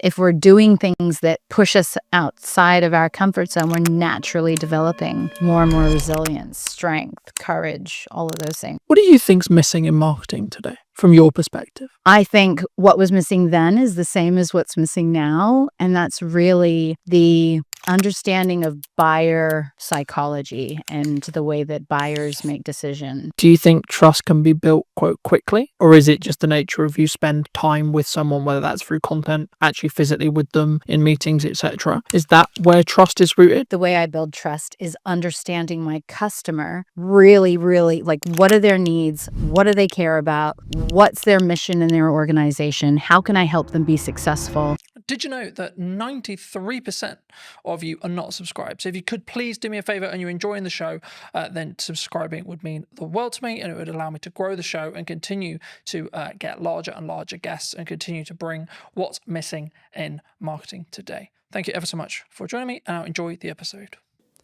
If we're doing things that push us outside of our comfort zone, we're naturally developing more and more resilience, strength, courage, all of those things. What do you think's missing in marketing today, from your perspective? I think what was missing then is the same as what's missing now, and that's really the understanding of buyer psychology and the way that buyers make decisions. Do you think trust can be built, quote, quickly? Or is it just the nature of you spend time with someone, whether that's through content, actually physically with them in meetings, etc.? Is that where trust is rooted? The way I build trust is understanding my customer really, like, what are their needs? What do they care about? What's their mission in their organization? How can I help them be successful? Did you know that 93% of you are not subscribed? So if you could please do me a favor and you're enjoying the show, then subscribing would mean the world to me, and it would allow me to grow the show and continue to get larger and larger guests and continue to bring what's missing in marketing today. Thank you ever so much for joining me, and I'll enjoy the episode.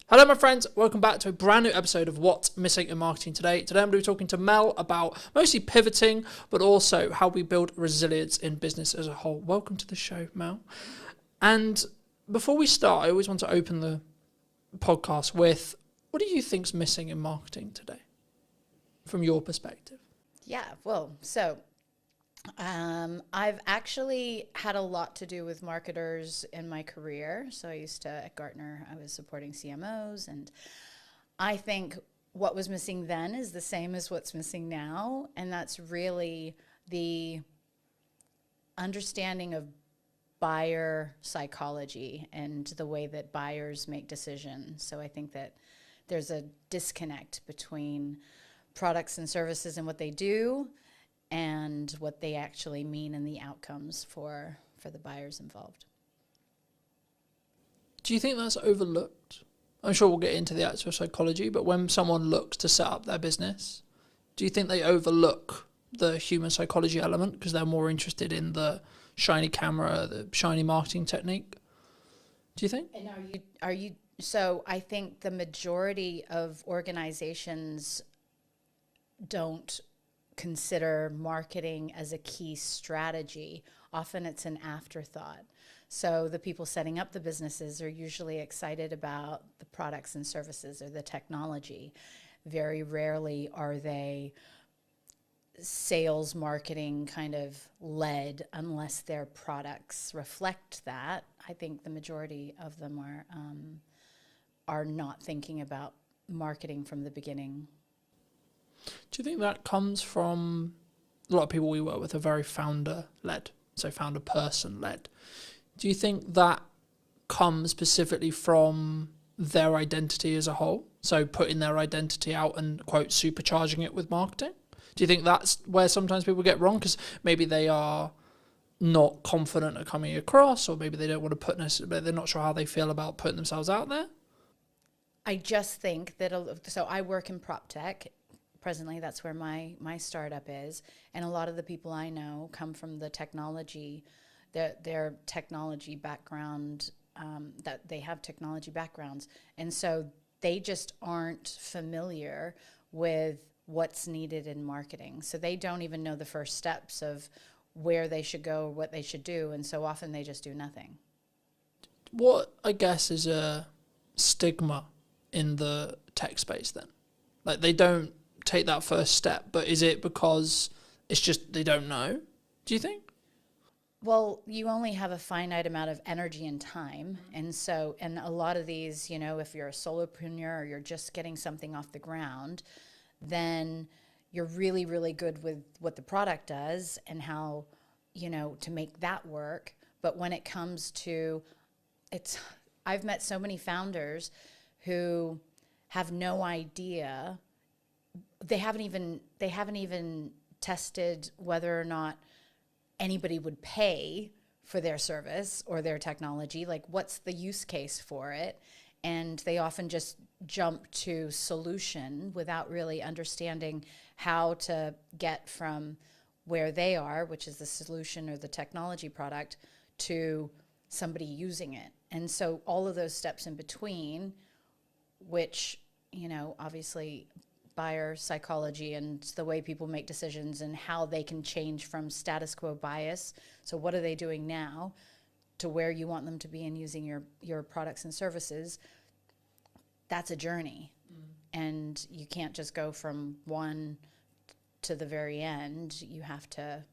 Hello, my friends. Welcome back to a brand new episode of What's Missing in Marketing Today. Today, I'm going to be talking to Mel about mostly pivoting, but also how we build resilience in business as a whole. Welcome to the show, Mel. And before we start, I always want to open the podcast with, what do you think's missing in marketing today, from your perspective? Yeah, well, so I've actually had a lot to do with marketers in my career. So I used to, at Gartner, I was supporting CMOs, and I think what was missing then is the same as what's missing now, and that's really the understanding of buyer psychology and the way that buyers make decisions. So I think that there's a disconnect between products and services and what they do and what they actually mean and the outcomes for the buyers involved. Do you think that's overlooked? I'm sure we'll get into the actual psychology, but when someone looks to set up their business, do you think they overlook the human psychology element because they're more interested in the shiny camera, the shiny marketing technique? Do you think? And are you so I think the majority of organizations don't consider marketing as a key strategy. Often it's an afterthought. So the people setting up the businesses are usually excited about the products and services or the technology. Very rarely are they sales marketing kind of led unless their products reflect that. I think the majority of them are not thinking about marketing from the beginning. Do you think that comes from a lot of people we work with are very founder-led, so founder person-led? Do you think that comes specifically from their identity as a whole? So putting their identity out and, quote, supercharging it with marketing? Do you think that's where sometimes people get wrong? Because maybe they are not confident at coming across, or maybe they don't want to put necessarily, they're not sure how they feel about putting themselves out there? I just think that, so I work in prop tech. Presently, that's where my startup is. And a lot of the people I know come from the technology, their technology background, that they have technology backgrounds. And so they just aren't familiar with what's needed in marketing. So they don't even know the first steps of where they should go, what they should do. And so often they just do nothing. What, I guess, is a stigma in the tech space then? Like, they don't take that first step, but is it because it's just they don't know, do you think? Well, you only have a finite amount of energy and time. And so, and a lot of these, if you're a solopreneur or you're just getting something off the ground, then you're really, really good with what the product does and how, to make that work. But when it comes to I've met so many founders who have no idea. They haven't even tested whether or not anybody would pay for their service or their technology. Like, what's the use case for it? And they often just jump to solution without really understanding how to get from where they are, which is the solution or the technology product, to somebody using it. And so all of those steps in between, which, obviously buyer psychology and the way people make decisions and how they can change from status quo bias. So what are they doing now to where you want them to be and using your products and services, that's a journey. And you can't just go from one to the very end. You have to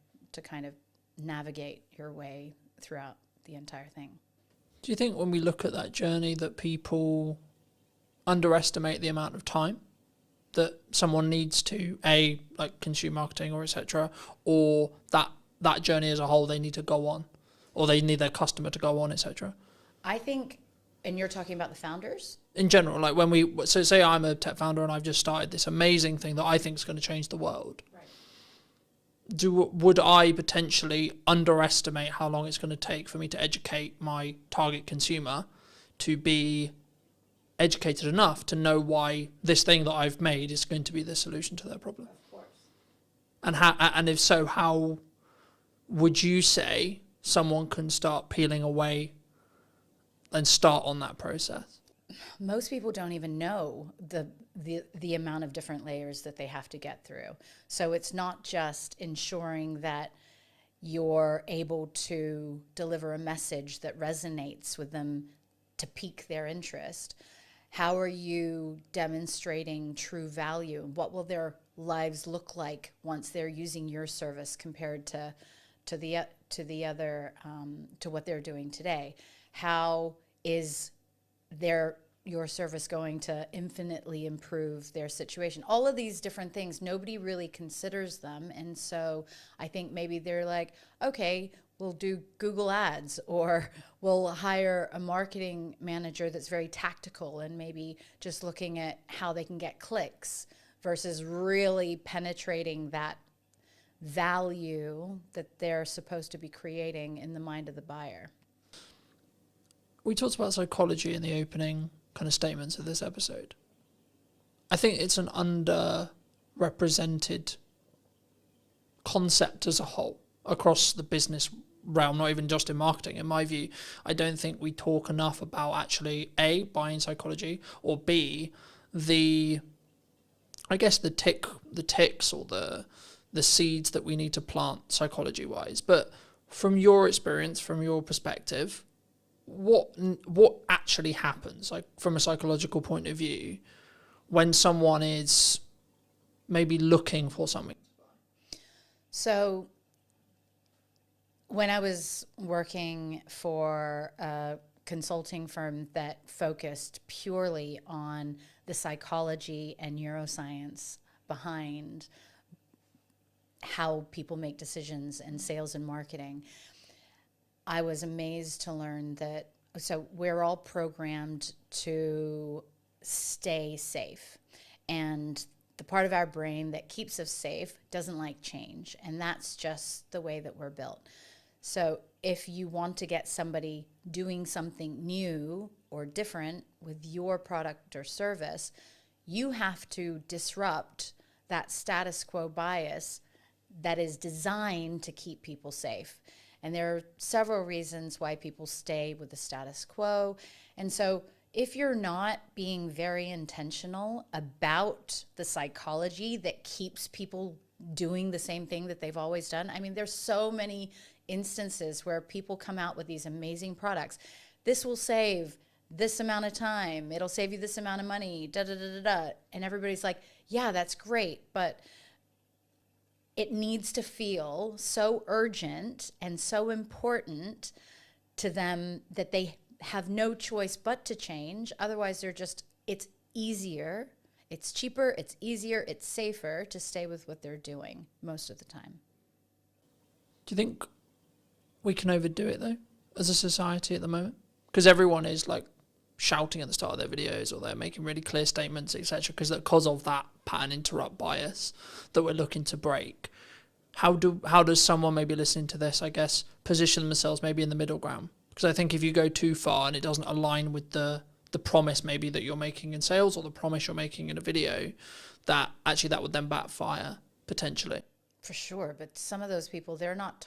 kind of navigate your way throughout the entire thing. Do you think when we look at that journey that people underestimate the amount of time that someone needs to like consume marketing or etc., or that journey as a whole they need to go on, or they need their customer to go on, etc.? I think, and you're talking about the founders? In general, like so say I'm a tech founder and I've just started this amazing thing that I think is going to change the world. Right. Would I potentially underestimate how long it's going to take for me to educate my target consumer to be educated enough to know why this thing that I've made is going to be the solution to their problem? Of course. And if so, how would you say someone can start peeling away and start on that process? Most people don't even know the amount of different layers that they have to get through. So it's not just ensuring that you're able to deliver a message that resonates with them to pique their interest. How are you demonstrating true value? What will their lives look like once they're using your service compared to the other to what they're doing today? How is your service going to infinitely improve their situation? All of these different things, nobody really considers them. And so I think maybe they're like, okay, we'll do Google ads, or we'll hire a marketing manager that's very tactical and maybe just looking at how they can get clicks versus really penetrating that value that they're supposed to be creating in the mind of the buyer. We talked about psychology in the opening kind of statements of this episode. I think it's an underrepresented concept as a whole across the business realm, not even just in marketing. In my view, I don't think we talk enough about actually A, buying psychology, or B, the ticks or the seeds that we need to plant psychology wise. But from your experience, from your perspective, what actually happens, like from a psychological point of view, when someone is maybe looking for something? So when I was working for a consulting firm that focused purely on the psychology and neuroscience behind how people make decisions in sales and marketing, I was amazed to learn that, so we're all programmed to stay safe. And the part of our brain that keeps us safe doesn't like change. And that's just the way that we're built. So if you want to get somebody doing something new or different with your product or service, you have to disrupt that status quo bias that is designed to keep people safe. And there are several reasons why people stay with the status quo. And so if you're not being very intentional about the psychology that keeps people doing the same thing that they've always done, I mean, there's so many instances where people come out with these amazing products. This will save this amount of time. It'll save you this amount of money, da da da da da. And everybody's like, yeah, that's great, but it needs to feel so urgent and so important to them that they have no choice but to change. Otherwise, it's easier, it's cheaper, it's easier, it's safer to stay with what they're doing most of the time. Do you think we can overdo it, though, as a society at the moment? Because everyone is like shouting at the start of their videos, or they're making really clear statements, etc., because of that pattern interrupt bias that we're looking to break. How does someone maybe listening to this, I guess, position themselves maybe in the middle ground? Because I think if you go too far and it doesn't align with the promise maybe that you're making in sales, or the promise you're making in a video, that would then backfire potentially. For sure, but some of those people, they're not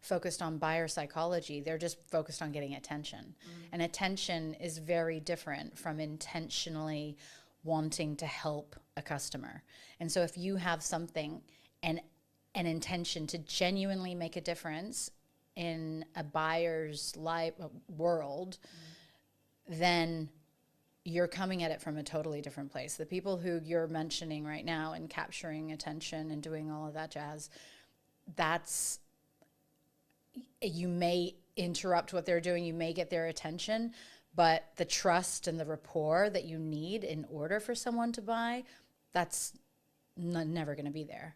focused on buyer psychology. They're just focused on getting attention. And attention is very different from intentionally wanting to help a customer. And so if you have something and an intention to genuinely make a difference in a buyer's world, then you're coming at it from a totally different place. The people who you're mentioning right now and capturing attention and doing all of that jazz, you may interrupt what they're doing, you may get their attention, but the trust and the rapport that you need in order for someone to buy, that's never going to be there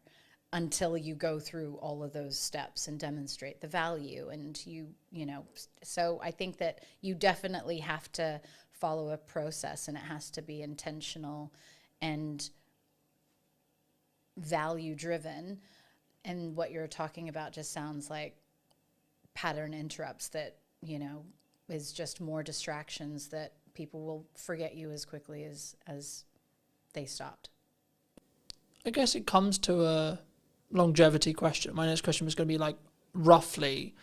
until you go through all of those steps and demonstrate the value. And so I think that you definitely have to follow a process, and it has to be intentional and value driven. And what you're talking about just sounds like pattern interrupts that, is just more distractions that people will forget you as quickly as they stopped. I guess it comes to a longevity question. My next question was going to be like, roughly,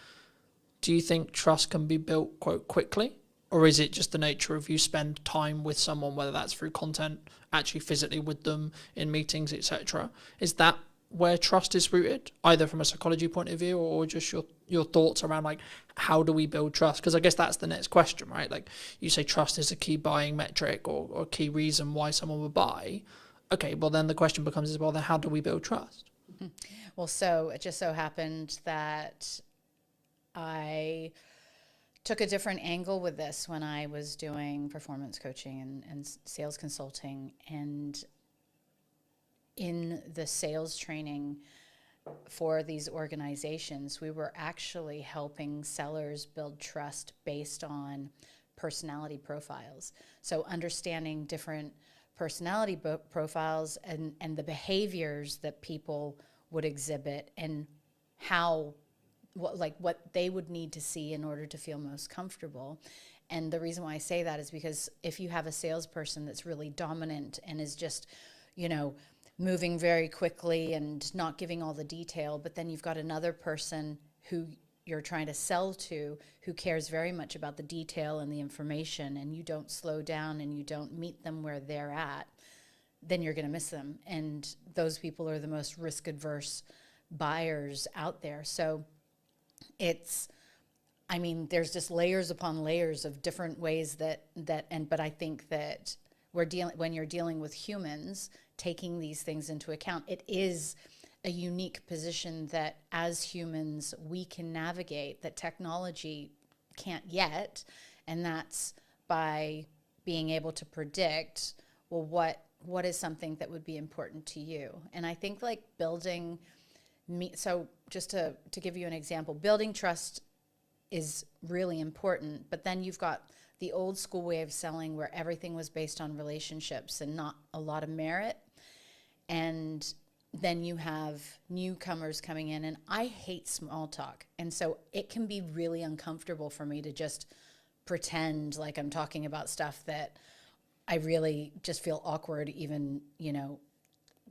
do you think trust can be built, quote, quickly? Or is it just the nature of you spend time with someone, whether that's through content, actually physically with them in meetings, etc.? Is that where trust is rooted, either from a psychology point of view or just your thoughts around like, how do we build trust? Because I guess that's the next question, right? Like you say trust is a key buying metric or a key reason why someone would buy. Okay, well then the question becomes, well then how do we build trust? Mm-hmm. Well, so it just so happened that I took a different angle with this when I was doing performance coaching and sales consulting. And in the sales training for these organizations, we were actually helping sellers build trust based on personality profiles. So understanding different personality profiles and the behaviors that people would exhibit and what they would need to see in order to feel most comfortable. And the reason why I say that is because if you have a salesperson that's really dominant and is just, moving very quickly and not giving all the detail, but then you've got another person who you're trying to sell to who cares very much about the detail and the information, and you don't slow down and you don't meet them where they're at, then you're going to miss them. And those people are the most risk-averse buyers out there. So there's just layers upon layers of different ways but I think that when you're dealing with humans, taking these things into account, it is a unique position that as humans we can navigate that technology can't yet, and that's by being able to predict, well, what is something that would be important to you. And I think like so just to give you an example, building trust is really important, but then you've got the old school way of selling where everything was based on relationships and not a lot of merit. And then you have newcomers coming in, and I hate small talk. And so it can be really uncomfortable for me to just pretend like I'm talking about stuff that I really just feel awkward even,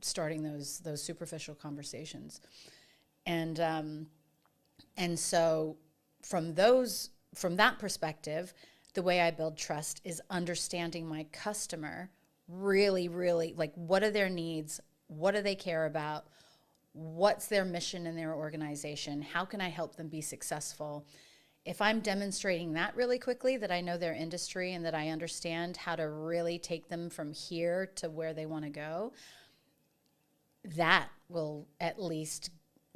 starting those superficial conversations. And so from that perspective, the way I build trust is understanding my customer really, really, like, what are their needs? What do they care about? What's their mission in their organization? How can I help them be successful? If I'm demonstrating that really quickly, that I know their industry and that I understand how to really take them from here to where they want to go, that will at least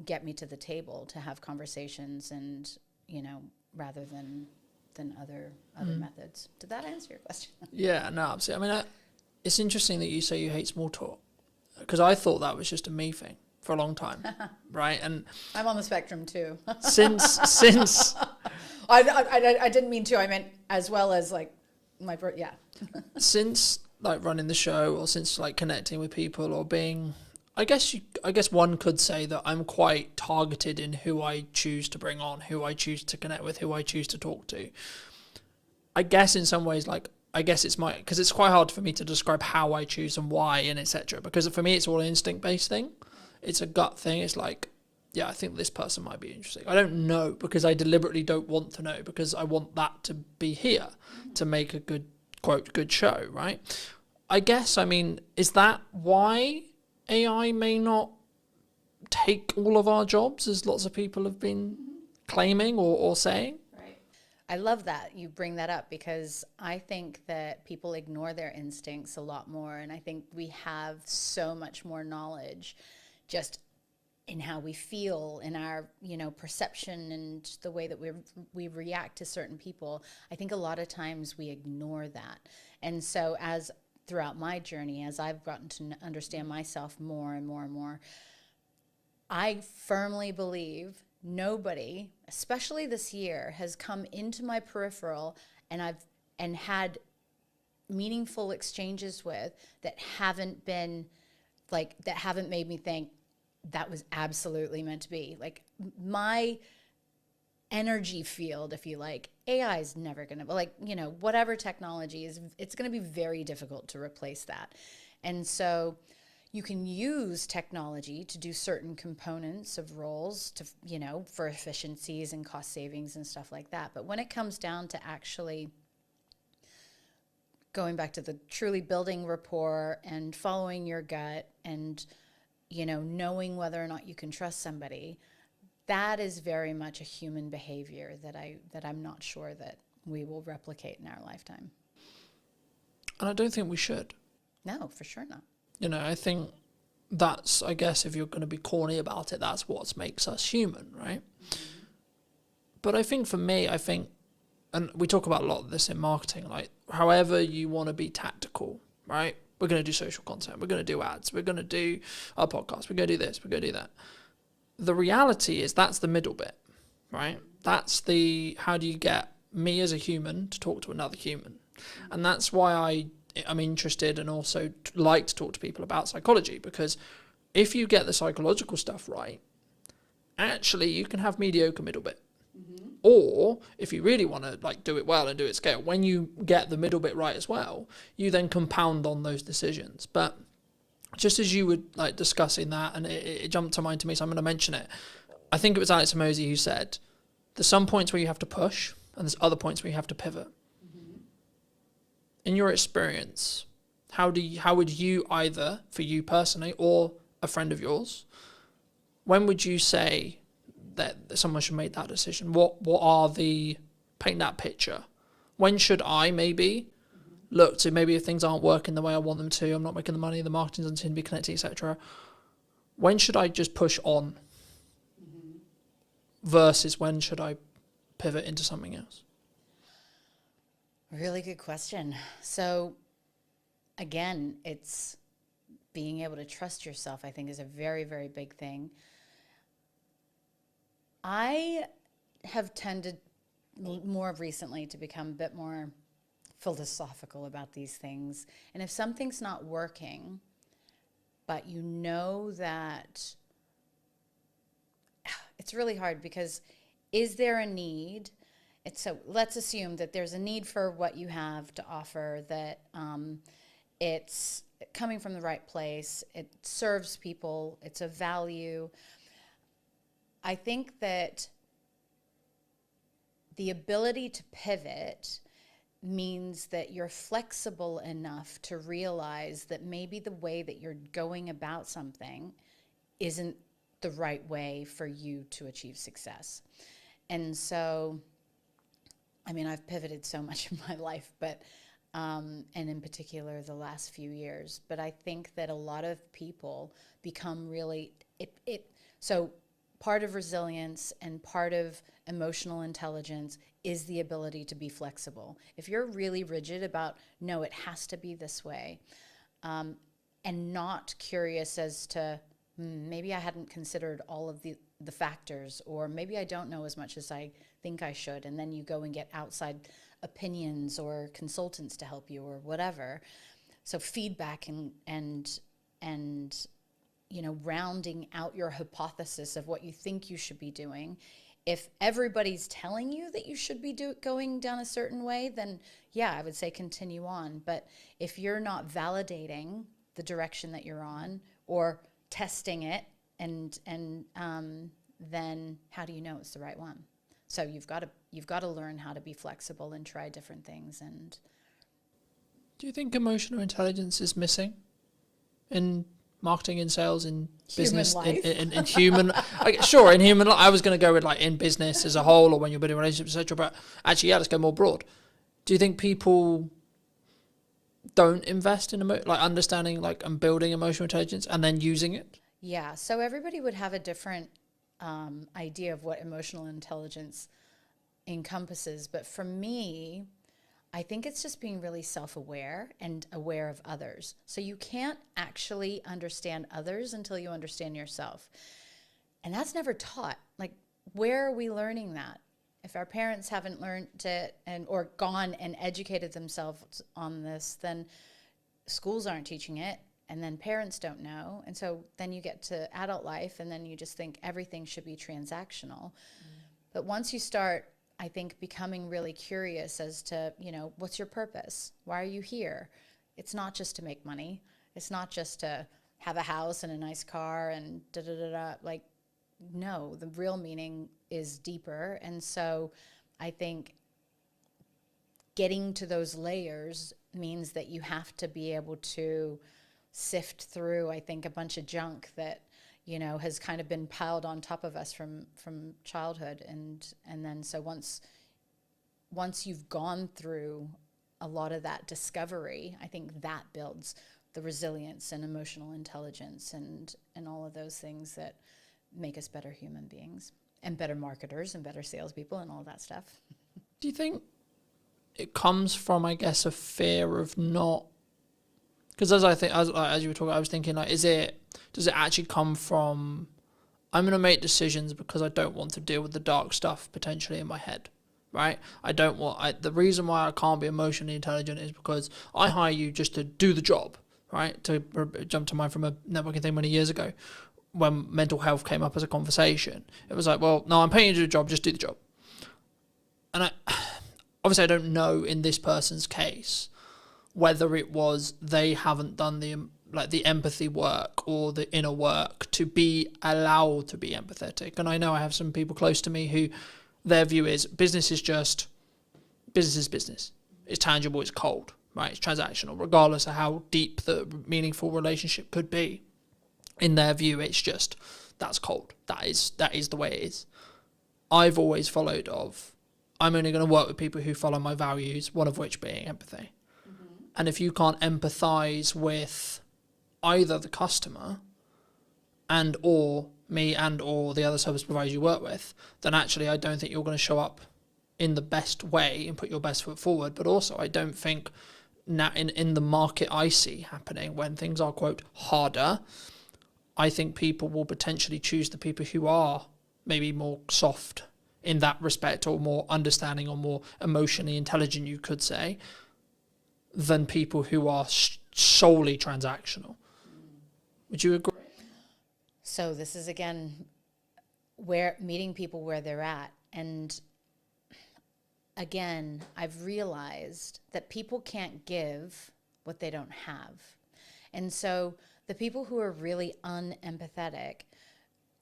get me to the table to have conversations and, rather than other methods. Did that answer your question? Yeah, no, absolutely. I mean, it's interesting that you say you hate small talk, because I thought that was just a me thing for a long time, right? And I'm on the spectrum too. since I didn't mean to. I meant as well as like yeah. Since like running the show, or since like connecting with people, or being, I guess one could say that I'm quite targeted in who I choose to bring on, who I choose to connect with, who I choose to talk to. I guess in some ways, because it's quite hard for me to describe how I choose and why and etc. Because for me, it's all an instinct-based thing. It's a gut thing. It's like, yeah, I think this person might be interesting. I don't know, because I deliberately don't want to know, because I want that to be here to make a good, quote, good show, right? I guess, is that why AI may not take all of our jobs, as lots of people have been claiming or saying. I love that you bring that up, because I think that people ignore their instincts a lot more. And I think we have so much more knowledge just in how we feel, in our, perception and the way that we react to certain people. I think a lot of times we ignore that. And so throughout my journey, as I've gotten to understand myself more and more and more, I firmly believe nobody, especially this year, has come into my peripheral and had meaningful exchanges with that haven't made me think that was absolutely meant to be. Like, my energy field, if you like, AI is never going to, whatever technology is, it's going to be very difficult to replace that. And so you can use technology to do certain components of roles to, for efficiencies and cost savings and stuff like that. But when it comes down to actually going back to the truly building rapport and following your gut and, knowing whether or not you can trust somebody, that is very much a human behavior that I'm not sure that we will replicate in our lifetime. And I don't think we should. No, for sure not. I think that's, I guess, if you're going to be corny about it, that's what makes us human, right? Mm-hmm. But I think for me, and we talk about a lot of this in marketing, like, however you want to be tactical, right? We're going to do social content. We're going to do ads. We're going to do our podcast. We're going to do this. We're going to do that. The reality is that's the middle bit, right? That's how do you get me as a human to talk to another human? And that's why I'm interested and also like to talk to people about psychology, because if you get the psychological stuff right, actually you can have mediocre middle bit. Mm-hmm. Or if you really want to do it well and do it scale, when you get the middle bit right as well, you then compound on those decisions. But just as you were discussing that, and it jumped to mind to me, so I'm going to mention it. I think it was Alex Hormozi who said, there's some points where you have to push and there's other points where you have to pivot. In your experience, how would you, either for you personally or a friend of yours, when would you say that someone should make that decision? What are paint that picture? When should I maybe look to, maybe if things aren't working the way I want them to, I'm not making the money, the marketing doesn't seem to be connecting, etc. When should I just push on versus when should I pivot into something else? Really good question. So again, it's being able to trust yourself, I think, is a very, very big thing. I have tended more recently to become a bit more philosophical about these things. And if something's not working, but that it's really hard, because is there a need? So let's assume that there's a need for what you have to offer, that it's coming from the right place, it serves people, it's a value. I think that the ability to pivot means that you're flexible enough to realize that maybe the way that you're going about something isn't the right way for you to achieve success. And so, I've pivoted so much in my life, but and in particular the last few years. But I think that a lot of people become really so part of resilience and part of emotional intelligence is the ability to be flexible. If you're really rigid about, no, it has to be this way, and not curious as to, maybe I hadn't considered all of the factors, or maybe I don't know as much as I think I should, and then you go and get outside opinions or consultants to help you or whatever. So feedback and rounding out your hypothesis of what you think you should be doing. If everybody's telling you that you should be going down a certain way, then yeah, I would say continue on. But if you're not validating the direction that you're on or testing it, and then how do you know it's the right one? So you've got to learn how to be flexible and try different things. And do you think emotional intelligence is missing in marketing, in sales, in Human business, life. in human, sure, in human life. I was going to go with like in business as a whole, or when you're building relationships, etc. But actually, yeah, let's go more broad. Do you think people don't invest in like understanding like and building emotional intelligence and then using it? Yeah. So everybody would have a different idea of what emotional intelligence encompasses. But for me, I think it's just being really self-aware and aware of others. So you can't actually understand others until you understand yourself. And that's never taught. Like, where are we learning that? If our parents haven't learned it or gone and educated themselves on this, then schools aren't teaching it, and then parents don't know. And so then you get to adult life, and then you just think everything should be transactional. But once you start, I think, becoming really curious as to, what's your purpose? Why are you here? It's not just to make money. It's not just to have a house and a nice car and da-da-da-da. Like, no, the real meaning is deeper. And so I think getting to those layers means that you have to be able to sift through, I think, a bunch of junk that has kind of been piled on top of us from childhood. And then so once you've gone through a lot of that discovery, I think that builds the resilience and emotional intelligence and all of those things that make us better human beings and better marketers and better salespeople and all that stuff. Do you think it comes from, I guess, a fear of not? Because as you were talking, I was thinking, like, does it actually come from, I'm going to make decisions because I don't want to deal with the dark stuff potentially in my head, right? The reason why I can't be emotionally intelligent is because I hire you just to do the job, right? To jump to mind from a networking thing many years ago, when mental health came up as a conversation, it was like, well, no, I'm paying you to do the job, just do the job. And obviously I don't know in this person's case whether it was they haven't done the empathy work or the inner work to be allowed to be empathetic. And I know I have some people close to me who their view is business is business. It's tangible, it's cold, right? It's transactional, regardless of how deep the meaningful relationship could be. In their view, it's just, that's cold. That is the way it is. I've always followed I'm only going to work with people who follow my values, one of which being empathy. Mm-hmm. And if you can't empathize with either the customer and or me and or the other service providers you work with, then actually I don't think you're going to show up in the best way and put your best foot forward. But also I don't think now in the market I see happening when things are, quote, harder, I think people will potentially choose the people who are maybe more soft in that respect, or more understanding, or more emotionally intelligent, you could say, than people who are solely transactional. Would you agree? So this is, again, where meeting people where they're at. And again, I've realized that people can't give what they don't have. And so the people who are really unempathetic,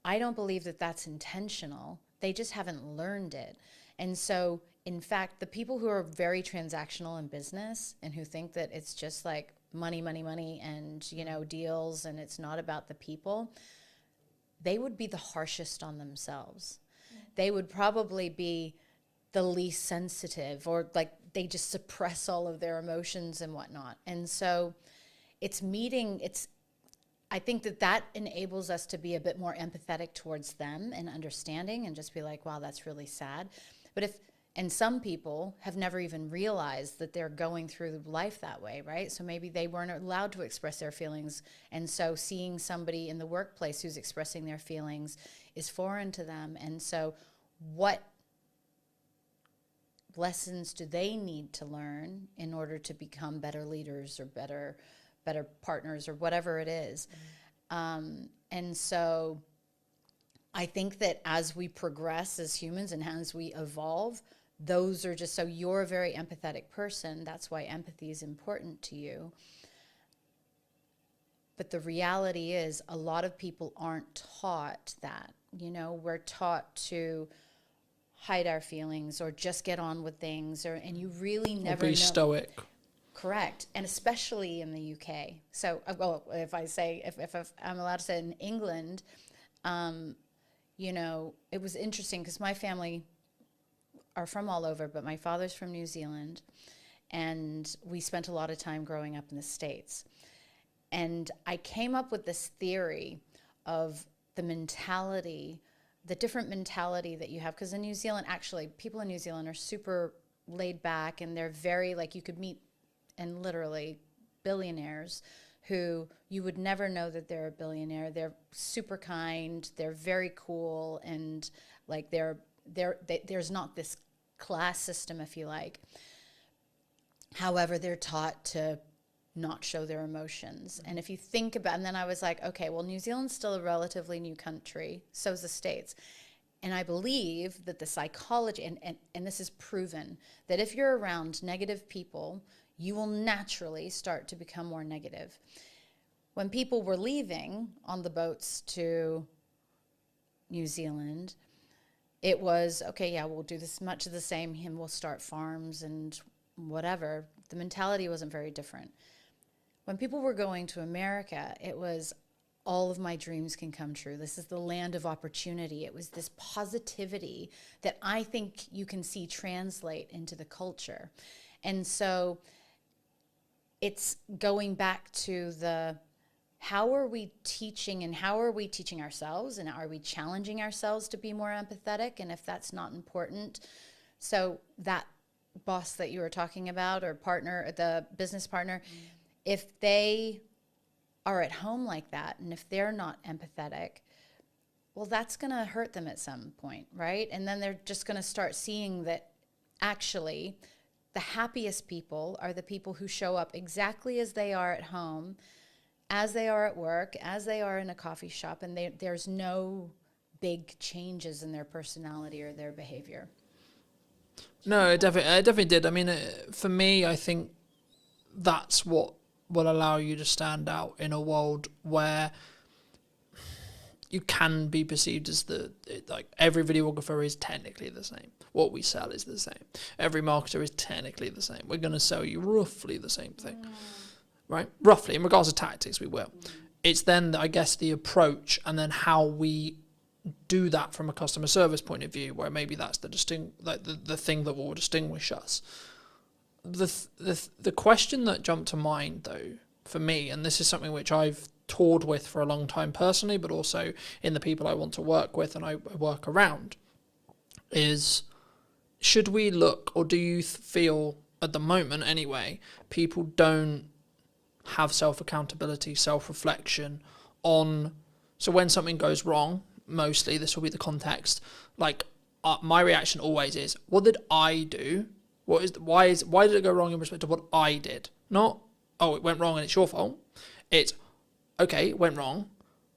I don't believe that that's intentional. They just haven't learned it. And so, in fact, the people who are very transactional in business and who think that it's just like money, and, deals, and it's not about the people, they would be the harshest on themselves. They would probably be the least sensitive, or like they just suppress all of their emotions and whatnot. And so I think that enables us to be a bit more empathetic towards them and understanding, and just be like, wow, that's really sad. And some people have never even realized that they're going through life that way, right? So maybe they weren't allowed to express their feelings. And so seeing somebody in the workplace who's expressing their feelings is foreign to them. And so what lessons do they need to learn in order to become better leaders or better partners or whatever it is? And so I think that as we progress as humans and as we evolve, those are just, so you're a very empathetic person. That's why empathy is important to you. But the reality is a lot of people aren't taught that. We're taught to hide our feelings or just get on with things, and you really never Or be know. stoic. Correct. And especially in the UK. So, well, if I'm allowed to say in England, you know, it was interesting because my family are from all over, but my father's from New Zealand, and we spent a lot of time growing up in the States. And I came up with this theory of the mentality, the different mentality that you have. Because in New Zealand, actually, people in New Zealand are super laid back, and they're very, like, you could meet, and literally, billionaires who you would never know that they're a billionaire. They're super kind, they're very cool, and like there's not this class system, if you like. However, they're taught to not show their emotions. And if you think about, and then I was like, okay, well, New Zealand's still a relatively new country, so is the States. And I believe that the psychology, and this is proven, that if you're around negative people, you will naturally start to become more negative. When people were leaving on the boats to New Zealand, it was, okay, yeah, we'll do this much of the same, and we'll start farms and whatever. The mentality wasn't very different. When people were going to America, it was, all of my dreams can come true. This is the land of opportunity. It was this positivity that I think you can see translate into the culture. And so it's going back to the, how are we teaching, and how are we teaching ourselves, and are we challenging ourselves to be more empathetic? And if that's not important, so that boss that you were talking about, or partner, the business partner, if they are at home like that, and if they're not empathetic, well, that's going to hurt them at some point, right? And then they're just going to start seeing that actually the happiest people are the people who show up exactly as they are at home, as they are at work, as they are in a coffee shop, and there's no big changes in their personality or their behavior. No, it definitely did. I mean, for me, I think that's what will allow you to stand out in a world where you can be perceived as like every videographer is technically the same. What we sell is the same. Every marketer is technically the same. We're going to sell you roughly the same thing, right? Roughly, in regards to tactics, we will. It's then, I guess, the approach, and then how we do that from a customer service point of view, where maybe that's the thing that will distinguish us. The question that jumped to mind, though, for me, and this is something which I've toured with for a long time personally, but also in the people I want to work with and I work around, is, should we look, or do you feel at the moment anyway, people don't have self-accountability, self-reflection on, so when something goes wrong, mostly this will be the context, like my reaction always is, what did I do? Why did it go wrong in respect to what I did? Not, oh, it went wrong and it's your fault. It's, okay, it went wrong.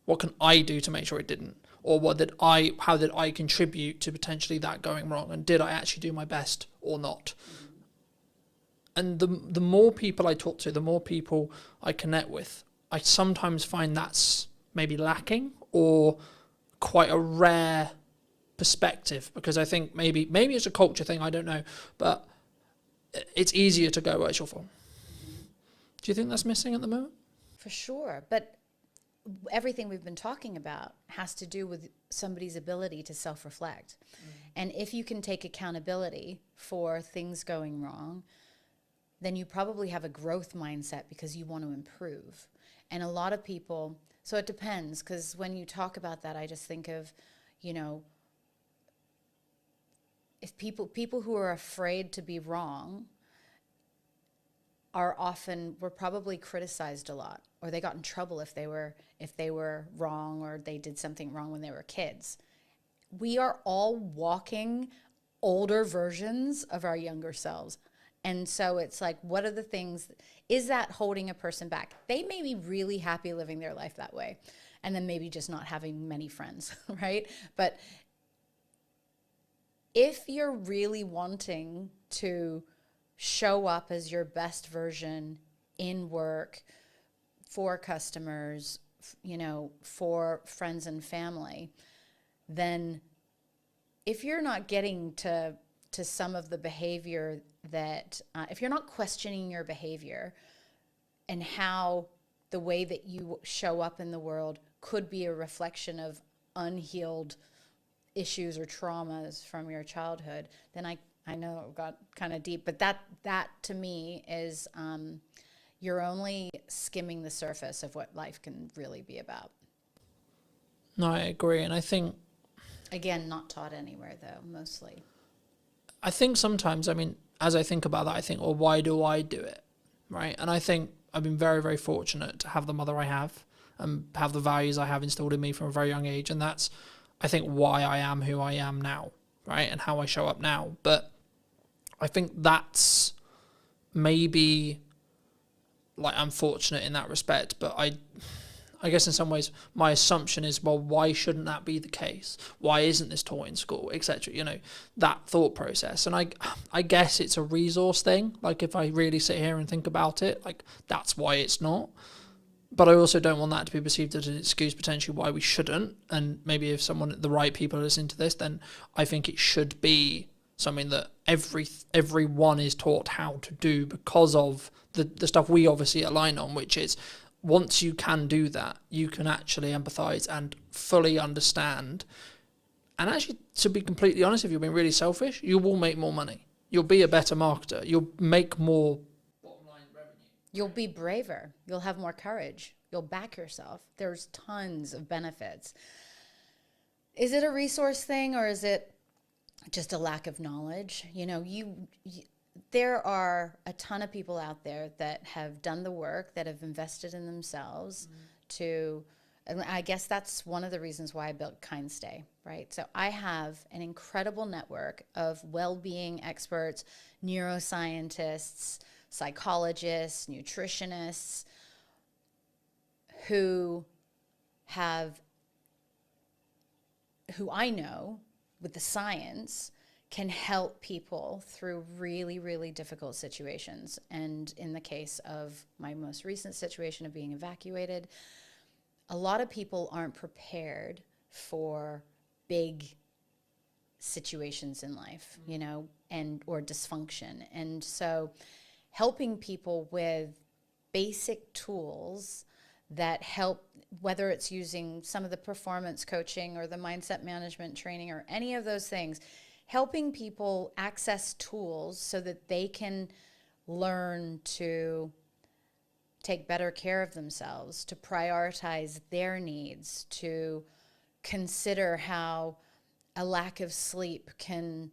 What can I do to make sure it didn't? Or how did I contribute to potentially that going wrong? And did I actually do my best or not? And the more people I talk to, the more people I connect with, I sometimes find that's maybe lacking, or quite a rare perspective, because I think maybe it's a culture thing, I don't know, but it's easier to go, well, it's your fault. Do you think that's missing at the moment? For sure. But everything we've been talking about has to do with somebody's ability to self-reflect. And if you can take accountability for things going wrong, then you probably have a growth mindset because you want to improve. And a lot of people, so it depends, because when you talk about that, I just think of, you know, if people who are afraid to be wrong were probably criticized a lot, or they got in trouble if they were wrong, or they did something wrong when they were kids. We are all walking older versions of our younger selves. And so it's like, what are the things, is that holding a person back? They may be really happy living their life that way, and then maybe just not having many friends, right? But if you're really wanting to show up as your best version in work, for customers, you know, for friends and family, then if you're not getting to to some of the behavior that, if you're not questioning your behavior and how the way that you show up in the world could be a reflection of unhealed issues or traumas from your childhood, then I know it got kind of deep, but that to me is, you're only skimming the surface of what life can really be about. No, I agree. And I think, again, not taught anywhere though, mostly. I think sometimes, I mean, as I think about that, I think, well, why do I do it? Right. And I think I've been very, very fortunate to have the mother I have and have the values I have instilled in me from a very young age. And that's, I think, why I am who I am now, right? And how I show up now. But I think that's maybe, like, I'm fortunate in that respect, but I guess in some ways my assumption is, well, why shouldn't that be the case? Why isn't this taught in school, etc.? You know, that thought process. And I guess it's a resource thing. Like, if I really sit here and think about it, like, that's why it's not. But I also don't want that to be perceived as an excuse potentially why we shouldn't. And maybe if the right people are listening to this, then I think it should be something that everyone is taught how to do, because of the stuff we obviously align on, which is, once you can do that, you can actually empathize and fully understand. And actually, to be completely honest, if you're being really selfish, you will make more money. You'll be a better marketer. You'll make more bottom line revenue. You'll be braver. You'll have more courage. You'll back yourself. There's tons of benefits. Is it a resource thing, or is it just a lack of knowledge? You know, there are a ton of people out there that have done the work, that have invested in themselves and I guess that's one of the reasons why I built KindStay, right? So I have an incredible network of well-being experts, neuroscientists, psychologists, nutritionists, who I know with the science can help people through really, really difficult situations. And in the case of my most recent situation of being evacuated, a lot of people aren't prepared for big situations in life, you know, or dysfunction. And so helping people with basic tools that help, whether it's using some of the performance coaching or the mindset management training or any of those things, helping people access tools so that they can learn to take better care of themselves, to prioritize their needs, to consider how a lack of sleep can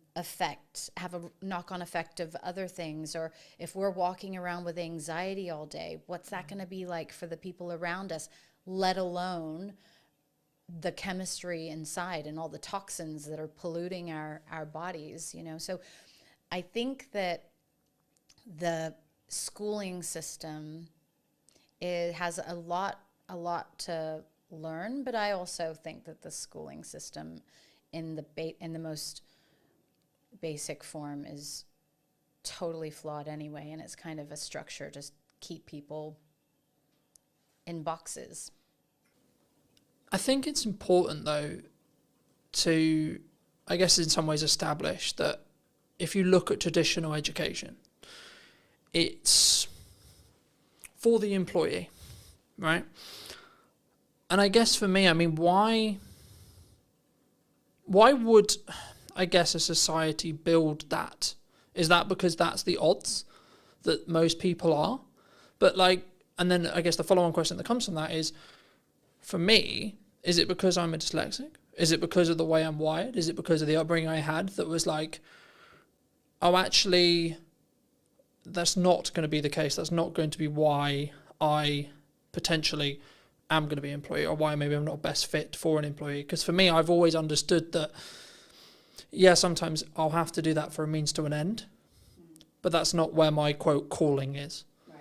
have a knock-on effect of other things. Or if we're walking around with anxiety all day, what's that going to be like for the people around us, let alone the chemistry inside and all the toxins that are polluting our bodies, you know? So I think that the schooling system has a lot to learn, but I also think that the schooling system in the most basic form is totally flawed anyway, and it's kind of a structure to keep people in boxes. I think it's important, though, to, I guess, in some ways establish that if you look at traditional education, it's for the employee, right? And I guess for me, I mean, why would, I guess, a society build that? Is that because that's the odds that most people are? But and then I guess the follow-on question that comes from that is, for me, is it because I'm a dyslexic? Is it because of the way I'm wired? Is it because of the upbringing I had that was like, oh, actually, that's not going to be the case. That's not going to be why I potentially am going to be an employee, or why maybe I'm not best fit for an employee. Because for me, I've always understood that, yeah, sometimes I'll have to do that for a means to an end, but that's not where my, quote, calling is. Right.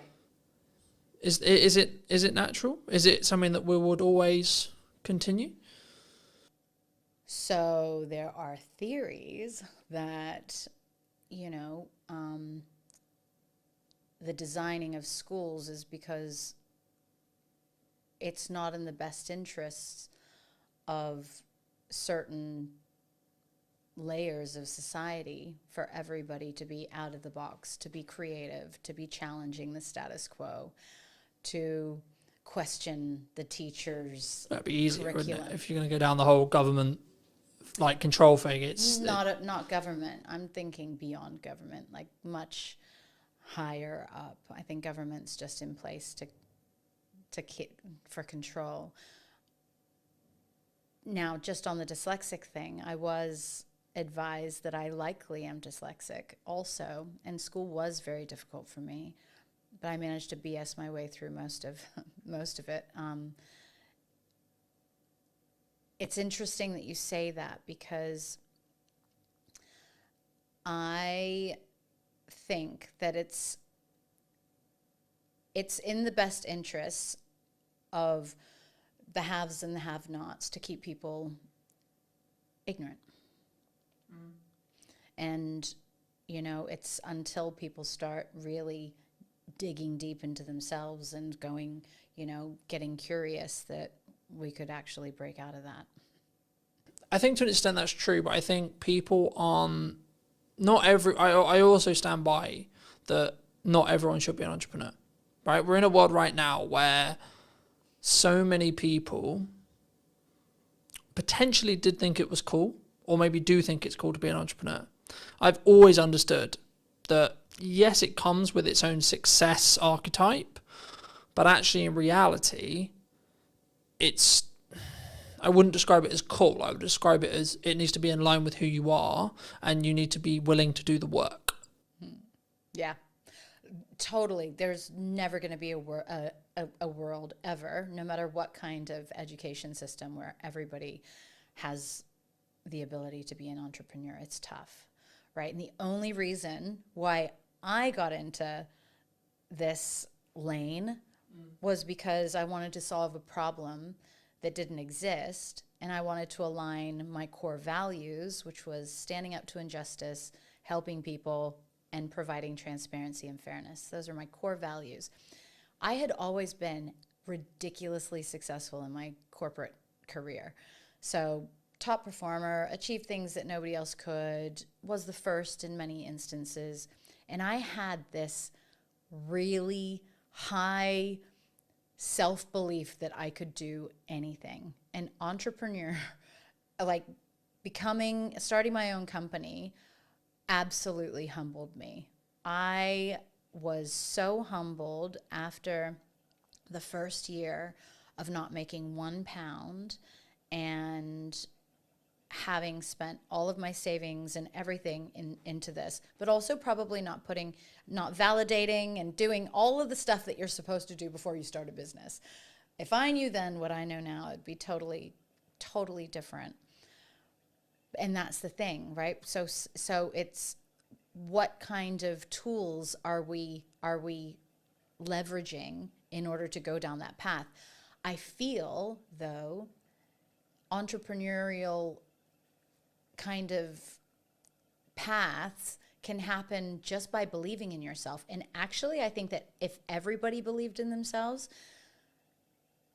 Is it natural? Is it something that we would always continue? So there are theories that, you know, the designing of schools is because it's not in the best interests of certain layers of society for everybody to be out of the box, to be creative, to be challenging the status quo, to question the teacher's That'd be easier, wouldn't curriculum. it? If you're going to go down the whole government like control thing, it's Not government. I'm thinking beyond government, like much higher up. I think government's just in place for control. Now, just on the dyslexic thing, I was advised that I likely am dyslexic also, and school was very difficult for me, but I managed to BS my way through most of it. It's interesting that you say that, because I think that it's in the best interests of the haves and the have-nots to keep people ignorant. And, you know, it's until people start really digging deep into themselves and going, you know, getting curious, that we could actually break out of that. I think to an extent that's true, but I think people aren't, I also stand by that not everyone should be an entrepreneur, right? We're in a world right now where so many people potentially did think it was cool, or maybe do think it's cool to be an entrepreneur. I've always understood that, yes, it comes with its own success archetype, but actually in reality, I wouldn't describe it as cool. I would describe it as it needs to be in line with who you are, and you need to be willing to do the work. Yeah, totally. There's never going to be a world ever, no matter what kind of education system, where everybody has the ability to be an entrepreneur. It's tough, right? And the only reason why I got into this lane was because I wanted to solve a problem that didn't exist, and I wanted to align my core values, which was standing up to injustice, helping people, and providing transparency and fairness. Those are my core values. I had always been ridiculously successful in my corporate career. So top performer, achieved things that nobody else could, was the first in many instances. And I had this really high self-belief that I could do anything. An entrepreneur, like starting my own company, absolutely humbled me. I was so humbled after the first year of not making £1 and having spent all of my savings and everything into this, but also probably not validating and doing all of the stuff that you're supposed to do before you start a business. If I knew then what I know now, it'd be totally, totally different. And that's the thing, right? So it's, what kind of tools are we leveraging in order to go down that path? I feel, though, entrepreneurial kind of paths can happen just by believing in yourself. And actually, I think that if everybody believed in themselves,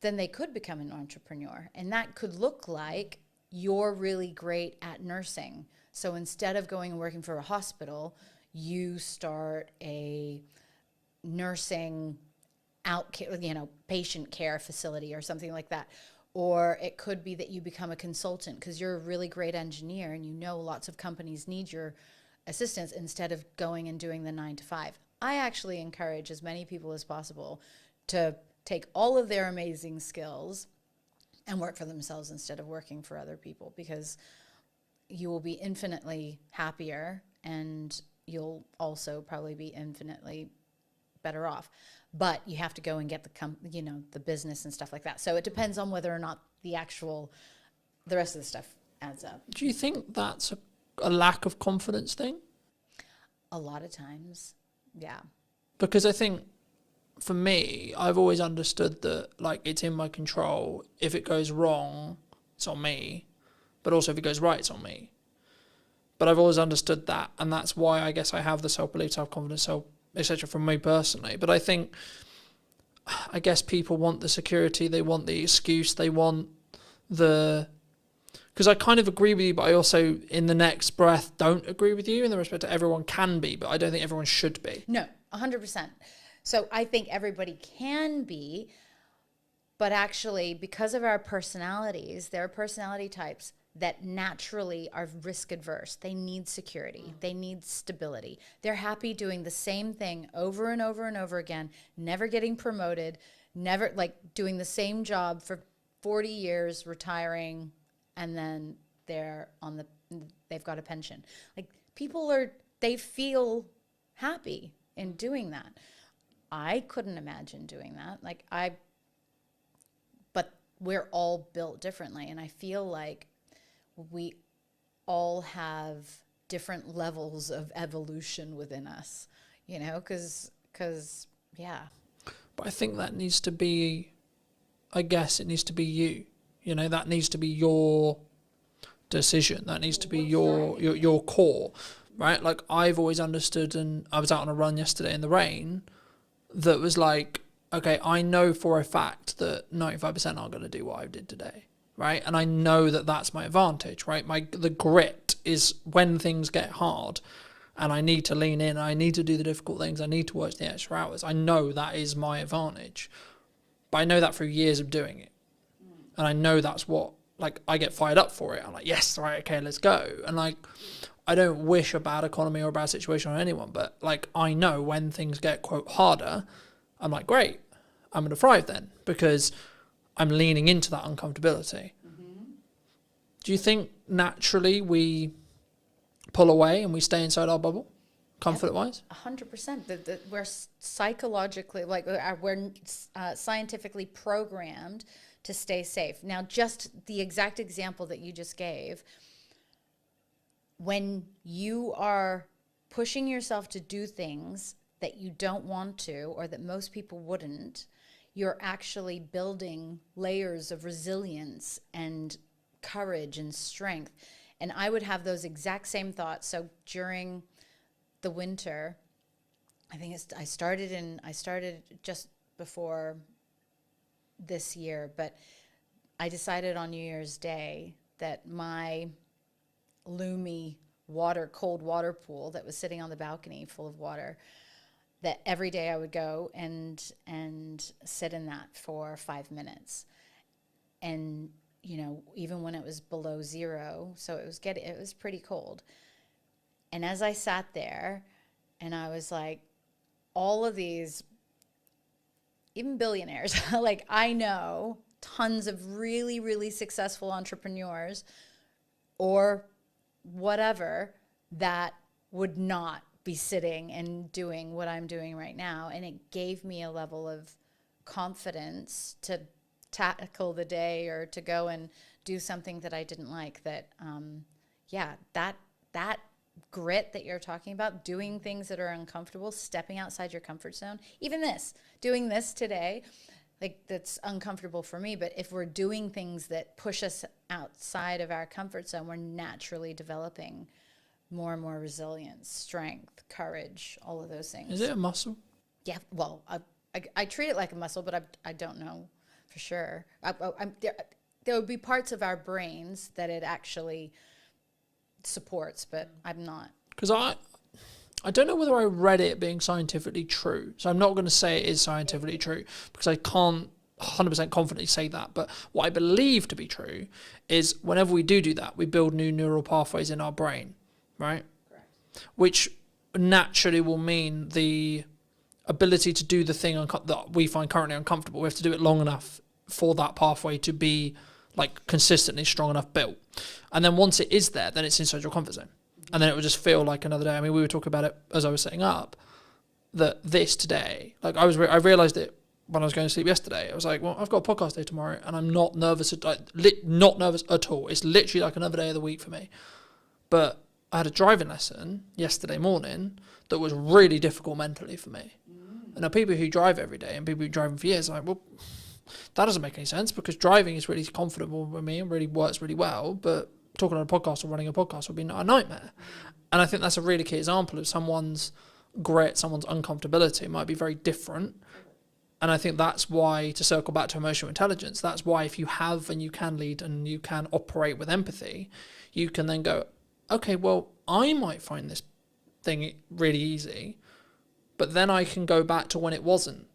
then they could become an entrepreneur. And that could look like you're really great at nursing. So instead of going and working for a hospital, you start a nursing patient care facility or something like that. Or it could be that you become a consultant because you're a really great engineer and you know lots of companies need your assistance, instead of going and doing the 9-to-5. I actually encourage as many people as possible to take all of their amazing skills and work for themselves instead of working for other people, because you will be infinitely happier and you'll also probably be infinitely better off. But you have to go and get the business and stuff like that. So it depends on whether or not the rest of the stuff adds up. Do you think that's a lack of confidence thing? A lot of times, yeah. Because I think for me, I've always understood that it's in my control. If it goes wrong, it's on me. But also if it goes right, it's on me. But I've always understood that, and that's why I guess I have the self-belief, self-confidence, etc. from me personally. But I guess people want the security, they want the excuse, they want the Because I kind of agree with you, but I also, in the next breath, don't agree with you in the respect that everyone can be, but I don't think everyone should be. No, 100%. So I think everybody can be, but actually, because of our personalities, there are personality types that naturally are risk adverse. They need security. They need stability. They're happy doing the same thing over and over and over again, never getting promoted, never like doing the same job for 40 years, retiring, and then they've got a pension. Like they feel happy in doing that. I couldn't imagine doing that. But we're all built differently. And I feel like we all have different levels of evolution within us, because yeah. But I think that needs to be, I guess it needs to be you. That needs to be your decision. That needs to be your core, right? Like I've always understood, and I was out on a run yesterday in the rain, that was like, okay, I know for a fact that 95% aren't going to do what I did today, right? And I know that that's my advantage, right? The grit is when things get hard and I need to lean in, I need to do the difficult things, I need to work the extra hours. I know that is my advantage. But I know that through years of doing it. And I know that's what, I get fired up for it. I'm like, yes, right, okay, let's go. And I don't wish a bad economy or a bad situation on anyone, but I know when things get, quote, harder, I'm like, great, I'm going to thrive then because I'm leaning into that uncomfortability. Mm-hmm. Do you think naturally we pull away and we stay inside our bubble, comfort-wise? 100%. We're psychologically, we're scientifically programmed to stay safe. Now, just the exact example that you just gave, when you are pushing yourself to do things that you don't want to or that most people wouldn't, you're actually building layers of resilience and courage and strength. And I would have those exact same thoughts. So during the winter, I started just before this year, but I decided on New Year's Day that my Lumi cold water pool that was sitting on the balcony full of water, that every day I would go and sit in that for 5 minutes. And, even when it was below zero, so it was pretty cold. And as I sat there and I was like, all of these, even billionaires, I know tons of really, really successful entrepreneurs or whatever that would not be sitting and doing what I'm doing right now. And it gave me a level of confidence to tackle the day or to go and do something that I didn't like. That grit that you're talking about, doing things that are uncomfortable, stepping outside your comfort zone, even doing this today, that's uncomfortable for me. But if we're doing things that push us outside of our comfort zone, we're naturally developing more and more resilience, strength, courage, all of those things. Is it a muscle? Yeah, well, I treat it like a muscle, but I don't know for sure. There would be parts of our brains that it actually supports, but I'm not. Because I don't know whether I read it being scientifically true. So I'm not going to say it is scientifically true because I can't 100% confidently say that. But what I believe to be true is whenever we do that, we build new neural pathways in our brain, right? Correct. Which naturally will mean the ability to do the thing that we find currently uncomfortable. We have to do it long enough for that pathway to be consistently strong enough built. And then once it is there, then it's inside your comfort zone. And then it would just feel like another day. I mean, we were talking about it as I was setting up, that this today, I realised it when I was going to sleep yesterday. I was like, well, I've got a podcast day tomorrow and I'm not nervous, not nervous at all. It's literally like another day of the week for me. But I had a driving lesson yesterday morning that was really difficult mentally for me. And now people who drive every day and people who drive for years are like, well, that doesn't make any sense because driving is really comfortable with me and really works really well, but talking on a podcast or running a podcast would be a nightmare. And I think that's a really key example of someone's grit, someone's uncomfortability might be very different. And I think that's why, to circle back to emotional intelligence, that's why if you have and you can lead and you can operate with empathy, you can then go, okay, well, I might find this thing really easy, but then I can go back to when it wasn't.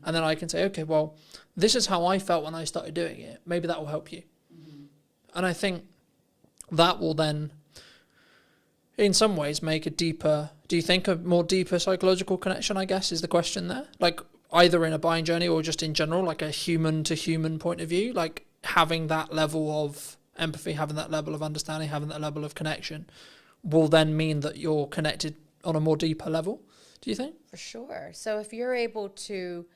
And then I can say, okay, well, this is how I felt when I started doing it. Maybe that will help you. Mm-hmm. And I think that will then, in some ways, make a deeper, do you think a more deeper psychological connection, I guess, is the question there? Like, either in a buying journey or just in general, like a human to human point of view, like having that level of empathy, having that level of understanding, having that level of connection will then mean that you're connected on a more deeper level, do you think? For sure. So if you're able to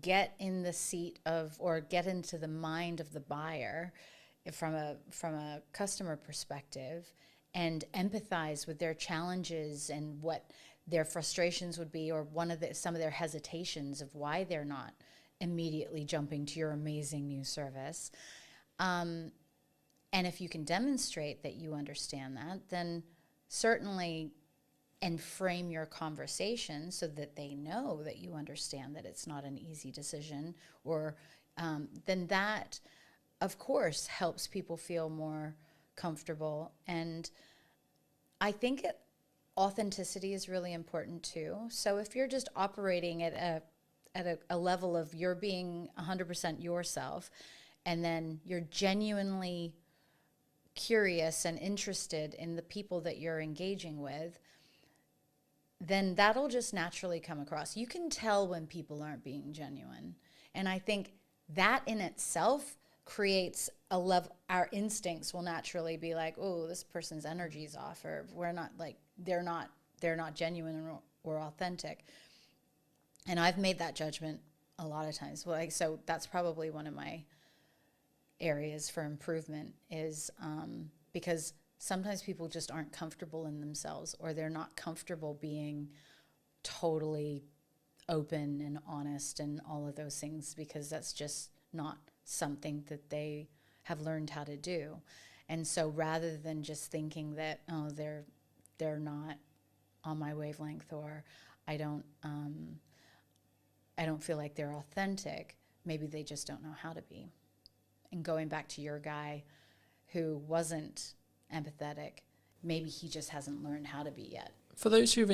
get in the seat of, or get into the mind of the buyer from a customer perspective, and empathize with their challenges and what their frustrations would be, or some of their hesitations of why they're not immediately jumping to your amazing new service. And if you can demonstrate that you understand that, then certainly, and frame your conversation so that they know that you understand that it's not an easy decision, or then that, of course, helps people feel more comfortable. And I think authenticity is really important too. So if you're just operating at a level of you're being 100% yourself, and then you're genuinely curious and interested in the people that you're engaging with, then that'll just naturally come across. You can tell when people aren't being genuine. And I think that in itself creates a level, our instincts will naturally be like, oh, this person's energy's off, or we're not, like, they're not genuine or authentic. And I've made that judgment a lot of times. Like, so that's probably one of my areas for improvement is because sometimes people just aren't comfortable in themselves, or they're not comfortable being totally open and honest and all of those things, because that's just not something that they have learned how to do. And so rather than just thinking that, oh, they're not on my wavelength, or I don't feel like they're authentic, maybe they just don't know how to be. And going back to your guy who wasn't empathetic, maybe he just hasn't learned how to be yet. For those who've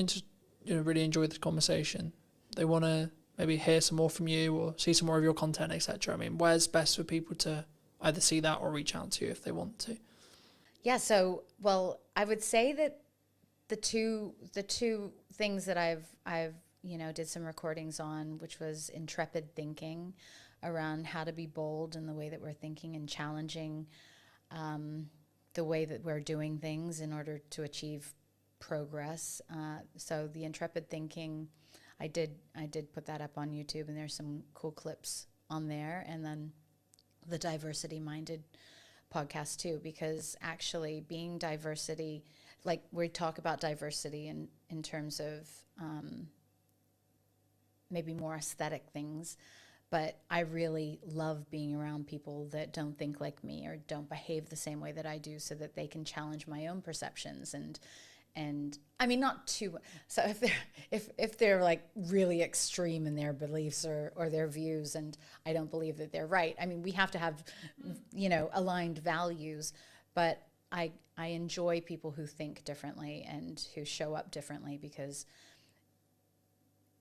really enjoyed this conversation, they want to maybe hear some more from you or see some more of your content, etc. I mean, where's best for people to either see that or reach out to you if they want to? Yeah, so, well, I would say that the two things that I've did some recordings on, which was intrepid thinking around how to be bold in the way that we're thinking and challenging the way that we're doing things in order to achieve progress. So the intrepid thinking, I did put that up on YouTube, and there's some cool clips on there. And then the diversity minded podcast too, because actually being diversity, like we talk about diversity in terms of maybe more aesthetic things, but I really love being around people that don't think like me or don't behave the same way that I do, so that they can challenge my own perceptions. And I mean, not too, so if they're like really extreme in their beliefs or their views, and I don't believe that they're right. I mean, we have to have, aligned values, but I enjoy people who think differently and who show up differently, because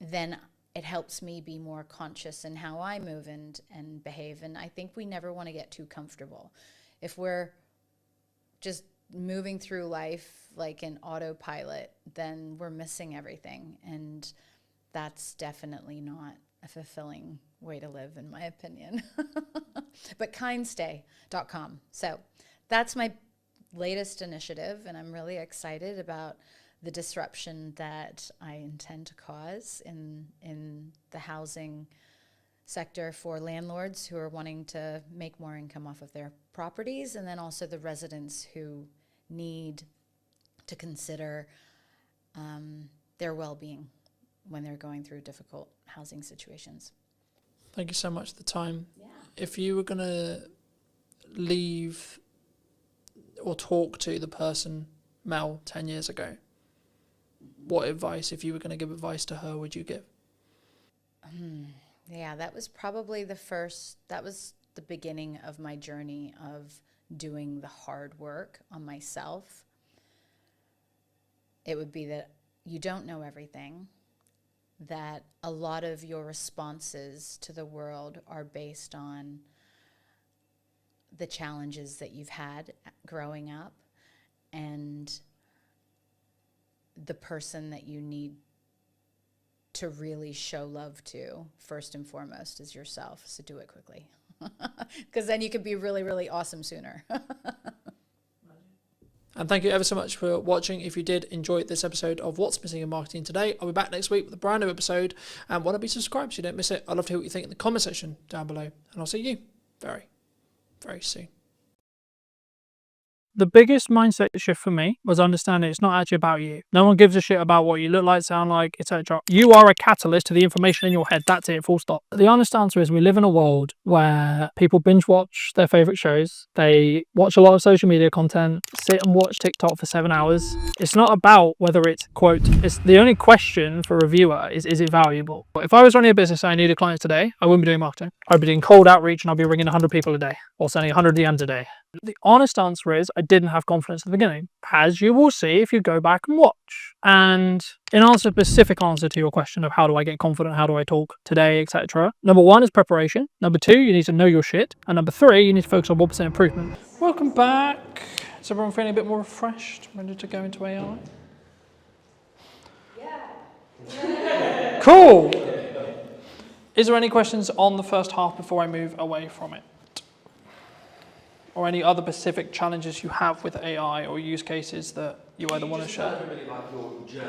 then it helps me be more conscious in how I move and behave. And I think we never want to get too comfortable. If we're just moving through life like an autopilot, then we're missing everything. And that's definitely not a fulfilling way to live, in my opinion. But kindstay.com. So that's my latest initiative, and I'm really excited about the disruption that I intend to cause in the housing sector for landlords who are wanting to make more income off of their properties, and then also the residents who need to consider their well-being when they're going through difficult housing situations. Thank you so much for the time. Yeah. If you were going to leave or talk to the person, Mel, 10 years ago, what advice, if you were going to give advice to her, would you give? Yeah, that was probably that was the beginning of my journey of doing the hard work on myself. It would be that you don't know everything, that a lot of your responses to the world are based on the challenges that you've had growing up, and the person that you need to really show love to first and foremost is yourself. So do it quickly, because then you can be really, really awesome sooner. And thank you ever so much for watching. If you did enjoy this episode of What's Missing in Marketing Today, I'll be back next week with a brand new episode. And why not be subscribed so you don't miss it? I'd love to hear what you think in the comment section down below. And I'll see you very, very soon. The biggest mindset shift for me was understanding it's not actually about you. No one gives a shit about what you look like, sound like, etc. You are a catalyst to the information in your head. That's it, full stop. The honest answer is we live in a world where people binge watch their favorite shows. They watch a lot of social media content, sit and watch TikTok for 7 hours. It's not about whether it's, quote, it's the only question for a viewer is it valuable? But if I was running a business and I needed clients today, I wouldn't be doing marketing. I'd be doing cold outreach and I'd be ringing 100 people a day or sending 100 DMs a day. The honest answer is I didn't have confidence at the beginning, as you will see if you go back and watch. And in answer, specific answer to your question of how do I get confident, how do I talk today, etc. Number 1 is preparation. Number 2, you need to know your shit. And number 3, you need to focus on 1% improvement. Welcome back. Is everyone feeling a bit more refreshed, ready to go into AI? Yeah. Cool. Is there any questions on the first half before I move away from it? Or any other specific challenges you have with AI or use cases that you either want to share? Really like your journey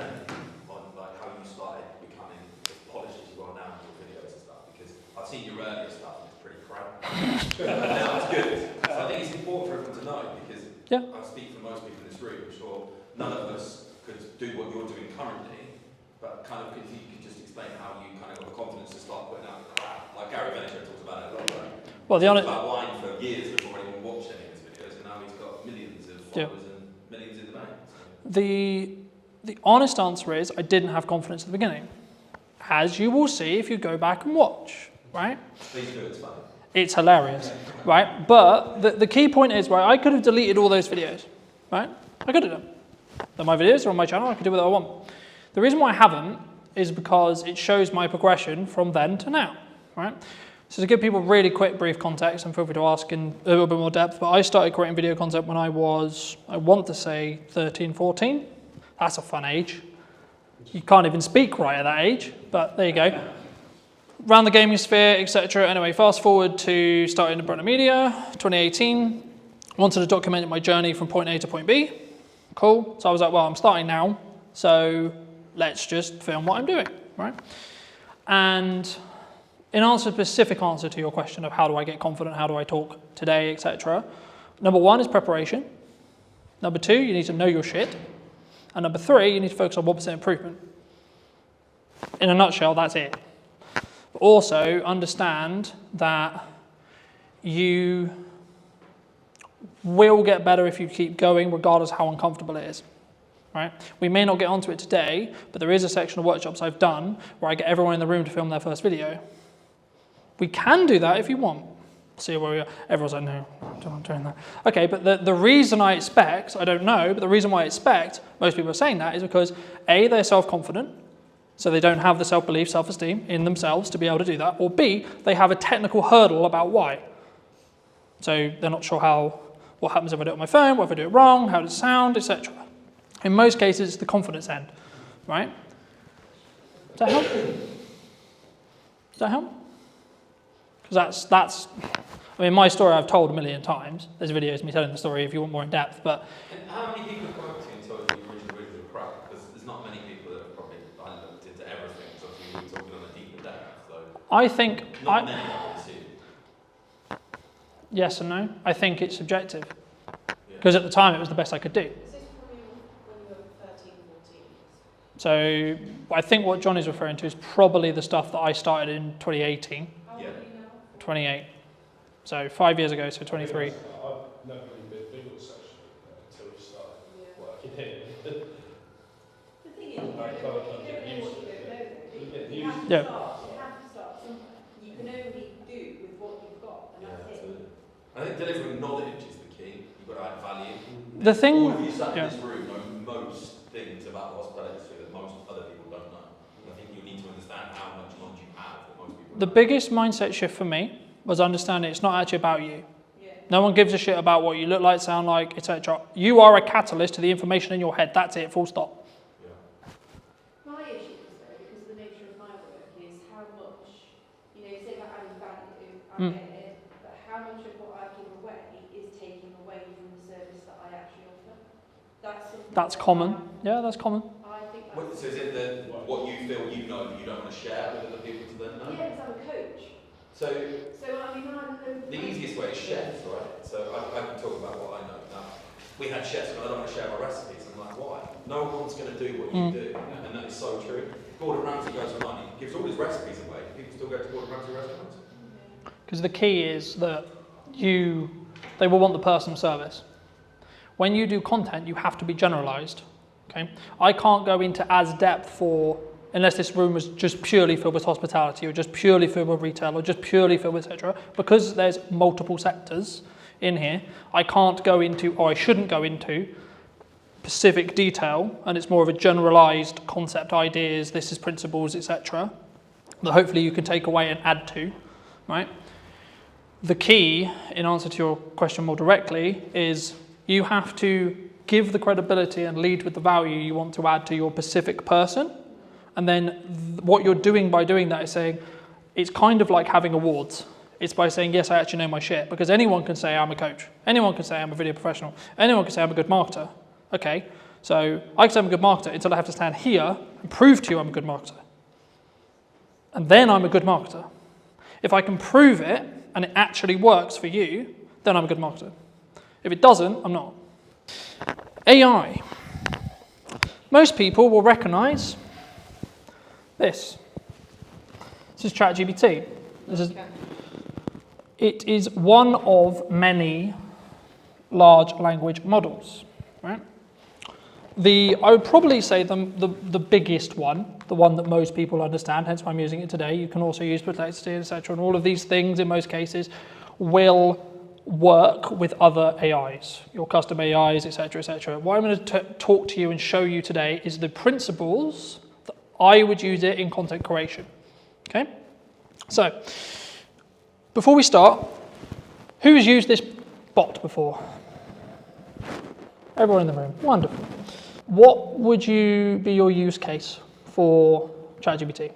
on like how you started becoming as polished as you are now in your videos and stuff, because I've seen your earlier stuff and it's pretty crap. Now it's good. So I think it's important for everyone to know, because I speak for most people in this room, I'm sure none of us could do what you're doing currently, but kind of if you could just explain how you kind of got the confidence to start putting out the crap. Like Gary Vaynerchuk talks about it a lot, right? Well, the honest about wine for years before anyone watched any of his videos, and now he's got millions of followers and millions in the bank. So. The honest answer is I didn't have confidence at the beginning, as you will see if you go back and watch, right? Please do, it's funny. It's hilarious, right? But the key point is, right, I could have deleted all those videos, right? I could have done. They're my videos, they're on my channel, I can do whatever I want. The reason why I haven't is because it shows my progression from then to now, right? So to give people really quick, brief context, and feel free to ask in a little bit more depth, but I started creating video content when I was, I want to say 13, 14. That's a fun age. You can't even speak right at that age, but there you go. Around the gaming sphere, etc. Anyway, fast forward to starting in Brunner Media, 2018. Wanted to document my journey from point A to point B. Cool. So I was like, well, I'm starting now, so let's just film what I'm doing, right? And in answer, specific answer to your question of how do I get confident, how do I talk today, etc. Number 1 is preparation. Number 2, you need to know your shit. And number 3, you need to focus on 1% improvement. In a nutshell, that's it. But also understand that you will get better if you keep going, regardless how uncomfortable it is. Right? We may not get onto it today, but there is a section of workshops I've done where I get everyone in the room to film their first video. We can do that if you want. See where we are. Everyone's like, no, I'm not doing that. Okay, but the reason I expect, I don't know, but the reason why I expect most people are saying that is because A, they're self-confident, so they don't have the self-belief, self-esteem in themselves to be able to do that, or B, they have a technical hurdle about why. So they're not sure what happens if I do it on my phone, what if I do it wrong, how does it sound, etc. In most cases, it's the confidence end, right? Does that help? Does that help? Because that's, I mean, my story I've told a million times. There's videos of me telling the story if you want more in depth, but. And how many people have come up to you and told you the original videos were crap? Because there's not many people that have probably looked into everything, so obviously we're talking on a deeper depth. So I think. Not many, I would assume. Yes and no. I think it's subjective. Because at the time it was the best I could do. This is probably when you were 13, 14. So I think what John is referring to is probably the stuff that I started in 2018. How old are you now? 28. So 5 years ago, so 23. I've never really been big on social media until we started working here. The thing is, you don't know what you don't know. You have to Yeah. start. You have to start somewhere. The thing, all of you sat yeah. in this room know most things about the hospitality industry that most other people don't know. And I think you need to understand how much knowledge you have that most people The don't. biggest mindset shift for me was understanding it's not actually about you. Yeah. No one gives a shit about what you look like, sound like, etc. You are a catalyst to the information in your head. That's it, full stop. My issue is though, because of the nature of my work, is how much, you know, you say about adding value, I get it, but how much of what I give away is taking away from the service that I actually offer? That's something That's that common. Yeah, that's common. I think Wait, that's... so is it that what you feel you know that you don't want to share with other people to then know? Yeah, because I'm a coach. So I mean, I know... the easiest way is chefs, right? So I can talk about what I know. Now, we had chefs and I don't want to share my recipes. I'm like, why? No one's going to do what you do. And that is so true. Gordon Ramsay goes online, he gives all his recipes away. People still go to Gordon Ramsay restaurants? Because the key is that they will want the personal service. When you do content, you have to be generalized. Okay, I can't go into as depth unless this room was just purely filled with hospitality or just purely filled with retail or just purely filled with etc. Because there's multiple sectors in here, I can't go into, or I shouldn't go into, specific detail, and it's more of a generalized concept, ideas, this is principles, etc. that hopefully you can take away and add to, right? The key, in answer to your question more directly, is you have to give the credibility and lead with the value you want to add to your specific person. And then what you're doing by doing that is saying, it's kind of like having awards. It's by saying, yes, I actually know my shit. Because anyone can say I'm a coach. Anyone can say I'm a video professional. Anyone can say I'm a good marketer. Okay, so I can say I'm a good marketer until I have to stand here and prove to you I'm a good marketer. And then I'm a good marketer. If I can prove it and it actually works for you, then I'm a good marketer. If it doesn't, I'm not. AI. Most people will recognize this. This is ChatGPT. It is one of many large language models, right? I would probably say the biggest one, the one that most people understand, hence why I'm using it today. You can also use Perplexity, etc. And all of these things, in most cases, will work with other AIs, your custom AIs, etc., etc. What I'm going to talk to you and show you today is the principles that I would use it in content creation. Okay? So, before we start, who has used this bot before? Everyone in the room. Wonderful. What would be your use case for ChatGPT?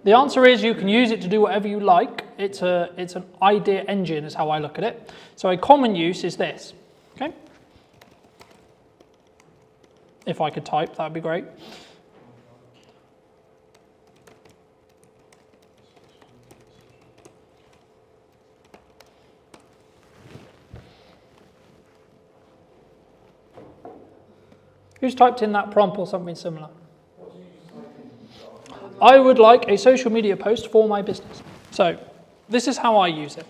The answer is you can use it to do whatever you like. It's an idea engine is how I look at it. So a common use is this. Okay? If I could type, that would be great. Who's typed in that prompt or something similar? I would like a social media post for my business. So this is how I use it.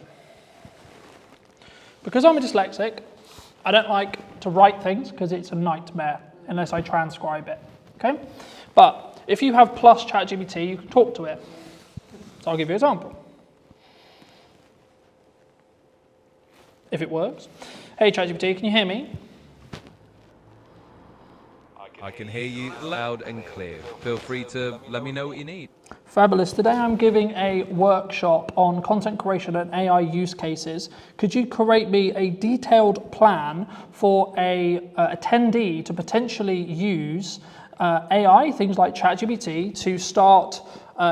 Because I'm a dyslexic, I don't like to write things because it's a nightmare unless I transcribe it. Okay? But if you have plus ChatGPT, you can talk to it. So I'll give you an example. If it works. Hey ChatGPT, can you hear me? I can hear you loud and clear. Feel free to let me know what you need. Fabulous. Today I'm giving a workshop on content creation and AI use cases. Could you create me a detailed plan for a attendee to potentially use AI, things like ChatGPT, to start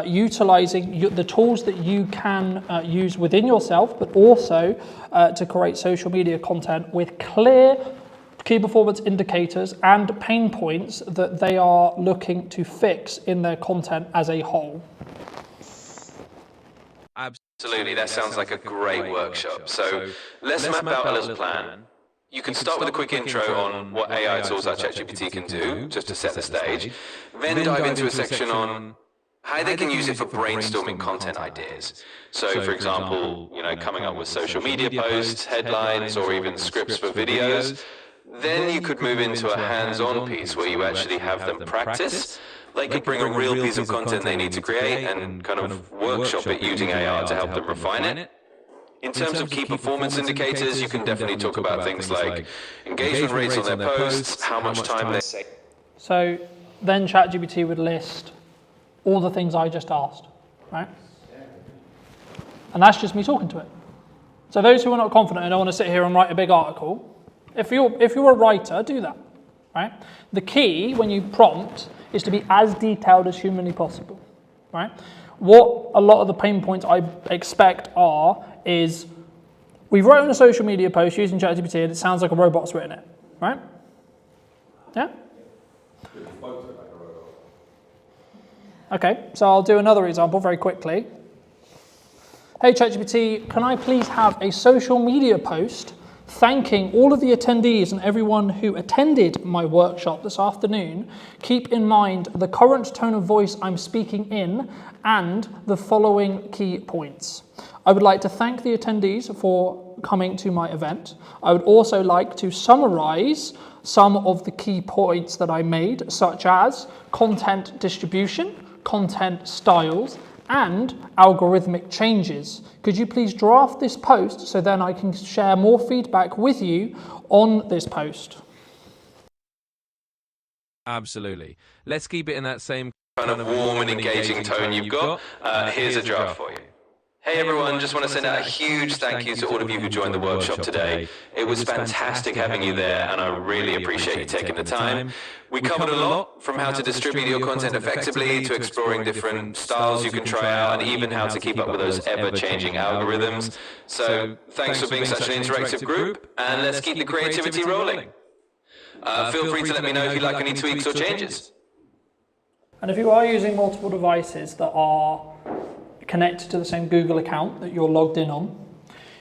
utilizing the tools that you can use within yourself, but also to create social media content with clear key performance indicators and pain points that they are looking to fix in their content as a whole. Absolutely, that sounds like a great workshop. So let's map out a little plan. You can start with a quick intro on what AI tools like ChatGPT can do, just to set the stage. Then dive into a section on how they can use it for brainstorming content ideas. So for example, coming up with social media posts, headlines, or even scripts for videos. Then you could move into a hands-on piece where you actually have them practice. They could bring a real piece of content they need to create and kind of workshop it using AI to help them refine it. In terms of key performance indicators, you can definitely talk about things like engagement rates on their posts, how much time they save. So then ChatGPT would list all the things I just asked, right? And that's just me talking to it. So those who are not confident and don't want to sit here and write a big article, if you're a writer, do that, right? The key when you prompt is to be as detailed as humanly possible, right? What a lot of the pain points I expect is we've written a social media post using ChatGPT and it sounds like a robot's written it, right? Yeah? Okay, so I'll do another example very quickly. Hey ChatGPT, can I please have a social media post thanking all of the attendees and everyone who attended my workshop this afternoon? Keep in mind the current tone of voice I'm speaking in and the following key points. I would like to thank the attendees for coming to my event. I would also like to summarize some of the key points that I made, such as content distribution, content styles, and algorithmic changes. Could you please draft this post so then I can share more feedback with you on this post? Absolutely. Let's keep it in that same Kind of warm and engaging tone you've got. Here's a draft for you. Hey everyone, just want to send out a huge thank you to all of you who joined the workshop today. It was fantastic having you there and I really appreciate you taking the time. We covered a lot, from how to distribute your content effectively to exploring different styles you can try out and even how to keep up with those ever-changing algorithms. So thanks for being such an interactive group and let's keep the creativity rolling. Feel free to let me know if you'd like any tweaks or changes. And if you are using multiple devices that are connected to the same Google account that you're logged in on,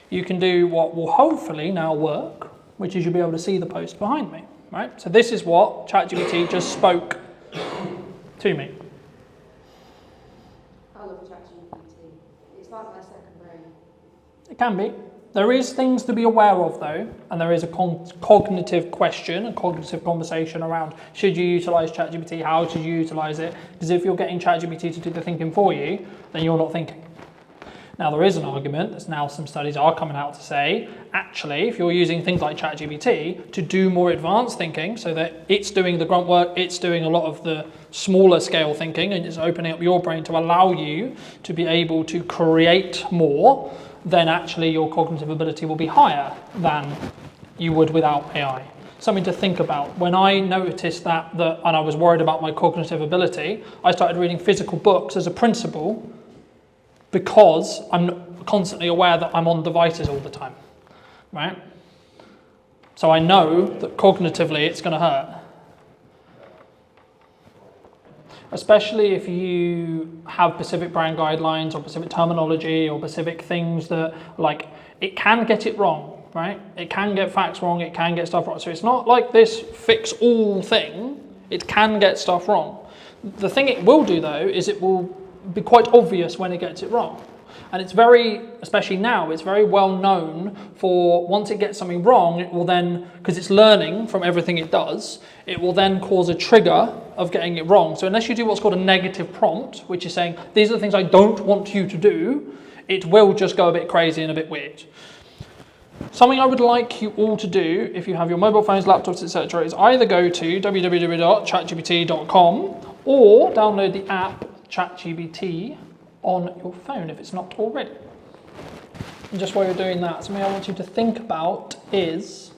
you can do what will hopefully now work, which is you'll be able to see the post behind me, right? So this is what ChatGPT just spoke to me. I love ChatGPT. It's like my second brain. It can be. There is things to be aware of though, and there is a cognitive question, a cognitive conversation around should you utilize ChatGPT, how should you utilize it? Because if you're getting ChatGPT to do the thinking for you, then you're not thinking. Now there is an argument, there's now some studies are coming out to say, actually, if you're using things like ChatGPT to do more advanced thinking, so that it's doing the grunt work, it's doing a lot of the smaller scale thinking, and it's opening up your brain to allow you to be able to create more, then actually your cognitive ability will be higher than you would without AI. Something to think about. When I noticed that and I was worried about my cognitive ability, I started reading physical books as a principle because I'm constantly aware that I'm on devices all the time, right? So I know that cognitively it's going to hurt. Especially if you have specific brand guidelines or specific terminology or specific things that, like, it can get it wrong, right? It can get facts wrong, it can get stuff wrong. So it's not like this fix-all thing, it can get stuff wrong. The thing it will do though is it will be quite obvious when it gets it wrong. And it's very, especially now, it's very well known for once it gets something wrong, it will then, because it's learning from everything it does, it will then cause a trigger of getting it wrong. So unless you do what's called a negative prompt, which is saying, these are the things I don't want you to do, it will just go a bit crazy and a bit weird. Something I would like you all to do, if you have your mobile phones, laptops, etc., is either go to www.chatgpt.com or download the app ChatGPT on your phone if it's not already. And just while you're doing that, something I want you to think about is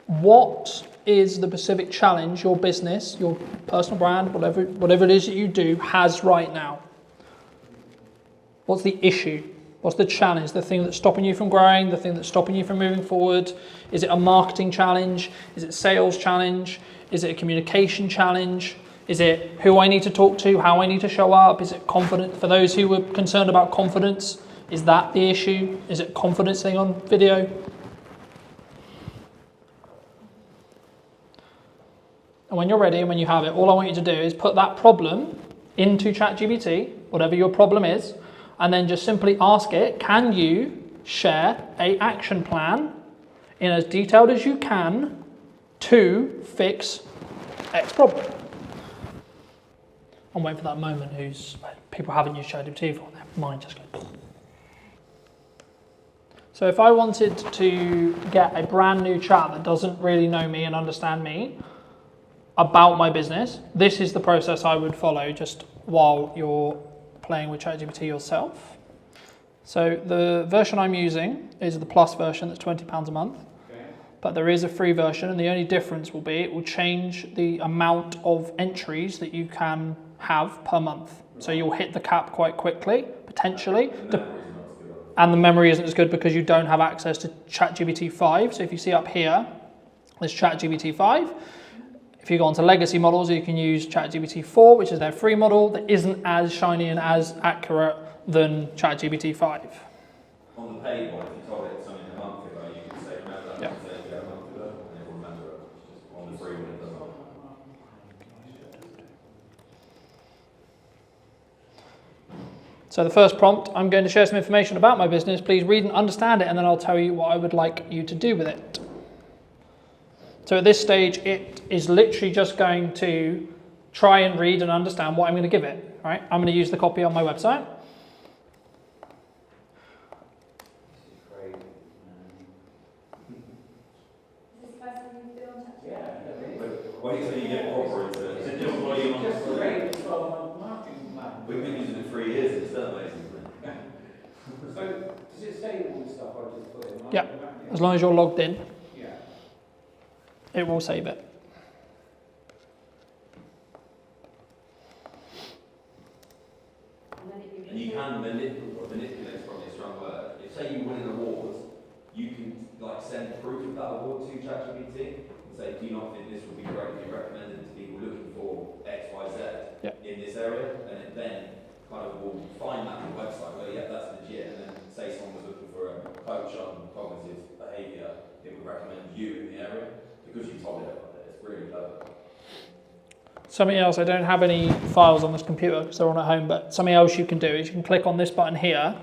what is the specific challenge your business, your personal brand, whatever it is that you do has right now. What's the issue? What's the challenge? The thing that's stopping you from growing, the thing that's stopping you from moving forward? Is it a marketing challenge? Is it a sales challenge? Is it a communication challenge? Is it who I need to talk to, how I need to show up? Is it confidence? For those who were concerned about confidence, is that the issue? Is it confidence thing on video? And when you're ready and when you have it, all I want you to do is put that problem into ChatGPT, whatever your problem is, and then just simply ask it, can you share an action plan in as detailed as you can to fix X problem? I'm waiting for that moment people haven't used ChatGPT before, their mind just goes. So if I wanted to get a brand new chat that doesn't really know me and understand me about my business, this is the process I would follow just while you're playing with ChatGPT yourself. So the version I'm using is the Plus version, that's £20 a month. But there is a free version, and the only difference will be it will change the amount of entries that you can have per month. So you'll hit the cap quite quickly, potentially. And the memory isn't as good because you don't have access to ChatGPT 5. So if you see up here, there's ChatGPT 5. If you go onto legacy models, you can use ChatGPT 4, which is their free model that isn't as shiny and as accurate than ChatGPT 5. On the paid one, if you told it something a month ago, you could say, remember that conversation we had a month ago, and it will remember it. Just on the free one, it doesn't. So the first prompt, I'm going to share some information about my business. Please read and understand it, and then I'll tell you what I would like you to do with it. So at this stage, it is literally just going to try and read and understand what I'm going to give it. Right? I'm going to use the copy on my website. Wait till you get proper into it. Is it just what you want to do? We've been using it 3 years, it's still amazing, isn't it? So, does it say all the stuff I just put in? Yeah, as long as you're logged in, Yeah. it will save it. And you can manipulate from a strong word. If say you win an award, you can like send proof of that award to ChatGPT and say, do you not think this would be great if you recommended it to people looking for X, Y, Z in this area? And it then kind of will find that on the website where, yeah, that's legit. And then say someone was looking for a coach on cognitive behaviour, it would recommend you in the area because you told it about it. It's really clever. Something else, I don't have any files on this computer because they're on at home, but something else you can do is you can click on this button here.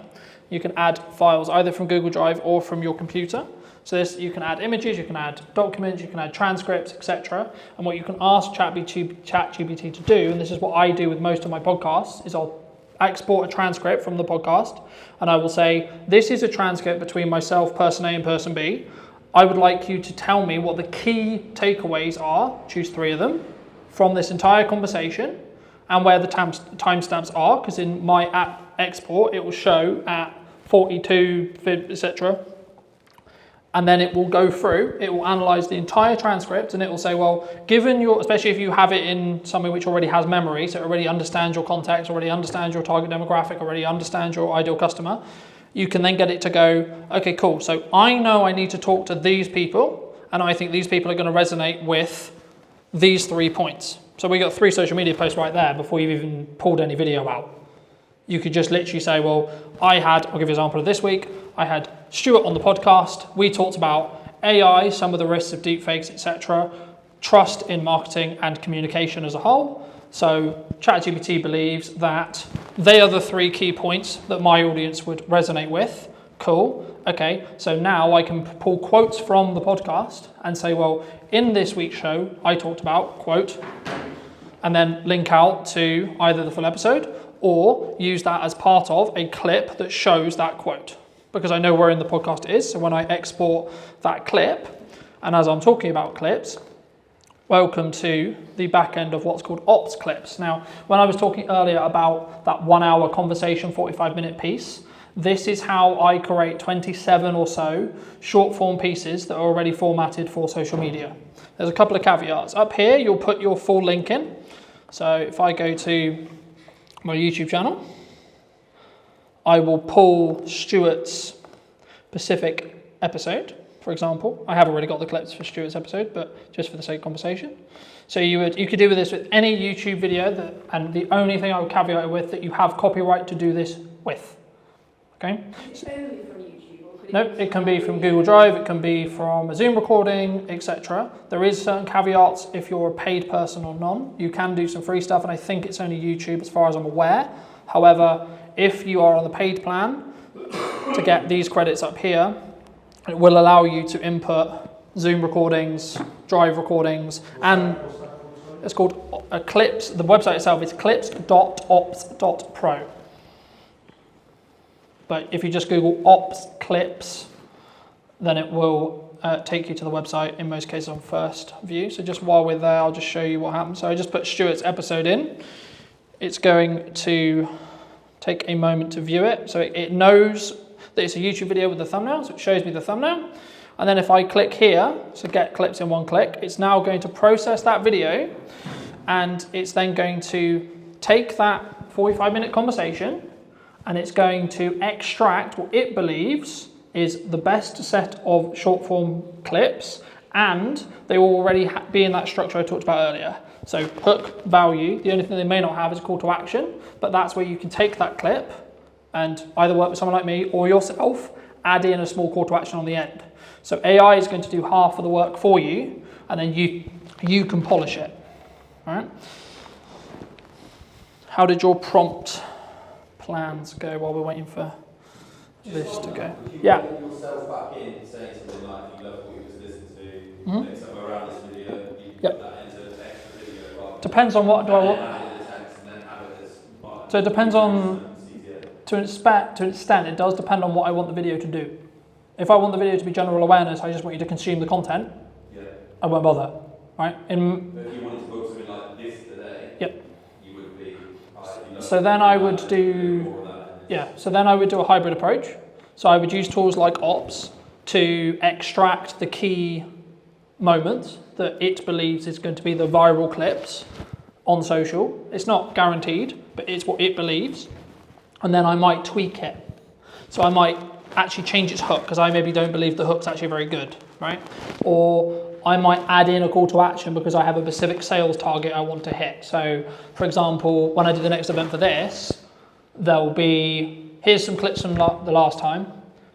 You can add files either from Google Drive or from your computer. So this, you can add images, you can add documents, you can add transcripts, etc. And what you can ask ChatGPT to do, and this is what I do with most of my podcasts, is I'll export a transcript from the podcast and I will say, this is a transcript between myself, person A and person B. I would like you to tell me what the key takeaways are, choose 3 of them, from this entire conversation and where the timestamps are, because in my app export it will show at 42, etc. And then it will go through, it will analyze the entire transcript and it will say, well, given your, especially if you have it in something which already has memory, so it already understands your context, already understands your target demographic, already understands your ideal customer, you can then get it to go, okay, cool. So I know I need to talk to these people and I think these people are going to resonate with these 3 points. So we got 3 social media posts right there before you've even pulled any video out. You could just literally say, well, I'll give you an example of this week. I had Stuart on the podcast. We talked about AI, some of the risks of deepfakes, etc., trust in marketing and communication as a whole. So ChatGPT believes that they are the 3 key points that my audience would resonate with. Cool. Okay, so now I can pull quotes from the podcast and say, well, in this week's show, I talked about, quote, and then link out to either the full episode or use that as part of a clip that shows that quote, because I know where in the podcast it is. So when I export that clip, and as I'm talking about clips, welcome to the back end of what's called ops clips. Now, when I was talking earlier about that 1 hour conversation, 45-minute piece, this is how I create 27 or so short form pieces that are already formatted for social media. There's a couple of caveats. Up here, you'll put your full link in. So if I go to my YouTube channel, I will pull Stuart's specific episode, for example. I have already got the clips for Stuart's episode, but just for the sake of conversation. So you could do with this with any YouTube video, and the only thing I would caveat it with that you have copyright to do this with. Okay? Is it only from YouTube? Or could No, it can be from Google Drive, it can be from a Zoom recording, etc. There is certain caveats if you're a paid person or none. You can do some free stuff, and I think it's only YouTube as far as I'm aware. However, if you are on the paid plan, to get these credits up here, it will allow you to input Zoom recordings, Drive recordings, and it's called Clips. The website itself is clips.ops.pro. But if you just Google ops clips then it will take you to the website, in most cases on first view. So just while we're there, I'll just show you what happens. So I just put Stuart's episode in. It's going to take a moment to view it. So it knows that it's a YouTube video with the thumbnail, so it shows me the thumbnail. And then if I click here, so get clips in one click, it's now going to process that video, and it's then going to take that 45-minute conversation, and it's going to extract what it believes is the best set of short form clips, and they will already be in that structure I talked about earlier. So hook, value, the only thing they may not have is a call to action, but that's where you can take that clip and either work with someone like me or yourself, add in a small call to action on the end. So AI is going to do half of the work for you, and then you can polish it. All right? How did your prompt plans go while we're waiting for this to go? Yeah. Put yourself back in, saying something like, if you love what you just listened to, like somewhere around this video, you put that into an extra video. Depends on what do I want. Add it as text and then have it as. So it depends on, to an extent, it does depend on what I want the video to do. If I want the video to be general awareness, I just want you to consume the content, I won't bother, right? But if you wanted to book something like this today, you would be. So then I would do, so then I would do a hybrid approach. So I would use tools like Ops to extract the key moments that it believes is going to be the viral clips on social. It's not guaranteed, but it's what it believes. And then I might tweak it. So I might actually change its hook, because I maybe don't believe the hook's actually very good, right? Or I might add in a call to action because I have a specific sales target I want to hit. So for example, when I do the next event for this, there'll be, here's some clips from the last time.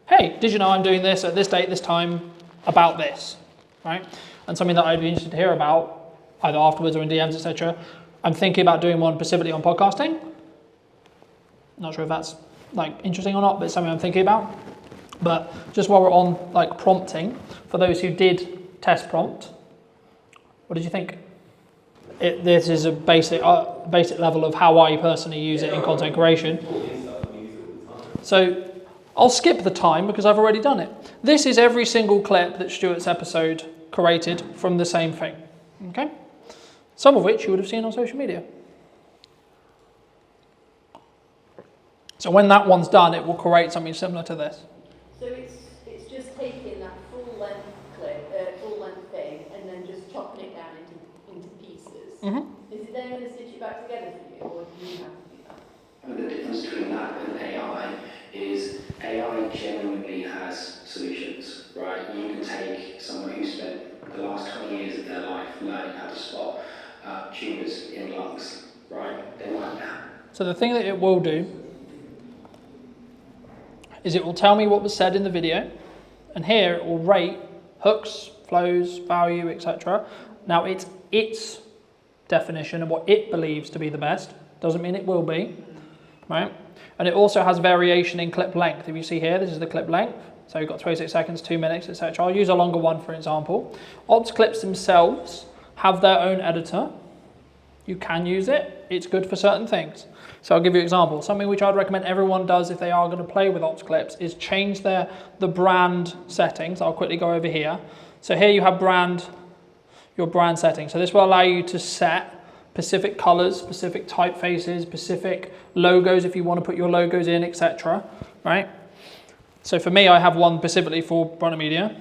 Hey, did you know I'm doing this at this date, this time, about this, right? And something that I'd be interested to hear about, either afterwards or in DMs, etc. I'm thinking about doing one specifically on podcasting. Not sure if that's like interesting or not, but it's something I'm thinking about. But just while we're on like prompting, for those who did test prompt, what did you think? This is a basic level of how I personally use it in content creation. So I'll skip the time because I've already done it. This is every single clip that Stuart's episode created from the same thing. Okay? Some of which you would have seen on social media. So when that one's done, it will create something similar to this. So it's just taking that full length clip, full length thing, and then just chopping it down into pieces. Mm-hmm. Is it then going to stitch it back together for you, or do you have to do that? I mean, the difference between that and AI is AI genuinely has solutions, right? You can take someone who spent the last 20 years of their life learning how to spot tumours in lungs, right? They might have. So the thing that it will do is it will tell me what was said in the video, and here it will rate hooks, flows, value, etc. Now it's its definition of what it believes to be the best. Doesn't mean it will be, right? And it also has variation in clip length. If you see here, this is the clip length. So you've got 26 seconds, 2 minutes, etc. I'll use a longer one, for example. Ops clips themselves have their own editor. You can use it. It's good for certain things. So I'll give you an example. Something which I'd recommend everyone does if they are going to play with Ops clips is change the brand settings. I'll quickly go over here. So here you have your brand settings. So this will allow you to set specific colors, specific typefaces, specific logos if you want to put your logos in, etc. Right? So for me, I have one specifically for Brunner Media,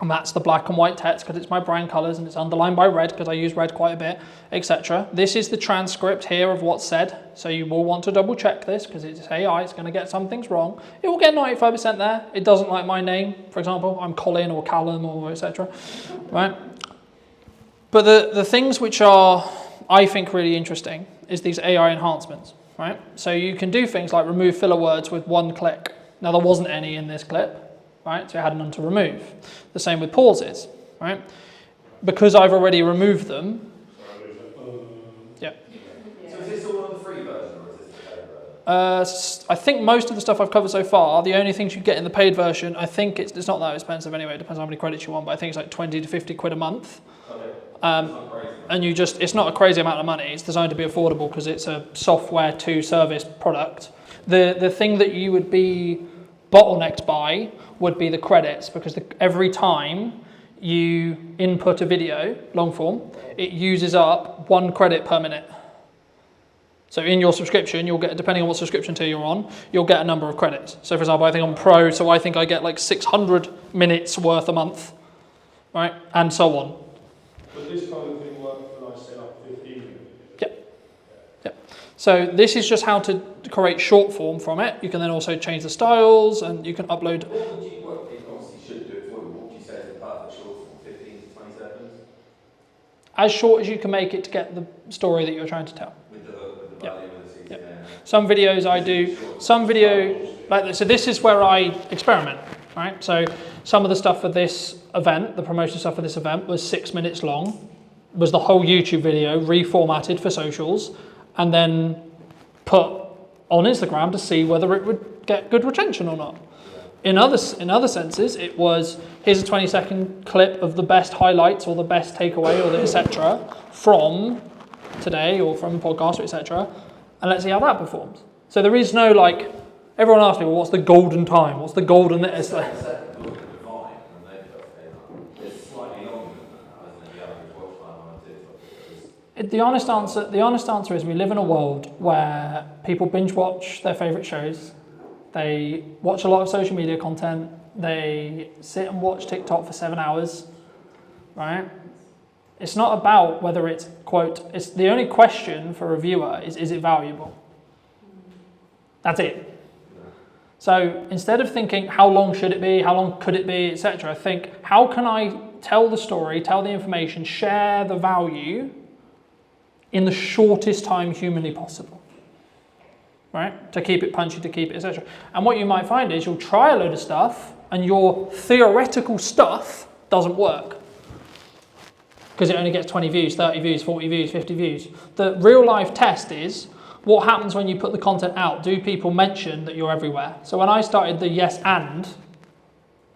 and that's the black and white text because it's my brand colors and it's underlined by red because I use red quite a bit, etc. This is the transcript here of what's said. So you will want to double check this because it's AI, it's going to get some things wrong. It will get 95% there. It doesn't like my name, for example. I'm Colin or Callum or etc. Right? But the things which are, I think, really interesting is these AI enhancements, right? So you can do things like remove filler words with one click. Now there wasn't any in this clip, right? So I had none to remove. The same with pauses, right? Because I've already removed them. Yeah. So is this all on the free version or is this the paid version? I think most of the stuff I've covered so far, the only things you get in the paid version, I think it's not that expensive anyway, it depends on how many credits you want, but I think it's like 20 to 50 quid a month. And it's not a crazy amount of money, it's designed to be affordable because it's a software to service product. The thing that you would be bottlenecked by would be the credits, because every time you input a video, long form, it uses up 1 credit per minute. So in your subscription, you'll get, depending on what subscription tier you're on, you'll get a number of credits. So for example, I think I'm Pro, so I think I get like 600 minutes worth a month, right? And so on. But this kind of thing works when I set up 15 minutes. Yep. So this is just how to create short form from it. You can then also change the styles, and you can upload. What would you, it obviously should do it for you, what would you say is the perfect short form, 15 to 20 seconds? As short as you can make it to get the story that you're trying to tell. With the hook, with the value, with the CTA. Some videos I do, some video, like this. So this is where I experiment, right? So some of the stuff for this event, the promotion stuff for this event was 6 minutes long, was the whole YouTube video reformatted for socials, and then put on Instagram to see whether it would get good retention or not. In other senses, it was, here's a 20-second clip of the best highlights or the best takeaway or the etc. from today or from a podcast or etc. And let's see how that performs. So there is no like, everyone asks me, well, what's the golden time? What's the golden? It's like, the honest answer is we live in a world where people binge watch their favourite shows. They watch a lot of social media content. They sit and watch TikTok for 7 hours, right? It's not about whether it's, quote, it's the only question for a viewer is it valuable? That's it. So instead of thinking how long should it be, how long could it be, etc., think how can I tell the story, tell the information, share the value in the shortest time humanly possible, right? To keep it punchy, to keep it, etc. And what you might find is you'll try a load of stuff and your theoretical stuff doesn't work because it only gets 20 views, 30 views, 40 views, 50 views. The real life test is what happens when you put the content out. Do people mention that you're everywhere? So when I started the yes and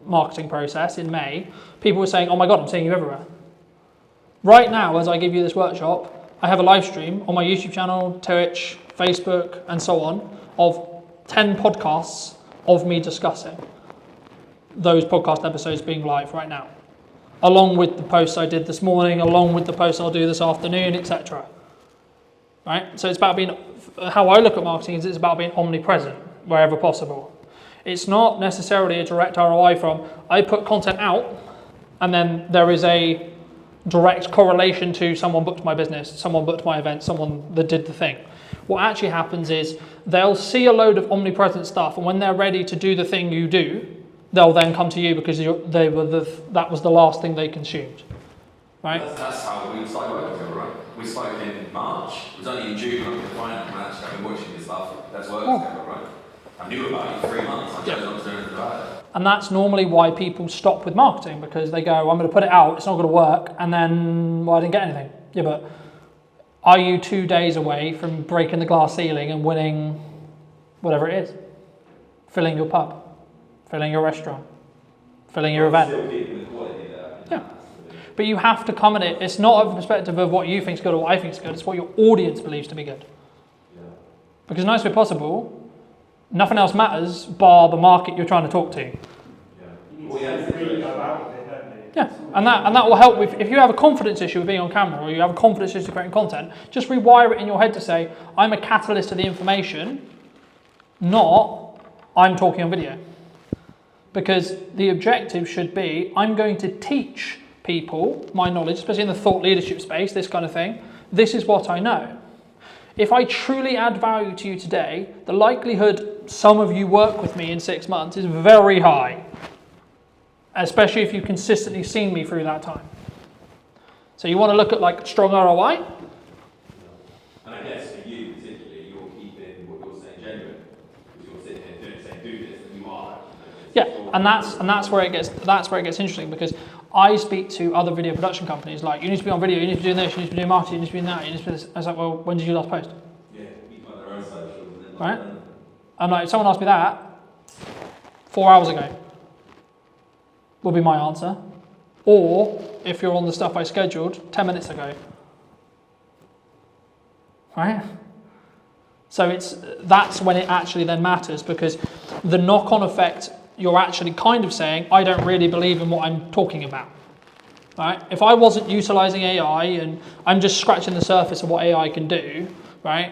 marketing process in May, people were saying, oh my God, I'm seeing you everywhere. Right now, as I give you this workshop, I have a live stream on my YouTube channel, Twitch, Facebook, and so on, of 10 podcasts of me discussing those podcast episodes being live right now, along with the posts I did this morning, along with the posts I'll do this afternoon, etc. Right? So it's about being, how I look at marketing is it's about being omnipresent wherever possible. It's not necessarily a direct ROI from, I put content out, and then there is a direct correlation to someone booked my business, someone booked my event, someone that did the thing. What actually happens is they'll see a load of omnipresent stuff, and when they're ready to do the thing you do, they'll then come to you because that was the last thing they consumed. Right? That's how we started working together, right? We spoke in March. It was only in June when I could find out, man, I've been watching this stuff. Let's work together, right? I knew about it 3 months. I chose not to do anything about it. And that's normally why people stop with marketing, because they go, I'm going to put it out, it's not going to work, and then, well, I didn't get anything. Yeah, but are you 2 days away from breaking the glass ceiling and winning whatever it is? Filling your pub, filling your restaurant, filling your event. Yeah. But you have to come at it. It's not a perspective of what you think is good or what I think is good. It's what your audience believes to be good. Because in the nicest way possible, nothing else matters bar the market you're trying to talk to. Yeah, and that will help if you have a confidence issue with being on camera, or you have a confidence issue creating content, just rewire it in your head to say, I'm a catalyst to the information, not I'm talking on video. Because the objective should be, I'm going to teach people my knowledge, especially in the thought leadership space, this kind of thing. This is what I know. If I truly add value to you today, the likelihood some of you work with me in 6 months is very high, especially if you've consistently seen me through that time. So you want to look at like strong ROI? And I guess for you particularly, you're keeping what you're saying genuine, because you're sitting here saying do this, and you are actually. Yeah, and that's where it gets interesting, because I speak to other video production companies like, you need to be on video, you need to be doing this, you need to be doing marketing, you need to be doing that, you need to be this. I was like, well, when did you last post? Yeah, people have their own socials. And then right? I'm like, if someone asked me that 4 hours ago, would be my answer. Or if you're on the stuff I scheduled 10 minutes ago. Right? So that's when it actually then matters, because the knock-on effect, you're actually kind of saying, I don't really believe in what I'm talking about. Right? If I wasn't utilizing AI and I'm just scratching the surface of what AI can do, right?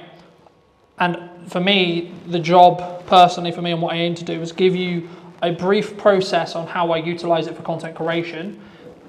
And for me, the job personally for me and what I aim to do is give you a brief process on how I utilize it for content creation.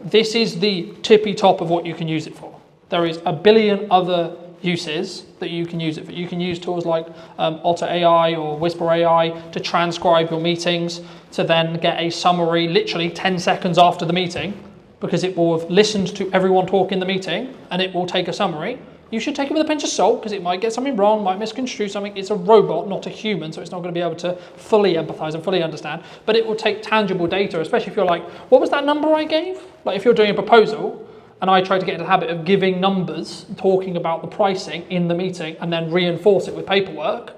This is the tippy top of what you can use it for. There is a billion other uses that you can use it for. You can use tools like Otter AI or Whisper AI to transcribe your meetings, to then get a summary literally 10 seconds after the meeting, because it will have listened to everyone talk in the meeting and it will take a summary. You should take it with a pinch of salt, because it might get something wrong, might misconstrue something. It's a robot, not a human, so it's not going to be able to fully empathize and fully understand. But it will take tangible data, especially if you're like, what was that number I gave? Like if you're doing a proposal and I try to get into the habit of giving numbers, talking about the pricing in the meeting and then reinforce it with paperwork.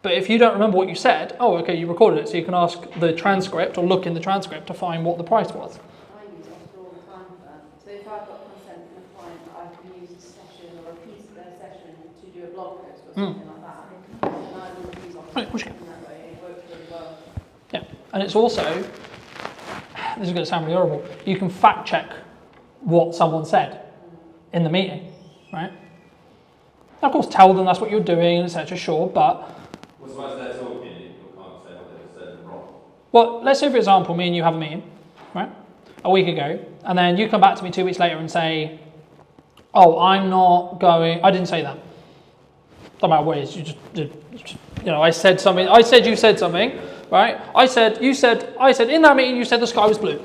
But if you don't remember what you said, oh, okay, you recorded it, so you can ask the transcript or look in the transcript to find what the price was. I use Otter all the time for that. So if I've got consent from a client that I can use a session or a piece of their session to do a blog post or something like that, then I will use Otter Right, which- in that way. It works really well. Yeah, and it's also, this is going to sound really horrible, you can fact check what someone said in the meeting, right? Now, of course, tell them that's what you're doing, etc. Sure, but What's the they're talking, you can't say what they said wrong. well, let's say for example, me and you have a meeting, right? A week ago, and then you come back to me 2 weeks later and say, "Oh, I'm not going." I didn't say that. Don't matter what it is. I said something. I said you said something, right? I said you said. I said in that meeting you said the sky was blue.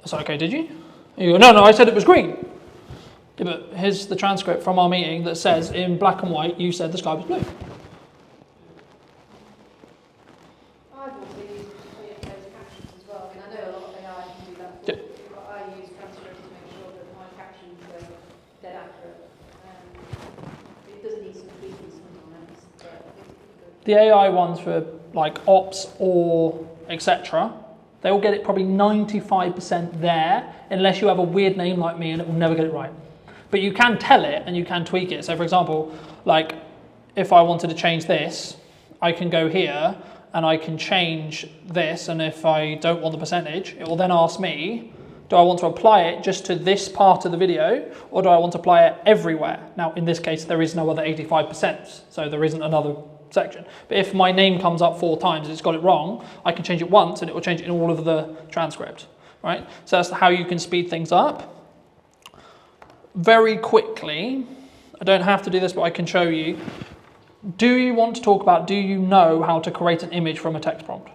I said, okay, did you? You go, no, I said it was green. Yeah, but here's the transcript from our meeting that says in black and white you said the sky was blue. I've also used closed captions as well. I mean, I know a lot of AI can do that, Yeah. but I use transcript to make sure that my captions are dead accurate. It does need some tweaking sometimes, but it's pretty good. The AI ones for like ops or etc., they will get it probably 95% there, unless you have a weird name like me and it will never get it right. But you can tell it and you can tweak it. So for example, like if I wanted to change this, I can go here and I can change this, and if I don't want the percentage, it will then ask me, do I want to apply it just to this part of the video, or do I want to apply it everywhere? Now, in this case, there is no other 85%, so there isn't another section. But if my name comes up 4 times and it's got it wrong, I can change it once and it will change it in all of the transcript, right? So that's how you can speed things up. Very quickly, I don't have to do this, but I can show you. Do you want to talk about, do you know how to create an image from a text prompt?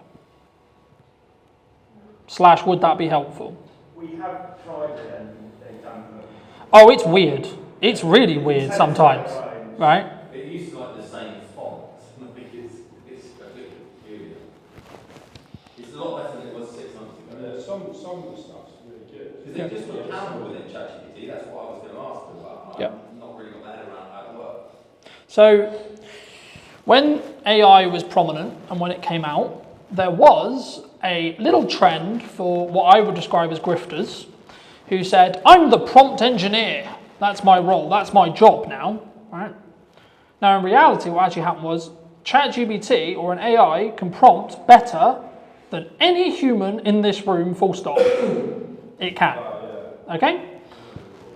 / would that be helpful? We have tried it and they've done them. Oh, it's weird. It's really weird sometimes, right? It used to like the same font. I think it's a bit peculiar. It's a lot better than it was 6 months ago. Yeah, some of the stuff's really good. Because they just put accountable within ChatGPT. That's what I was going to ask them about. I've not really got my head around how it works. So when AI was prominent and when it came out, there was a little trend for what I would describe as grifters who said, I'm the prompt engineer. That's my role. That's my job now. Right? Now, in reality, what actually happened was ChatGPT or an AI can prompt better than any human in this room, full stop. It can. Okay?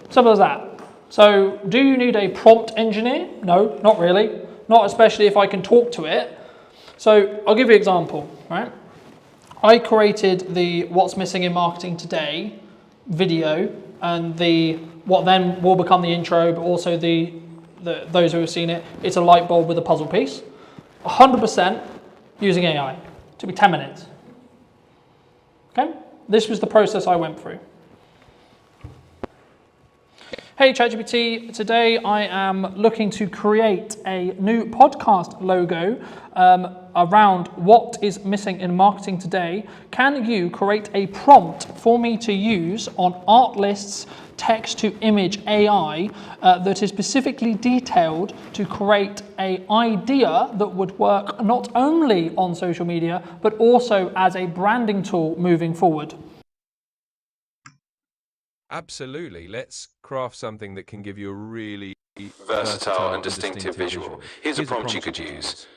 Simple as that. So, do you need a prompt engineer? No, not really. Not especially if I can talk to it. So, I'll give you an example, right? I created the What's Missing in Marketing Today video and the what then will become the intro, but also the those who have seen it. It's a light bulb with a puzzle piece. 100% using AI. It took me 10 minutes. Okay? This was the process I went through. Hey ChatGPT, today I am looking to create a new podcast logo around what is missing in marketing today. Can you create a prompt for me to use on Artlist's text-to-image AI that is specifically detailed to create an idea that would work not only on social media, but also as a branding tool moving forward? Absolutely. Let's craft something that can give you a really versatile and distinctive visual. Here's a prompt you could use.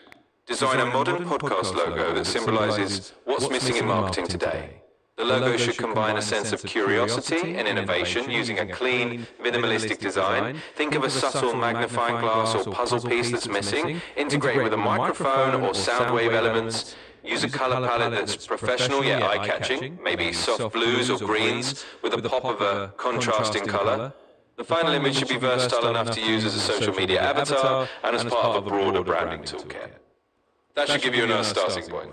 Design a modern podcast logo that symbolizes what's missing in marketing today. The logo should combine a sense of curiosity and innovation using a clean, minimalistic design. Think of a subtle magnifying glass or puzzle piece that's missing. Integrate with a microphone or sound wave elements. Use a color palette that's professional yet eye-catching, maybe soft blues or greens with a pop of a contrasting color. The final image should be versatile enough to use as a social media avatar and as part of a broader branding toolkit. That should give you a nice starting point.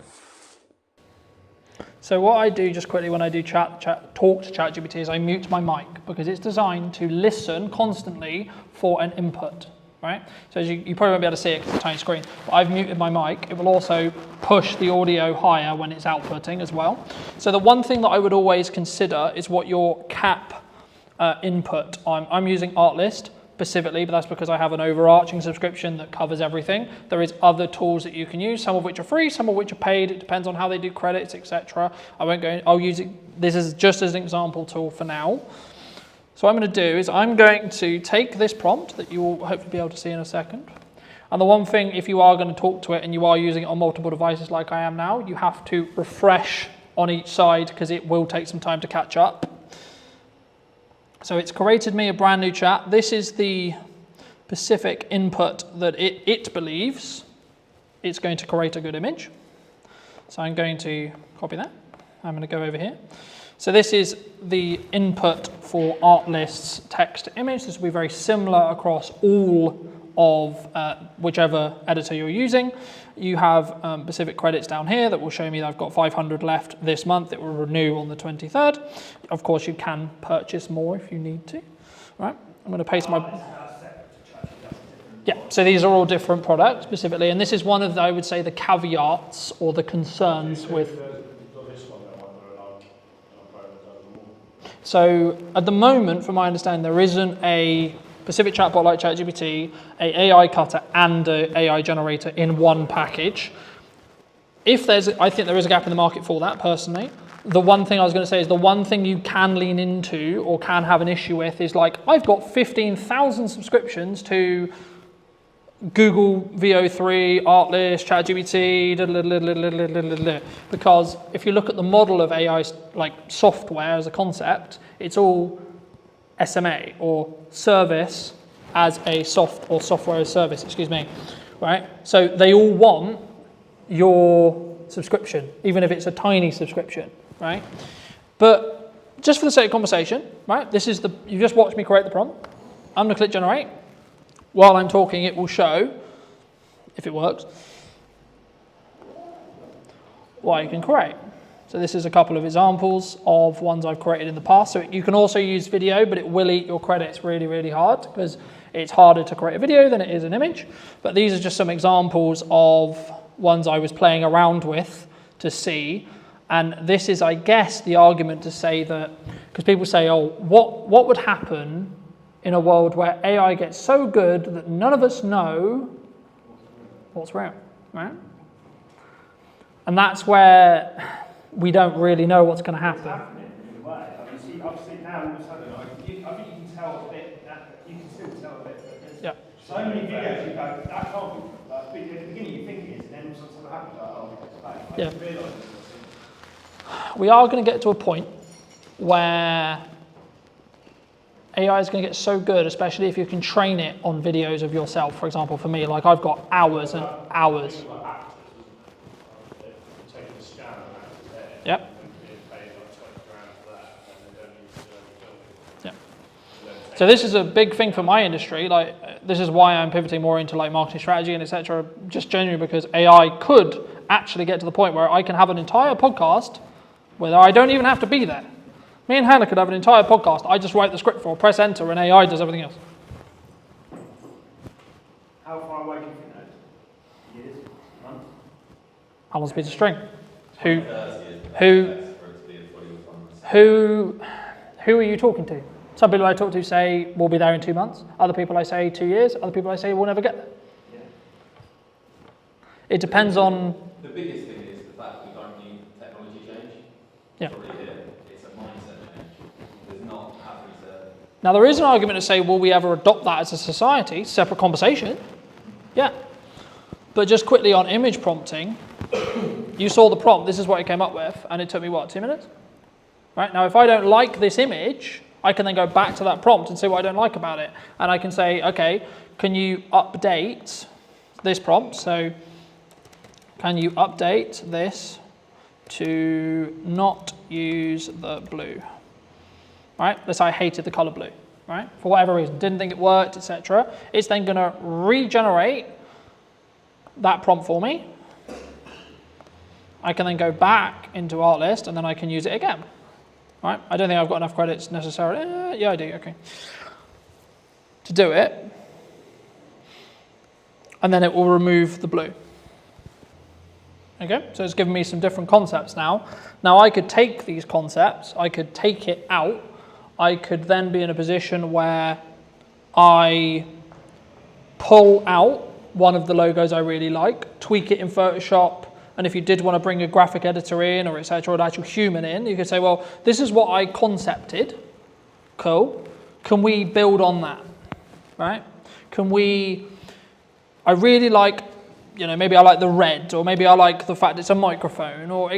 So what I do just quickly when I do talk to ChatGPT is I mute my mic because it's designed to listen constantly for an input, right? So as you probably won't be able to see it because it's a tiny screen, but I've muted my mic. It will also push the audio higher when it's outputting as well. So the one thing that I would always consider is what your cap input. I'm using Artlist specifically, but that's because I have an overarching subscription that covers everything. There is other tools that you can use, some of which are free, some of which are paid. It depends on how they do credits, etc. I won't go in, I'll use it, this is just as an example tool for now. So what I'm going to do is I'm going to take this prompt that you will hopefully be able to see in a second. And the one thing, if you are going to talk to it and you are using it on multiple devices like I am now, you have to refresh on each side because it will take some time to catch up. So it's created me a brand new chat. This is the specific input that it believes it's going to create a good image. So I'm going to copy that. I'm going to go over here. So this is the input for Artlist's text to image. This will be very similar across all of whichever editor you're using. You have specific credits down here that will show me that I've got 500 left this month. It will renew on the 23rd. Of course, you can purchase more if you need to. All right, I'm going to paste my... Yeah, so these are all different products specifically, and this is one of, I would say, the caveats or the concerns with... So at the moment, from my understanding, there isn't a specific chatbot like ChatGPT, a AI cutter and an AI generator in one package. If there's, I think there is a gap in the market for that personally. The one thing I was going to say is the one thing you can lean into or can have an issue with is like, I've got 15,000 subscriptions to Google VO3, Artlist, ChatGPT, because if you look at the model of AI like software as a concept, it's all SMA or service as a software as service, excuse me, right? So they all want your subscription, even if it's a tiny subscription, right? But just for the sake of conversation, right? This is you just watched me create the prompt. I'm gonna click generate. While I'm talking, it will show, if it works, what you can create. So this is a couple of examples of ones I've created in the past. So you can also use video, but it will eat your credits really, really hard because it's harder to create a video than it is an image. But these are just some examples of ones I was playing around with to see. And this is, I guess, the argument to say that, because people say, oh, what would happen in a world where AI gets so good that none of us know what's real, right? And that's where we don't really know what's going to happen. It's happening in a way. I mean, see, obviously now all of a sudden, I think you can tell a bit. You can still tell a bit. But Yeah. So many videos you go, that can't be. Like, at the beginning you think it is, and then something happens. Like, oh, it's fake. I didn't realise it. We are going to get to a point where AI is going to get so good, especially if you can train it on videos of yourself. For example, for me, like I've got hours and hours. Yep. Yeah. So this is a big thing for my industry. Like this is why I'm pivoting more into like marketing strategy and etc. Just genuinely because AI could actually get to the point where I can have an entire podcast where I don't even have to be there. Me and Hannah could have an entire podcast. I just write the script for, press enter, and AI does everything else. How far away do you think that? Years? Months? How long's a piece of string? Who are you talking to? Some people I talk to say we'll be there in 2 months. Other people I say 2 years. Other people I say we'll never get there. Yeah. It depends on. The biggest thing is the fact we don't need technology change. Yeah. It's already here. It's a mindset change. There's not having to Now, there is an argument to say, will we ever adopt that as a society? Separate conversation. Yeah. But just quickly on image prompting, you saw the prompt, this is what it came up with, and it took me, what, 2 minutes? Right? Now, if I don't like this image, I can then go back to that prompt and say what I don't like about it. And I can say, okay, can you update this prompt? So, can you update this to not use the blue? Right? Let's say I hated the color blue, right? For whatever reason, didn't think it worked, etc. It's then going to regenerate that prompt for me. I can then go back into Artlist and then I can use it again. Right? I don't think I've got enough credits necessarily. Yeah, I do, okay. To do it. And then it will remove the blue. Okay, so it's given me some different concepts now. Now I could take these concepts, I could take it out, I could then be in a position where I pull out one of the logos I really like, tweak it in Photoshop, and if you did want to bring a graphic editor in or etc., or an actual human in, you could say, well, this is what I concepted. Cool. Can we build on that? Right? I really like, maybe I like the red, or maybe I like the fact it's a microphone, or,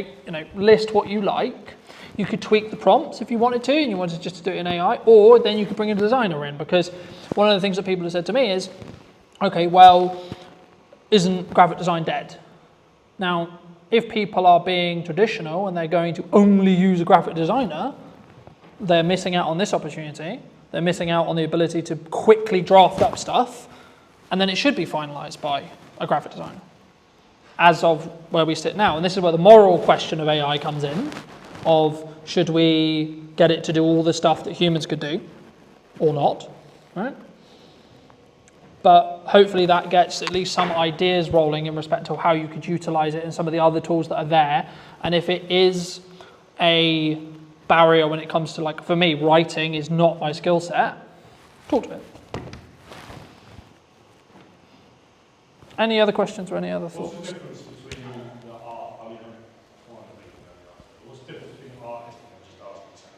list what you like. You could tweak the prompts if you wanted to, and you wanted just to do it in AI, or then you could bring a designer in, because one of the things that people have said to me is, okay, well, isn't graphic design dead? Now, if people are being traditional and they're going to only use a graphic designer, they're missing out on this opportunity. They're missing out on the ability to quickly draft up stuff, and then it should be finalized by a graphic designer, as of where we sit now. And this is where the moral question of AI comes in, of should we get it to do all the stuff that humans could do, or not, right? But hopefully that gets at least some ideas rolling in respect to how you could utilize it and some of the other tools that are there. And if it is a barrier when it comes to, like, for me, writing is not my skill set, talk to it. Any other questions or any other thoughts? What's the difference between the art, what's the difference between artists and just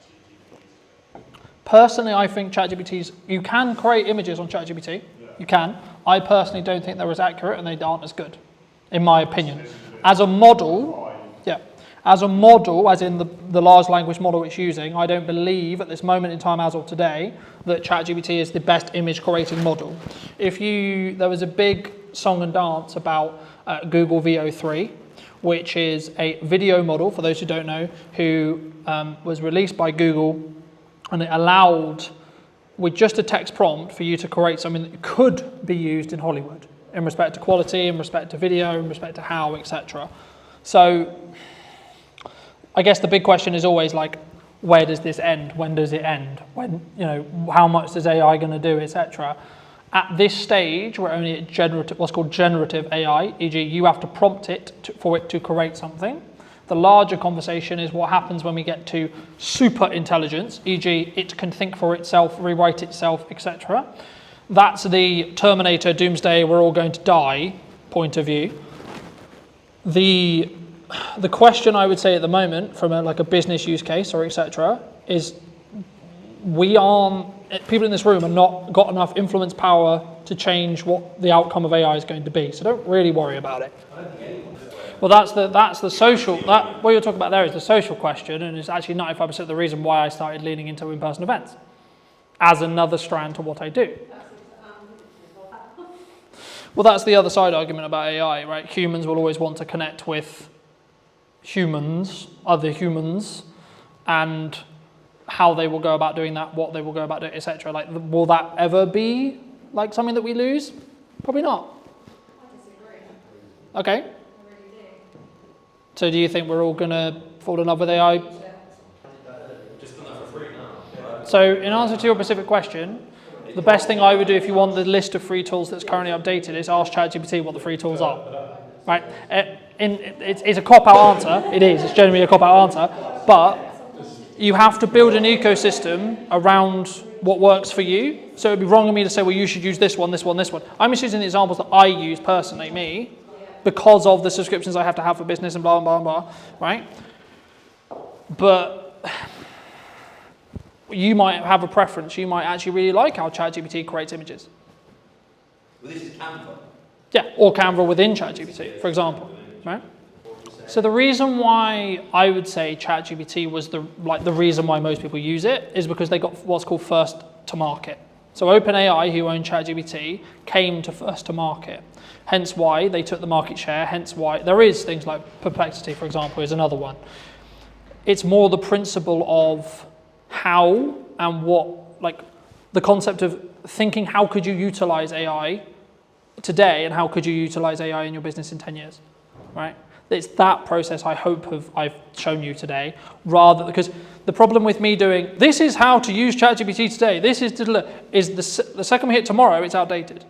asking ChatGPT? Personally, I think ChatGPT's, you can create images on ChatGPT. You can. I personally don't think they're as accurate and they aren't as good, in my opinion. As a model, as in the large language model it's using, I don't believe at this moment in time as of today that ChatGPT is the best image creating model. There was a big song and dance about Google VO3, which is a video model, for those who don't know, who was released by Google, and it allowed, with just a text prompt, for you to create something that could be used in Hollywood in respect to quality, in respect to video, in respect to how, etc. So I guess the big question is always, like, where does this end? When does it end? When, how much is AI going to do, etc. At this stage, we're only at generative, what's called generative AI, e.g. you have to prompt it for it to create something. The larger conversation is what happens when we get to super intelligence, e.g. it can think for itself, rewrite itself, etc. That's the Terminator, Doomsday, we're all going to die point of view. The question I would say at the moment, from a business use case or etc., is people in this room are not got enough influence power to change what the outcome of AI is going to be. So don't really worry about it. Well, that's the social. What you're talking about there is the social question, and it's actually 95% of the reason why I started leaning into in-person events as another strand to what I do. Well, that's the other side argument about AI, right? Humans will always want to connect with humans, other humans, and how they will go about doing that, what they will go about doing, etc. Like, will that ever be like something that we lose? Probably not. I disagree. Okay. I really do. So do you think we're all going to fall in love with AI? Just done that for free now. So in answer to your specific question, the best thing I would do if you want the list of free tools that's currently updated is ask ChatGPT what the free tools are. Right? It's a cop-out answer. It is. It's generally a cop-out answer. But you have to build an ecosystem around what works for you. So it'd be wrong of me to say, well, you should use this one, this one, this one. I'm just using the examples that I use personally, me, because of the subscriptions I have to have for business and blah, blah, blah, right? But You might have a preference. You might actually really like how ChatGPT creates images. Well, this is Canva. Yeah, or Canva within ChatGPT, for example, right? So the reason why I would say ChatGPT was the reason why most people use it is because they got what's called first to market. So OpenAI, who own ChatGPT, came to first to market. Hence why they took the market share, hence why there is things like Perplexity, for example, is another one. It's more the principle of how and what, like the concept of thinking how could you utilize AI today and how could you utilize AI in your business in 10 years, right? It's that process I hope I've shown you today, rather because the problem with me doing, this is how to use ChatGPT today, this is the second we hit tomorrow, it's outdated.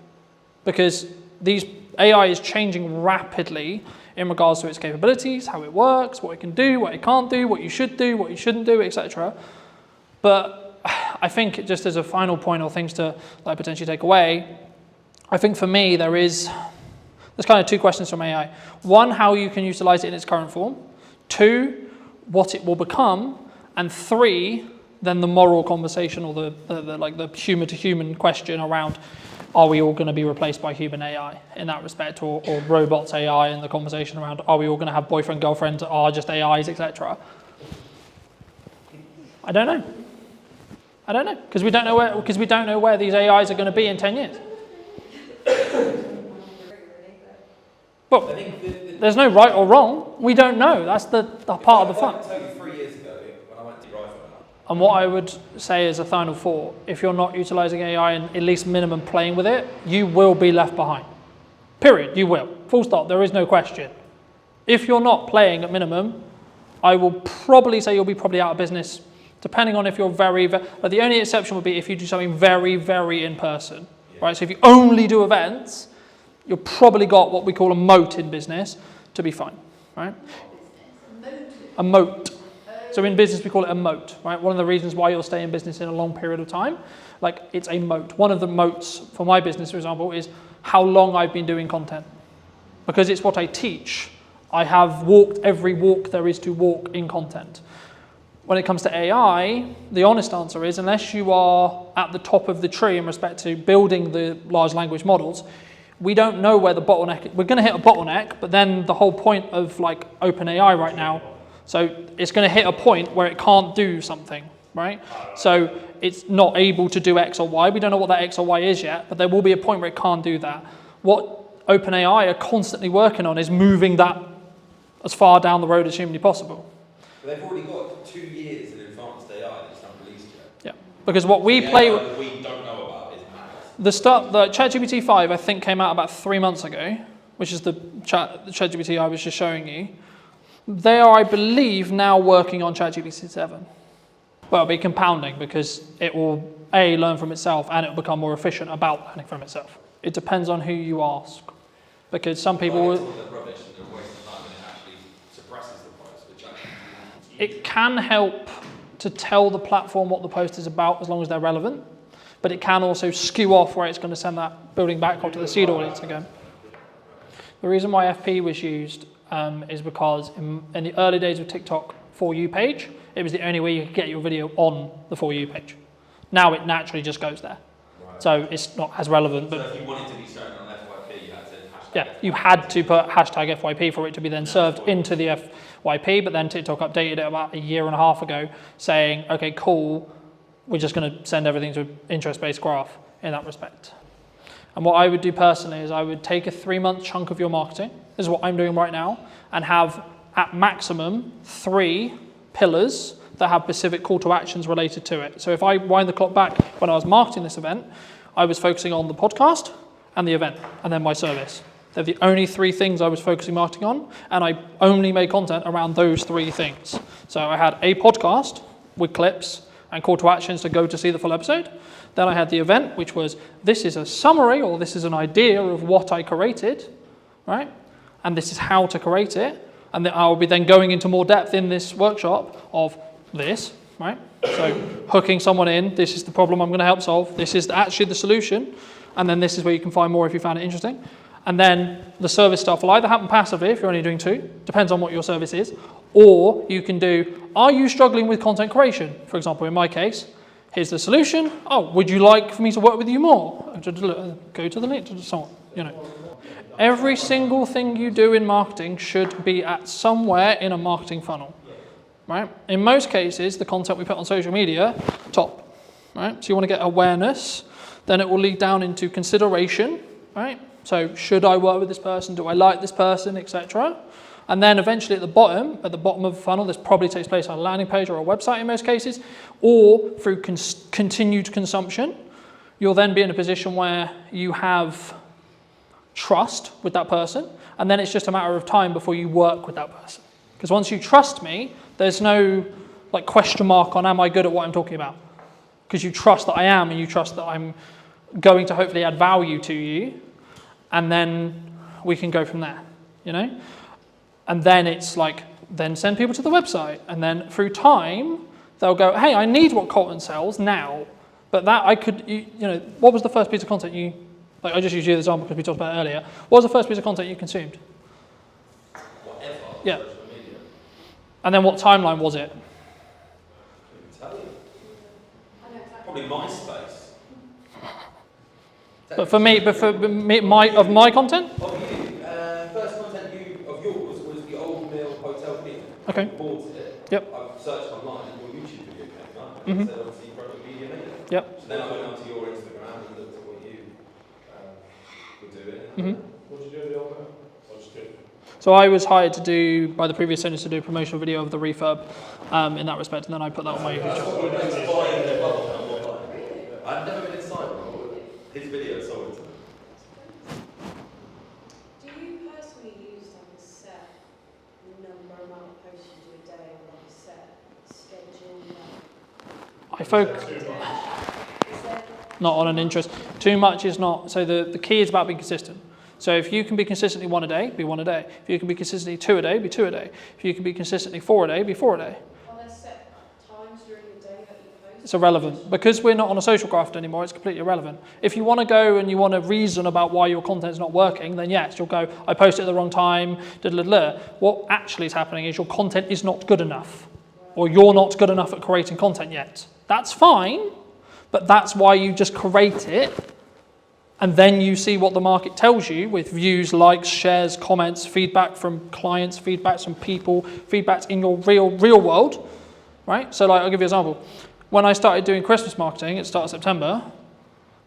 Because these AI is changing rapidly in regards to its capabilities, how it works, what it can do, what it can't do, what you should do, what you shouldn't do, etc. But I think just as a final point or things to like potentially take away, I think for me there's kind of two questions from AI. One, how you can utilize it in its current form. Two, what it will become. And three, then the moral conversation or the human to human question around, are we all going to be replaced by human AI in that respect, or robots AI, and the conversation around, are we all going to have boyfriend, girlfriends, are just AIs, etc. I don't know. Because we don't know where these AIs are going to be in 10 years. But there's no right or wrong. We don't know. That's the part of the fun. I can tell you 3 years ago when I went to rifle. And what I would say as a final thought, if you're not utilizing AI and at least minimum playing with it, you will be left behind. Period. You will. Full stop. There is no question. If you're not playing at minimum, I will probably say you'll be probably out of business, depending on if you're but the only exception would be if you do something very, very in person, right? So if you only do events, you've probably got what we call a moat in business to be fine, right? A moat. So in business, we call it a moat, right? One of the reasons why you'll stay in business in a long period of time, like it's a moat. One of the moats for my business, for example, is how long I've been doing content. Because it's what I teach. I have walked every walk there is to walk in content. When it comes to AI, the honest answer is, unless you are at the top of the tree in respect to building the large language models, we don't know where the bottleneck is. We're going to hit a bottleneck, but then the whole point of like OpenAI right now, so it's going to hit a point where it can't do something, right? So it's not able to do X or Y. We don't know what that X or Y is yet, but there will be a point where it can't do that. What OpenAI are constantly working on is moving that as far down the road as humanly possible. But they've already got 2 years in advanced AI that's not released yet. Yeah, because what we play with, that we don't know about is the ChatGPT 5 I think came out about 3 months ago, which is the ChatGPT I was just showing you. They are, I believe, now working on ChatGPT 7. Well, it'll be compounding because it will A, learn from itself, and it will become more efficient about learning from itself. It depends on who you ask, because some people will. It can help to tell the platform what the post is about as long as they're relevant, but it can also skew off where it's going to send that building back up to the seed audience again. The reason why FP was used is because in the early days of TikTok For You page, it was the only way you could get your video on the For You page. Now it naturally just goes there. Right. So it's not as relevant. But so if you wanted to be shown on FYP, you had to hashtag FYP. You had to put hashtag FYP for it to be then served into the FYP, but then TikTok updated it about a year and a half ago saying, okay, cool, we're just going to send everything to an interest-based graph in that respect. And what I would do personally is I would take a 3-month chunk of your marketing, this is what I'm doing right now, and have at maximum 3 pillars that have specific call to actions related to it. So if I wind the clock back when I was marketing this event, I was focusing on the podcast and the event, and then my service. They're the only 3 things I was focusing marketing on, and I only made content around those 3 things. So I had a podcast with clips and call to actions to go to see the full episode. Then I had the event, which was, this is a summary, or this is an idea of what I created, right? And this is how to create it. And then I'll be then going into more depth in this workshop of this, right? So hooking someone in, this is the problem I'm going to help solve. This is actually the solution. And then this is where you can find more if you found it interesting. And then the service stuff will either happen passively if you're only doing 2, depends on what your service is, or you can do, are you struggling with content creation? For example, in my case, Here's the solution. Oh, would you like for me to work with you more? Go to the link, so on. You know, every single thing you do in marketing should be at somewhere in a marketing funnel, right? In most cases, the content we put on social media, top, right? So you want to get awareness, then it will lead down into consideration, right? So should I work with this person? Do I like this person, etc.? And then eventually at the bottom of the funnel, this probably takes place on a landing page or a website in most cases, or through continued consumption. You'll then be in a position where you have trust with that person, and then it's just a matter of time before you work with that person. Because once you trust me, there's no like question mark on am I good at what I'm talking about? Because you trust that I am, and you trust that I'm going to hopefully add value to you, and then we can go from there, you know? And then it's like, then send people to the website. And then through time, they'll go, hey, I need what Colton sells now. But that I could, you know, what was the first piece of content you, like I just used you as an example because we talked about it earlier. What was the first piece of content you consumed? Whatever. Yeah. Social media. And then what timeline was it? Tell you. Probably MySpace. But for me, of my content? Of you, first content of yours was the Old Mill Hotel video. Okay. I bought it. Yep. I searched online and your YouTube video came up. Mhm. And it said obviously Project Media Maker. Yep. So then I went onto your Instagram and looked at what you were doing. Mhm. What did you do with the old man? I just did. So I was hired to do, by the previous owners, to do a promotional video of the refurb in that respect, and then I put that on my YouTube channel. I've never been inside one. His video sold it to me. Do you personally use like a set number amount of posts you do a day or like a set schedule? I focus not on an interest. Too much is not. So the key is about being consistent. So if you can be consistently one a day, be one a day. If you can be consistently two a day, be two a day. If you can be consistently four a day, be four a day. Are there set times during the day that you post? It's irrelevant. Because we're not on a social graph anymore, it's completely irrelevant. If you want to go and you want to reason about why your content is not working, then yes, you'll go, I posted at the wrong time, What actually is happening is your content is not good enough. Or you're not good enough at creating content yet. That's fine, but that's why you just create it. And then you see what the market tells you with views, likes, shares, comments, feedback from clients, feedbacks from people, feedbacks in your real world, right? So like, I'll give you an example. When I started doing Christmas marketing at the start of September,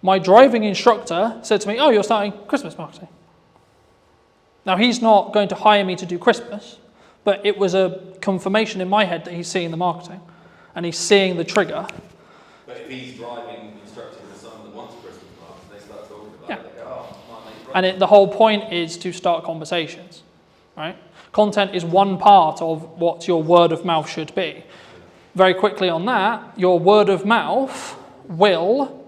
my driving instructor said to me, oh, you're starting Christmas marketing. Now, he's not going to hire me to do Christmas, but it was a confirmation in my head that he's seeing the marketing and he's seeing the trigger. But if he's driving, instructing the son that wants Christmas marks, they start talking about it, they go, oh, might make And the whole point is to start conversations, right? Content is one part of what your word of mouth should be. Very quickly on that, your word of mouth will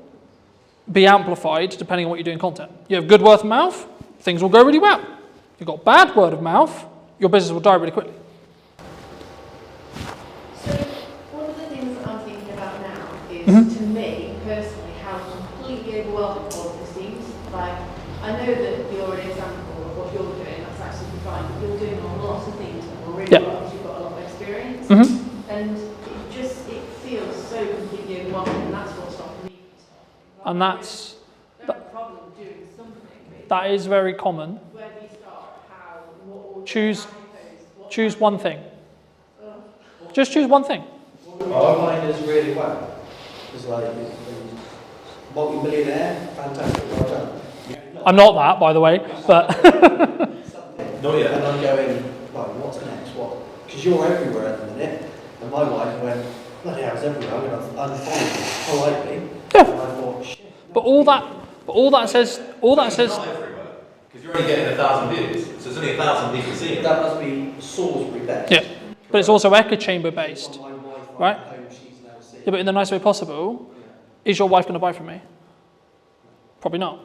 be amplified depending on what you do in content. You have good word of mouth, things will go really well. If you've got bad word of mouth, your business will die really quickly. So one of the things that I'm thinking about now is, to me personally, how completely overwhelming all of this seems. Like, I know that you're an example of what you're doing, that's absolutely fine, but you're doing lots of things really well because you've got a lot of experience. And it feels so completely overwhelming, and that's what's stopping me from starting. And that's... I don't have a problem doing something. That is very common. Where do you start? How? What order? Choose one thing. Just choose one thing. Our mind is really well. It's like, multi-millionaire, fantastic, well done. I'm not that, by the way, but... Not yet. And I'm going, right, what's next? What? Because you're everywhere at the minute. And my wife went, bloody hell, it's everywhere. I'm going to unfollow you politely. Yeah. And I thought, shit. But all that says... Not everywhere, because you're only getting 1,000 views, so there's only 1,000 people seeing it. That must be Salisbury based. Yeah. But it's also echo chamber based, My wife right? at home, she's now seeing. Yeah, but in the nicest way possible, is your wife going to buy from me? Probably not.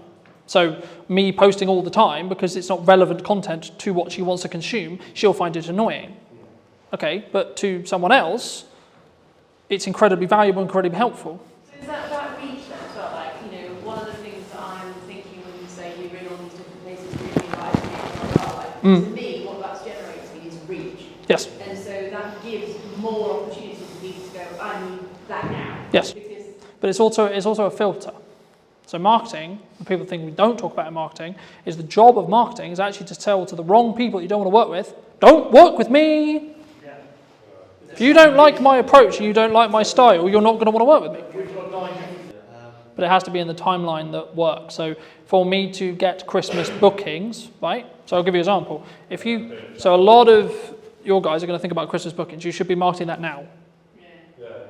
So me posting all the time, because it's not relevant content to what she wants to consume, she'll find it annoying. Okay, but to someone else, it's incredibly valuable, incredibly helpful. So is that reach then? So like, one of the things that I'm thinking when you say you're in all these different places, really like, to me, what that's generating is reach. Yes. And so that gives more opportunity for people to go, I need that now. Yes. Because but it's also a filter. So marketing, when people think we don't talk about in marketing, is the job of marketing is actually to tell to the wrong people you don't want to work with, don't work with me. If you don't like my approach and you don't like my style, you're not going to want to work with me. But it has to be in the timeline that works. So for me to get Christmas bookings, right? So I'll give you an example. So a lot of your guys are going to think about Christmas bookings. You should be marketing that now.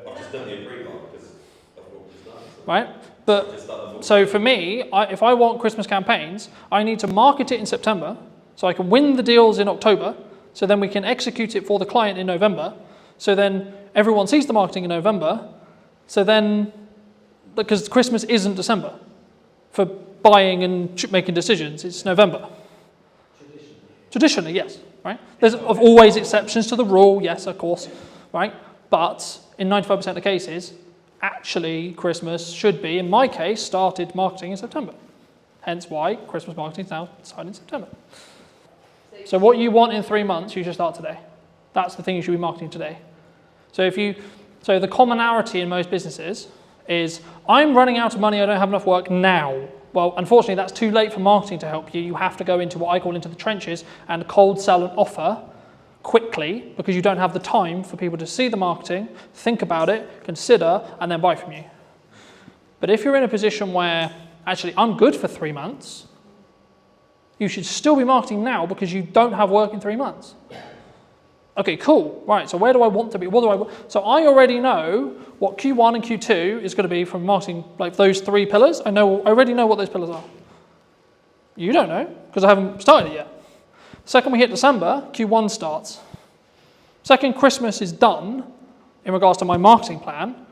I've just done the pre-mark because I've got this done. Right? But so for me, if I want Christmas campaigns, I need to market it in September so I can win the deals in October, so then we can execute it for the client in November, so then everyone sees the marketing in November, so then, because Christmas isn't December for buying and making decisions, it's November. Traditionally, yes, right? There's always exceptions to the rule, yes, of course, right? But in 95% of the cases, actually Christmas should be, in my case, started marketing in September. Hence why Christmas marketing is now started in September. So what you want in 3 months, you should start today. That's the thing you should be marketing today. So the commonality in most businesses is, I'm running out of money, I don't have enough work now. Well, unfortunately, that's too late for marketing to help you. You have to go into what I call into the trenches and cold sell an offer quickly, because you don't have the time for people to see the marketing, think about it, consider, and then buy from you. But if you're in a position where, actually, I'm good for 3 months, you should still be marketing now because you don't have work in 3 months. Okay, cool. Right, so where do I want to be? So I already know what Q1 and Q2 is going to be from marketing, like those 3 pillars. I already know what those pillars are. You don't know, because I haven't started it yet. Second we hit December, Q1 starts. Second Christmas is done, in regards to my marketing plan,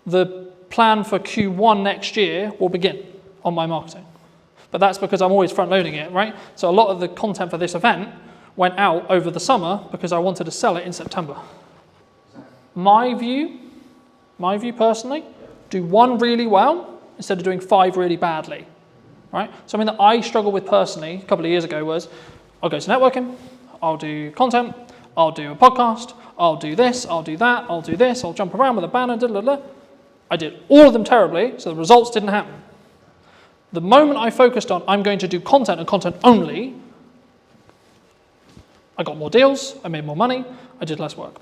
the plan for Q1 next year will begin on my marketing. But that's because I'm always front loading it, right? So a lot of the content for this event went out over the summer because I wanted to sell it in September. My view personally, do 1 really well instead of doing 5 really badly, right? Something that I struggled with personally a couple of years ago was, I'll go to networking, I'll do content, I'll do a podcast, I'll do this, I'll do that, I'll do this, I'll jump around with a banner, blah, blah, blah. I did all of them terribly, so the results didn't happen. The moment I focused on, I'm going to do content and content only, I got more deals, I made more money, I did less work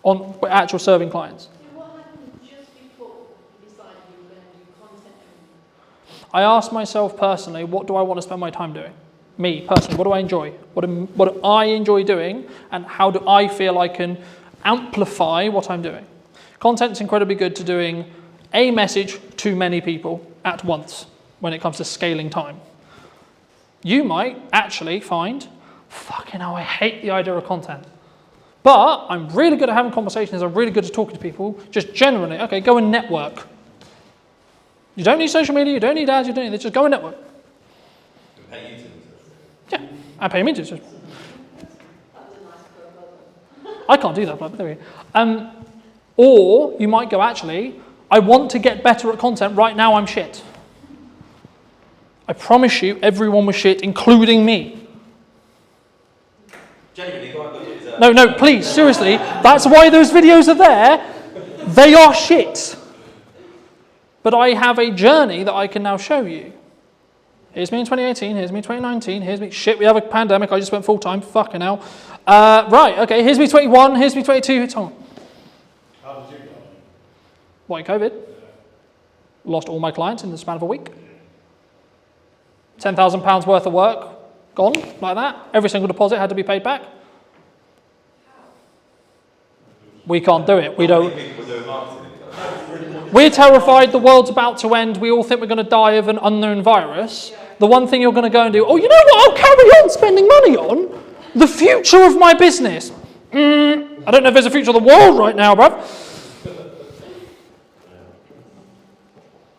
on actual serving clients. What happened just before you decided you were going to do content only? I asked myself personally, what do I want to spend my time doing? Me, personally, what do I enjoy? What do I enjoy doing, and how do I feel I can amplify what I'm doing? Content's incredibly good to doing a message to many people at once when it comes to scaling time. You might actually find, fucking hell, I hate the idea of content. But I'm really good at having conversations, I'm really good at talking to people, just generally, okay, go and network. You don't need social media, you don't need ads, you don't need this, just go and network. Yeah, and pay me to. I can't do that, but there we go. Or you might go, actually, I want to get better at content, right now I'm shit. I promise you, everyone was shit, including me. No, please, seriously, that's why those videos are there. They are shit. But I have a journey that I can now show you. Here's me in 2018, here's me in 2019, here's me, shit, we have a pandemic, I just went full time, fucking hell. Right, okay, here's me 21, here's me 22, it's on. How did you go? What, in COVID? Lost all my clients in the span of a week. £10,000 worth of work, gone, like that. Every single deposit had to be paid back. We can't do it, we don't. We're terrified the world's about to end, we all think we're going to die of an unknown virus. The one thing you're going to go and do, oh, you know what I'll carry on spending money on? The future of my business. I don't know if there's a future of the world right now, bruv.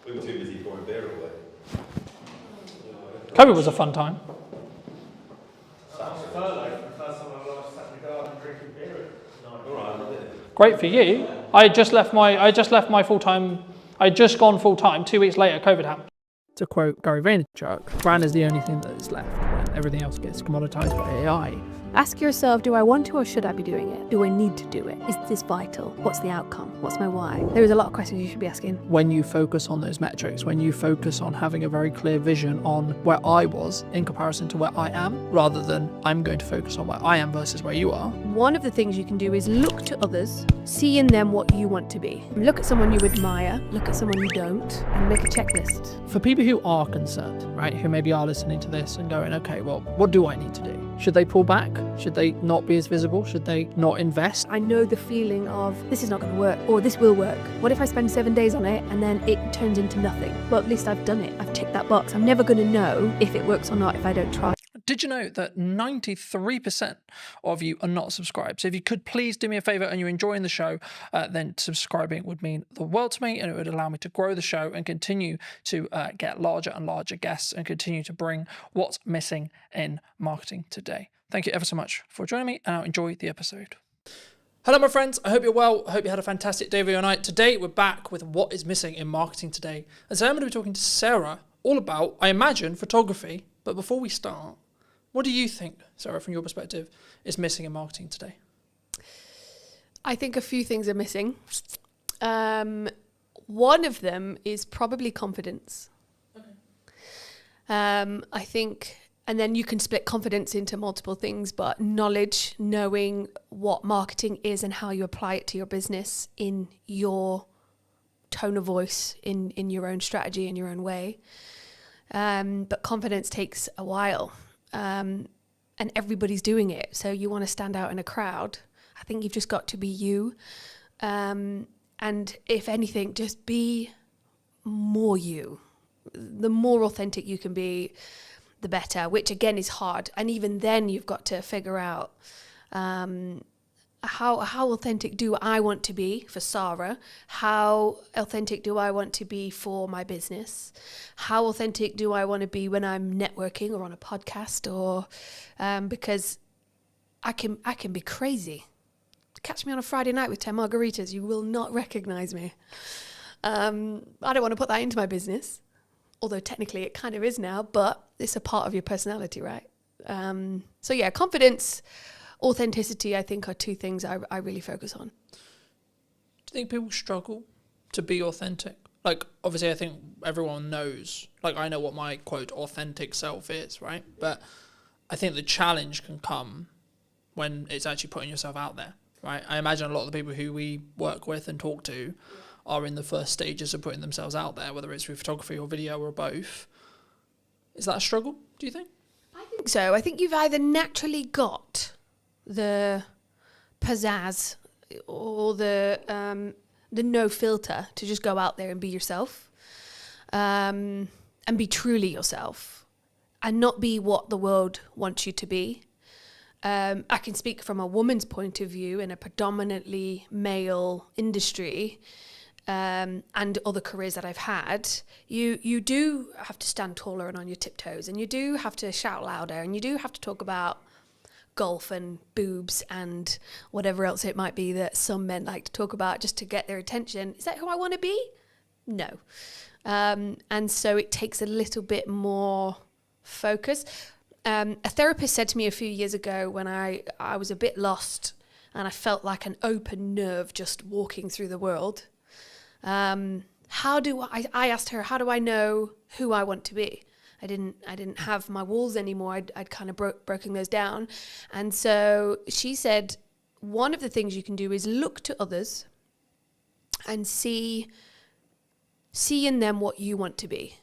We were too busy pouring beer away. COVID was a fun time. Great for you. I had just left my full-time, I had just gone full-time, 2 weeks later, COVID happened. To quote Gary Vaynerchuk, brand is the only thing that is left when everything else gets commoditized by AI. Ask yourself, do I want to or should I be doing it? Do I need to do it? Is this vital? What's the outcome? What's my why? There's a lot of questions you should be asking. When you focus on those metrics, when you focus on having a very clear vision on where I was in comparison to where I am, rather than I'm going to focus on where I am versus where you are. One of the things you can do is look to others, see in them what you want to be. Look at someone you admire, look at someone you don't, and make a checklist. For people who are concerned, right, who maybe are listening to this and going, okay, well, what do I need to do? Should they pull back? Should they not be as visible? Should they not invest? I know the feeling of this is not going to work or this will work. What if I spend 7 days on it and then it turns into nothing? Well, at least I've done it. I've ticked that box. I'm never going to know if it works or not if I don't try. Did you know that 93% of you are not subscribed? So if you could please do me a favor and you're enjoying the show, then subscribing would mean the world to me, and it would allow me to grow the show and continue to get larger and larger guests and continue to bring what's missing in marketing today. Thank you ever so much for joining me, and I'll enjoy the episode. Hello, my friends. I hope you're well. I hope you had a fantastic day of your night. Today, we're back with what is missing in marketing today. And so I'm going to be talking to Sarah all about, I imagine, photography. But before we start, what do you think, Sarah, from your perspective, is missing in marketing today? I think a few things are missing. One of them is probably confidence. Okay. I think, and then you can split confidence into multiple things, but knowledge, knowing what marketing is and how you apply it to your business in your tone of voice, in your own strategy, in your own way. But confidence takes a while. And everybody's doing it. So you want to stand out in a crowd. I think you've just got to be you. And if anything, just be more you. The more authentic you can be, the better, which again is hard. And even then you've got to figure out how authentic do I want to be for Sarah? How authentic do I want to be for my business? How authentic do I want to be when I'm networking or on a podcast? Or because I can be crazy. Catch me on a Friday night with 10 margaritas, you will not recognize me. I don't want to put that into my business, although technically it kind of is now, but it's a part of your personality, right? So yeah, confidence, authenticity, I think, are two things I really focus on. Do you think people struggle to be authentic? Like, obviously, I think everyone knows, like, I know what my, quote, authentic self is, right? But I think the challenge can come when it's actually putting yourself out there, right? I imagine a lot of the people who we work with and talk to are in the first stages of putting themselves out there, whether it's through photography or video or both. Is that a struggle, do you think? I think so. I think you've either naturally got the pizzazz or the no filter to just go out there and be yourself, and be truly yourself and not be what the world wants you to be. I can speak from a woman's point of view in a predominantly male industry, and other careers that I've had. You do have to stand taller and on your tiptoes, and you do have to shout louder, and you do have to talk about golf and boobs and whatever else it might be that some men like to talk about just to get their attention. Is that who I want to be? No. And so it takes a little bit more focus. A therapist said to me a few years ago when I was a bit lost and I felt like an open nerve just walking through the world. I asked her, how do I know who I want to be? I didn't have my walls anymore. I'd kind of broken those down. And so she said, one of the things you can do is look to others and see in them what you want to be.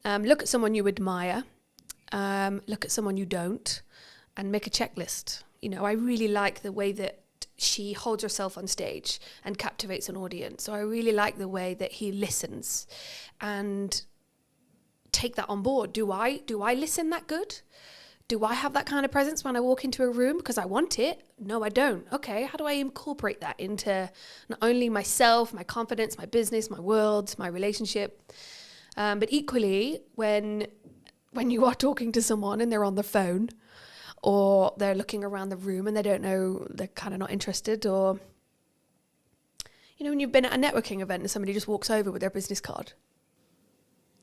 Look at someone you admire. Look at someone you don't, and make a checklist. You know, I really like the way that she holds herself on stage and captivates an audience. So I really like the way that he listens, and take that on board. Do I listen that good? Do I have that kind of presence when I walk into a room because I want it? No, I don't. Okay, how do I incorporate that into not only myself, my confidence, my business, my world, my relationship, but equally when you are talking to someone and they're on the phone or they're looking around the room and they don't know, they're kind of not interested, or, you know, when you've been at a networking event and somebody just walks over with their business card.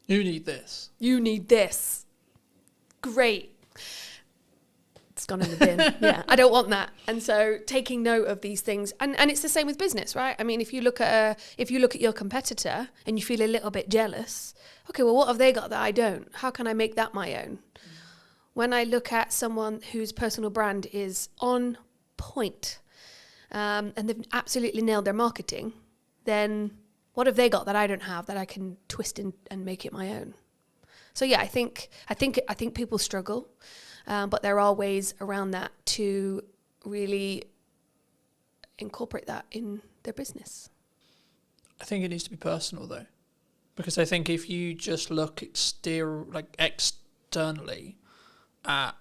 You need this. You need this. Great. It's gone in the bin. Yeah, I don't want that. And so taking note of these things, and it's the same with business, right? I mean, if you look at your competitor and you feel a little bit jealous, okay, well, what have they got that I don't? How can I make that my own? When I look at someone whose personal brand is on point, and they've absolutely nailed their marketing, then what have they got that I don't have that I can twist in and make it my own? So yeah, I think people struggle. But there are ways around that to really incorporate that in their business. I think it needs to be personal though, because I think if you just look externally at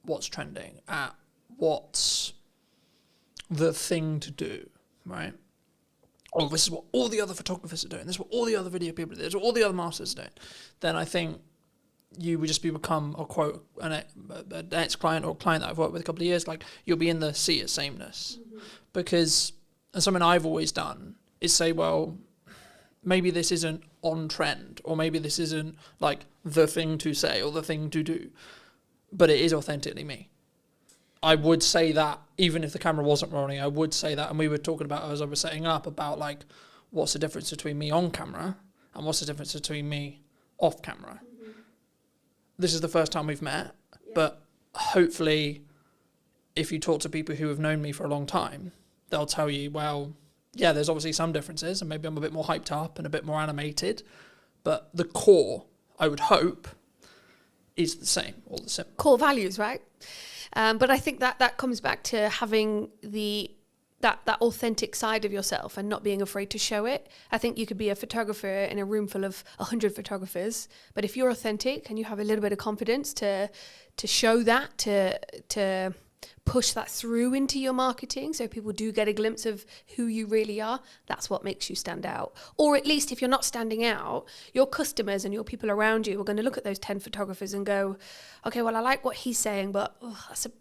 what's trending, at what's the thing to do, right? Oh, this is what all the other photographers are doing. This is what all the other video people are doing. This is what all the other masters are doing. Then I think you would just become an ex-client or a client that I've worked with a couple of years, like you'll be in the sea of sameness. Because, and something I've always done is say, well, maybe this isn't on trend, or maybe this isn't like the thing to say or the thing to do, but it is authentically me. I would say that even if the camera wasn't rolling, I would say that. And we were talking about, as I was setting up, about like, what's the difference between me on camera and what's the difference between me off camera? This is the first time we've met, but hopefully if you talk to people who have known me for a long time, they'll tell you, well, yeah, there's obviously some differences and maybe I'm a bit more hyped up and a bit more animated, but the core, I would hope, is the same or the same. Core values, right? But I think that comes back to having that authentic side of yourself and not being afraid to show it. I think you could be a photographer in a room full of 100 photographers, but if you're authentic and you have a little bit of confidence to show that, to push that through into your marketing so people do get a glimpse of who you really are, that's what makes you stand out. Or at least if you're not standing out, your customers and your people around you are going to look at those 10 photographers and go, okay, well, I like what he's saying, but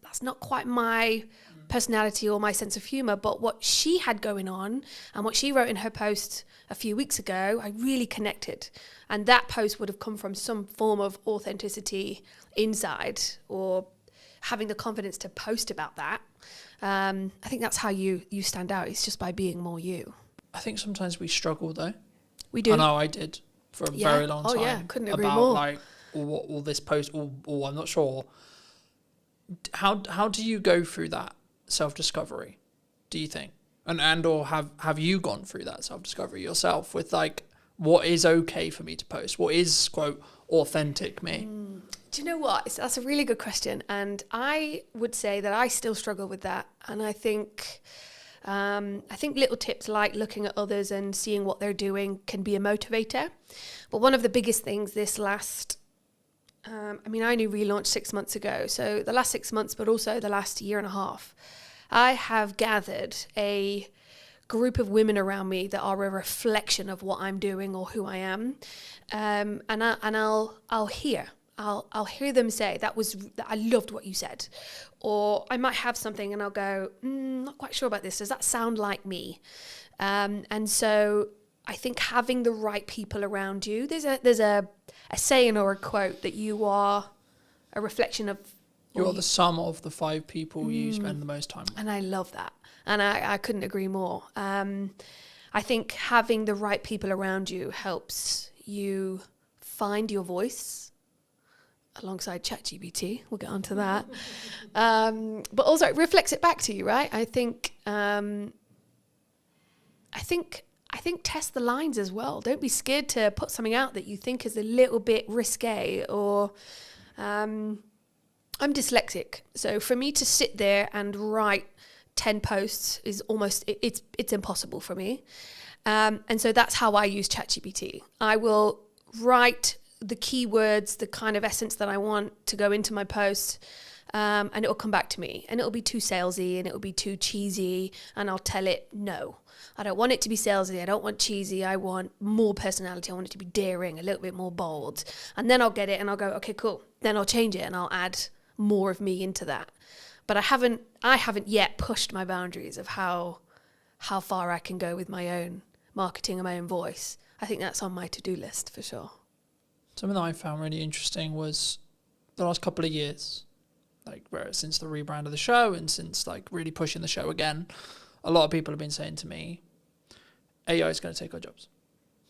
that's not quite my personality or my sense of humor. But what she had going on and what she wrote in her post a few weeks ago, I really connected. And that post would have come from some form of authenticity inside, or having the confidence to post about that. I think that's how you stand out. It's just by being more you. I think sometimes we struggle though. We do. I know I did for a very long time. Oh yeah, couldn't agree about more. Like, all this post, or I'm not sure. How do you go through that self-discovery, do you think? And or have you gone through that self-discovery yourself with like, what is okay for me to post? What is, quote, authentic me? Do you know what? That's a really good question. And I would say that I still struggle with that. And I think little tips like looking at others and seeing what they're doing can be a motivator. But one of the biggest things this last, I only relaunched 6 months ago. So the last 6 months, but also the last year and a half, I have gathered a group of women around me that are a reflection of what I'm doing or who I am. And I'll hear them say, I loved what you said. Or I might have something and I'll go, not quite sure about this. Does that sound like me? And so I think having the right people around you, there's a saying or a quote that you are a reflection of. You're the sum of the 5 people you spend the most time with. And I love that. And I couldn't agree more. I think having the right people around you helps you find your voice alongside ChatGPT. We'll get onto that. But also it reflects it back to you, right? I think test the lines as well. Don't be scared to put something out that you think is a little bit risque or I'm dyslexic. So for me to sit there and write 10 posts is almost, it's impossible for me. And so that's how I use ChatGPT. I will write the keywords, the kind of essence that I want to go into my post, and it will come back to me. And it'll be too salesy and it'll be too cheesy. And I'll tell it, no, I don't want it to be salesy. I don't want cheesy. I want more personality. I want it to be daring, a little bit more bold. And then I'll get it and I'll go, okay, cool. Then I'll change it and I'll add more of me into that. But I haven't yet pushed my boundaries of how far I can go with my own marketing and my own voice. I think that's on my to-do list for sure. something that I found really interesting was the last couple of years, like since the rebrand of the show and since like really pushing the show again, a lot of people have been saying to me, AI is going to take our jobs,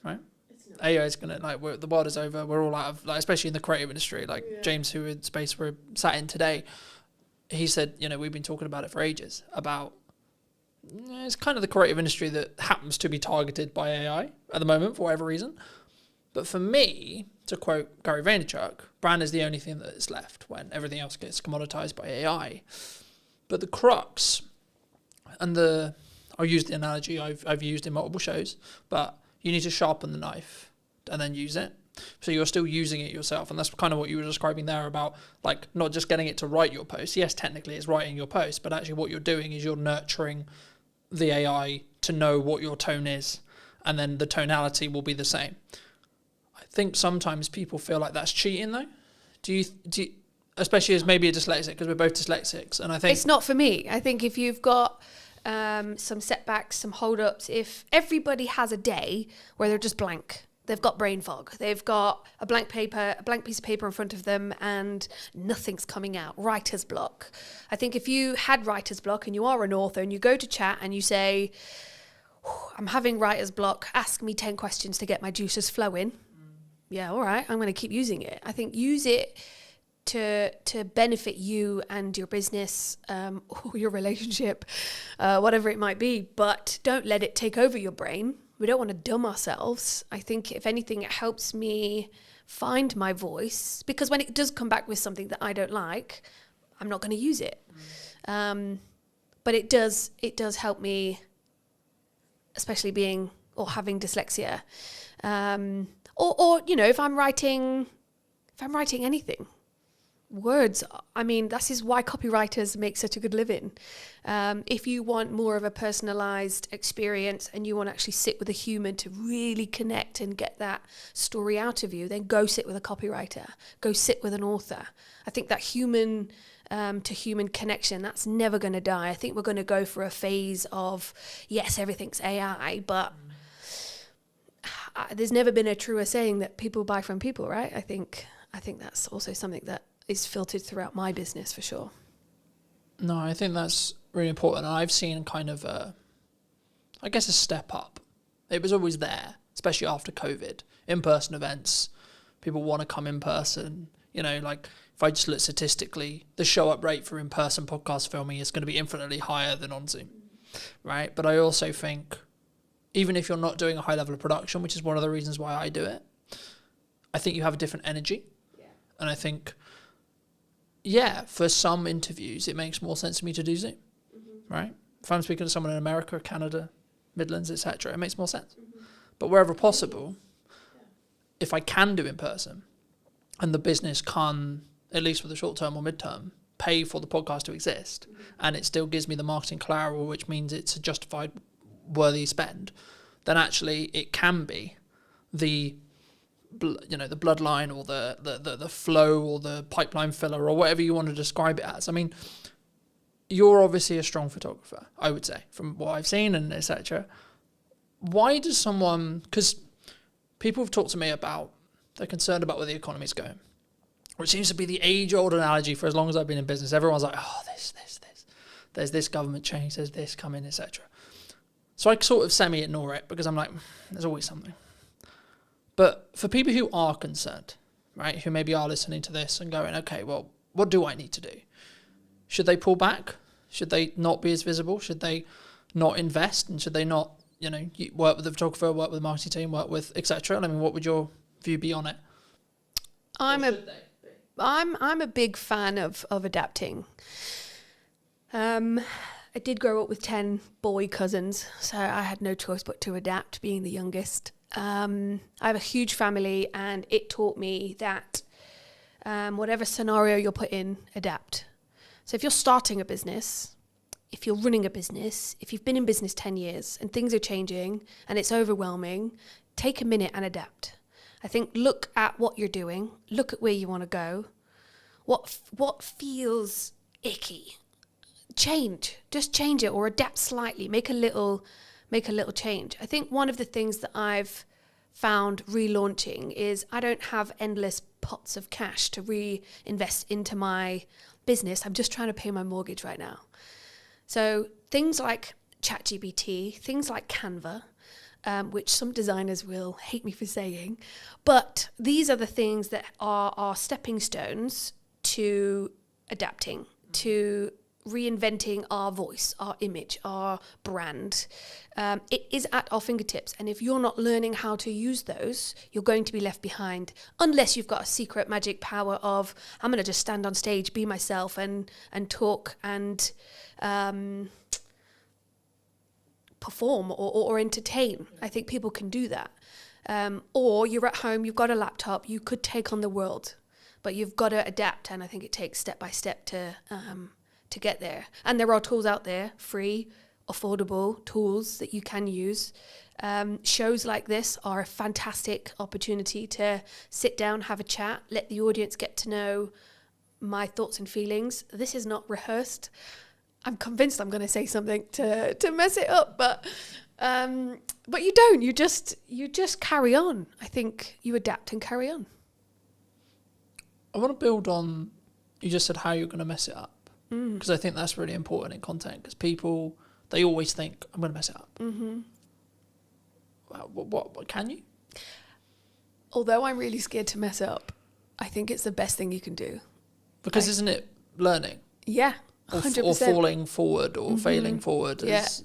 right? AI is going to, the world is over. We're all out of, like, especially in the creative industry, like James, who in space we're sat in today, he said, we've been talking about it for ages, about it's kind of the creative industry that happens to be targeted by AI at the moment for whatever reason. But for me, to quote Gary Vaynerchuk, brand is the only thing that is left when everything else gets commoditized by AI. But the crux, and I'll use the analogy I've used in multiple shows, but you need to sharpen the knife and then use it. So you're still using it yourself. And that's kind of what you were describing there about, like, not just getting it to write your post. Yes, technically it's writing your post, but actually what you're doing is you're nurturing the AI to know what your tone is, and then the tonality will be the same. I think sometimes people feel like that's cheating, though. Do you especially as maybe a dyslexic, because we're both dyslexics, and I think it's not for me. I think if you've got some setbacks, some hold-ups, if everybody has a day where they're just blank, they've got brain fog, they've got a blank piece of paper in front of them and nothing's coming out, writer's block. I think if you had writer's block and you are an author and you go to chat and you say, I'm having writer's block, ask me 10 questions to get my juices flowing. Yeah, all right, I'm going to keep using it. I think use it to benefit you and your business, or your relationship, whatever it might be, but don't let it take over your brain. We don't want to dumb ourselves. I think if anything, it helps me find my voice, because when it does come back with something that I don't like, I'm not going to use it. But it does help me, especially having dyslexia, or if I'm writing anything. Words, I mean, this is why copywriters make such a good living. If you want more of a personalized experience and you want to actually sit with a human to really connect and get that story out of you, then go sit with a copywriter, go sit with an author. I think that human to human connection, that's never going to die. I think we're going to go for a phase of, yes, everything's AI, but there's never been a truer saying that people buy from people, right? I think that's also something that is filtered throughout my business for sure. No, I think that's really important. And I've seen kind of a step up. It was always there, especially after COVID. In-person events, people want to come in person. Like if I just look statistically, the show up rate for in-person podcast filming is going to be infinitely higher than on Zoom, right? But I also think even if you're not doing a high level of production, which is one of the reasons why I do it, I think you have a different energy. Yeah. And I think, for some interviews, it makes more sense to me to do Zoom, right? If I'm speaking to someone in America, Canada, Midlands, etc., it makes more sense. But wherever possible, if I can do in person, and the business can, at least for the short term or mid-term, pay for the podcast to exist, and it still gives me the marketing collateral, which means it's a justified, worthy spend, then actually it can be the bloodline or the flow or the pipeline filler or whatever you want to describe it as. I mean, you're obviously a strong photographer, I would say, from what I've seen and etc. Why does someone, because people have talked to me about, they're concerned about where the economy's going, which seems to be the age-old analogy for as long as I've been in business. Everyone's like, this. There's this government change, there's this coming, etc. So I sort of semi-ignore it because I'm like, there's always something. But for people who are concerned, right, who maybe are listening to this and going, okay, well, what do I need to do? Should they pull back? Should they not be as visible? Should they not invest? And should they not, work with the photographer, work with the marketing team, work with etc.? I mean, what would your view be on it? I'm a big fan of adapting. I did grow up with 10 boy cousins, so I had no choice but to adapt, being the youngest. I have a huge family, and it taught me that whatever scenario you're put in, adapt. So if you're starting a business, if you're running a business, if you've been in business 10 years and things are changing and it's overwhelming, take a minute and adapt. I think look at what you're doing, look at where you want to go, what feels icky. Just change it or adapt slightly, make a little change. I think one of the things that I've found relaunching is I don't have endless pots of cash to reinvest into my business. I'm just trying to pay my mortgage right now. So things like ChatGPT, things like Canva, which some designers will hate me for saying, but these are the things that are stepping stones to adapting, to reinventing our voice, our image, our brand. It is at our fingertips, and if you're not learning how to use those, you're going to be left behind, unless you've got a secret magic power of, I'm going to just stand on stage, be myself, and talk and perform or entertain. I think people can do that. Or you're at home, you've got a laptop, you could take on the world, but you've got to adapt, and I think it takes step by step to get there. And there are tools out there, free, affordable tools that you can use. Shows like this are a fantastic opportunity to sit down, have a chat, let the audience get to know my thoughts and feelings. This is not rehearsed. I'm convinced I'm going to say something to mess it up, but you don't. You just carry on. I think you adapt and carry on. I want to build on, you just said how you're going to mess it up, because I think that's really important in content, because people, they always think, I'm going to mess it up. Mm-hmm. What can you? Although I'm really scared to mess up, I think it's the best thing you can do. Because isn't it learning? Yeah, 100%. Or falling forward or failing forward, as,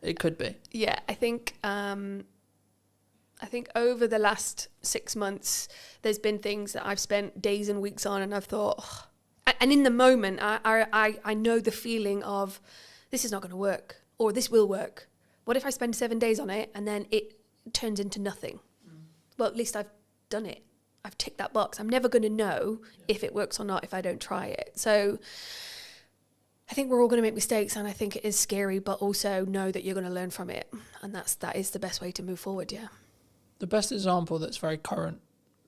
it could be. Yeah, I think over the last 6 months, there's been things that I've spent days and weeks on, and I've thought, and in the moment, I know the feeling of, this is not going to work, or this will work. What if I spend 7 days on it and then it turns into nothing? Well, at least I've done it. I've ticked that box. I'm never going to know if it works or not if I don't try it. So I think we're all going to make mistakes, and I think it is scary, but also know that you're going to learn from it. And that is the best way to move forward, yeah. The best example that's very current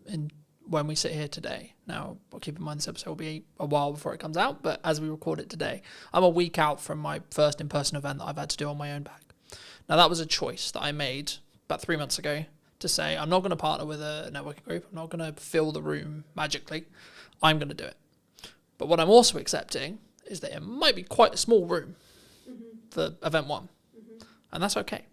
in when we sit here today, now keep in mind this episode will be a while before it comes out, but as we record it today, I'm a week out from my first in-person event that I've had to do on my own back. Now that was a choice that I made about 3 months ago to say, I'm not going to partner with a networking group, I'm not going to fill the room magically, I'm going to do it. But what I'm also accepting is that it might be quite a small room for event one, and that's okay.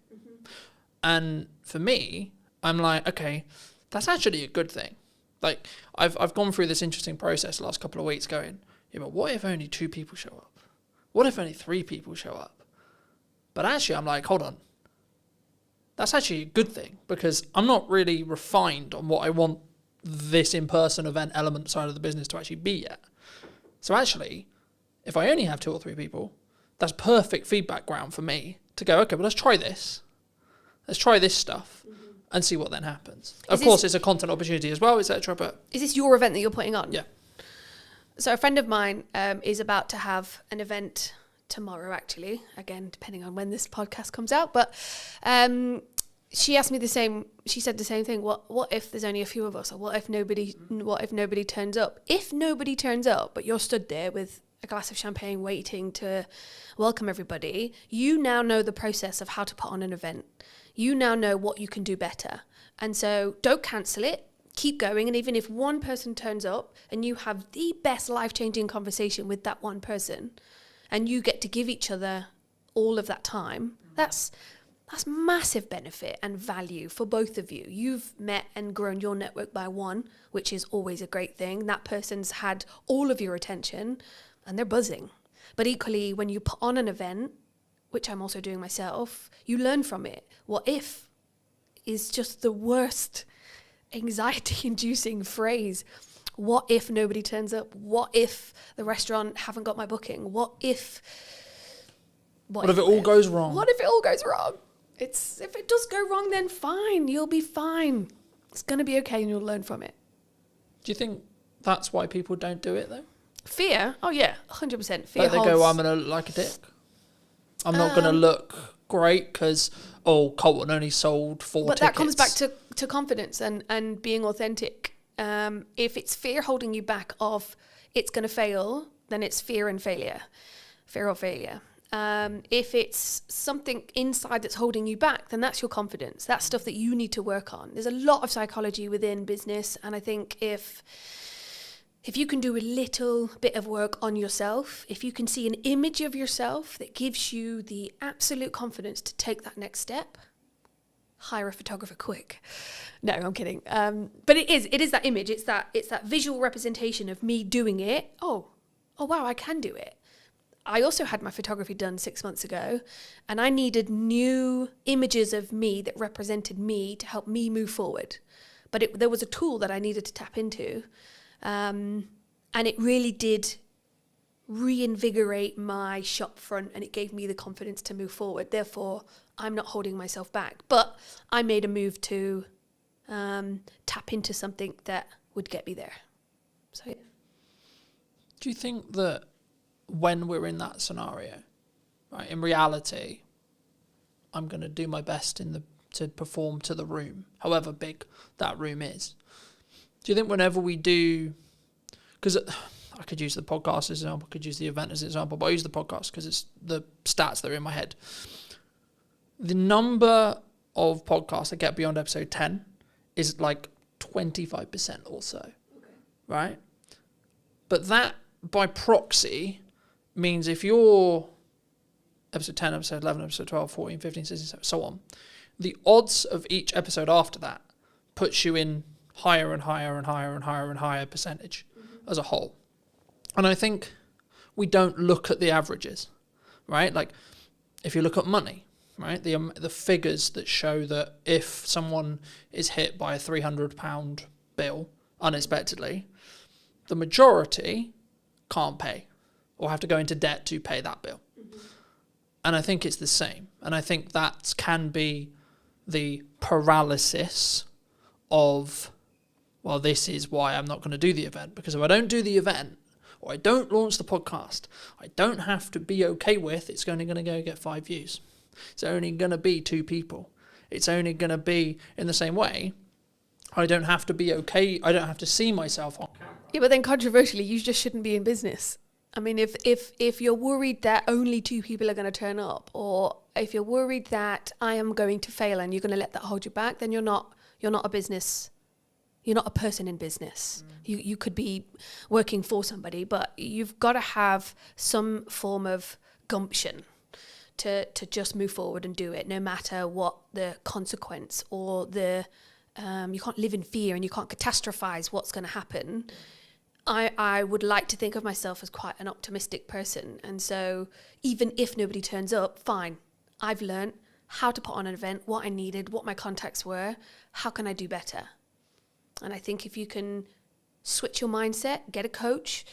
And for me, I'm like, okay, that's actually a good thing. Like, I've gone through this interesting process the last couple of weeks going, yeah, but what if only 2 people show up? What if only 3 people show up? But actually, I'm like, hold on. That's actually a good thing, because I'm not really refined on what I want this in-person event element side of the business to actually be yet. So actually, if I only have 2 or 3 people, that's perfect feedback ground for me to go, okay, well, let's try this. Let's try this stuff and see what then happens. Of course, it's a content opportunity as well, etc. But is this your event that you're putting on? Yeah. So a friend of mine is about to have an event tomorrow, actually, again, depending on when this podcast comes out. But she asked me the same, she said the same thing. What if there's only a few of us? Or what if nobody turns up? If nobody turns up, but you're stood there with a glass of champagne waiting to welcome everybody, you now know the process of how to put on an event. You now know what you can do better. And so don't cancel it. Keep going. And even if one person turns up and you have the best life-changing conversation with that one person, and you get to give each other all of that time, that's massive benefit and value for both of you. You've met and grown your network by one, which is always a great thing. That person's had all of your attention and they're buzzing. But equally, when you put on an event, which I'm also doing myself, you learn from it. What if is just the worst anxiety-inducing phrase. What if nobody turns up? What if the restaurant haven't got my booking? What if it all goes wrong? What if it all goes wrong? If it does go wrong, then fine. You'll be fine. It's going to be okay and you'll learn from it. Do you think that's why people don't do it, though? Fear? Oh, yeah, 100%. Fear like they go, I'm going to look like a dick. I'm not going to look great because, Colton only sold 4 tickets. But that comes back to confidence and being authentic. If it's fear holding you back of it's going to fail, then it's fear and failure. Fear or failure. If it's something inside that's holding you back, then that's your confidence. That's stuff that you need to work on. There's a lot of psychology within business, and I think if you can do a little bit of work on yourself, if you can see an image of yourself that gives you the absolute confidence to take that next step, hire a photographer quick. No, I'm kidding. But it is that image. It's that visual representation of me doing it. Oh wow, I can do it. I also had my photography done 6 months ago, and I needed new images of me that represented me to help me move forward. But there was a tool that I needed to tap into. And it really did reinvigorate my shop front, and it gave me the confidence to move forward. Therefore, I'm not holding myself back. But I made a move to tap into something that would get me there. So, yeah. Do you think that when we're in that scenario, right, in reality, I'm going to do my best to perform to the room, however big that room is? Do you think whenever we do, because I could use the podcast as an example, I could use the event as an example, but I use the podcast because it's the stats that are in my head. The number of podcasts that get beyond episode 10 is like 25% or so, right? But that, by proxy, means if you're episode 10, episode 11, episode 12, 14, 15, 16, so on, the odds of each episode after that puts you in higher and higher and higher and higher and higher percentage as a whole. And I think we don't look at the averages, right? Like if you look at money, right, the figures that show that if someone is hit by a £300 bill unexpectedly, the majority can't pay or have to go into debt to pay that bill. And I think it's the same. And I think that can be the paralysis of, well, this is why I'm not going to do the event. Because if I don't do the event, or I don't launch the podcast, I don't have to be okay with it's only going to go get 5 views. It's only going to be 2 people. It's only going to be in the same way. I don't have to be okay. I don't have to see myself on camera. Yeah, but then controversially, you just shouldn't be in business. I mean, if you're worried that only 2 people are going to turn up, or if you're worried that I am going to fail and you're going to let that hold you back, then you're not a business. You're not a person in business. You could be working for somebody, but you've got to have some form of gumption to just move forward and do it, no matter what the consequence or the you can't live in fear and you can't catastrophize what's going to happen. I would like to think of myself as quite an optimistic person. And so even if nobody turns up, fine. I've learned how to put on an event, what I needed, what my contacts were, how can I do better? And I think if you can switch your mindset, get a coach,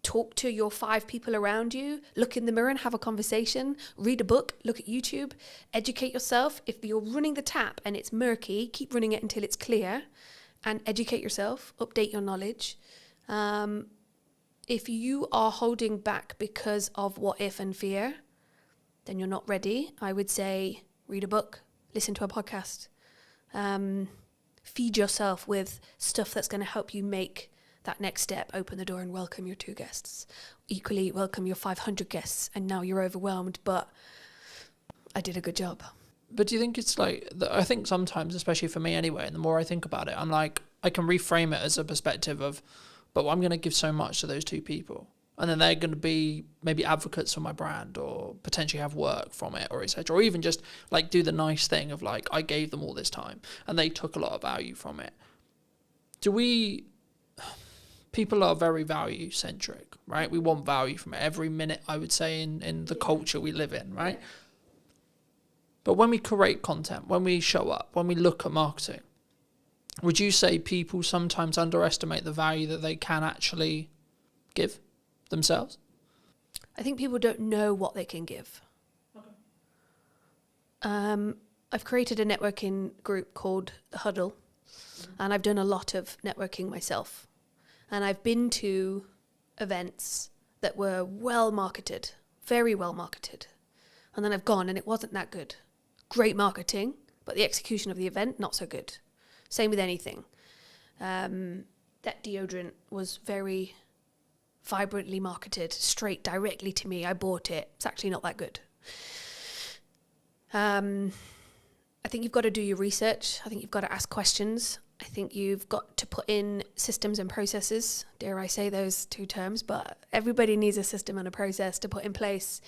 talk to your 5 people around you, look in the mirror and have a conversation, read a book, look at YouTube, educate yourself. If you're running the tap and it's murky, keep running it until it's clear and educate yourself, update your knowledge. If you are holding back because of what if and fear, then you're not ready. I would say read a book, listen to a podcast, feed yourself with stuff that's going to help you make that next step, open the door and welcome your 2 guests. Equally, welcome your 500 guests, and now you're overwhelmed, but I did a good job. But do you think it's like, I think sometimes, especially for me anyway, and the more I think about it, I'm like, I can reframe it as a perspective of, but I'm going to give so much to those 2 people. And then they're going to be maybe advocates for my brand or potentially have work from it or etc. Or even just like do the nice thing of like, I gave them all this time and they took a lot of value from it. People are very value centric, right? We want value from it every minute, I would say, in the culture we live in, right? But when we create content, when we show up, when we look at marketing, would you say people sometimes underestimate the value that they can actually give themselves? I think people don't know what they can give. Okay. I've created a networking group called The Huddle, and I've done a lot of networking myself. And I've been to events that were well marketed, very well marketed. And then I've gone and it wasn't that good. Great marketing, but the execution of the event, not so good. Same with anything. That deodorant was very vibrantly marketed, straight directly to me. I bought it. It's actually not that good. I think you've got to do your research. I think you've got to ask questions. I think you've got to put in systems and processes. Dare I say those two terms? But everybody needs a system and a process to put in place.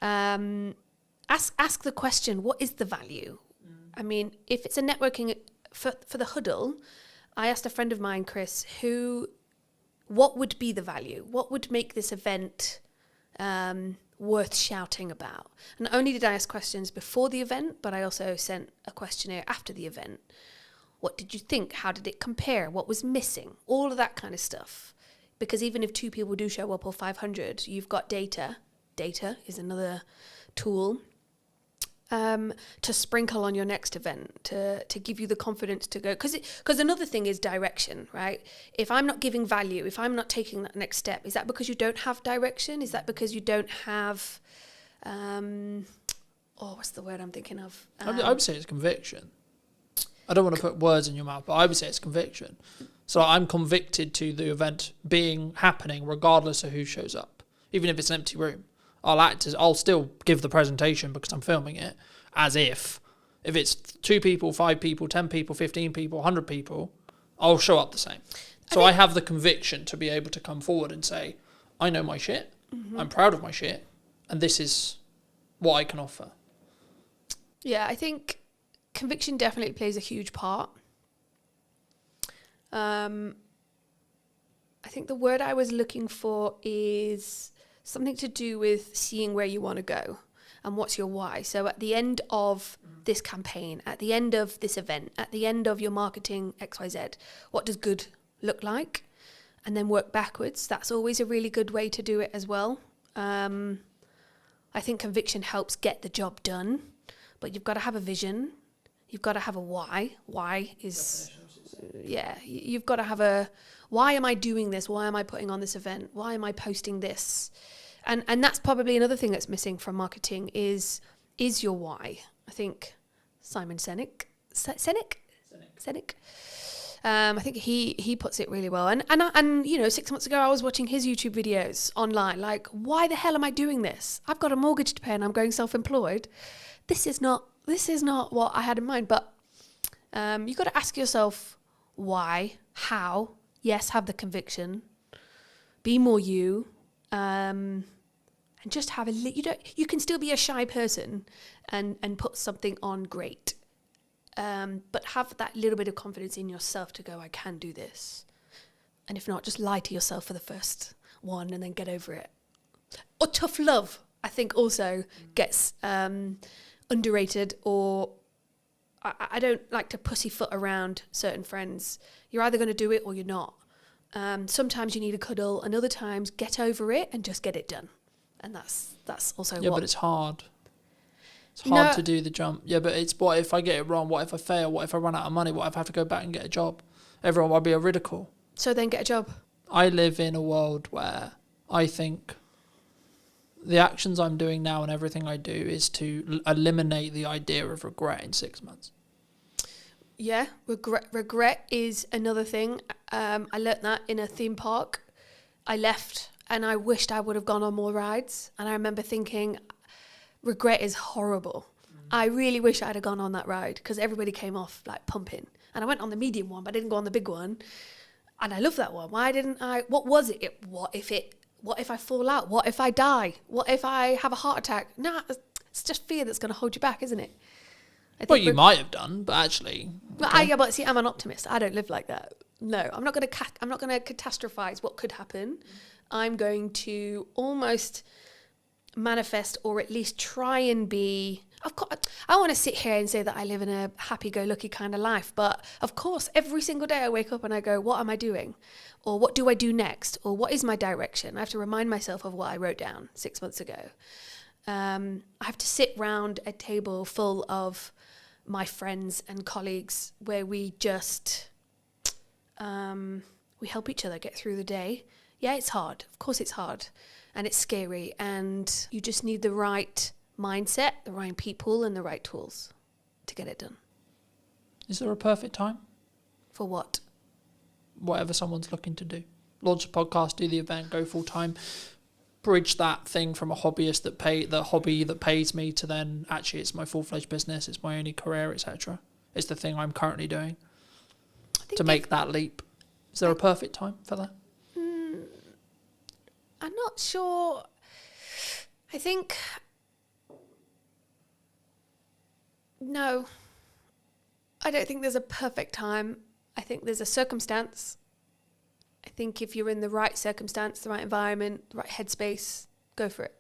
Ask the question, what is the value? I mean, if it's a networking for the huddle, I asked a friend of mine, Chris, what would be the value? What would make this event worth shouting about? And not only did I ask questions before the event, but I also sent a questionnaire after the event. What did you think? How did it compare? What was missing? All of that kind of stuff. Because even if 2 people do show up or 500, you've got data. Data is another tool to sprinkle on your next event, to give you the confidence to go. Because another thing is direction, right? If I'm not giving value, if I'm not taking that next step, is that because you don't have direction? Is that because you don't have, what's the word I'm thinking of? I would say it's conviction. I don't want to put words in your mouth, but I would say it's conviction. So I'm convicted to the event happening regardless of who shows up. Even if it's an empty room. I'll still give the presentation because I'm filming it as if it's 2 people, 5 people, 10 people, 15 people, 100 people, I'll show up the same. So I have the conviction to be able to come forward and say, I know my shit, I'm proud of my shit, and this is what I can offer. Yeah, I think conviction definitely plays a huge part. I think the word I was looking for is something to do with seeing where you want to go and what's your why. So at the end of this campaign, at the end of this event, at the end of your marketing XYZ, what does good look like? And then work backwards. That's always a really good way to do it as well. I think conviction helps get the job done, but you've got to have a vision. You've got to have a why. Why is, you've got to have a, why am I doing this? Why am I putting on this event? Why am I posting this? And that's probably another thing that's missing from marketing is your why. I think Simon Sinek, I think he puts it really well. And 6 months ago I was watching his YouTube videos online. Like, why the hell am I doing this? I've got a mortgage to pay and I'm going self-employed. This is not what I had in mind. But you've got to ask yourself why, how. Yes, have the conviction. Be more you. And just have you can still be a shy person and put something on great. But have that little bit of confidence in yourself to go, I can do this. And if not, just lie to yourself for the first one and then get over it. Or tough love, I think also gets underrated, or I don't like to pussyfoot around certain friends. You're either going to do it or you're not. Sometimes you need a cuddle, and other times get over it and just get it done. And that's also but it's hard. It's hard to do the jump. Yeah, but it's what if I get it wrong? What if I fail? What if I run out of money? What if I have to go back and get a job? Everyone will be a ridicule. So then get a job. I live in a world where I think the actions I'm doing now and everything I do is to eliminate the idea of regret in 6 months. Yeah, regret is another thing. I learnt that in a theme park. I left and I wished I would have gone on more rides. And I remember thinking, regret is horrible. I really wish I'd have gone on that ride because everybody came off like pumping. And I went on the medium one, but I didn't go on the big one. And I love that one. Why didn't I? What was it? What if I fall out? What if I die? What if I have a heart attack? Nah, it's just fear that's going to hold you back, isn't it? Well, you might have done, but actually. But see, I'm an optimist. I don't live like that. No, I'm not going to catastrophize what could happen. I'm going to almost manifest, or at least try and be. Of course, I want to sit here and say that I live in a happy-go-lucky kind of life, but of course, every single day I wake up and I go, "What am I doing?" Or "What do I do next?" Or "What is my direction?" I have to remind myself of what I wrote down 6 months ago. I have to sit round a table full of my friends and colleagues where we just we help each other get through the day. Yeah, it's hard. Of course it's hard. And it's scary. And you just need the right mindset, the right people, and the right tools to get it done. Is there a perfect time? For what? Whatever someone's looking to do. Launch a podcast, do the event, go full time. bridge that thing from a hobbyist the hobby that pays me to then actually it's my full-fledged business, it's my only career, etc. It's the thing I'm currently doing to make that leap. Is there a perfect time for that? I'm not sure. I think no. I don't think there's a perfect time. I think there's a circumstance. I think if you're in the right circumstance, the right environment, the right headspace, go for it.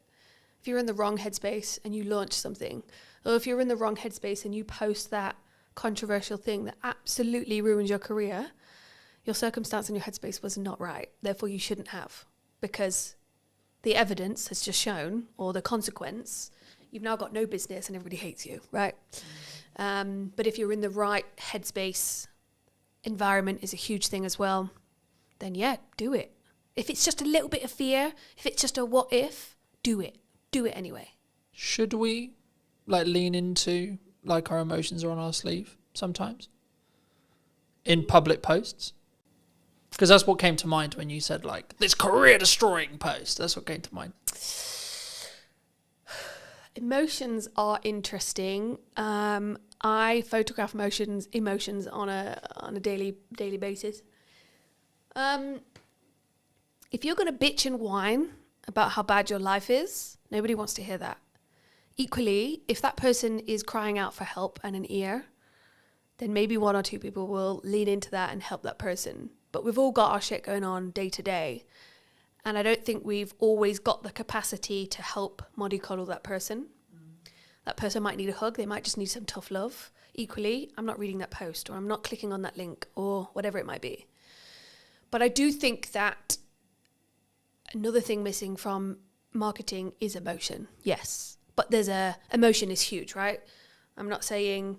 If you're in the wrong headspace and you launch something, or if you're in the wrong headspace and you post that controversial thing that absolutely ruins your career, your circumstance and your headspace was not right. Therefore, you shouldn't have, because the evidence has just shown, or the consequence, you've now got no business and everybody hates you, right? But if you're in the right headspace, environment is a huge thing as well, then yeah, do it. If it's just a little bit of fear, if it's just a what if, do it. Do it anyway. Should we lean into our emotions are on our sleeve sometimes in public posts? Because that's what came to mind when you said this career destroying post. That's what came to mind. Emotions are interesting. I photograph emotions on a daily basis. If you're going to bitch and whine about how bad your life is, nobody wants to hear that. Equally, if that person is crying out for help and an ear, then maybe one or two people will lean into that and help that person. But we've all got our shit going on day to day. And I don't think we've always got the capacity to help mollycoddle that person. That person might need a hug. They might just need some tough love. Equally, I'm not reading that post, or I'm not clicking on that link, or whatever it might be. But I do think that another thing missing from marketing is emotion. Yes. But emotion is huge, right? I'm not saying...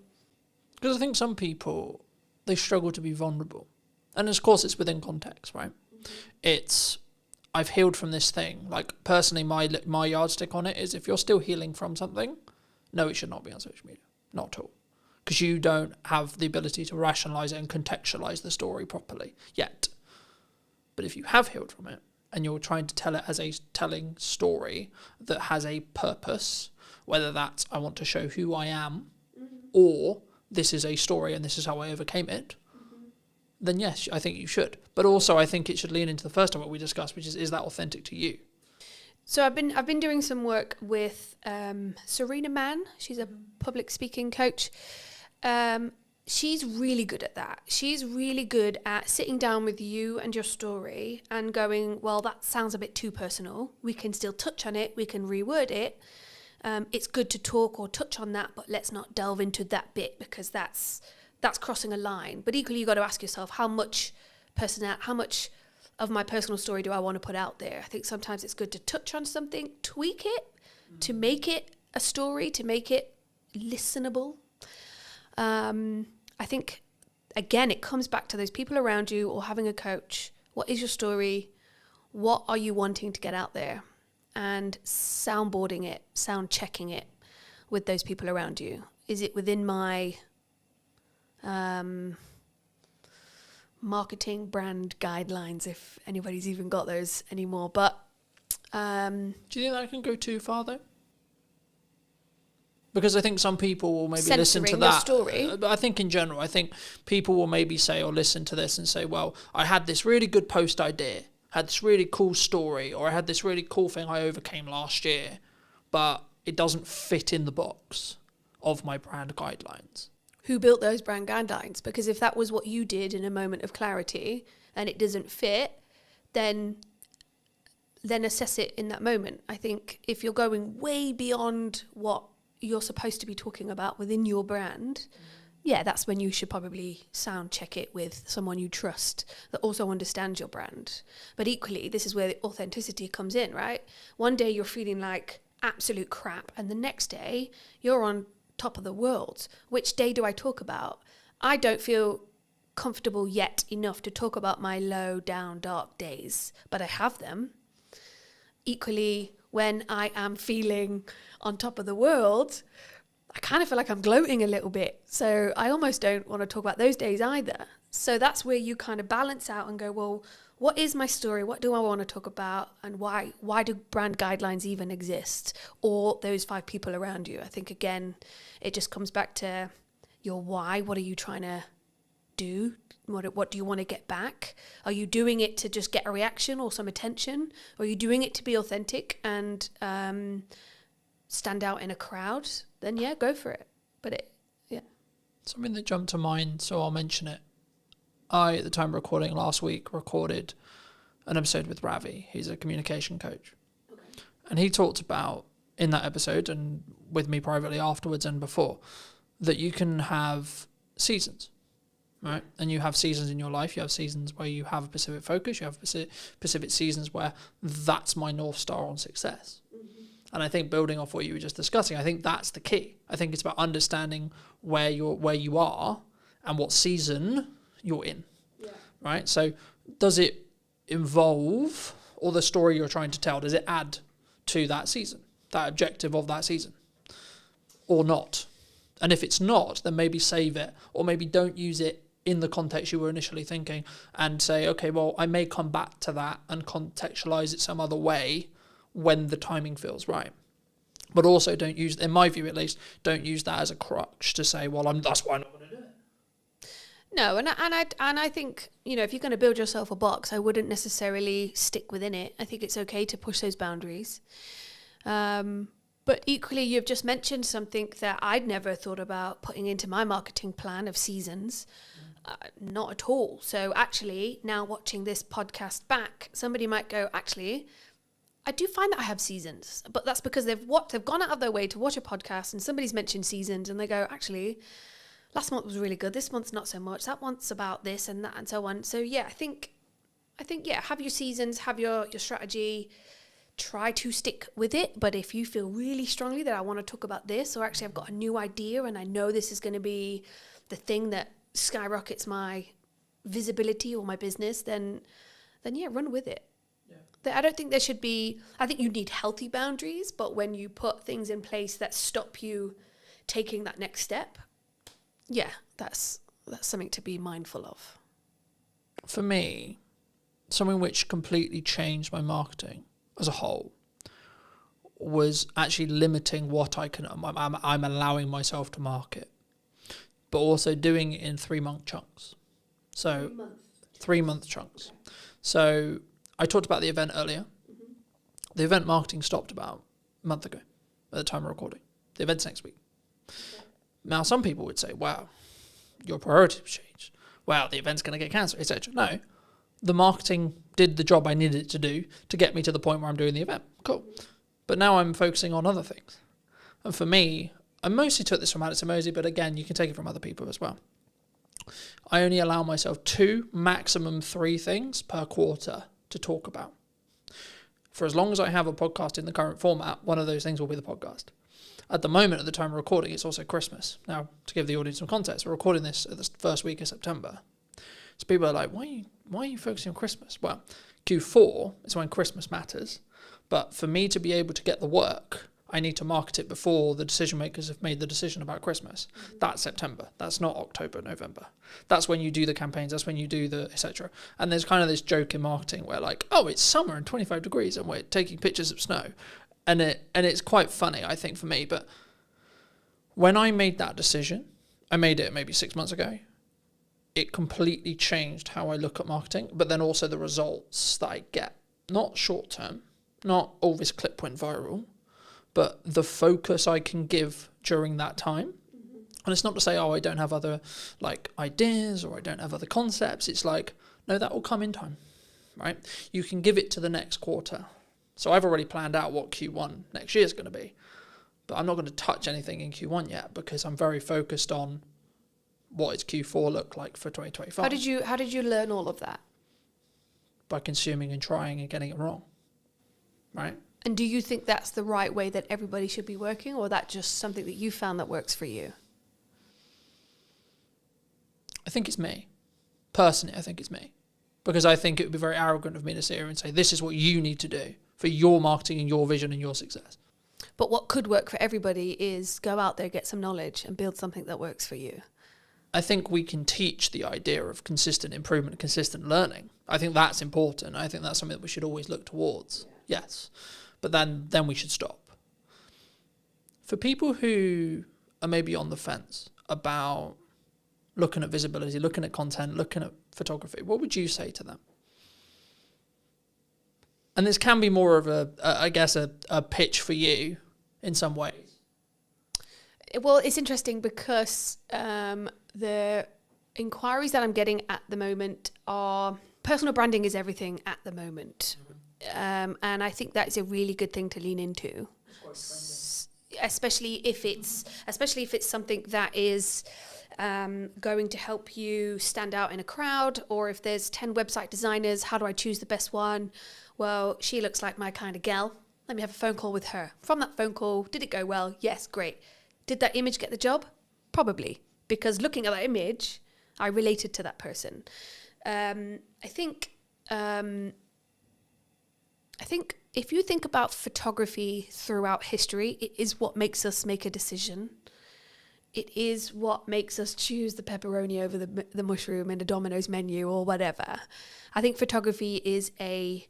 Because I think some people, they struggle to be vulnerable. And of course it's within context, right? Mm-hmm. It's, I've healed from this thing. Personally, my yardstick on it is if you're still healing from something, no, it should not be on social media. Not at all. Because you don't have the ability to rationalise it and contextualise the story properly yet. But if you have healed from it, and you're trying to tell it as a telling story that has a purpose, whether that's I want to show who I am, or this is a story and this is how I overcame it, then yes, I think you should. But also I think it should lean into the first of what we discussed, which is that authentic to you? So I've been doing some work with Serena Mann. She's a public speaking coach. She's really good at that. She's really good at sitting down with you and your story and going, well, that sounds a bit too personal. We can still touch on it. We can reword it. It's good to talk or touch on that, but let's not delve into that bit because that's crossing a line. But equally, you've got to ask yourself, how much of my personal story do I want to put out there? I think sometimes it's good to touch on something, tweak it, to make it a story, to make it listenable. I think, again, it comes back to those people around you or having a coach. What is your story? What are you wanting to get out there? And soundboarding it, sound checking it with those people around you. Is it within my marketing brand guidelines, if anybody's even got those anymore? But do you think that can go too far, though? Because I think some people will maybe listen to that. Story. But I think in general, I think people will maybe say or listen to this and say, well, I had this really good post idea, had this really cool story, or I had this really cool thing I overcame last year, but it doesn't fit in the box of my brand guidelines. Who built those brand guidelines? Because if that was what you did in a moment of clarity and it doesn't fit, then assess it in that moment. I think if you're going way beyond what you're supposed to be talking about within your brand, yeah, that's when you should probably sound check it with someone you trust that also understands your brand. But equally, this is where the authenticity comes in, right? One day you're feeling like absolute crap, and the next day you're on top of the world. Which day do I talk about? I don't feel comfortable yet enough to talk about my low, down, dark days, but I have them. Equally, when I am feeling on top of the world, I kind of feel like I'm gloating a little bit. So I almost don't want to talk about those days either. So that's where you kind of balance out and go, well, what is my story? What do I want to talk about? And why do brand guidelines even exist? Or those 5 people around you? I think, again, it just comes back to your why. What are you trying to do? What do you want to get back? Are you doing it to just get a reaction or some attention? Or are you doing it to be authentic and stand out in a crowd? Then yeah, go for it. But something that jumped to mind, so I'll mention it. I, at the time of recording last week, recorded an episode with Ravi. He's a communication coach. Okay. And he talked about, in that episode, and with me privately afterwards and before, that you can have seasons, right? And you have seasons in your life. You have seasons where you have a specific focus. You have specific seasons where that's my North Star on success. Mm-hmm. And I think building off what you were just discussing, I think that's the key. I think it's about understanding where you are and what season you're in, right? So does it involve, or the story you're trying to tell, does it add to that season, that objective of that season, or not? And if it's not, then maybe save it, or maybe don't use it in the context you were initially thinking, and say, okay, well, I may come back to that and contextualize it some other way when the timing feels right. But also don't use, in my view at least, don't use that as a crutch to say, well, that's why I'm not going to do it. No, and I think, if you're going to build yourself a box, I wouldn't necessarily stick within it. I think it's okay to push those boundaries. But equally, you've just mentioned something that I'd never thought about putting into my marketing plan of seasons. Not at all. So actually, now watching this podcast back, somebody might go, actually, I do find that I have seasons, but that's because they've gone out of their way to watch a podcast and somebody's mentioned seasons and they go, actually, last month was really good. This month's not so much. That month's about this and that and so on. So yeah, I think have your seasons, have your strategy, try to stick with it. But if you feel really strongly that I want to talk about this, or actually I've got a new idea and I know this is going to be the thing that skyrockets my visibility or my business, then yeah, run with it. I don't think there should be, I think you need healthy boundaries, but when you put things in place that stop you taking that next step, yeah, that's something to be mindful of. For me, something which completely changed my marketing as a whole was actually limiting what I'm allowing myself to market, but also doing it in 3-month chunks. So 3-month chunks. So I talked about the event earlier. Mm-hmm. The event marketing stopped about a month ago at the time of recording. The event's next week. Okay. Now, some people would say, wow, your priorities changed. Wow, the event's going to get cancelled, etc. No, the marketing did the job I needed it to do to get me to the point where I'm doing the event. Cool. But now I'm focusing on other things. And for me, I mostly took this from Alex Emosi, but again, you can take it from other people as well. I only allow myself 2, maximum 3 things per quarter to talk about. For as long as I have a podcast in the current format, one of those things will be the podcast. At the moment, at the time of recording, it's also Christmas. Now, to give the audience some context, we're recording this at the first week of September. So people are like, why are you focusing on Christmas? Well, Q4 is when Christmas matters. But for me to be able to get the work, I need to market it before the decision makers have made the decision about Christmas. Mm-hmm. That's September. That's not October, November. That's when you do the campaigns. That's when you do the etc. And there's kind of this joke in marketing where like, oh, it's summer and 25 degrees and we're taking pictures of snow. And it's quite funny, I think, for me. But when I made that decision, I made it maybe 6 months ago, it completely changed how I look at marketing, but then also the results that I get. Not short term, not all this clip went viral, but the focus I can give during that time. Mm-hmm. And it's not to say, I don't have other like ideas or I don't have other concepts. It's like, no, that will come in time, right? You can give it to the next quarter. So I've already planned out what Q1 next year is going to be, but I'm not going to touch anything in Q1 yet because I'm very focused on what does Q4 look like for 2025. How did you learn all of that? By consuming and trying and getting it wrong, right? And do you think that's the right way that everybody should be working, or that just something that you found that works for you? I think it's me. Personally, I think it's me. Because I think it would be very arrogant of me to sit here and say, this is what you need to do for your marketing and your vision and your success. But what could work for everybody is go out there, get some knowledge and build something that works for you. I think we can teach the idea of consistent improvement, consistent learning. I think that's important. I think that's something that we should always look towards. Yes. But then we should stop. For people who are maybe on the fence about looking at visibility, looking at content, looking at photography, what would you say to them? And this can be more of a pitch for you in some ways. Well, it's interesting because the inquiries that I'm getting at the moment are personal branding is everything at the moment. And I think that is a really good thing to lean into. Especially if it's something that is going to help you stand out in a crowd, or if there's 10 website designers, how do I choose the best one? Well, she looks like my kind of gal. Let me have a phone call with her. From that phone call, did it go well? Yes, great. Did that image get the job? Probably, because looking at that image, I related to that person. I think if you think about photography throughout history, it is what makes us make a decision. It is what makes us choose the pepperoni over the mushroom in a Domino's menu or whatever. I think photography is a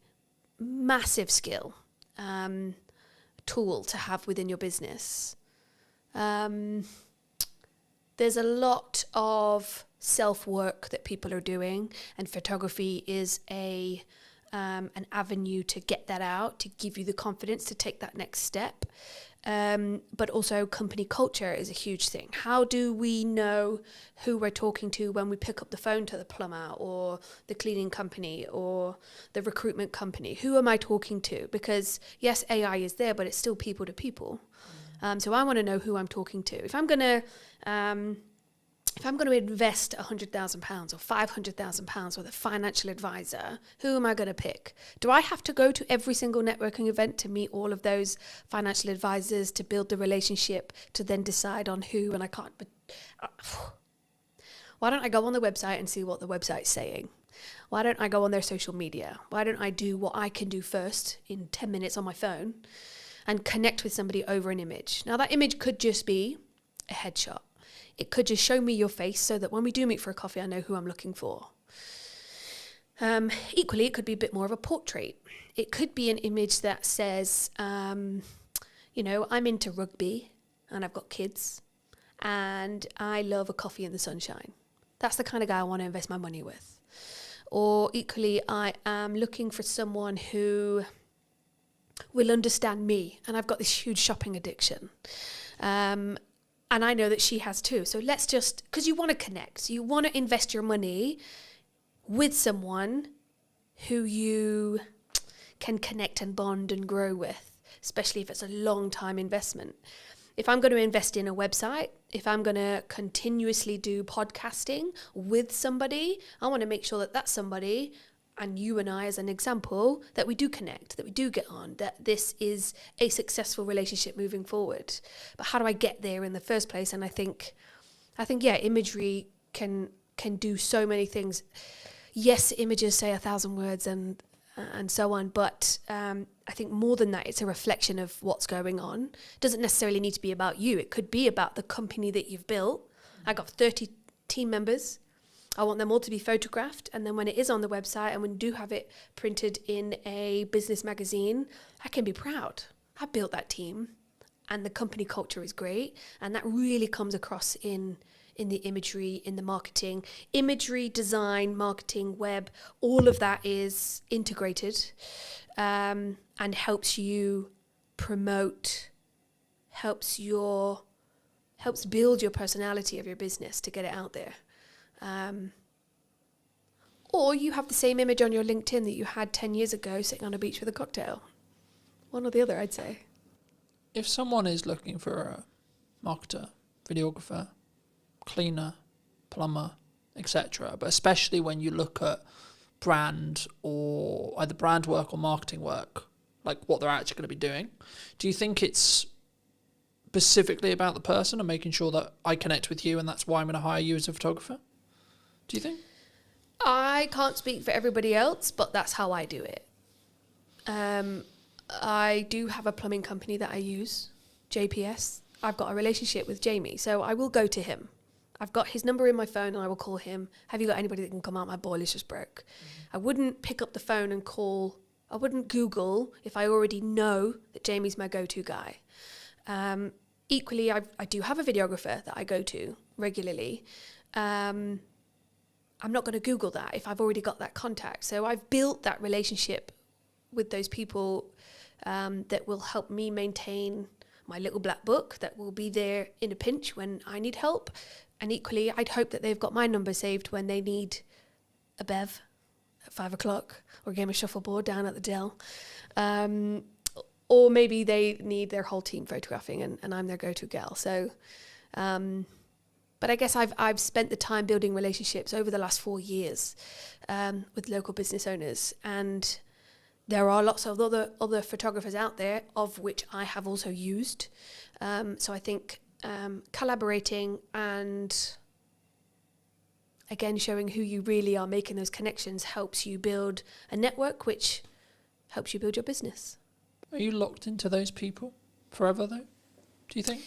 massive skill, tool to have within your business. There's a lot of self-work that people are doing, and photography is an avenue to get that out, to give you the confidence to take that next step. But also company culture is a huge thing. How do we know who we're talking to when we pick up the phone to the plumber or the cleaning company or the recruitment company? Who am I talking to? Because yes, AI is there, but it's still people to people. So I want to know who I'm talking to. If I'm going to invest £100,000 or £500,000 with a financial advisor, who am I going to pick? Do I have to go to every single networking event to meet all of those financial advisors, to build the relationship, to then decide on who? And I can't. But why don't I go on the website and see what the website's saying? Why don't I go on their social media? Why don't I do what I can do first in 10 minutes on my phone and connect with somebody over an image? Now, that image could just be a headshot. It could just show me your face so that when we do meet for a coffee, I know who I'm looking for. Equally, it could be a bit more of a portrait. It could be an image that says, I'm into rugby and I've got kids and I love a coffee in the sunshine. That's the kind of guy I want to invest my money with. Or equally, I am looking for someone who will understand me, and I've got this huge shopping addiction. And I know that she has too. So let's just, because you want to connect, you want to invest your money with someone who you can connect and bond and grow with, especially if it's a long time investment. If I'm going to invest in a website, if I'm going to continuously do podcasting with somebody, I want to make sure that that's somebody, and you and I as an example, that we do connect, that we do get on, that this is a successful relationship moving forward. But how do I get there in the first place? And I think imagery can do so many things. Yes, images say 1,000 words and so on, but I think more than that, it's a reflection of what's going on. It doesn't necessarily need to be about you. It could be about the company that you've built. I got 30 team members. I want them all to be photographed, and then when it is on the website and when we do have it printed in a business magazine, I can be proud. I built that team, and the company culture is great, and that really comes across in the imagery, in the marketing. Imagery, design, marketing, web, all of that is integrated and helps you promote, helps build your personality of your business to get it out there. Or you have the same image on your LinkedIn that you had 10 years ago sitting on a beach with a cocktail. One or the other, I'd say. If someone is looking for a marketer, videographer, cleaner, plumber, etc., but especially when you look at brand or either brand work or marketing work, like what they're actually going to be doing, do you think it's specifically about the person and making sure that I connect with you and that's why I'm going to hire you as a photographer? Do you think? I can't speak for everybody else, but that's how I do it. I do have a plumbing company that I use, JPS. I've got a relationship with Jamie, so I will go to him. I've got his number in my phone and I will call him. Have you got anybody that can come out? My boiler's just broke. I wouldn't pick up the phone and call. I wouldn't Google if I already know that Jamie's my go-to guy. Equally, I do have a videographer that I go to regularly. I'm not going to Google that if I've already got that contact. So I've built that relationship with those people that will help me maintain my little black book, that will be there in a pinch when I need help. And equally, I'd hope that they've got my number saved when they need a bev at 5 o'clock or a game of shuffleboard down at the Dell. Or maybe they need their whole team photographing and I'm their go-to gal. So, but I guess I've spent the time building relationships over the last 4 years with local business owners, and there are lots of other photographers out there, of which I have also used. So I think collaborating and again showing who you really are, making those connections, helps you build a network, which helps you build your business. Are you locked into those people forever, though? Do you think?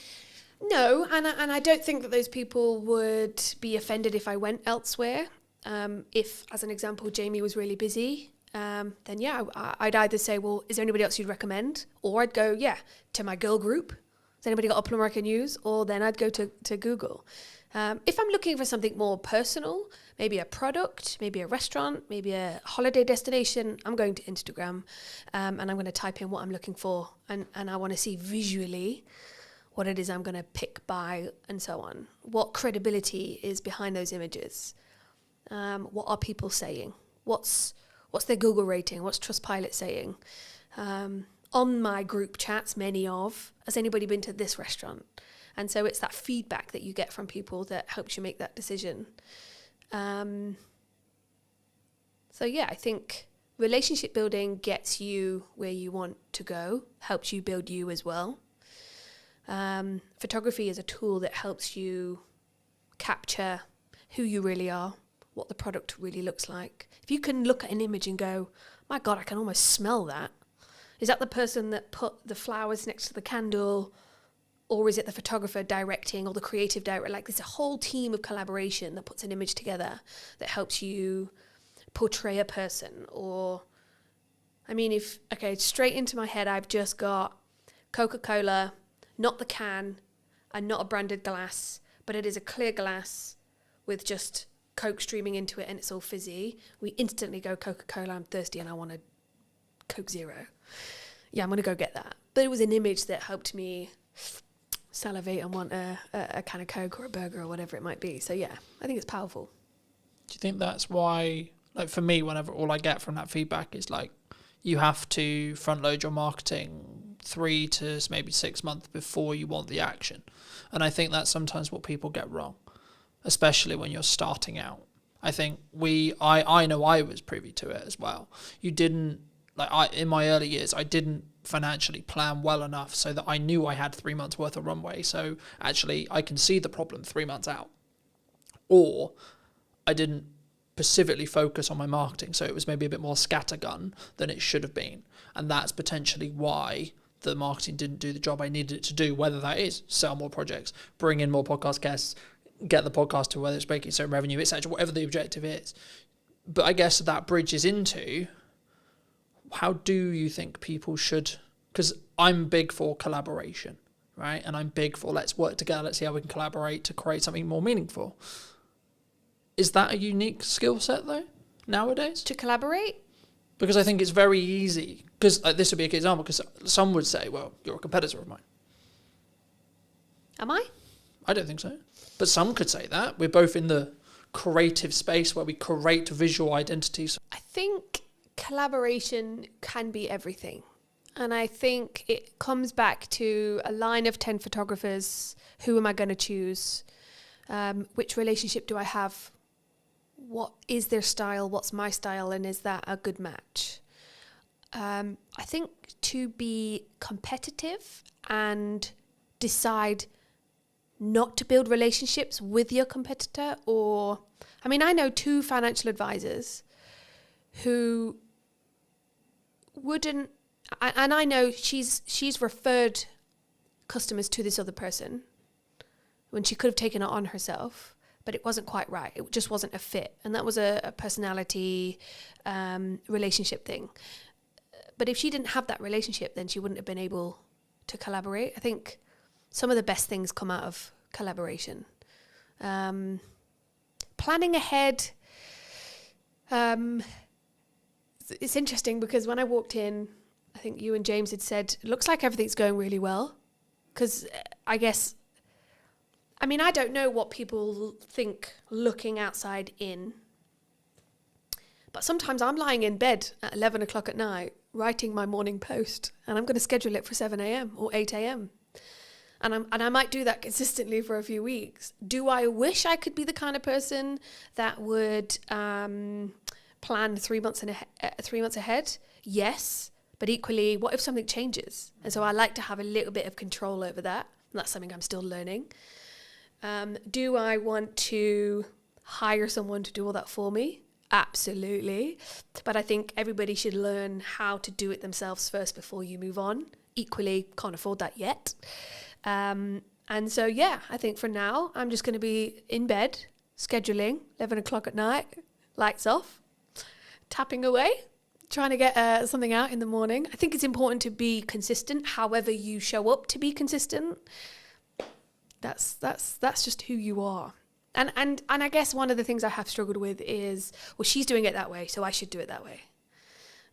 No, and I don't think that those people would be offended if I went elsewhere. If, as an example, Jamie was really busy, then yeah, I'd either say, well, is there anybody else you'd recommend? Or I'd go, yeah, to my girl group. Has anybody got a plumber I can use? Or then I'd go to Google. If I'm looking for something more personal, maybe a product, maybe a restaurant, maybe a holiday destination, I'm going to Instagram and I'm going to type in what I'm looking for, and I want to see visually what it is I'm going to pick, buy, and so on. What credibility is behind those images? What are people saying? What's their Google rating? What's Trustpilot saying? On my group chats, has anybody been to this restaurant? And so it's that feedback that you get from people that helps you make that decision. So yeah, I think relationship building gets you where you want to go, helps you build you as well. Photography is a tool that helps you capture who you really are, what the product really looks like. If you can look at an image and go, my God, I can almost smell that. Is that the person that put the flowers next to the candle? Or is it the photographer directing, or the creative director? Like, there's a whole team of collaboration that puts an image together that helps you portray a person. Or, I mean, straight into my head, I've just got Coca-Cola, not the can, and not a branded glass, but it is a clear glass with just Coke streaming into it and it's all fizzy. We instantly go, Coca-Cola, I'm thirsty and I want a Coke Zero. Yeah, I'm going to go get that. But it was an image that helped me salivate and want a can of Coke or a burger or whatever it might be. So yeah, I think it's powerful. Do you think that's why, like for me, whenever all I get from that feedback is like, you have to front load your marketing 3 to maybe 6 months before you want the action? And I think that's sometimes what people get wrong, especially when you're starting out. I think I know I was privy to it as well. You didn't, in my early years, I didn't financially plan well enough so that I knew I had 3 months worth of runway. So actually I can see the problem 3 months out. Or I didn't specifically focus on my marketing, so it was maybe a bit more scattergun than it should have been. And that's potentially why the marketing didn't do the job I needed it to do, whether that is sell more projects, bring in more podcast guests, get the podcast to whether it's making certain revenue, etc., whatever the objective is. But I guess that bridges into, how do you think people should, because I'm big for collaboration, right? And I'm big for let's work together, let's see how we can collaborate to create something more meaningful. Is that a unique skill set though, nowadays? To collaborate? Because I think it's very easy, because this would be a good example, because some would say, well, you're a competitor of mine. Am I? I don't think so. But some could say that. We're both in the creative space where we create visual identities. I think collaboration can be everything. And I think it comes back to a line of 10 photographers. Who am I going to choose? Which relationship do I have? What is their style? What's my style? And is that a good match? I think to be competitive and decide not to build relationships with your competitor, or, I mean, I know 2 financial advisors who wouldn't, and I know she's referred customers to this other person when she could have taken it on herself, but it wasn't quite right. It just wasn't a fit. And that was a personality relationship thing. But if she didn't have that relationship, then she wouldn't have been able to collaborate. I think some of the best things come out of collaboration. Planning ahead. It's interesting because when I walked in, I think you and James had said, it looks like everything's going really well. Because I guess, I mean, I don't know what people think looking outside in. But sometimes I'm lying in bed at 11 o'clock at night, writing my morning post, and I'm going to schedule it for 7 a.m. or 8 a.m. And I might do that consistently for a few weeks. Do I wish I could be the kind of person that would plan 3 months ahead? Yes. But equally, what if something changes? And so I like to have a little bit of control over that. And that's something I'm still learning. Do I want to hire someone to do all that for me? Absolutely. But I think everybody should learn how to do it themselves first before you move on. Equally, can't afford that yet. And so, yeah, I think for now, I'm just going to be in bed, scheduling, 11 o'clock at night, lights off, tapping away, trying to get something out in the morning. I think it's important to be consistent, however you show up to be consistent. That's just who you are. And I guess one of the things I have struggled with is, well, she's doing it that way, so I should do it that way.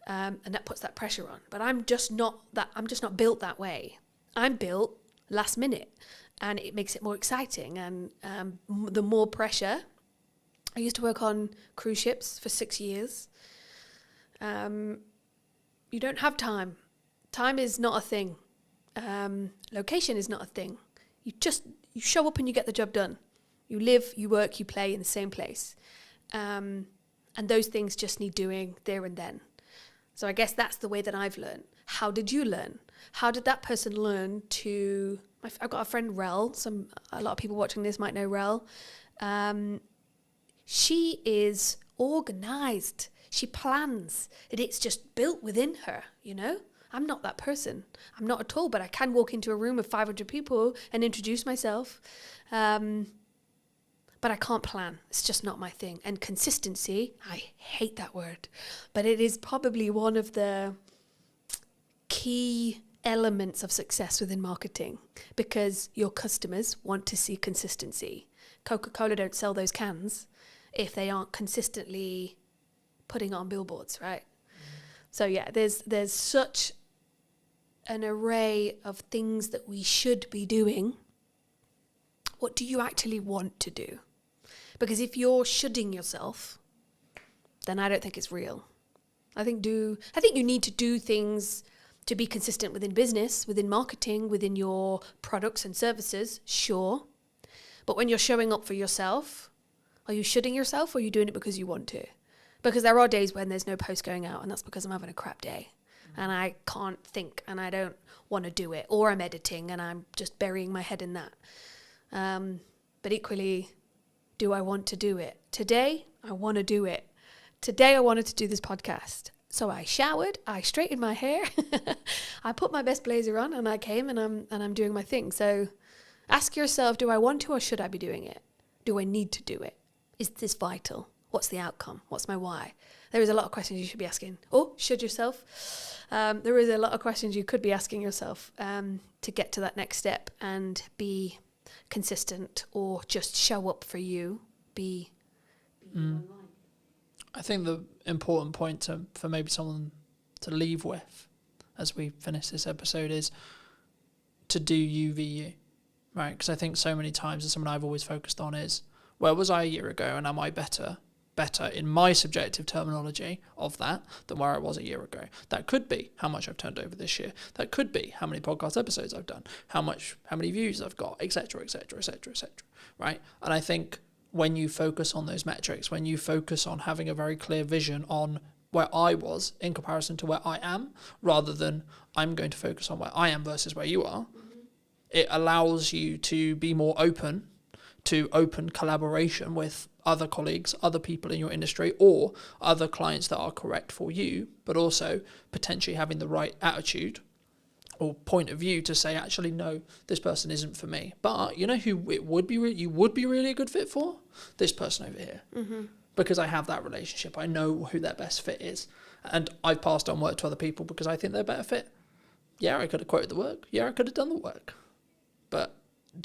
And that puts that pressure on. But I'm just not built that way. I'm built last minute, and it makes it more exciting. And the more pressure, I used to work on cruise ships for 6 years. You don't have time. Time is not a thing. Location is not a thing. You show up and you get the job done. You live, you work, you play in the same place. And those things just need doing there and then. So I guess that's the way that I've learned. How did you learn? How did that person learn to... I've got a friend, Rel. A lot of people watching this might know Rel. She is organised. She plans. It's just built within her, you know? I'm not that person. I'm not at all, but I can walk into a room of 500 people and introduce myself. But I can't plan. It's just not my thing. And consistency, I hate that word, but it is probably one of the key elements of success within marketing, because your customers want to see consistency. Coca-Cola don't sell those cans if they aren't consistently putting on billboards, right? So yeah, there's such an array of things that we should be doing. What do you actually want to do? Because if you're shoulding yourself, then I don't think it's real. I think you need to do things to be consistent within business, within marketing, within your products and services, sure. But when you're showing up for yourself, are you shoulding yourself, or are you doing it because you want to? Because there are days when there's no post going out, and that's because I'm having a crap day. And I can't think, and I don't want to do it. Or I'm editing, and I'm just burying my head in that. But equally, do I want to do it? Today, I want to do it. Today, I wanted to do this podcast. So I showered, I straightened my hair, I put my best blazer on, and I came, and I'm doing my thing. So ask yourself, do I want to, or should I be doing it? Do I need to do it? Is this vital? What's the outcome? What's my why? There is a lot of questions you should be asking. Or should yourself? There is a lot of questions you could be asking yourself to get to that next step and be consistent, or just show up for you. Be online. I think the important point for maybe someone to leave with as we finish this episode is to do you v you, right? Because I think so many times, and something I've always focused on is, where was I a year ago, and am I better in my subjective terminology of that than where I was a year ago? That could be how much I've turned over this year. That could be how many podcast episodes I've done, how many views I've got, etc., etc., etc., etc. Right? And I think when you focus on those metrics, when you focus on having a very clear vision on where I was in comparison to where I am, rather than I'm going to focus on where I am versus where you are, it allows you to be more open to open collaboration with other colleagues, other people in your industry, or other clients that are correct for you, but also potentially having the right attitude or point of view to say, actually, no, this person isn't for me. But you know who it would be you would be really a good fit for? This person over here. Mm-hmm. Because I have that relationship. I know who their best fit is. And I've passed on work to other people because I think they're a better fit. Yeah, I could have quoted the work. Yeah, I could have done the work. But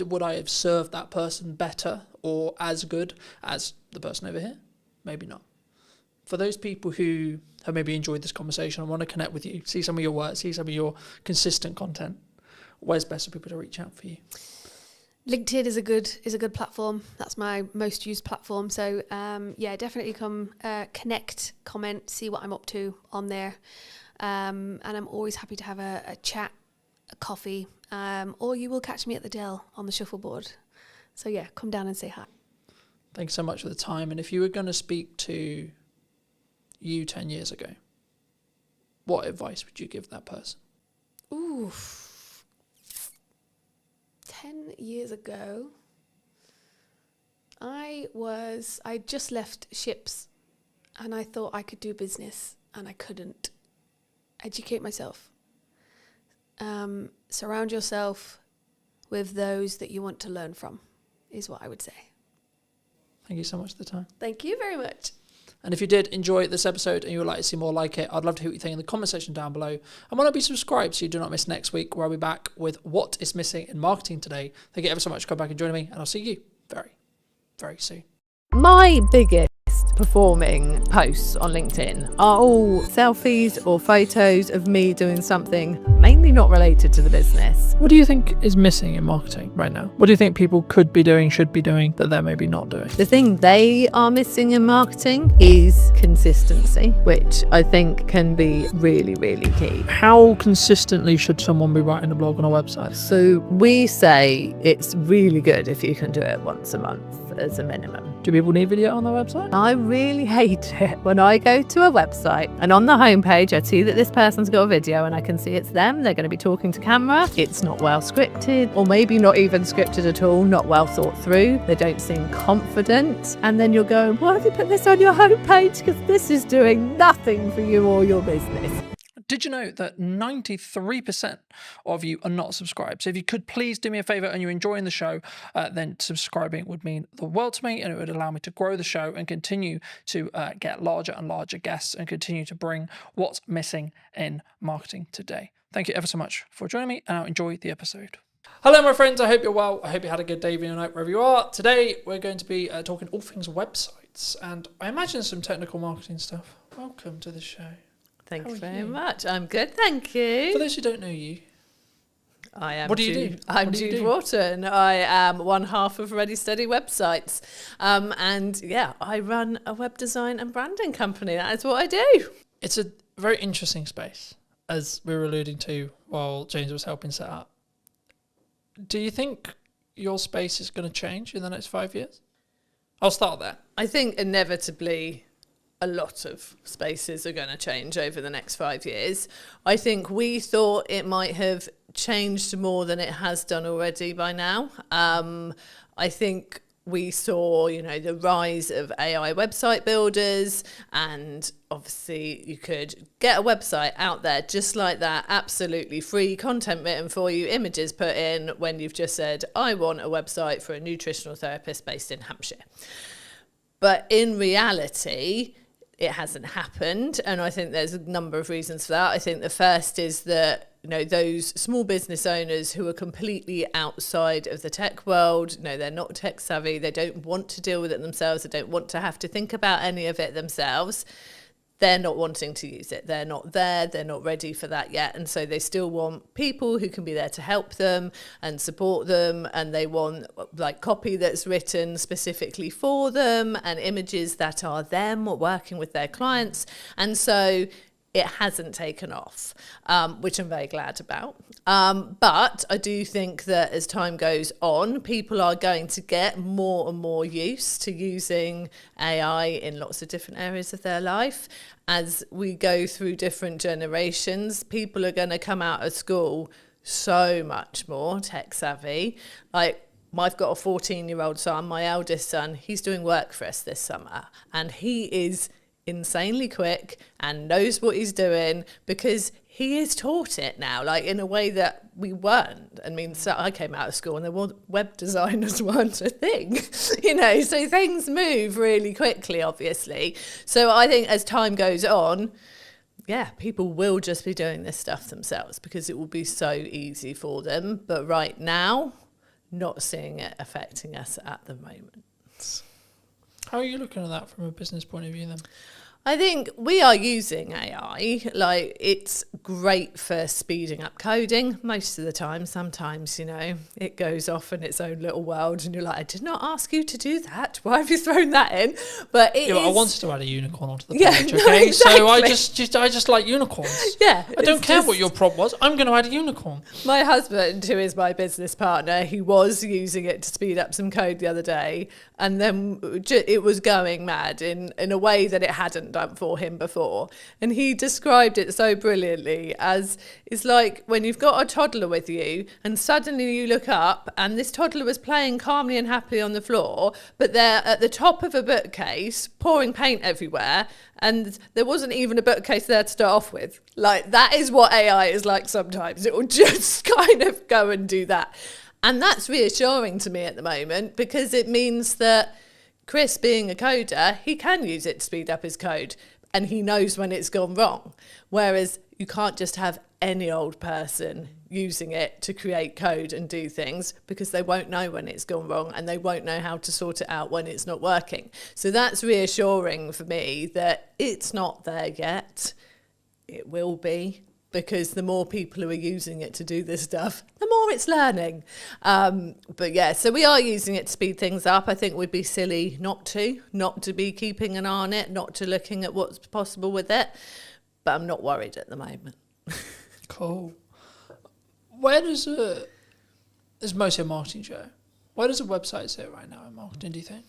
would I have served that person better or as good as the person over here? Maybe not. For those people who have maybe enjoyed this conversation and want to connect with you, see some of your work, see some of your consistent content, where's best for people to reach out for you? LinkedIn is a good platform. That's my most used platform. So yeah, definitely come connect, comment, see what I'm up to on there. And I'm always happy to have a chat, a coffee, or you will catch me at the Dell on the shuffleboard. So yeah, come down and say hi. Thanks so much for the time. And if you were going to speak to you 10 years ago, what advice would you give that person? Ooh, 10 years ago, I just left ships and I thought I could do business and I couldn't. Educate myself. Surround yourself with those that you want to learn from, is what I would say. Thank you so much for the time. Thank you very much. And if you did enjoy this episode and you would like to see more like it, I'd love to hear what you think in the comment section down below. And why not be subscribed so you do not miss next week, where I'll be back with what is missing in marketing today. Thank you ever so much for coming back and joining me, and I'll see you very, very soon. My biggest performing posts on LinkedIn are all selfies or photos of me doing something mainly not related to the business. What do you think is missing in marketing right now? What do you think people could be doing, should be doing, that they're maybe not doing? The thing they are missing in marketing is consistency, which I think can be really, really key. How consistently should someone be writing a blog on a website? So we say it's really good if you can do it once a month as a minimum. Do people need video on their website? I really hate it when I go to a website and on the homepage I see that this person's got a video and I can see it's them, they're going to be talking to camera. It's not well scripted, or maybe not even scripted at all, not well thought through. They don't seem confident. And then you're going, why have you put this on your homepage? Because this is doing nothing for you or your business. Did you know that 93% of you are not subscribed? So if you could please do me a favor and you're enjoying the show, then subscribing would mean the world to me, and it would allow me to grow the show and continue to get larger and larger guests and continue to bring what's missing in marketing today. Thank you ever so much for joining me, and I'll enjoy the episode. Hello, my friends. I hope you're well. I hope you had a good day, evening, or night, wherever you are. Today, we're going to be talking all things websites, and I imagine some technical marketing stuff. Welcome to the show. Thank you very much. I'm good, thank you. For those who don't know you, I am. What do you do? I'm Jude Wharton. I am one half of Ready Steady Websites, and yeah, I run a web design and branding company. That is what I do. It's a very interesting space, as we were alluding to while James was helping set up. Do you think your space is going to change in the next 5 years? I'll start there. I think inevitably a lot of spaces are going to change over the next 5 years. I think we thought it might have changed more than it has done already by now. I think we saw, the rise of AI website builders, and obviously you could get a website out there just like that, absolutely free, content written for you, images put in, when you've just said, I want a website for a nutritional therapist based in Hampshire. But in reality, it hasn't happened, and I think there's a number of reasons for that. I think the first is that those small business owners who are completely outside of the tech world, they're not tech savvy, they don't want to deal with it themselves, they don't want to have to think about any of it themselves. They're not wanting to use it. They're not there. They're not ready for that yet. And so they still want people who can be there to help them and support them. And they want copy that's written specifically for them and images that are them working with their clients. And so it hasn't taken off, which I'm very glad about. But I do think that as time goes on, people are going to get more and more used to using AI in lots of different areas of their life. As we go through different generations, people are going to come out of school so much more tech savvy. I've got a 14-year-old son, my eldest son, he's doing work for us this summer, and he is insanely quick and knows what he's doing because he is taught it now, like in a way that we weren't. I mean, so I came out of school and there were web designers weren't a thing, you know, so things move really quickly, obviously. So I think as time goes on, yeah, people will just be doing this stuff themselves because it will be so easy for them. But right now, not seeing it affecting us at the moment. How are you looking at that from a business point of view then? I think we are using AI, like it's great for speeding up coding most of the time. Sometimes, you know, it goes off in its own little world and you're like, I did not ask you to do that. Why have you thrown that in? But it is... I wanted to add a unicorn onto the Yeah, page, no, okay? exactly. So I just like unicorns. Yeah. I don't care what your prompt was. I'm going to add a unicorn. My husband, who is my business partner, he was using it to speed up some code the other day, and then it was going mad in a way that it hadn't done for him before. And he described it so brilliantly as, it's like when you've got a toddler with you and suddenly you look up and this toddler was playing calmly and happily on the floor, but they're at the top of a bookcase pouring paint everywhere, and there wasn't even a bookcase there to start off with. Like, that is what AI is like sometimes. It will just kind of go and do that. And that's reassuring to me at the moment, because it means that Chris, being a coder, he can use it to speed up his code and he knows when it's gone wrong. Whereas you can't just have any old person using it to create code and do things, because they won't know when it's gone wrong and they won't know how to sort it out when it's not working. So that's reassuring for me that it's not there yet. It will be, because the more people who are using it to do this stuff, the more it's learning. But yeah, so we are using it to speed things up. I think we'd be silly not to be keeping an eye on it, not to looking at what's possible with it. But I'm not worried at the moment. Cool. Where does it's mostly a marketing show. Where does a website sit right now in marketing, do you think?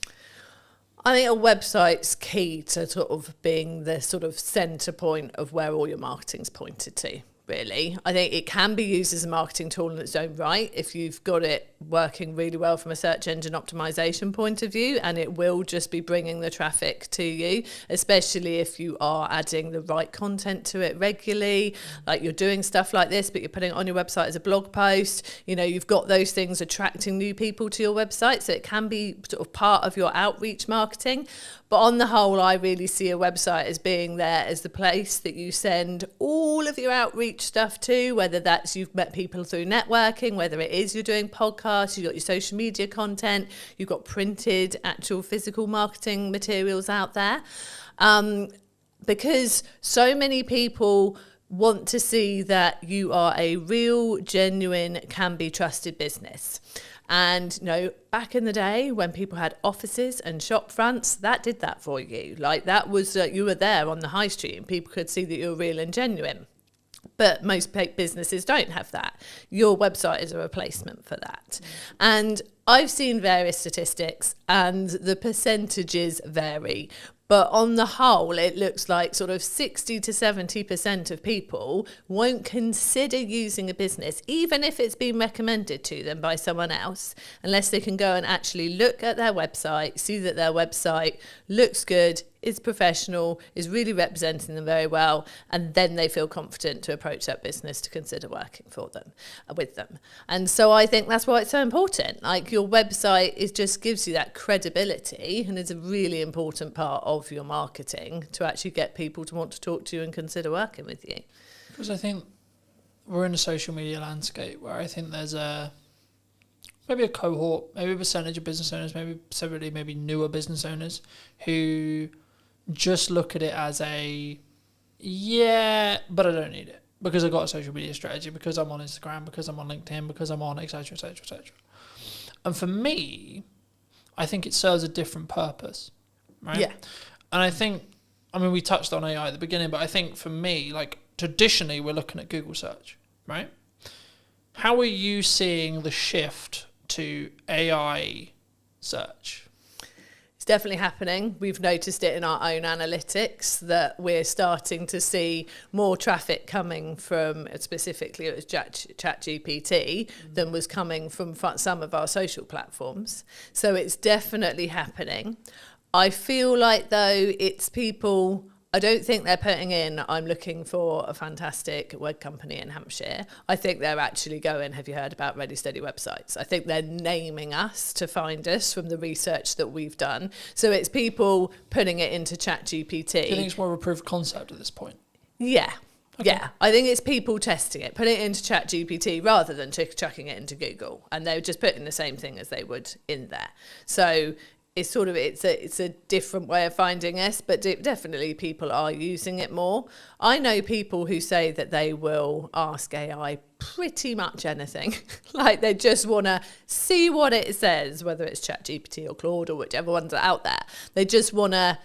I think a website's key to sort of being the sort of centre point of where all your marketing's pointed to, really. I think it can be used as a marketing tool in its own right if you've got it working really well from a search engine optimization point of view, and it will just be bringing the traffic to you, especially if you are adding the right content to it regularly, like you're doing stuff like this but you're putting it on your website as a blog post. You know, you've got those things attracting new people to your website, so it can be sort of part of your outreach marketing. But on the whole, I really see a website as being there as the place that you send all of your outreach stuff to, whether that's you've met people through networking, whether it is you're doing podcasts, you've got your social media content, you've got printed, actual physical marketing materials out there. Because so many people want to see that you are a real, genuine, can be trusted business. And, you know, back in the day when people had offices and shop fronts, that did that for you. Like, that was, you were there on the high street and people could see that you were real and genuine. But most businesses don't have that. Your website is a replacement for that. And I've seen various statistics and the percentages vary. But on the whole, it looks like sort of 60 to 70% of people won't consider using a business, even if it's been recommended to them by someone else, unless they can go and actually look at their website, see that their website looks good, is professional, is really representing them very well, and then they feel confident to approach that business to consider working for them, with them. And so I think that's why it's so important. Like, your website just gives you that credibility, and is a really important part of your marketing to actually get people to want to talk to you and consider working with you. Because I think we're in a social media landscape where I think there's maybe a cohort, maybe a percentage of business owners, maybe newer business owners who just look at it as but I don't need it because I've got a social media strategy, because I'm on Instagram, because I'm on LinkedIn, because I'm on etc, etc, etc. And for me, I think it serves a different purpose, right? Yeah. And I think, I mean, we touched on AI at the beginning, but I think for me, like, traditionally we're looking at Google search, right? How are you seeing the shift to AI search? It's definitely happening. We've noticed it in our own analytics that we're starting to see more traffic coming from, specifically it was ChatGPT, than was coming from some of our social platforms. So it's definitely happening. I feel like, though, it's people I don't think they're putting in, I'm looking for a fantastic web company in Hampshire. I think they're actually going, have you heard about Ready Steady websites? I think they're naming us to find us from the research that we've done. So it's people putting it into ChatGPT. Do you think it's more of a proof of concept at this point? Yeah. Okay. Yeah, I think it's people testing it, putting it into ChatGPT rather than chucking it into Google, and they're just putting the same thing as they would in there. So it's sort of it's a different way of finding us, but definitely people are using it more. I know people who say that they will ask AI pretty much anything, like they just want to see what it says, whether it's ChatGPT or Claude or whichever ones are out there. They just want to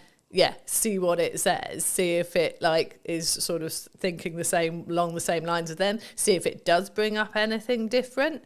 see what it says, see if it like is sort of thinking along the same lines as them, see if it does bring up anything different.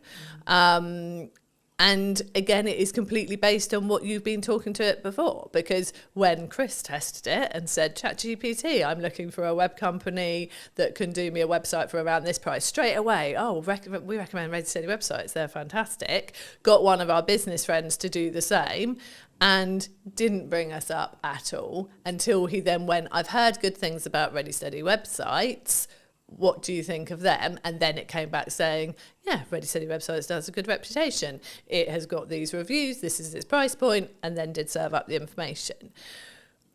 And again, it is completely based on what you've been talking to it before, because when Chris tested it and said, ChatGPT, I'm looking for a web company that can do me a website for around this price, straight away, we recommend Ready Steady websites, they're fantastic. Got one of our business friends to do the same, and didn't bring us up at all until he then went, I've heard good things about Ready Steady websites. What do you think of them? And then it came back saying, yeah, Ready Steady websites does a good reputation. It has got these reviews. This is its price point, and then did serve up the information.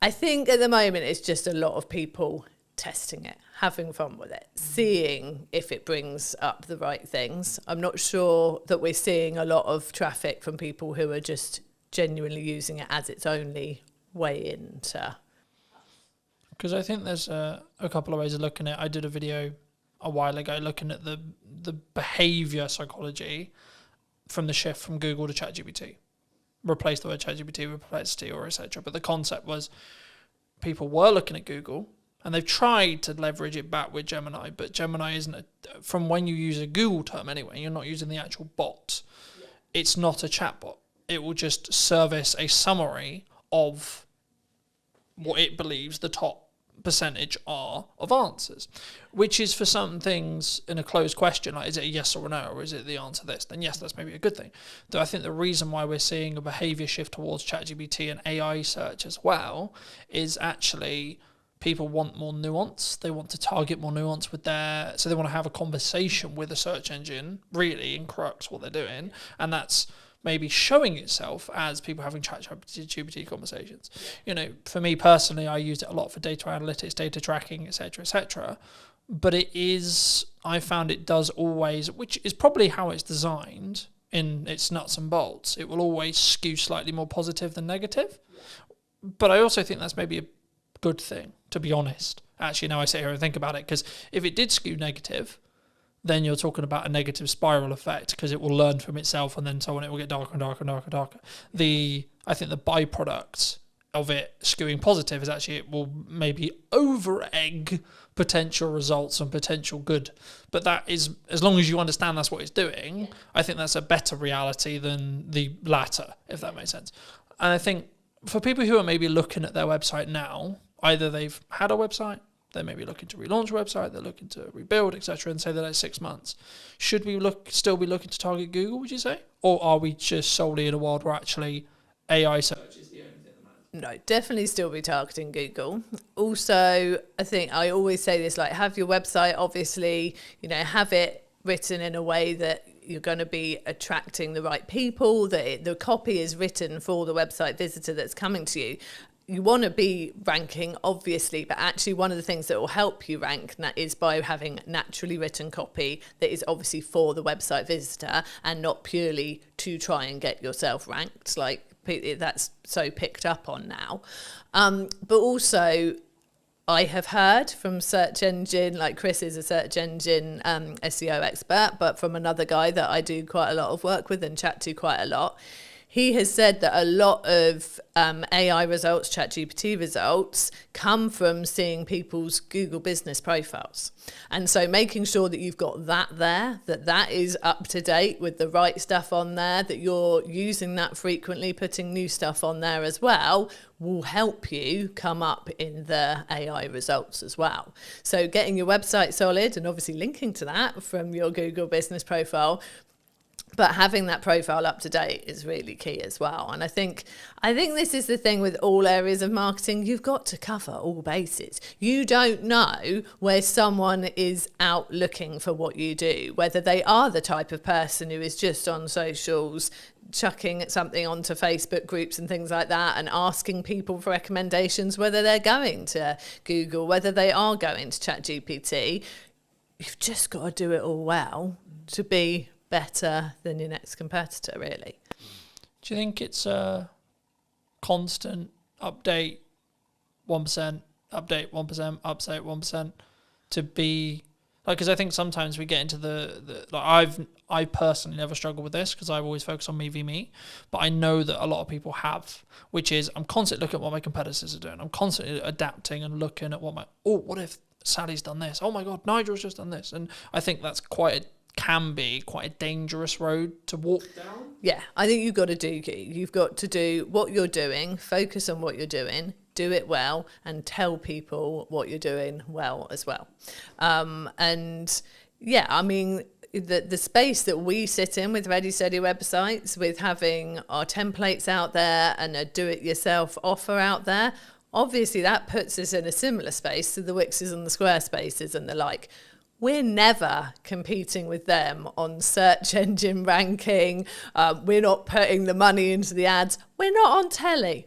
I think at the moment it's just a lot of people testing it, having fun with it, seeing if it brings up the right things. I'm not sure that we're seeing a lot of traffic from people who are just genuinely using it as its only way into. Because I think there's a couple of ways of looking at it. I did a video a while ago looking at the behavior psychology from the shift from Google to ChatGPT. Replace the word ChatGPT with Perplexity or etc. But the concept was people were looking at Google and they've tried to leverage it back with Gemini, but Gemini isn't, from when you use a Google term anyway, you're not using the actual bot. Yeah. It's not a chatbot. It will just service a summary of what it believes the top percentage are of answers, which is for some things in a closed question, like is it a yes or a no, or is it the answer this, then yes, that's maybe a good thing. Though I think the reason why we're seeing a behavior shift towards ChatGPT and AI search as well is actually people want more nuance. They want to target more nuance with so they want to have a conversation with a search engine, really, in crux what they're doing, and that's maybe showing itself as people having ChatGPT conversations. You know, for me personally, I use it a lot for data analytics, data tracking, etc. But I found it does always, which is probably how it's designed in its nuts and bolts, it will always skew slightly more positive than negative. But I also think that's maybe a good thing, to be honest. Actually, now I sit here and think about it, because if it did skew negative, then you're talking about a negative spiral effect, because it will learn from itself and then so on, it will get darker and darker and darker and darker. I think the byproduct of it skewing positive is actually it will maybe over-egg potential results and potential good. But that is, as long as you understand that's what it's doing, I think that's a better reality than the latter, if that makes sense. And I think for people who are maybe looking at their website now, either they've had a website, they may be looking to relaunch a website, they're looking to rebuild, etc., and say that it's 6 months. Should we still be looking to target Google, would you say? Or are we just solely in a world where actually AI search is the only thing that matters? No, definitely still be targeting Google. Also, I think I always say this, like, have your website, obviously, have it written in a way that you're going to be attracting the right people, that the copy is written for the website visitor that's coming to you. You want to be ranking, obviously, but actually one of the things that will help you rank is by having naturally written copy that is obviously for the website visitor and not purely to try and get yourself ranked, like that's so picked up on now. But also, I have heard from search engine, like Chris is a search engine SEO expert, but from another guy that I do quite a lot of work with and chat to quite a lot, he has said that a lot of AI results, ChatGPT results, come from seeing people's Google business profiles. And so making sure that you've got that there, that is up to date with the right stuff on there, that you're using that frequently, putting new stuff on there as well, will help you come up in the AI results as well. So getting your website solid and obviously linking to that from your Google business profile, But having that profile up to date is really key as well. And I think this is the thing with all areas of marketing. You've got to cover all bases. You don't know where someone is out looking for what you do, whether they are the type of person who is just on socials, chucking something onto Facebook groups and things like that and asking people for recommendations, whether they're going to Google, whether they are going to ChatGPT. You've just got to do it all well to be better than your next competitor, really. Do you think it's a constant update 1%, update 1%, update 1% to be like? Because I think sometimes we get into the like I personally never struggle with this because I've always focused on me v me, but I know that a lot of people have, which is I'm constantly looking at what my competitors are doing. I'm constantly adapting and looking at what if Sally's done this? Oh my God, Nigel's just done this. And I think that's can be quite a dangerous road to walk down. Yeah, I think you've got to do what you're doing, focus on what you're doing, do it well, and tell people what you're doing well as well. And yeah, I mean, the space that we sit in with Ready Steady websites, with having our templates out there and a do-it-yourself offer out there, obviously that puts us in a similar space to the Wixes and the Squarespaces and the like. We're never competing with them on search engine ranking. We're not putting the money into the ads. We're not on telly.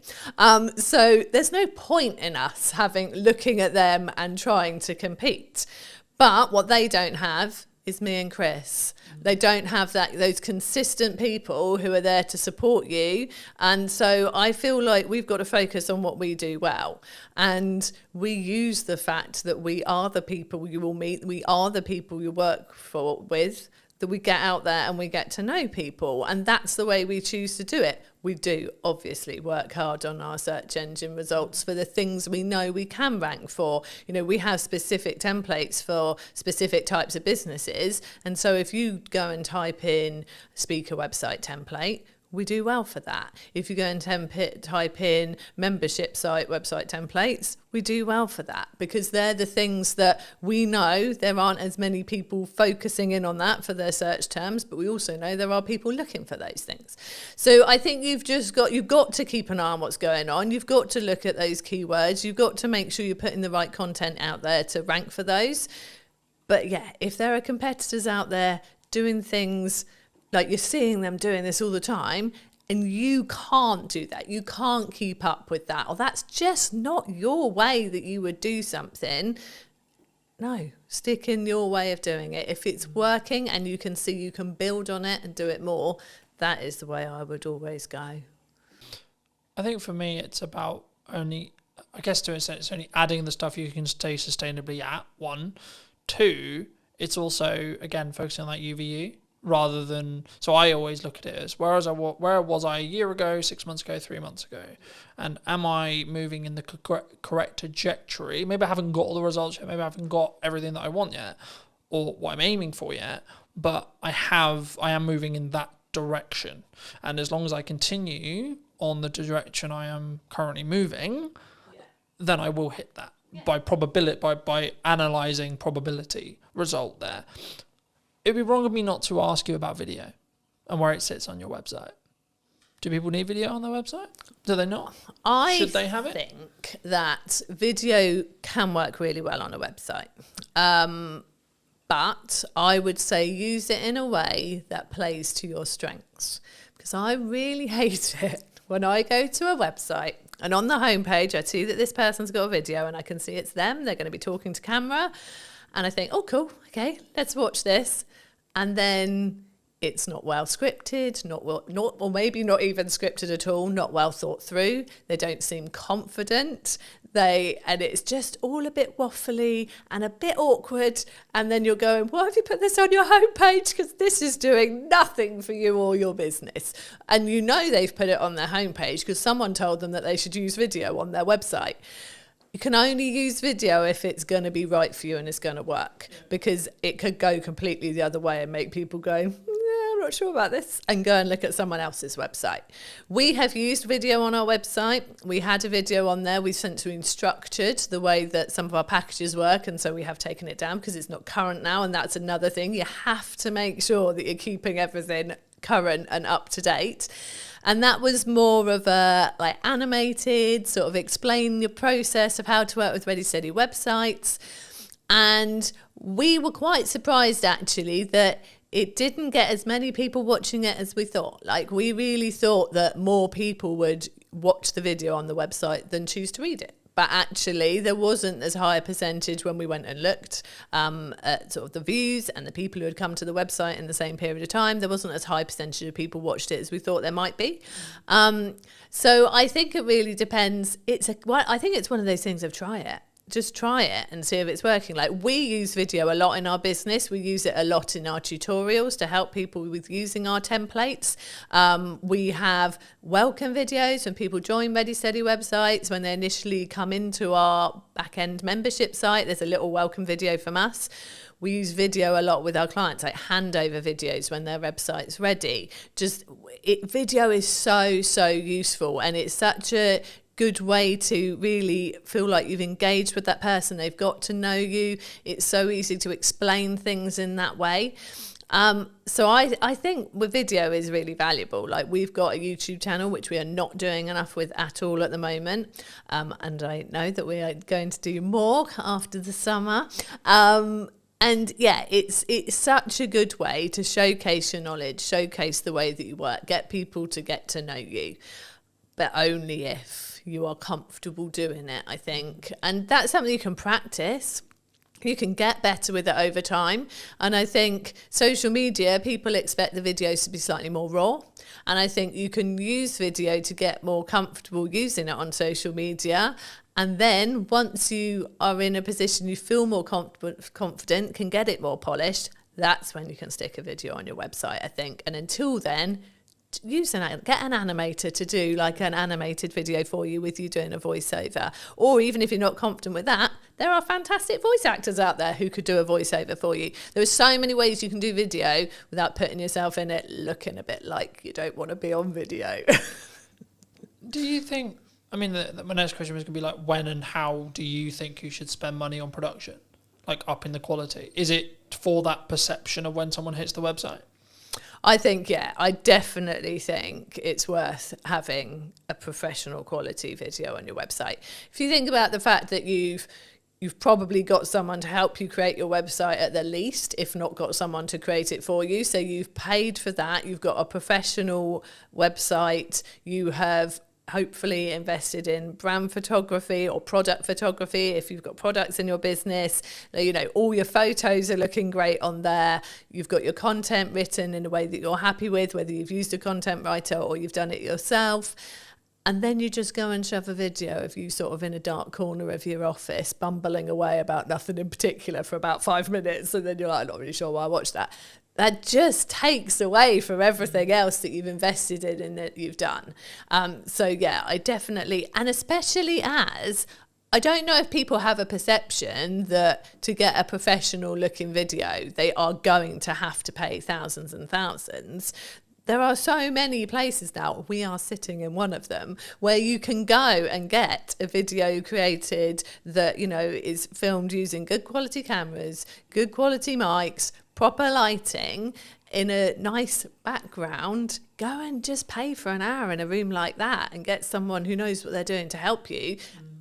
So there's no point in us looking at them and trying to compete. But what they don't have is me and Chris. They don't have those consistent people who are there to support you. And so I feel like we've got to focus on what we do well. And we use the fact that we are the people you will meet, we are the people you work with, that we get out there and we get to know people. And that's the way we choose to do it. We do obviously work hard on our search engine results for the things we know we can rank for. You know, we have specific templates for specific types of businesses. And so if you go and type in speaker website template, we do well for that. If you go and type in membership site website templates, we do well for that, because they're the things that we know there aren't as many people focusing in on that for their search terms, but we also know there are people looking for those things. So I think you've got to keep an eye on what's going on. You've got to look at those keywords. You've got to make sure you're putting the right content out there to rank for those. But yeah, if there are competitors out there doing things like you're seeing them doing this all the time, and you can't do that, you can't keep up with that, or that's just not your way that you would do something, no, stick in your way of doing it. If it's working and you can see you can build on it and do it more, that is the way I would always go. I think for me, it's about only adding the stuff you can stay sustainably at, 1. 2, it's also, again, focusing on that UVU. Rather than, so I always look at it as where was I a year ago, 6 months ago, 3 months ago, and am I moving in the correct trajectory? Maybe I haven't got all the results yet, maybe I haven't got everything that I want yet, or what I'm aiming for yet, but I am moving in that direction, and as long as I continue on the direction I am currently moving, then I will hit that by probability, by analysing probability result there. It'd be wrong of me not to ask you about video and where it sits on your website. Do people need video on their website? Do they not? Should they have it? I think that video can work really well on a website. But I would say use it in a way that plays to your strengths. Because I really hate it when I go to a website and on the homepage I see that this person's got a video and I can see it's them, they're going to be talking to camera, and I think, oh cool, okay, let's watch this. And then it's not well scripted, or maybe not even scripted at all, not well thought through. They don't seem confident. And it's just all a bit waffly and a bit awkward. And then you're going, why have you put this on your homepage? Because this is doing nothing for you or your business. And you know they've put it on their homepage because someone told them that they should use video on their website. You can only use video if it's going to be right for you and it's going to work, because it could go completely the other way and make people go, I'm not sure about this, and go and look at someone else's website. We have used video on our website. We had a video on there. We've since restructured the way that some of our packages work, and so we have taken it down because it's not current now, and that's another thing. You have to make sure that you're keeping everything current and up to date. And that was more of a like animated, sort of explain your process of how to work with Ready Steady websites. And we were quite surprised actually that it didn't get as many people watching it as we thought. Like, we really thought that more people would watch the video on the website than choose to read it. But actually, there wasn't as high a percentage when we went and looked at sort of the views and the people who had come to the website in the same period of time. There wasn't as high a percentage of people watched it as we thought there might be. So I think it really depends. I think it's one of those things of try it. Just try it and see if it's working. Like, we use video a lot in our business. We use it a lot in our tutorials to help people with using our templates. We have welcome videos when people join Ready Steady websites. When they initially come into our back-end membership site, there's a little welcome video from us. We use video a lot with our clients, like handover videos when their website's ready. Video is so useful, and it's such a good way to really feel like you've engaged with that person. They've got to know you. It's so easy to explain things in that way. So I think with video is really valuable. Like, we've got a YouTube channel, which we are not doing enough with at all at the moment. And I know that we are going to do more after the summer. And yeah, it's such a good way to showcase your knowledge, showcase the way that you work, get people to get to know you, but only if you are comfortable doing it, I think. And that's something you can practice. You can get better with it over time. And I think social media, people expect the videos to be slightly more raw. And I think you can use video to get more comfortable using it on social media. And then once you are in a position you feel more confident, can get it more polished, that's when you can stick a video on your website, I think. And until then, get an animator to do like an animated video for you with you doing a voiceover. Or even if you're not confident with that, there are fantastic voice actors out there who could do a voiceover for you. There are so many ways you can do video without putting yourself in it looking a bit like you don't want to be on video. Do you think, I mean, my next question was going to be like, when and how do you think you should spend money on production? Like, upping the quality? Is it for that perception of when someone hits the website? I think, yeah, I definitely think it's worth having a professional quality video on your website. If you think about the fact that you've probably got someone to help you create your website at the least, if not got someone to create it for you. So you've paid for that. You've got a professional website. You have hopefully invested in brand photography or product photography. If you've got products in your business, you know, all your photos are looking great on there. You've got your content written in a way that you're happy with, whether you've used a content writer or you've done it yourself. And then you just go and shove a video of you sort of in a dark corner of your office, bumbling away about nothing in particular for about 5 minutes. And then you're like, I'm not really sure why I watched that. That just takes away from everything else that you've invested in and that you've done. So yeah, I definitely, and especially as, I don't know if people have a perception that to get a professional looking video, they are going to have to pay thousands and thousands. There are so many places now, we are sitting in one of them, where you can go and get a video created that, you know, is filmed using good quality cameras, good quality mics, proper lighting, in a nice background. Go and just pay for an hour in a room like that and get someone who knows what they're doing to help you.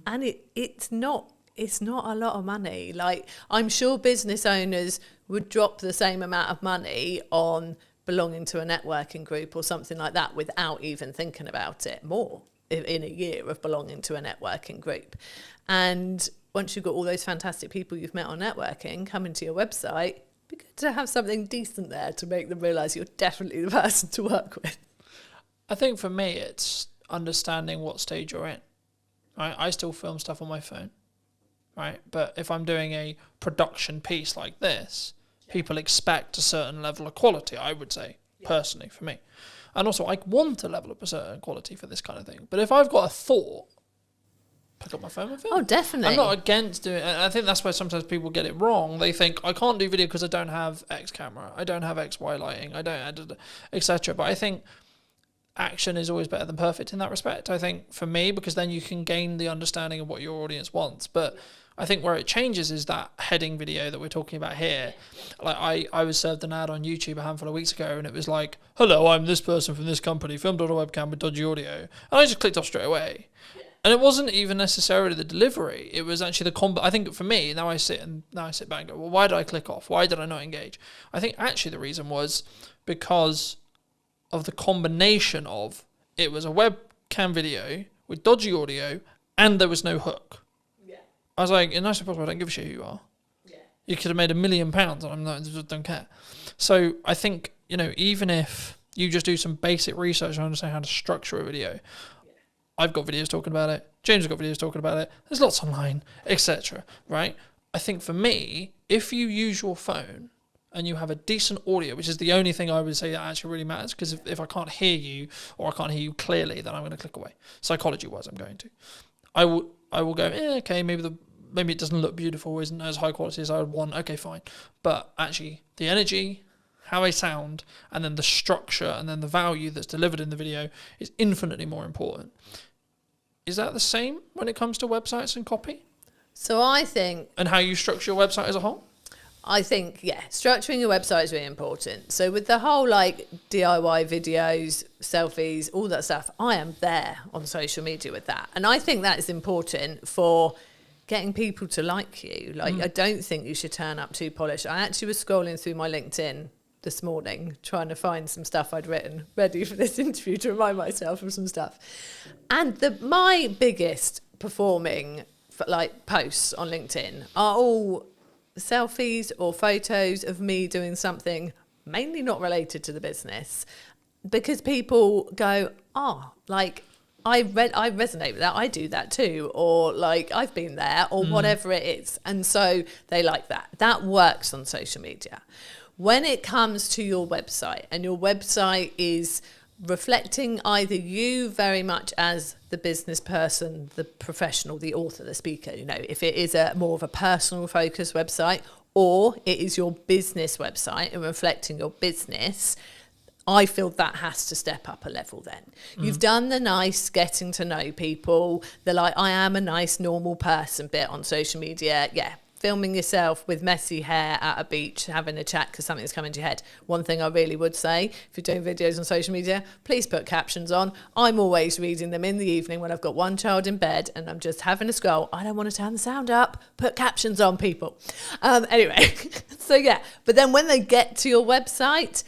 And it's not a lot of money. Like, I'm sure business owners would drop the same amount of money on belonging to a networking group or something like that without even thinking about it more in a year of belonging to a networking group. And once you've got all those fantastic people you've met on networking coming to your website, it'd be good to have something decent there to make them realise you're definitely the person to work with. I think for me, it's understanding what stage you're in. Right? I still film stuff on my phone, right? But if I'm doing a production piece like this, people expect a certain level of quality, I would say, personally, for me. And also, I want a level of certain quality for this kind of thing. But if I've got a thought, pick up my phone and film. Oh, definitely. I'm not against doing it. I think that's where sometimes people get it wrong. They think, I can't do video because I don't have X camera, I don't have XY lighting, I don't, etc. But I think action is always better than perfect in that respect, I think, for me, because then you can gain the understanding of what your audience wants. But I think where it changes is that heading video that we're talking about here. Like I was served an ad on YouTube a handful of weeks ago, and it was like, hello, I'm this person from this company, filmed on a webcam with dodgy audio. And I just clicked off straight away. And it wasn't even necessarily the delivery. It was actually I think for me, now I sit back and go, well, why did I click off? Why did I not engage? I think actually the reason was because of the combination of it was a webcam video with dodgy audio and there was no hook. I was like, in nice and possible, I don't give a shit who you are. Yeah. You could have made £1 million and I'm not, don't care. So I think, even if you just do some basic research and understand how to structure a video, I've got videos talking about it. James has got videos talking about it. There's lots online, etc. Right? I think for me, if you use your phone and you have a decent audio, which is the only thing I would say that actually really matters, because if I can't hear you or I can't hear you clearly, then I'm going to click away. Psychology-wise, I'm going to. I will go, okay, maybe it doesn't look beautiful, isn't as high quality as I would want. Okay, fine. But actually, the energy, how I sound, and then the structure, and then the value that's delivered in the video is infinitely more important. Is that the same when it comes to websites and copy? So I think... And how you structure your website as a whole? I think, structuring your website is really important. So with the whole DIY videos, selfies, all that stuff, I am there on social media with that. And I think that is important for getting people to like you. I don't think you should turn up too polished. I actually was scrolling through my LinkedIn this morning, trying to find some stuff I'd written ready for this interview to remind myself of some stuff. And my biggest performing posts on LinkedIn are all selfies or photos of me doing something mainly not related to the business, because people go, I resonate with that, I do that too, or I've been there, or whatever it is, and so they like that works on social media. When it comes to your website, and your website is reflecting either you very much as the business person, the professional, the author, the speaker, if it is a more of a personal focus website, or it is your business website and reflecting your business, I feel that has to step up a level then. You've done the nice getting to know people, I am a nice normal person bit on social media, filming yourself with messy hair at a beach, having a chat because something's coming to your head. One thing I really would say, if you're doing videos on social media, please put captions on. I'm always reading them in the evening when I've got one child in bed and I'm just having a scroll. I don't want to turn the sound up. Put captions on, people. Anyway, but then when they get to your website,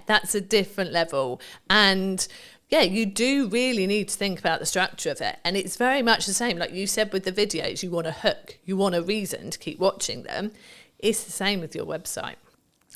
that's a different level. And you do really need to think about the structure of it. And it's very much the same. Like you said with the videos, you want a hook, you want a reason to keep watching them. It's the same with your website.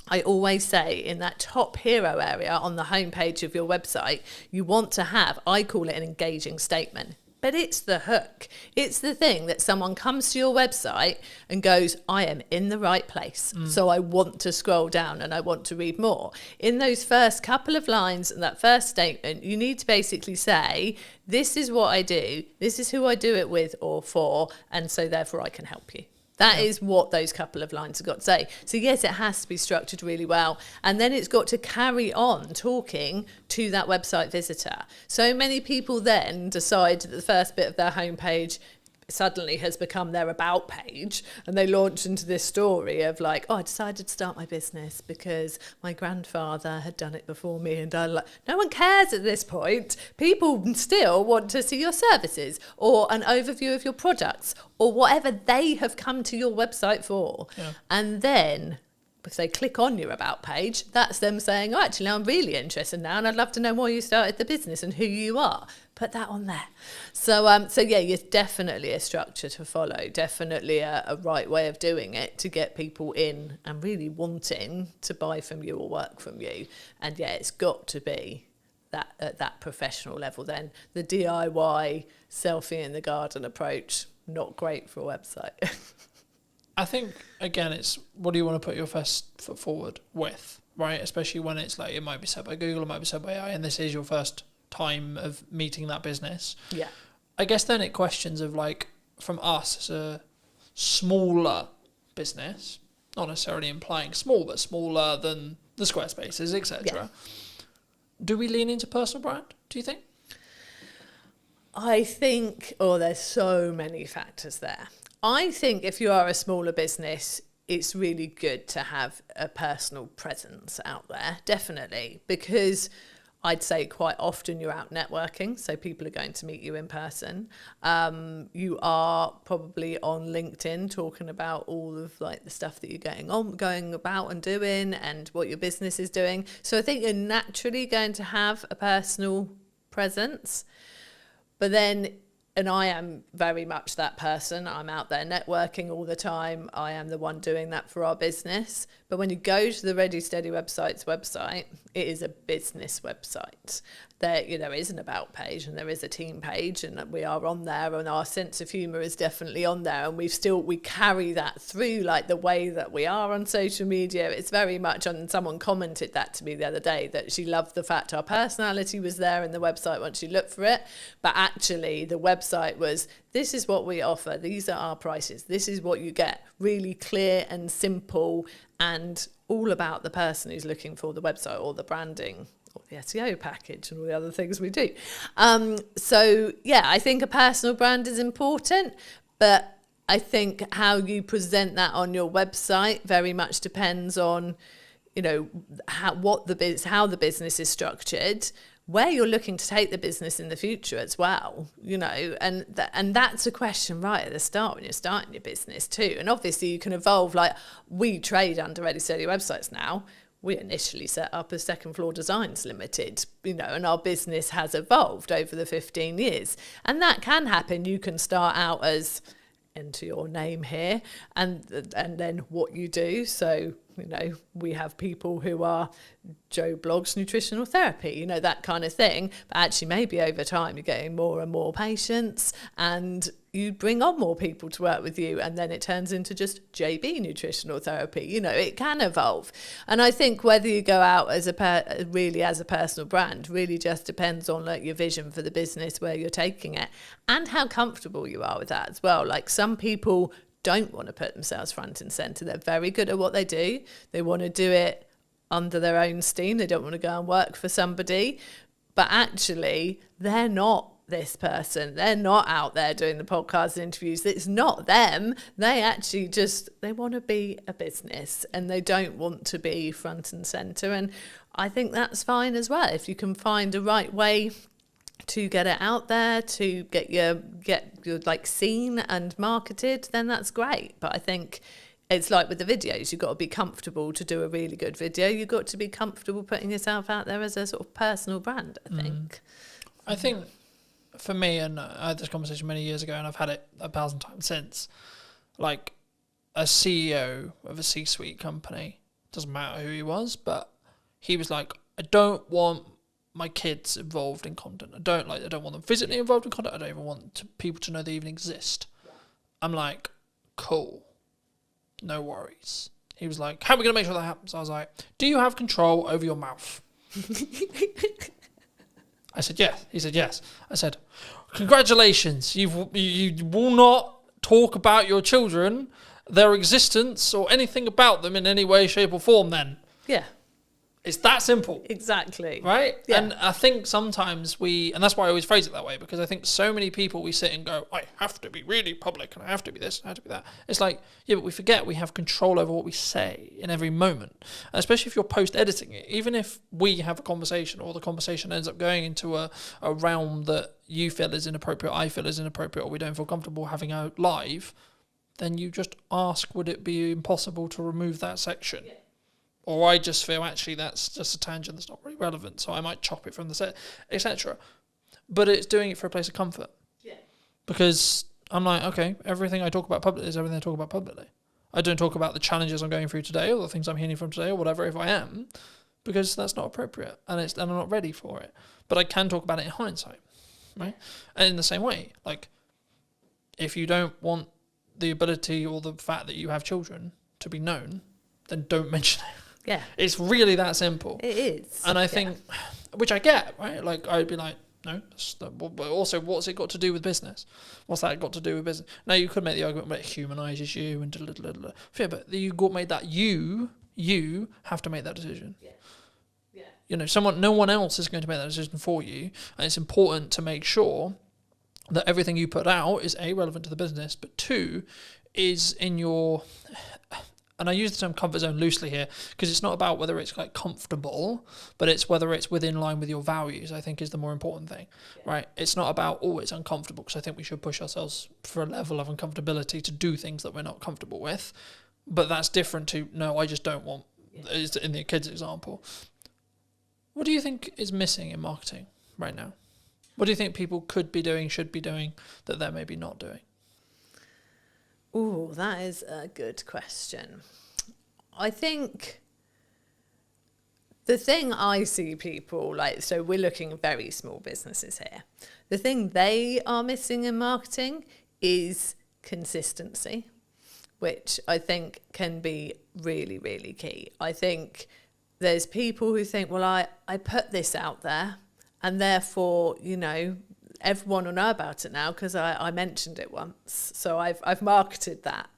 I always say in that top hero area on the homepage of your website, you want to have, I call it an engaging statement. But it's the hook. It's the thing that someone comes to your website and goes, I am in the right place. So I want to scroll down and I want to read more. In those first couple of lines and that first statement, you need to basically say, this is what I do. This is who I do it with or for. And so therefore I can help you. That is what those couple of lines have got to say. So yes, it has to be structured really well. And then it's got to carry on talking to that website visitor. So many people then decide that the first bit of their homepage suddenly has become their about page, and they launch into this story of I decided to start my business because my grandfather had done it before me, and no one cares at this point. People still want to see your services or an overview of your products or whatever they have come to your website for. And then if they click on your about page, that's them saying, actually, I'm really interested now and I'd love to know why you started the business and who you are. Put that on there. So it's definitely a structure to follow, definitely a right way of doing it to get people in and really wanting to buy from you or work from you. And it's got to be that at that professional level then. The DIY selfie in the garden approach, not great for a website. I think, again, it's what do you want to put your first foot forward with, right? Especially when it's it might be said by Google, it might be said by AI, and this is your first time of meeting that business. Yeah. I guess then it questions of from us as a smaller business, not necessarily implying small, but smaller than the Squarespaces, etc. Do we lean into personal brand, do you think? I think, there's so many factors there. I think if you are a smaller business, it's really good to have a personal presence out there, definitely, because I'd say quite often you're out networking, so people are going to meet you in person. You are probably on LinkedIn talking about all of like the stuff that you're going about and doing and what your business is doing. So I think you're naturally going to have a personal presence. But then, and I am very much that person. I'm out there networking all the time. I am the one doing that for our business. But when you go to the Ready Steady website's website, it is a business website. There, is an about page and there is a team page, and we are on there, and our sense of humour is definitely on there, and we carry that through, like the way that we are on social media. It's very much and someone commented that to me the other day, that she loved the fact our personality was there in the website once you look for it, but actually the website was, this is what we offer, these are our prices, this is what you get, really clear and simple, and all about the person who's looking for the website or the branding or the SEO package and all the other things we do. So yeah, I think a personal brand is important, but I think how you present that on your website very much depends on, how the business is structured, where you're looking to take the business in the future as well, and that's a question right at the start when you're starting your business too. And obviously you can evolve, like we trade under Ready Steady websites now. We initially set up as Second Floor Designs Limited, and our business has evolved over the 15 years. And that can happen. You can start out as, enter your name here, and then what you do. So, we have people who are Joe Blogs Nutritional Therapy, that kind of thing. But actually maybe over time you're getting more and more patients, and you bring on more people to work with you, and then it turns into just JB Nutritional Therapy. It can evolve. And I think whether you go out as a personal brand really just depends on like your vision for the business, where you're taking it, and how comfortable you are with that as well. Like some people don't want to put themselves front and center. They're very good at what they do. They want to do it under their own steam. They don't want to go and work for somebody, but actually they're not this person. They're not out there doing the podcast interviews. It's not them. They actually they want to be a business, and they don't want to be front and center. And I think that's fine as well. If you can find the right way to get it out there, to get your like seen and marketed, then that's great. But I think it's like with the videos, you've got to be comfortable to do a really good video. You've got to be comfortable putting yourself out there as a sort of personal brand, I think. I think for me, and I had this conversation many years ago, and I've had it 1,000 times since, like a CEO of a C-suite company, doesn't matter who he was, but he was like, I don't want my kids involved in content. I don't want them physically involved in content. I don't even want people to know they even exist. I'm like, cool, no worries. He was like, how are we going to make sure that happens? I was like, do you have control over your mouth? I said, yes. He said, yes. I said, congratulations. You will not talk about your children, their existence, or anything about them in any way, shape, or form then. Yeah. It's that simple. Exactly. Right? Yeah. And I think sometimes and that's why I always phrase it that way, because I think so many people, we sit and go, I have to be really public, and I have to be this, and I have to be that. It's like, yeah, but we forget we have control over what we say in every moment. And especially if you're post-editing it, even if we have a conversation, or the conversation ends up going into a realm that you feel is inappropriate, I feel is inappropriate, or we don't feel comfortable having out live, then you just ask, would it be impossible to remove that section? Yeah. Or I just feel, actually, that's just a tangent that's not really relevant, so I might chop it from the set, etc. But it's doing it for a place of comfort. Yeah. Because I'm like, okay, everything I talk about publicly is everything I talk about publicly. I don't talk about the challenges I'm going through today, or the things I'm healing from today, or whatever, if I am, because that's not appropriate, and I'm not ready for it. But I can talk about it in hindsight, right? And in the same way, like, if you don't want the ability or the fact that you have children to be known, then don't mention it. Yeah. It's really that simple. It is. And I think, which I get, right? Like, I'd be like, no, but also, what's it got to do with business? What's that got to do with business? Now, you could make the argument, but it humanises you and yeah, but you made that you have to make that decision. Yeah. Yeah. No one else is going to make that decision for you. And it's important to make sure that everything you put out is A, relevant to the business, but 2, is in your, and I use the term comfort zone loosely here, because it's not about whether it's like comfortable, but it's whether it's within line with your values, I think is the more important thing, right? It's not about, oh, it's uncomfortable, because I think we should push ourselves for a level of uncomfortability to do things that we're not comfortable with. But that's different to, no, I just don't want, in the kids example. What do you think is missing in marketing right now? What do you think people could be doing, should be doing, that they're maybe not doing? Oh, that is a good question. I think the thing I see people like, so we're looking at very small businesses here. The thing they are missing in marketing is consistency, which I think can be really, really key. I think there's people who think, well, I put this out there and therefore, you know, everyone will know about it now because I mentioned it once. So I've marketed that,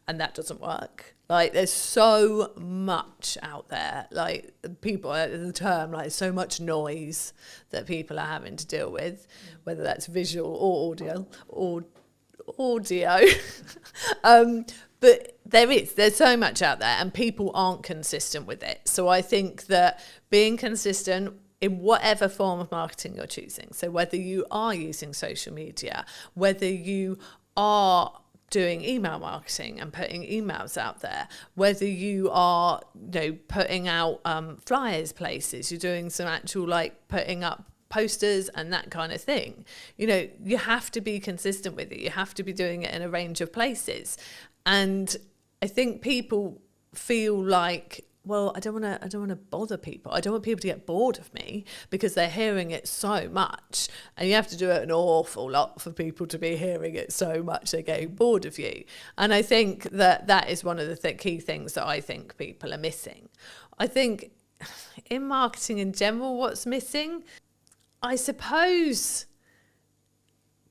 and that doesn't work. Like, there's so much out there, like people, the term, like so much noise that people are having to deal with, whether that's visual or audio. But there's so much out there and people aren't consistent with it. So I think that being consistent in whatever form of marketing you're choosing, so whether you are using social media, whether you are doing email marketing and putting emails out there, whether you are, you know, putting out flyers places, you're doing some actual like putting up posters and that kind of thing, you know, you have to be consistent with it. You have to be doing it in a range of places. And I think people feel like, well, I don't want to bother people. I don't want people to get bored of me because they're hearing it so much. And you have to do it an awful lot for people to be hearing it so much they're getting bored of you. And I think that is one of the key things that I think people are missing. I think in marketing in general, what's missing, I suppose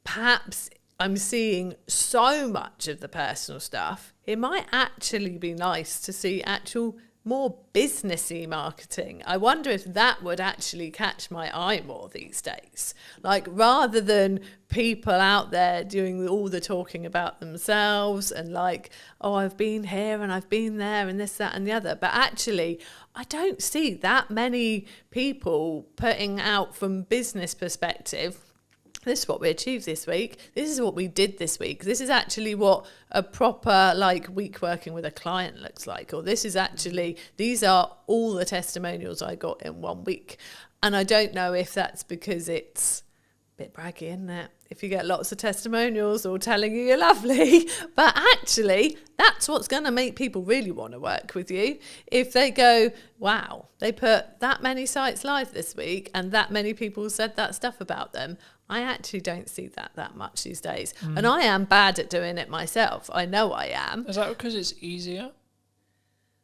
perhaps I'm seeing so much of the personal stuff. It might actually be nice to see actual more businessy marketing. I wonder if that would actually catch my eye more these days. Like, rather than people out there doing all the talking about themselves and like, oh, I've been here and I've been there and this, that and the other. But actually, I don't see that many people putting out from business perspective, this is what we achieved this week. This is what we did this week. This is actually what a proper like week working with a client looks like. Or this is actually, these are all the testimonials I got in 1 week. And I don't know if that's because it's a bit braggy, isn't it? If you get lots of testimonials or telling you you're lovely, but actually that's what's going to make people really want to work with you. If they go, wow, they put that many sites live this week and that many people said that stuff about them. I actually don't see that much these days. And I am bad at doing it myself. I know I am. Is that because it's easier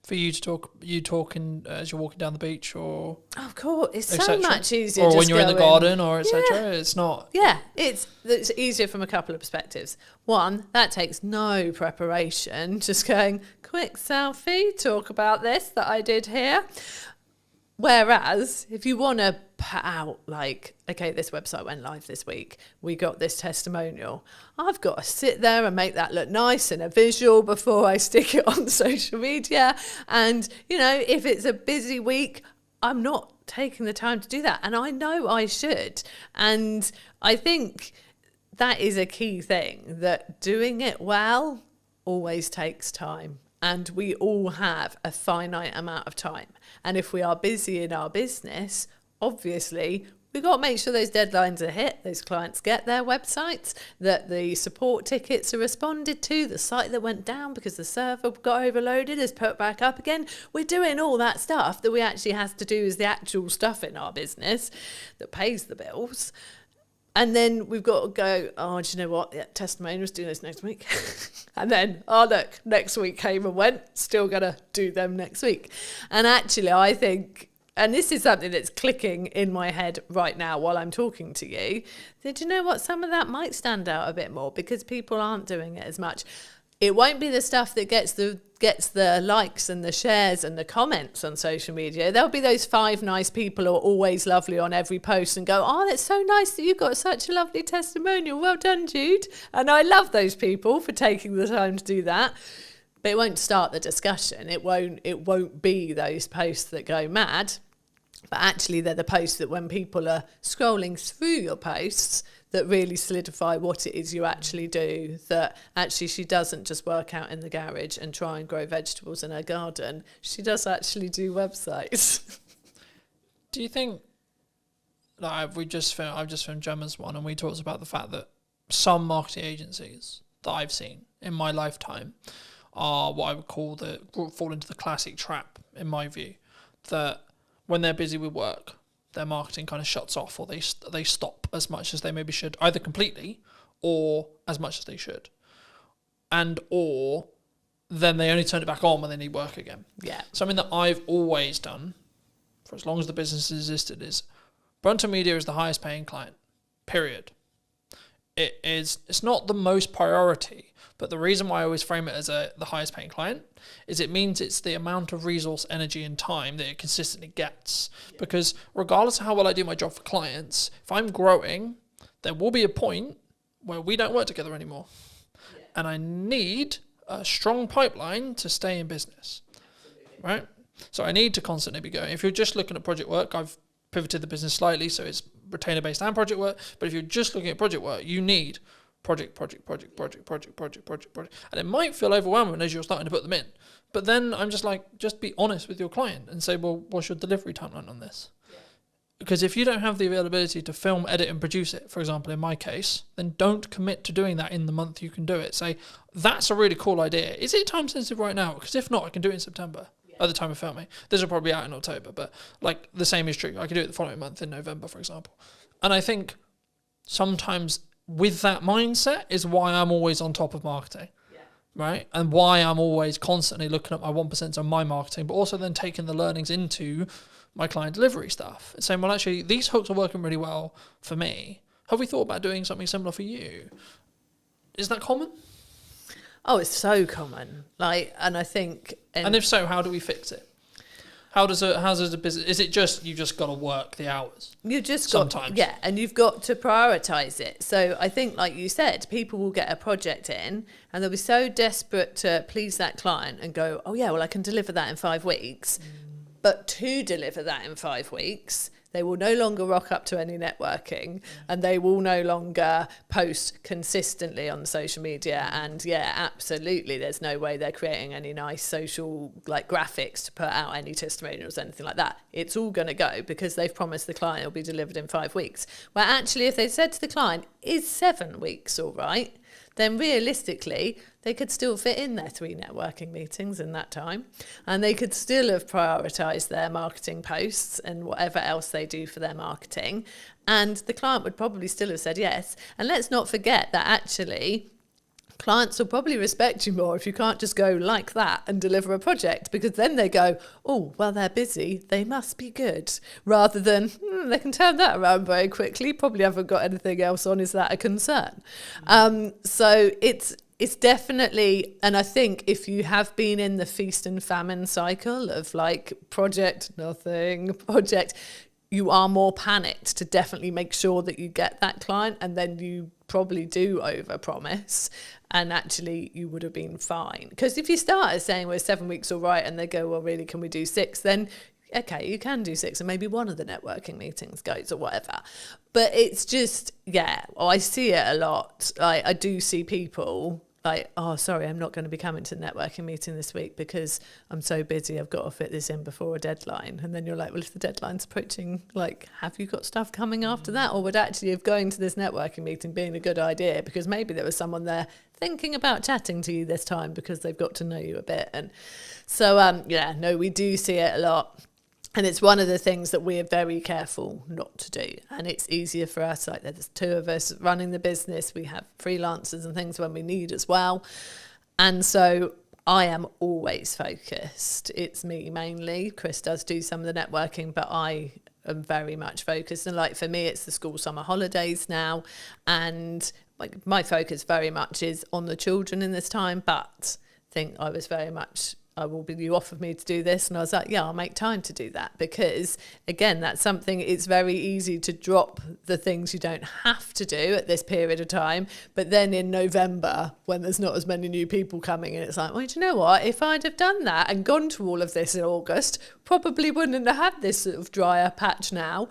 for you to talk, as you're walking down the beach, or? Of course, it's so much easier. Or when you're in the garden, or etc. Yeah. It's not. Yeah, it's easier from a couple of perspectives. One, that takes no preparation. Just going, quick selfie, talk about this that I did here. Whereas if you want to put out like, okay, this website went live this week, we got this testimonial, I've got to sit there and make that look nice and a visual before I stick it on social media. And, you know, if it's a busy week, I'm not taking the time to do that. And I know I should. And I think that is a key thing, that doing it well always takes time. And we all have a finite amount of time. And if we are busy in our business, obviously, we've got to make sure those deadlines are hit, those clients get their websites, that the support tickets are responded to, the site that went down because the server got overloaded is put back up again. We're doing all that stuff that we actually have to do as the actual stuff in our business that pays the bills. And then we've got to go, oh, do you know what? Yeah, testimonials, do this next week. And then, oh, look, next week came and went, still going to do them next week. And actually, I think, and this is something that's clicking in my head right now while I'm talking to you, that, do you know what? Some of that might stand out a bit more because people aren't doing it as much. it won't be the stuff that gets the likes and the shares and the comments on social media. There'll be those 5 nice people who are always lovely on every post and go, oh, that's so nice that you've got such a lovely testimonial. Well done, Jude. And I love those people for taking the time to do that. But it won't start the discussion. It won't be those posts that go mad. But actually, they're the posts that when people are scrolling through your posts that really solidify what it is you actually do, that actually she doesn't just work out in the garage and try and grow vegetables in her garden. She does actually do websites. Do you think, like I've just filmed Gemma's one, and we talked about the fact that some marketing agencies that I've seen in my lifetime are what I would call fall into the classic trap, in my view, that when they're busy with work, their marketing kind of shuts off, or they stop as much as they maybe should, either completely or as much as they should, or then they only turn it back on when they need work again. Yeah. Something that I've always done for as long as the business has existed is Brunton Media is the highest paying client, period. It's not the most priority, but the reason why I always frame it as the highest paying client is it means it's the amount of resource, energy and time that it consistently gets. Yeah. Because regardless of how well I do my job for clients, if I'm growing, there will be a point where we don't work together anymore. Yeah. And I need a strong pipeline to stay in business. Absolutely. Right? So I need to constantly be going. If you're just looking at project work, I've pivoted the business slightly so it's retainer-based and project work, but if you're just looking at project work, you need project. And it might feel overwhelming as you're starting to put them in. But then I'm just like, just be honest with your client and say, well, what's your delivery timeline on this? Yeah. Because if you don't have the availability to film, edit and produce it, for example, in my case, then don't commit to doing that in the month you can do it. Say, that's a really cool idea. Is it time sensitive right now? Because if not, I can do it in September. By the time of filming. This will probably be out in October, but like the same is true. I could do it the following month in November, for example. And I think sometimes with that mindset is why I'm always on top of marketing, right? And why I'm always constantly looking at my 1% on my marketing, but also then taking the learnings into my client delivery stuff and saying, well, actually, these hooks are working really well for me. Have we thought about doing something similar for you? Is that common? Oh, it's so common. And I think... And if so, how do we fix it? How does a business... Is it just, you just got to work the hours? You just sometimes. Yeah, and you've got to prioritise it. So I think, like you said, people will get a project in and they'll be so desperate to please that client and go, oh yeah, well, I can deliver that in 5 weeks. But to deliver that in 5 weeks... They will no longer rock up to any networking and they will no longer post consistently on social media. And yeah, absolutely, there's no way they're creating any nice social graphics to put out any testimonials, anything like that. It's all going to go because they've promised the client it'll be delivered in 5 weeks. Where actually, if they said to the client, is 7 weeks all right? Then realistically, they could still fit in their 3 networking meetings in that time. And they could still have prioritised their marketing posts and whatever else they do for their marketing. And the client would probably still have said yes. And let's not forget that actually, clients will probably respect you more if you can't just go like that and deliver a project, because then they go, oh, well, they're busy, they must be good, rather than they can turn that around very quickly, probably haven't got anything else on, is that a concern? So it's definitely, and I think if you have been in the feast and famine cycle of project, nothing, project, you are more panicked to definitely make sure that you get that client, and then you probably do overpromise, and actually you would have been fine. Because if you start saying we're 7 weeks all right, and they go, well, really, can we do 6? Then okay, you can do 6, and maybe one of the networking meetings goes or whatever. But it's just, I see it a lot. I do see people oh, sorry, I'm not going to be coming to the networking meeting this week because I'm so busy, I've got to fit this in before a deadline. And then you're like, well, if the deadline's approaching, have you got stuff coming after that? Or would actually have going to this networking meeting being a good idea, because maybe there was someone there thinking about chatting to you this time because they've got to know you a bit. And so, we do see it a lot. And it's one of the things that we're very careful not to do. And it's easier for us, there's 2 of us running the business. We have freelancers and things when we need as well. And so I am always focused. It's me mainly. Chris does do some of the networking, but I am very much focused. And like for me, it's the school summer holidays now, and like my focus very much is on the children in this time. But I think I was very much, you offered me to do this, and I was like, yeah, I'll make time to do that, because again, that's something, it's very easy to drop the things you don't have to do at this period of time, but then in November, when there's not as many new people coming in, it's like, well, do you know what, if I'd have done that and gone to all of this in August, probably wouldn't have had this sort of drier patch now.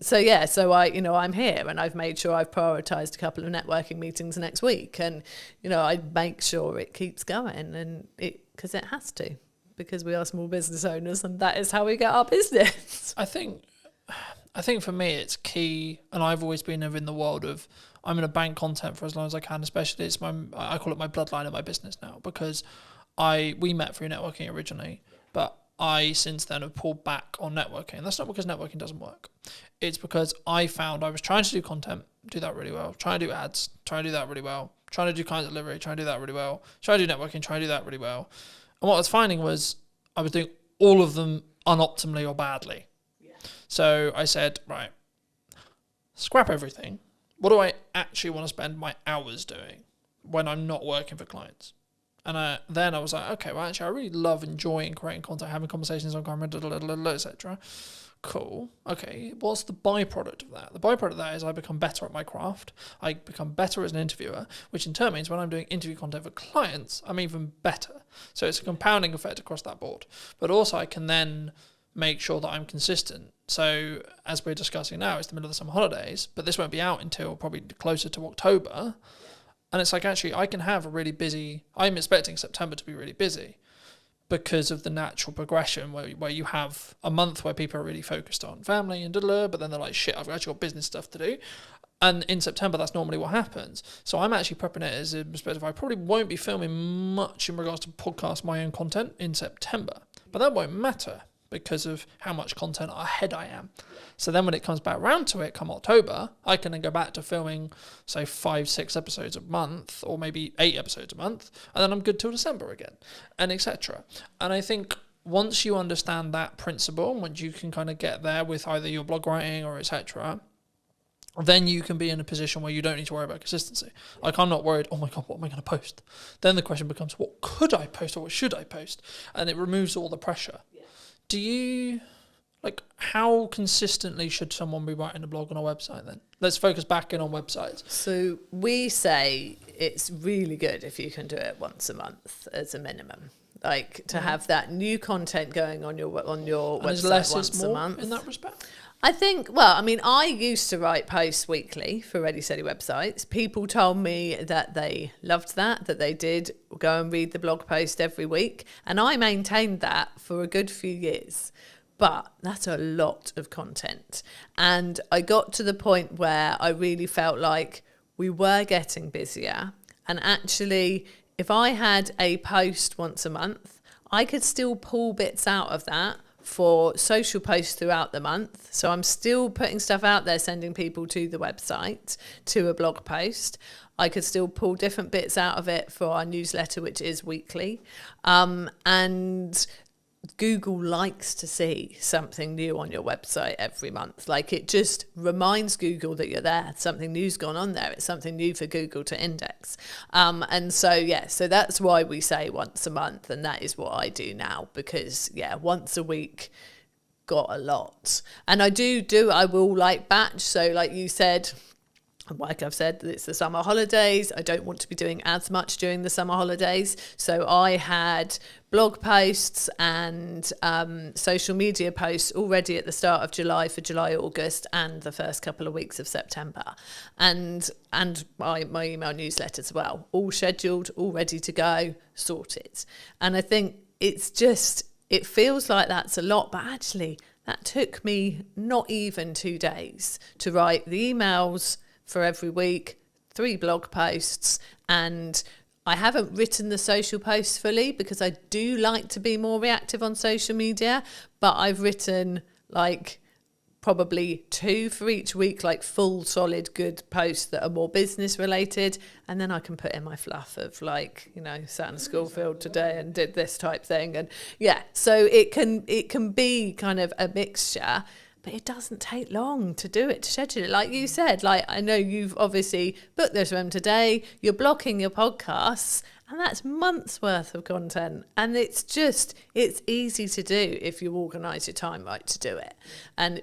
So I'm here, and I've made sure I've prioritized a couple of networking meetings next week, and I make sure it keeps going, and because it has to, because we are small business owners, and that is how we get our business. I think for me it's key, and I've always been in the world of, I'm going to bank content for as long as I can, especially I call it my bloodline of my business now, because we met through networking originally, but I since then have pulled back on networking. That's not because networking doesn't work. It's because I found I was trying to do content, do that really well, trying to do ads, trying to do that really well, trying to do client delivery, trying to do that really well, trying to do networking, trying to do that really well. And what I was finding was I was doing all of them unoptimally or badly. Yeah. So I said, right, scrap everything. What do I actually want to spend my hours doing when I'm not working for clients? And then I was like, okay, well, actually, I really love enjoying creating content, having conversations on camera, etc. Cool. Okay, what's the byproduct of that? The byproduct of that is I become better at my craft. I become better as an interviewer, which in turn means when I'm doing interview content for clients, I'm even better. So it's a compounding effect across that board. But also I can then make sure that I'm consistent. So as we're discussing now, it's the middle of the summer holidays, but this won't be out until probably closer to October. And it's like, actually, I can have a really busy, I'm expecting September to be really busy because of the natural progression where you have a month where people are really focused on family and but then they're like, shit, I've actually got business stuff to do. And in September, that's normally what happens. So I'm actually prepping it as a perspective. I probably won't be filming much in regards to podcast my own content in September, but that won't matter because of how much content ahead I am. So then when it comes back round to it, come October, I can then go back to filming, say, 5-6 episodes a month, or maybe 8 episodes a month, and then I'm good till December again, and etc. And I think once you understand that principle, once you can kind of get there with either your blog writing or etc., then you can be in a position where you don't need to worry about consistency. Like, I'm not worried, oh my God, what am I going to post? Then the question becomes, what could I post or what should I post? And it removes all the pressure. Yeah. Do you... how consistently should someone be writing a blog on a website then? Let's focus back in on websites. So we say it's really good if you can do it once a month as a minimum. To have that new content going on your website less once is more a month. In that respect? I think, I used to write posts weekly for Ready Steady websites. People told me that they loved that they did go and read the blog post every week. And I maintained that for a good few years. But that's a lot of content. And I got to the point where I really felt like we were getting busier. And actually, if I had a post once a month, I could still pull bits out of that for social posts throughout the month. So I'm still putting stuff out there, sending people to the website, to a blog post. I could still pull different bits out of it for our newsletter, which is weekly. And Google likes to see something new on your website every month. It just reminds Google that you're there. Something new's gone on there. It's something new for Google to index. So that's why we say once a month, and that is what I do now, because once a week got a lot. And I will batch. So like you said, like I've said, it's the summer holidays. I don't want to be doing as much during the summer holidays. So I had blog posts and social media posts already at the start of July for July, August, and the first couple of weeks of September. And my email newsletter as well, all scheduled, all ready to go, sorted. And I think it feels like that's a lot, but actually that took me not even 2 days to write the emails for every week, 3 blog posts, and I haven't written the social posts fully because I do like to be more reactive on social media, but I've written probably 2 for each week, full, solid, good posts that are more business related, and then I can put in my fluff of sat in the school field today and did this type thing, and so it can be kind of a mixture. But it doesn't take long to do it, to schedule it. Like you said, like I know you've obviously booked this room today, you're blocking your podcasts, and that's months worth of content. And it's easy to do if you organise your time right to do it. And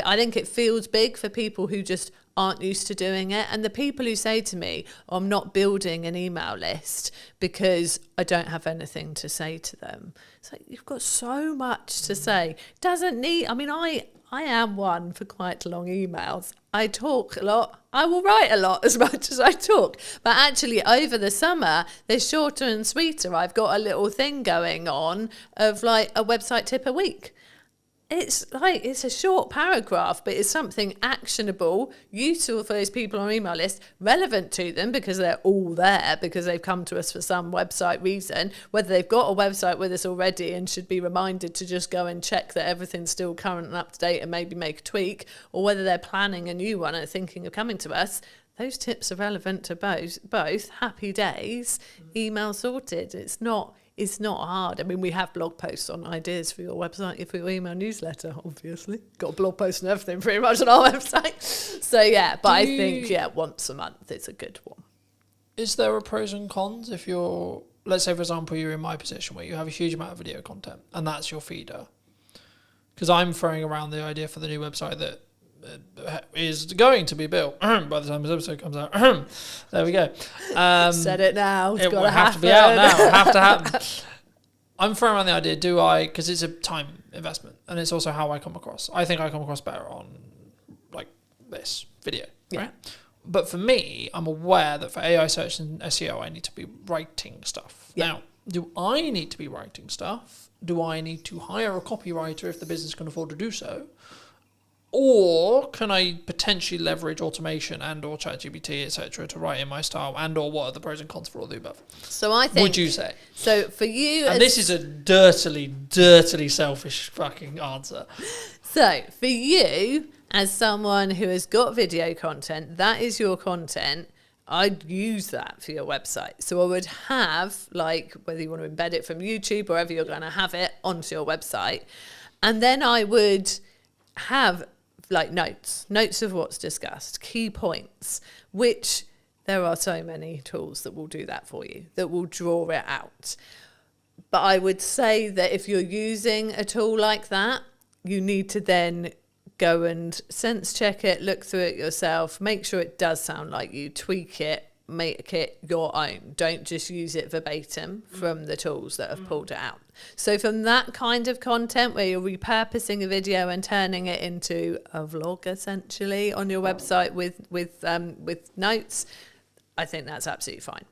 I think it feels big for people who just aren't used to doing it. And the people who say to me, I'm not building an email list because I don't have anything to say to them. It's like, you've got so much to say. I am one for quite long emails. I talk a lot. I will write a lot as much as I talk. But actually, over the summer, they're shorter and sweeter. I've got a little thing going on of like a website tip a week. It's a short paragraph, but it's something actionable, useful for those people on our email list, relevant to them because they're all there, because they've come to us for some website reason, whether they've got a website with us already and should be reminded to just go and check that everything's still current and up to date and maybe make a tweak, or whether they're planning a new one and thinking of coming to us. Those tips are relevant to both. Happy days, email sorted. It's not hard. I mean, we have blog posts on ideas for your website, for your email newsletter, obviously. Got a blog post and everything pretty much on our website. So, yeah, but I think, once a month is a good one. Is there a pros and cons if you're, let's say, for example, you're in my position where you have a huge amount of video content and that's your feeder? Because I'm throwing around the idea for the new website that is going to be built by the time this episode comes out. There we go. Said it now. It's it got will to have to be out now. It'll have to happen. I'm throwing around the idea, because it's a time investment and it's also how I come across. I think I come across better on like this video, right? But for me, I'm aware that for AI search and SEO, I need to be writing stuff. Yeah. Now, do I need to be writing stuff? Do I need to hire a copywriter if the business can afford to do so? Or can I potentially leverage automation and or ChatGPT, etc., to write in my style, and or what are the pros and cons for all the above? So I think... Would you say? So for you... And this is a dirtily selfish fucking answer. So for you, as someone who has got video content, that is your content, I'd use that for your website. So I would have, like, whether you want to embed it from YouTube or wherever you're going to have it onto your website. And then I would have... like notes of what's discussed, key points, which there are so many tools that will do that for you, that will draw it out. But I would say that if you're using a tool like that, you need to then go and sense check it, look through it yourself, make sure it does sound like you, tweak it, make it your own. Don't just use it verbatim from the tools that have pulled it out. So from that kind of content where you're repurposing a video and turning it into a vlog essentially on your website with notes, I think that's absolutely fine.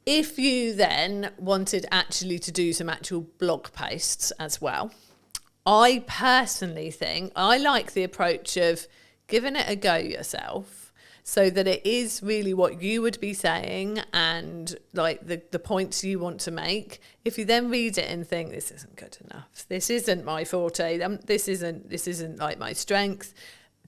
If you then wanted actually to do some actual blog posts as well, I personally think I like the approach of giving it a go yourself, so that it is really what you would be saying and like the points you want to make. If you then read it and think, this isn't good enough, this isn't my forte, this isn't like my strength,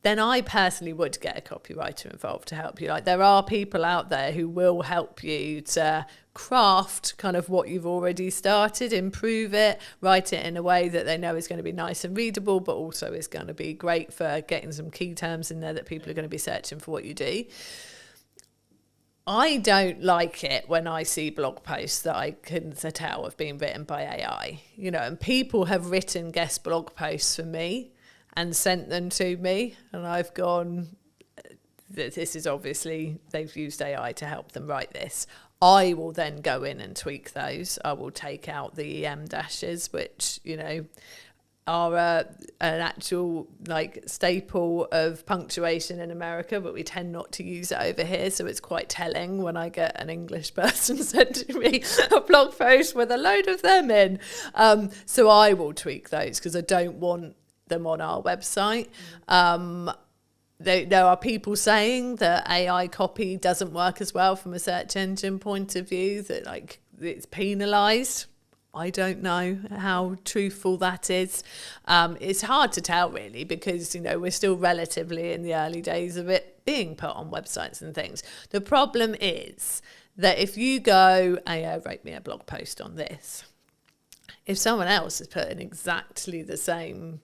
then I personally would get a copywriter involved to help you. Like, there are people out there who will help you to craft kind of what you've already started, improve it, write it in a way that they know is going to be nice and readable, but also is going to be great for getting some key terms in there that people are going to be searching for what you do. I don't like it when I see blog posts that I can tell have been written by AI, and people have written guest blog posts for me and sent them to me, and I've gone, this is obviously, they've used AI to help them write this. I will then go in and tweak those. I will take out the EM dashes, which, are an actual like staple of punctuation in America, but we tend not to use it over here. So it's quite telling when I get an English person sending me a blog post with a load of them in. So I will tweak those because I don't want them on our website. There are people saying that AI copy doesn't work as well from a search engine point of view, that like it's penalised. I don't know how truthful that is. It's hard to tell really, because we're still relatively in the early days of it being put on websites and things. The problem is that if you go, AI wrote me a blog post on this, if someone else is putting exactly the same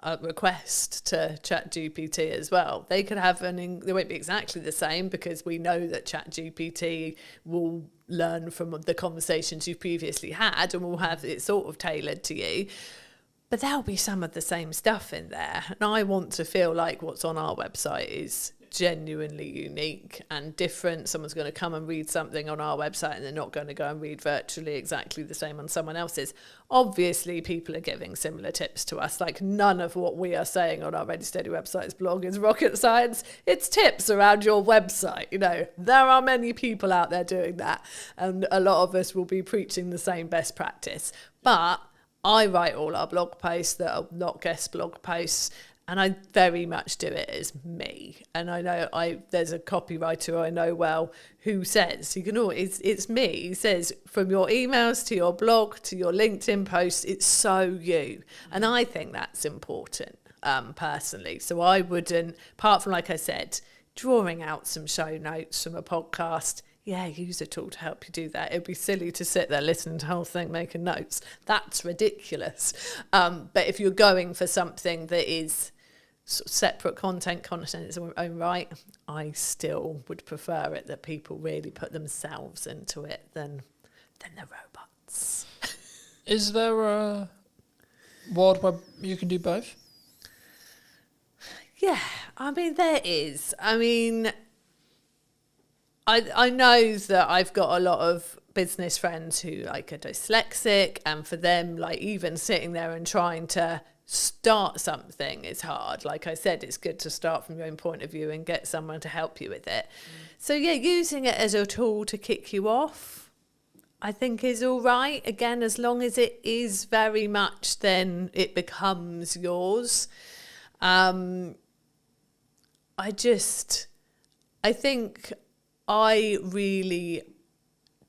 a request to ChatGPT as well. They could have they won't be exactly the same, because we know that ChatGPT will learn from the conversations you've previously had and will have it sort of tailored to you. But there'll be some of the same stuff in there. And I want to feel like what's on our website is genuinely unique and different. Someone's going to come and read something on our website and they're not going to go and read virtually exactly the same on someone else's. Obviously, people are giving similar tips to us. Like, none of what we are saying on our Ready Steady Websites blog is rocket science. It's tips around your website. You know, there are many people out there doing that, and a lot of us will be preaching the same best practice. But I write all our blog posts that are not guest blog posts, and I very much do it as me. And I know there's a copywriter I know well who says, it's me. He says, from your emails to your blog to your LinkedIn posts, it's so you. And I think that's important, personally. So I wouldn't, apart from, like I said, drawing out some show notes from a podcast, yeah, use a tool to help you do that. It'd be silly to sit there listening to the whole thing, making notes. That's ridiculous. But if you're going for something that is sort of separate content in its own right, I still would prefer it that people really put themselves into it than the robots. Is there a world where you can do both? Yeah, I mean, there is. I mean, I know that I've got a lot of business friends who like are dyslexic, and for them, like, even sitting there and trying to start something is hard. Like I said, it's good to start from your own point of view and get someone to help you with it. So yeah, using it as a tool to kick you off, I think is all right. Again, as long as it is very much, then it becomes yours. I think I really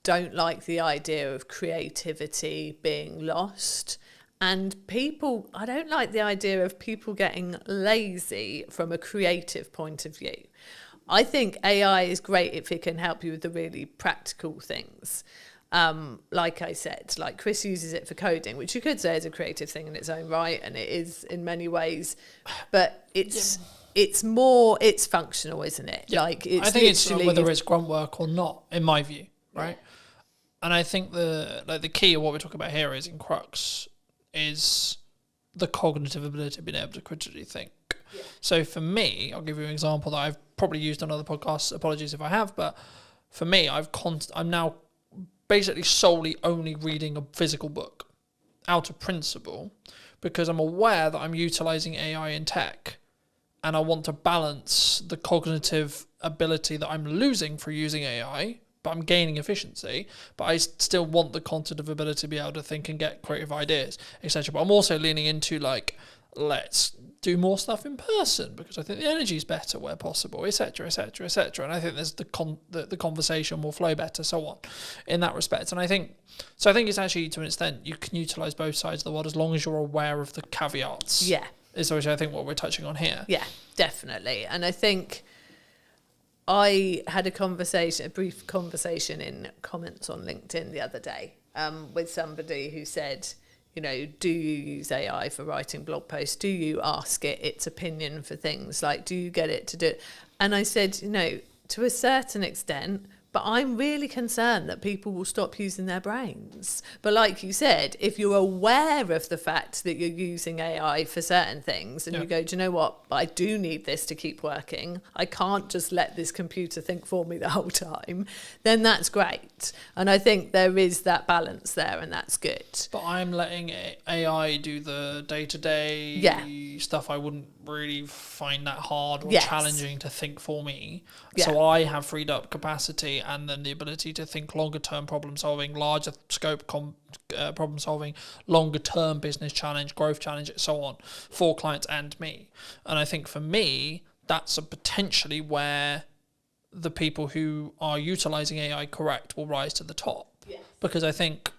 don't like the idea of creativity being lost. And I don't like the idea of people getting lazy from a creative point of view. I think AI is great if it can help you with the really practical things. Like I said, like Chris uses it for coding, which you could say is a creative thing in its own right, and it is in many ways, but it's functional, isn't it? Yeah. Like, it's I think it's whether it's grunt work or not, in my view, right? Yeah. And I think the key of what we're talking about here is, in crux, is the cognitive ability of being able to critically think. Yeah. So for me, I'll give you an example that I've probably used on other podcasts. Apologies if I have, but for me, I'm now basically solely only reading a physical book out of principle, because I'm aware that I'm utilizing AI in tech, and I want to balance the cognitive ability that I'm losing for using AI, but I'm gaining efficiency, but I still want the cognitive ability to be able to think and get creative ideas, etc. But I'm also leaning into, like, let's do more stuff in person, because I think the energy is better where possible, etc., etc., etc. And I think there's the conversation will flow better, so on, in that respect. And I think it's actually, to an extent, you can utilize both sides of the world as long as you're aware of the caveats. Yeah. Is which I think what we're touching on here. Yeah, definitely. And I think I had a brief conversation in comments on LinkedIn the other day with somebody who said, you know, do you use AI for writing blog posts? Do you ask it its opinion for things? Like, do you get it to do it? And I said, you know, to a certain extent, but I'm really concerned that people will stop using their brains. But like you said, if you're aware of the fact that you're using AI for certain things, and you go, do you know what? I do need this to keep working. I can't just let this computer think for me the whole time. Then that's great. And I think there is that balance there, and that's good. But I'm letting AI do the day-to-day stuff I wouldn't really find that hard or challenging to think for me. Yeah. So I have freed up capacity and then the ability to think longer term problem solving, larger scope problem solving, longer term business challenge, growth challenge, and so on, for clients and me. And I think for me, that's potentially where the people who are utilizing AI correct will rise to the top. Yes. Because I think,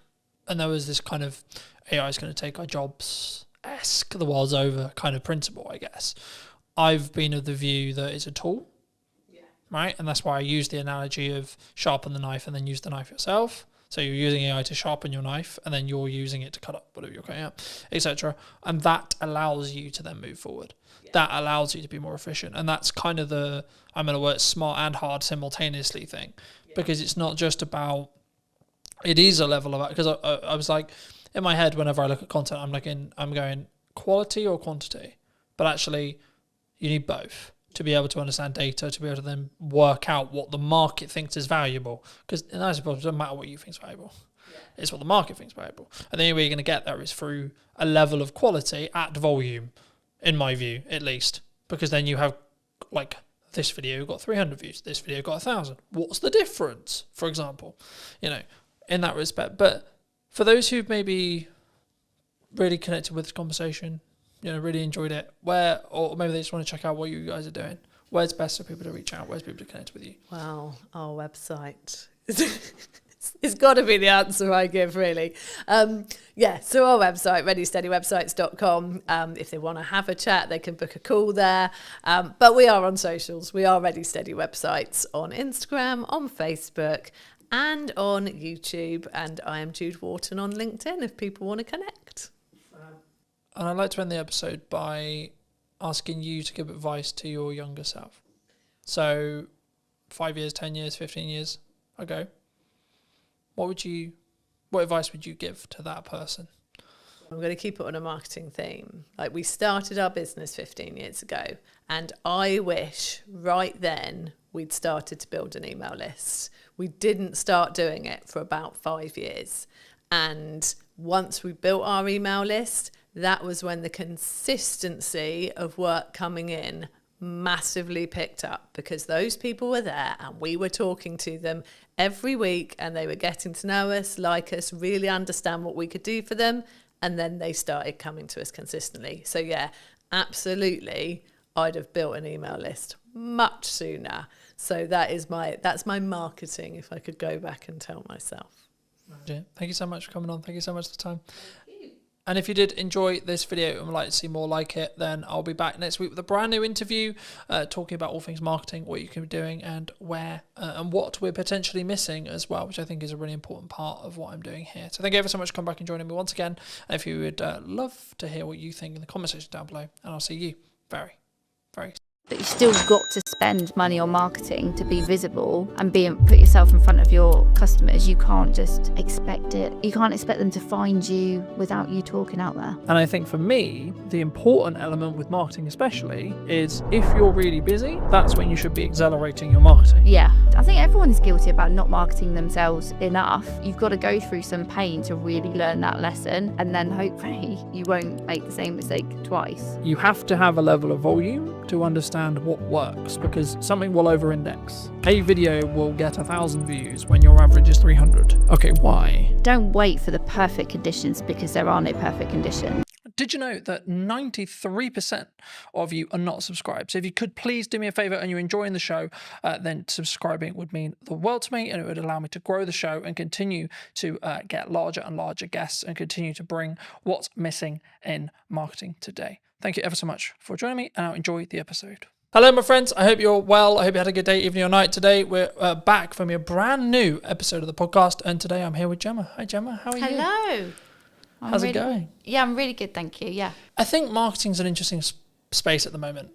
and there was this kind of AI is going to take our jobs-esque, the world's over kind of principle, I guess. I've been of the view that it's a tool. Right, and that's why I use the analogy of sharpen the knife and then use the knife yourself. So you're using AI to sharpen your knife, and then you're using it to cut up whatever you're cutting up, etc. And that allows you to then move forward. That allows you to be more efficient. And that's kind of the, I'm going to work smart and hard simultaneously thing, because it's not just about, it is a level of, because I was like, in my head, whenever I look at content, I'm going quality or quantity. But actually, you need both to be able to understand data, to be able to then work out what the market thinks is valuable. Because I suppose it doesn't matter what you think is valuable. It's what the market thinks is valuable. And the only way you're going to get there is through a level of quality at volume, in my view, at least. Because then you have, like, this video got 300 views, this video got 1,000. What's the difference, for example? You know, in that respect. But for those who've maybe really connected with this conversation, you know, really enjoyed it, or maybe they just want to check out what you guys are doing, where's best for people to reach out? Where's people to connect with you? Well, our website. It's got to be the answer I give, really. So our website, readysteadywebsites.com. If they want to have a chat, they can book a call there. But we are on socials. We are Ready Steady Websites on Instagram, on Facebook, and on YouTube. And I am Jude Wharton on LinkedIn if people want to connect. And I'd like to end the episode by asking you to give advice to your younger self. So 5 years, 10 years, 15 years ago, what advice would you give to that person? I'm going to keep it on a marketing theme. Like, we started our business 15 years ago, and I wish right then we'd started to build an email list. We didn't start doing it for about 5 years. And once we built our email list, that was when the consistency of work coming in massively picked up, because those people were there and we were talking to them every week, and they were getting to know us, like us, really understand what we could do for them, and then they started coming to us consistently. So yeah, absolutely, I'd have built an email list much sooner. So that's my marketing, if I could go back and tell myself. Yeah, thank you so much for coming on. Thank you so much for the time. And if you did enjoy this video and would like to see more like it, then I'll be back next week with a brand new interview talking about all things marketing, what you can be doing, and where and what we're potentially missing as well, which I think is a really important part of what I'm doing here. So thank you ever so much for coming back and joining me once again. And if you would love to hear what you think in the comment section down below, and I'll see you very, very soon. But you've still got to spend money on marketing to be visible and put yourself in front of your customers. You can't just expect it. You can't expect them to find you without you talking out there. And I think for me, the important element with marketing especially is if you're really busy, that's when you should be accelerating your marketing. Yeah. I think everyone is guilty about not marketing themselves enough. You've got to go through some pain to really learn that lesson, and then hopefully you won't make the same mistake twice. You have to have a level of volume to understand what works, because something will over-index. A video will get 1,000 views when your average is 300. Okay, why? Don't wait for the perfect conditions, because there are no perfect conditions. Did you know that 93% of you are not subscribed? So if you could please do me a favor and you're enjoying the show, then subscribing would mean the world to me, and it would allow me to grow the show and continue to get larger and larger guests and continue to bring what's missing in marketing today. Thank you ever so much for joining me, and I'll enjoy the episode. Hello, my friends. I hope you're well. I hope you had a good day, evening, or night. Today, we're back from a brand new episode of the podcast, and today I'm here with Gemma. Hi, Gemma. How are you? Hello. How's it going? Yeah, I'm really good, thank you. Yeah. I think marketing's an interesting space at the moment.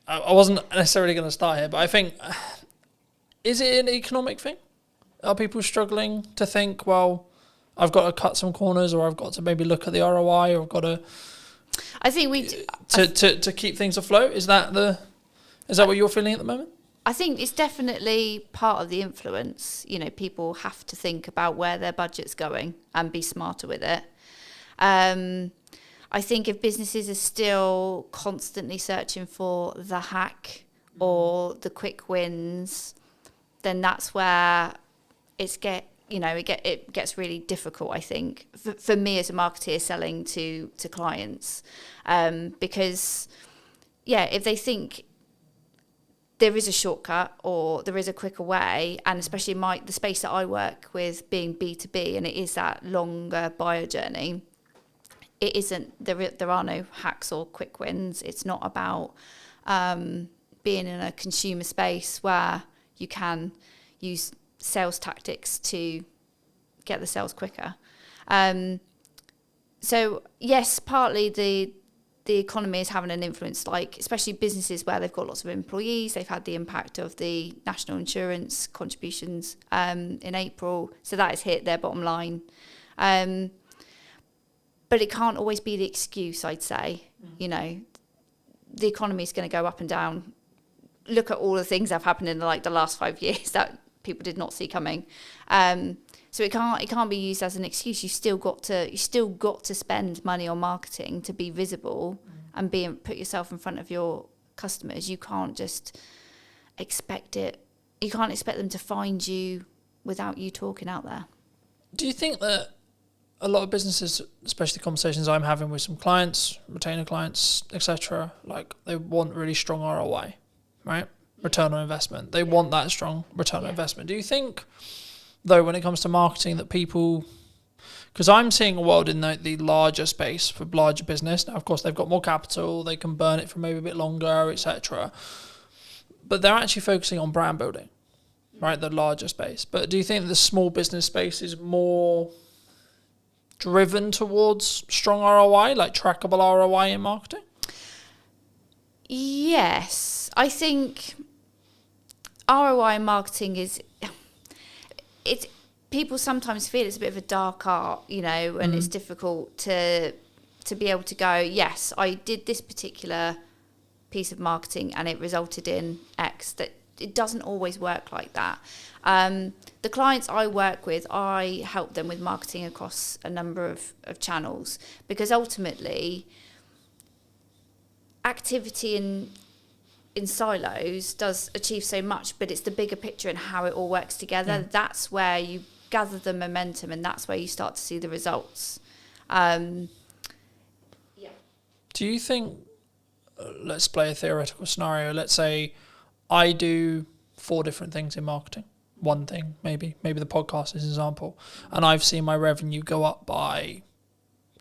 I wasn't necessarily going to start here, but I think, is it an economic thing? Are people struggling to think, well, I've got to cut some corners, or I've got to maybe look at the ROI, or I've got to... I think to keep things afloat? Is that what you're feeling at the moment? I think it's definitely part of the influence. You know, people have to think about where their budget's going and be smarter with it. I think if businesses are still constantly searching for the hack or the quick wins, then that's where it gets really difficult, I think, for me as a marketer selling to clients. Because, yeah, if they think there is a shortcut or there is a quicker way, and especially the space that I work with being B2B, and it is that longer buyer journey, it isn't, there are no hacks or quick wins. It's not about being in a consumer space where you can use sales tactics to get the sales quicker. So yes, partly the economy is having an influence, like especially businesses where they've got lots of employees. They've had the impact of the national insurance contributions in April, so that has hit their bottom line. But it can't always be the excuse, I'd say. You know, the economy is going to go up and down. Look at all the things that have happened in like the last 5 years that people did not see coming. So it can't be used as an excuse. You still got to spend money on marketing to be visible and put yourself in front of your customers. You can't just expect it. You can't expect them to find you without you talking out there. Do you think that a lot of businesses, especially conversations I'm having with some clients, retainer clients, etc., like they want really strong ROI, right? Return on investment. They want that strong return on investment. Do you think, though, when it comes to marketing, that people, because I'm seeing a world in the larger space for larger business. Now, of course, they've got more capital, they can burn it for maybe a bit longer, etc. But they're actually focusing on brand building, right? The larger space. But do you think the small business space is more driven towards strong ROI, like trackable ROI in marketing? Yes, I think ROI in marketing it's people sometimes feel it's a bit of a dark art, you know, and it's difficult to be able to go, yes, I did this particular piece of marketing and it resulted in X. That it doesn't always work like that. The clients I work with, I help them with marketing across a number of channels, because ultimately activity in silos does achieve so much, but it's the bigger picture and how it all works together. That's where you gather the momentum, and that's where you start to see the results. Do you think, let's play a theoretical scenario, let's say I do 4 different things in marketing, one thing maybe the podcast is an example, and I've seen my revenue go up by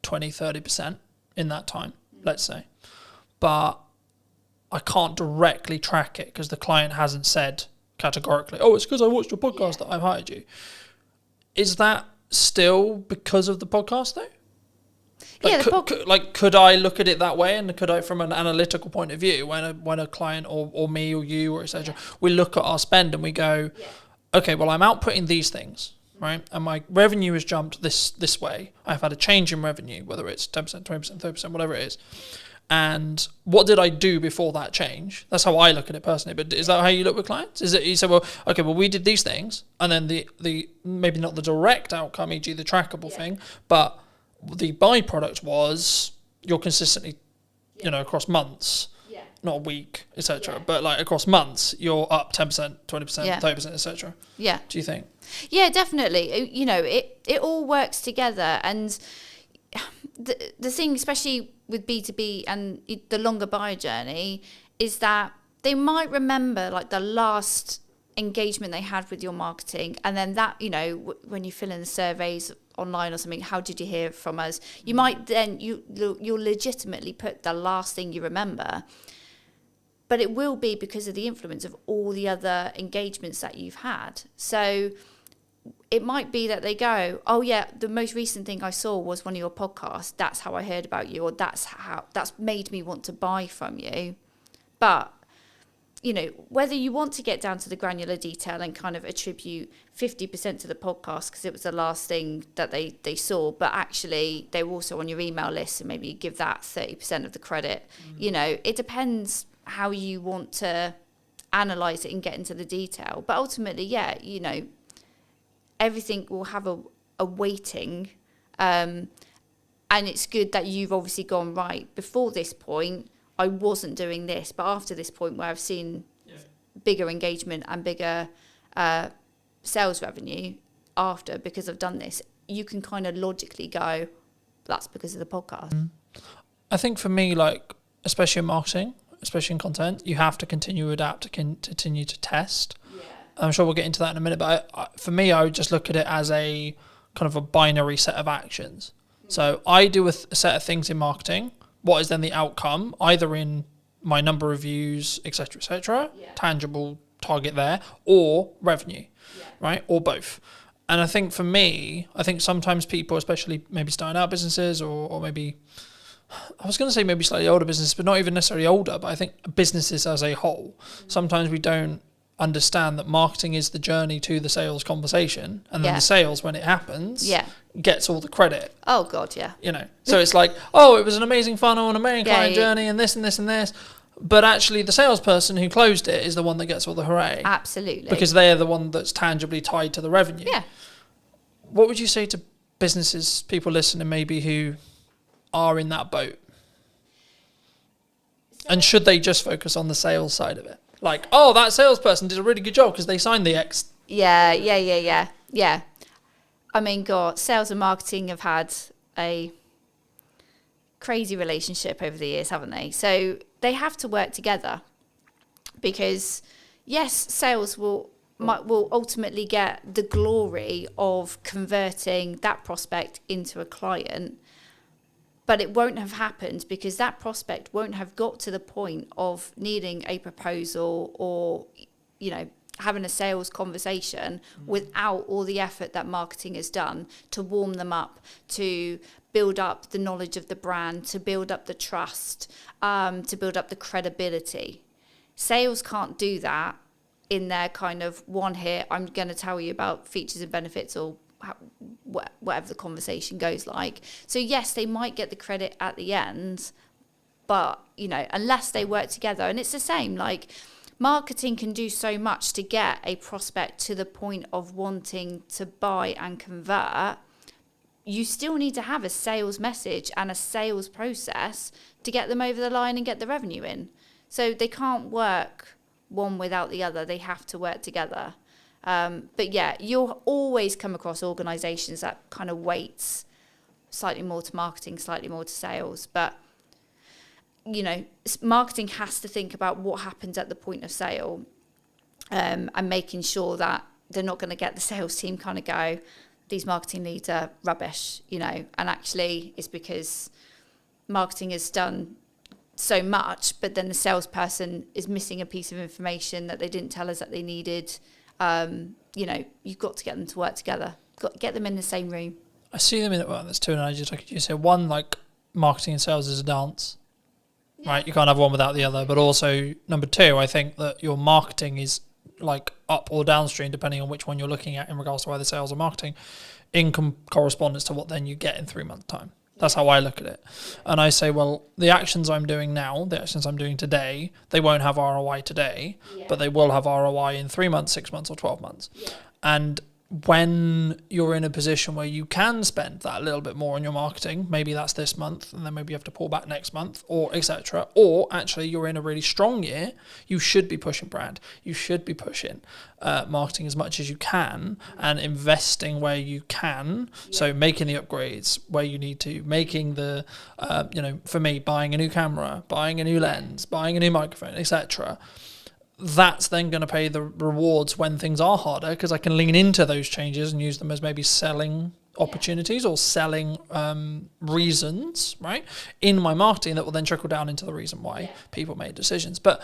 20-30% in that time, let's say, but I can't directly track it because the client hasn't said categorically, oh, it's because I watched your podcast that I've hired you. Is that still because of the podcast though? Like, could I look at it that way, and could I, from an analytical point of view, when a client or me or you or etc., we look at our spend and we go, okay, well, I'm outputting these things, right, and my revenue has jumped this way. I've had a change in revenue, whether it's 10%, 20%, 30%, whatever it is. And what did I do before that change? That's how I look at it personally. But is that how you look with clients? Is it you say, well, okay, well, we did these things, and then the maybe not the direct outcome, e.g. the trackable thing, but the byproduct was you're consistently, you know, across months, not a week, etc., but like across months, you're up 10%, 20%, 30%, etc. Yeah. Do you think? Yeah, definitely. You know, it all works together, and the thing, especially with B2B and the longer buyer journey, is that they might remember like the last engagement they had with your marketing, and then that, you know, when you fill in the surveys online or something, how did you hear from us? You might then you'll legitimately put the last thing you remember, but it will be because of the influence of all the other engagements that you've had. So it might be that they go, oh yeah, the most recent thing I saw was one of your podcasts. That's how I heard about you, or that's made me want to buy from you. But, you know, whether you want to get down to the granular detail and kind of attribute 50% to the podcast because it was the last thing that they saw, but actually they were also on your email list, and maybe you give that 30% of the credit. You know, it depends how you want to analyze it and get into the detail. But ultimately, yeah, you know, everything will have a weighting, and it's good that you've obviously gone, right, before this point I wasn't doing this, but after this point where I've seen bigger engagement and bigger sales revenue after, because I've done this, you can kind of logically go, that's because of the podcast. I think for me, like, especially in marketing, especially in content, you have to continue to adapt, to continue to test. I'm sure we'll get into that in a minute, but for me, I would just look at it as a kind of a binary set of actions. So I do a set of things in marketing. What is then the outcome, either in my number of views, etc., tangible target there, or revenue, right, or both. And I think for me, I think sometimes people, especially maybe starting out businesses or maybe, I was going to say maybe slightly older businesses, but not even necessarily older, but I think businesses as a whole, sometimes we don't understand that marketing is the journey to the sales conversation, and then the sales, when it happens, gets all the credit. Oh God, yeah. You know, so it's like, oh, it was an amazing funnel, an amazing client journey, and this and this and this. But actually, the salesperson who closed it is the one that gets all the hooray. Absolutely. Because they're the one that's tangibly tied to the revenue. Yeah. What would you say to businesses, people listening maybe who are in that boat? And should they just focus on the sales side of it? Like, oh, that salesperson did a really good job because they signed the X. Yeah. I mean, God, sales and marketing have had a crazy relationship over the years, haven't they? So they have to work together, because yes, sales will ultimately get the glory of converting that prospect into a client, but it won't have happened because that prospect won't have got to the point of needing a proposal or, you know, having a sales conversation without all the effort that marketing has done to warm them up, to build up the knowledge of the brand, to build up the trust, to build up the credibility. Sales can't do that in their kind of one hit, I'm going to tell you about features and benefits, or whatever the conversation goes like. So yes, they might get the credit at the end, but, you know, unless they work together. And it's the same, like, marketing can do so much to get a prospect to the point of wanting to buy and convert. You still need to have a sales message and a sales process to get them over the line and get the revenue in. So they can't work one without the other. They have to work together. But yeah, you'll always come across organisations that kind of weights slightly more to marketing, slightly more to sales. But, you know, marketing has to think about what happens at the point of sale, and making sure that they're not going to get the sales team kind of go, these marketing leads are rubbish, you know, and actually it's because marketing has done so much, but then the salesperson is missing a piece of information that they didn't tell us that they needed. You know, you've got to get them to work together. Got to get them in the same room. I see them in it. Well, there's two analogies I could use here. One, like, marketing and sales is a dance, right? You can't have one without the other. But also, number two, I think that your marketing is like up or downstream, depending on which one you're looking at in regards to either sales or marketing, in correspondence to what then you get in 3 months' time. That's how I look at it. And I say, well, the actions I'm doing now, the actions I'm doing today, they won't have ROI today, but they will have ROI in 3 months, 6 months, or 12 months. And when you're in a position where you can spend that little bit more on your marketing, maybe that's this month, and then maybe you have to pull back next month, or etc. Or actually you're in a really strong year, you should be pushing brand. You should be pushing marketing as much as you can, and investing where you can. So making the upgrades where you need to, making the, you know, for me, buying a new camera, buying a new lens, buying a new microphone, etc. That's then going to pay the rewards when things are harder, because I can lean into those changes and use them as maybe selling opportunities or selling reasons, right, in my marketing that will then trickle down into the reason why people made decisions. But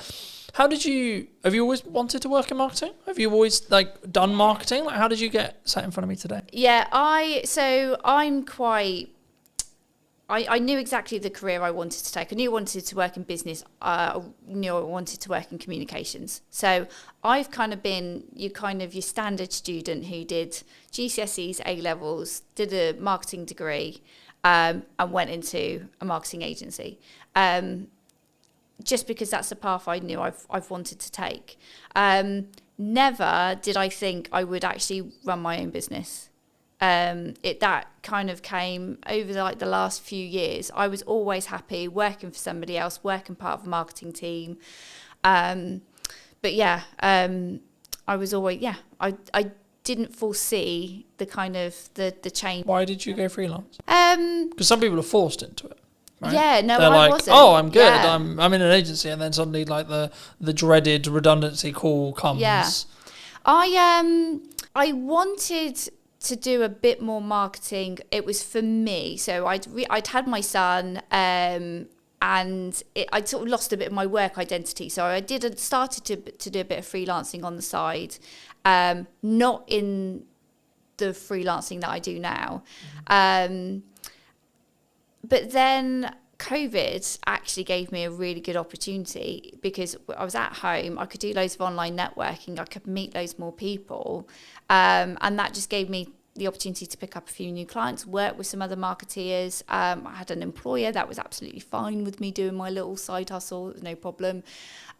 have you always wanted to work in marketing? Have you always done marketing? Like, how did you get sat in front of me today? Yeah, I knew exactly the career I wanted to take. I knew I wanted to work in business. I knew I wanted to work in communications. So I've kind of been your standard student who did GCSEs, A-levels, did a marketing degree, and went into a marketing agency. Just because that's the path I knew I've wanted to take. Never did I think I would actually run my own business. That kind of came over the last few years. I was always happy working for somebody else, working part of a marketing team. But yeah, I was always, I didn't foresee the kind of the change. Why did you go freelance? Because some people are forced into it. Right? Yeah, no, they're I wasn't. Oh, I'm good. Yeah. I'm in an agency, and then suddenly the dreaded redundancy call comes. Yeah, I wanted to do a bit more marketing. It was for me. So I'd had my son, and I'd sort of lost a bit of my work identity. So I started to do a bit of freelancing on the side, not in the freelancing that I do now. But then COVID actually gave me a really good opportunity because I was at home. I could do loads of online networking. I could meet loads more people. And that just gave me the opportunity to pick up a few new clients, work with some other marketeers. I had an employer that was absolutely fine with me doing my little side hustle, no problem.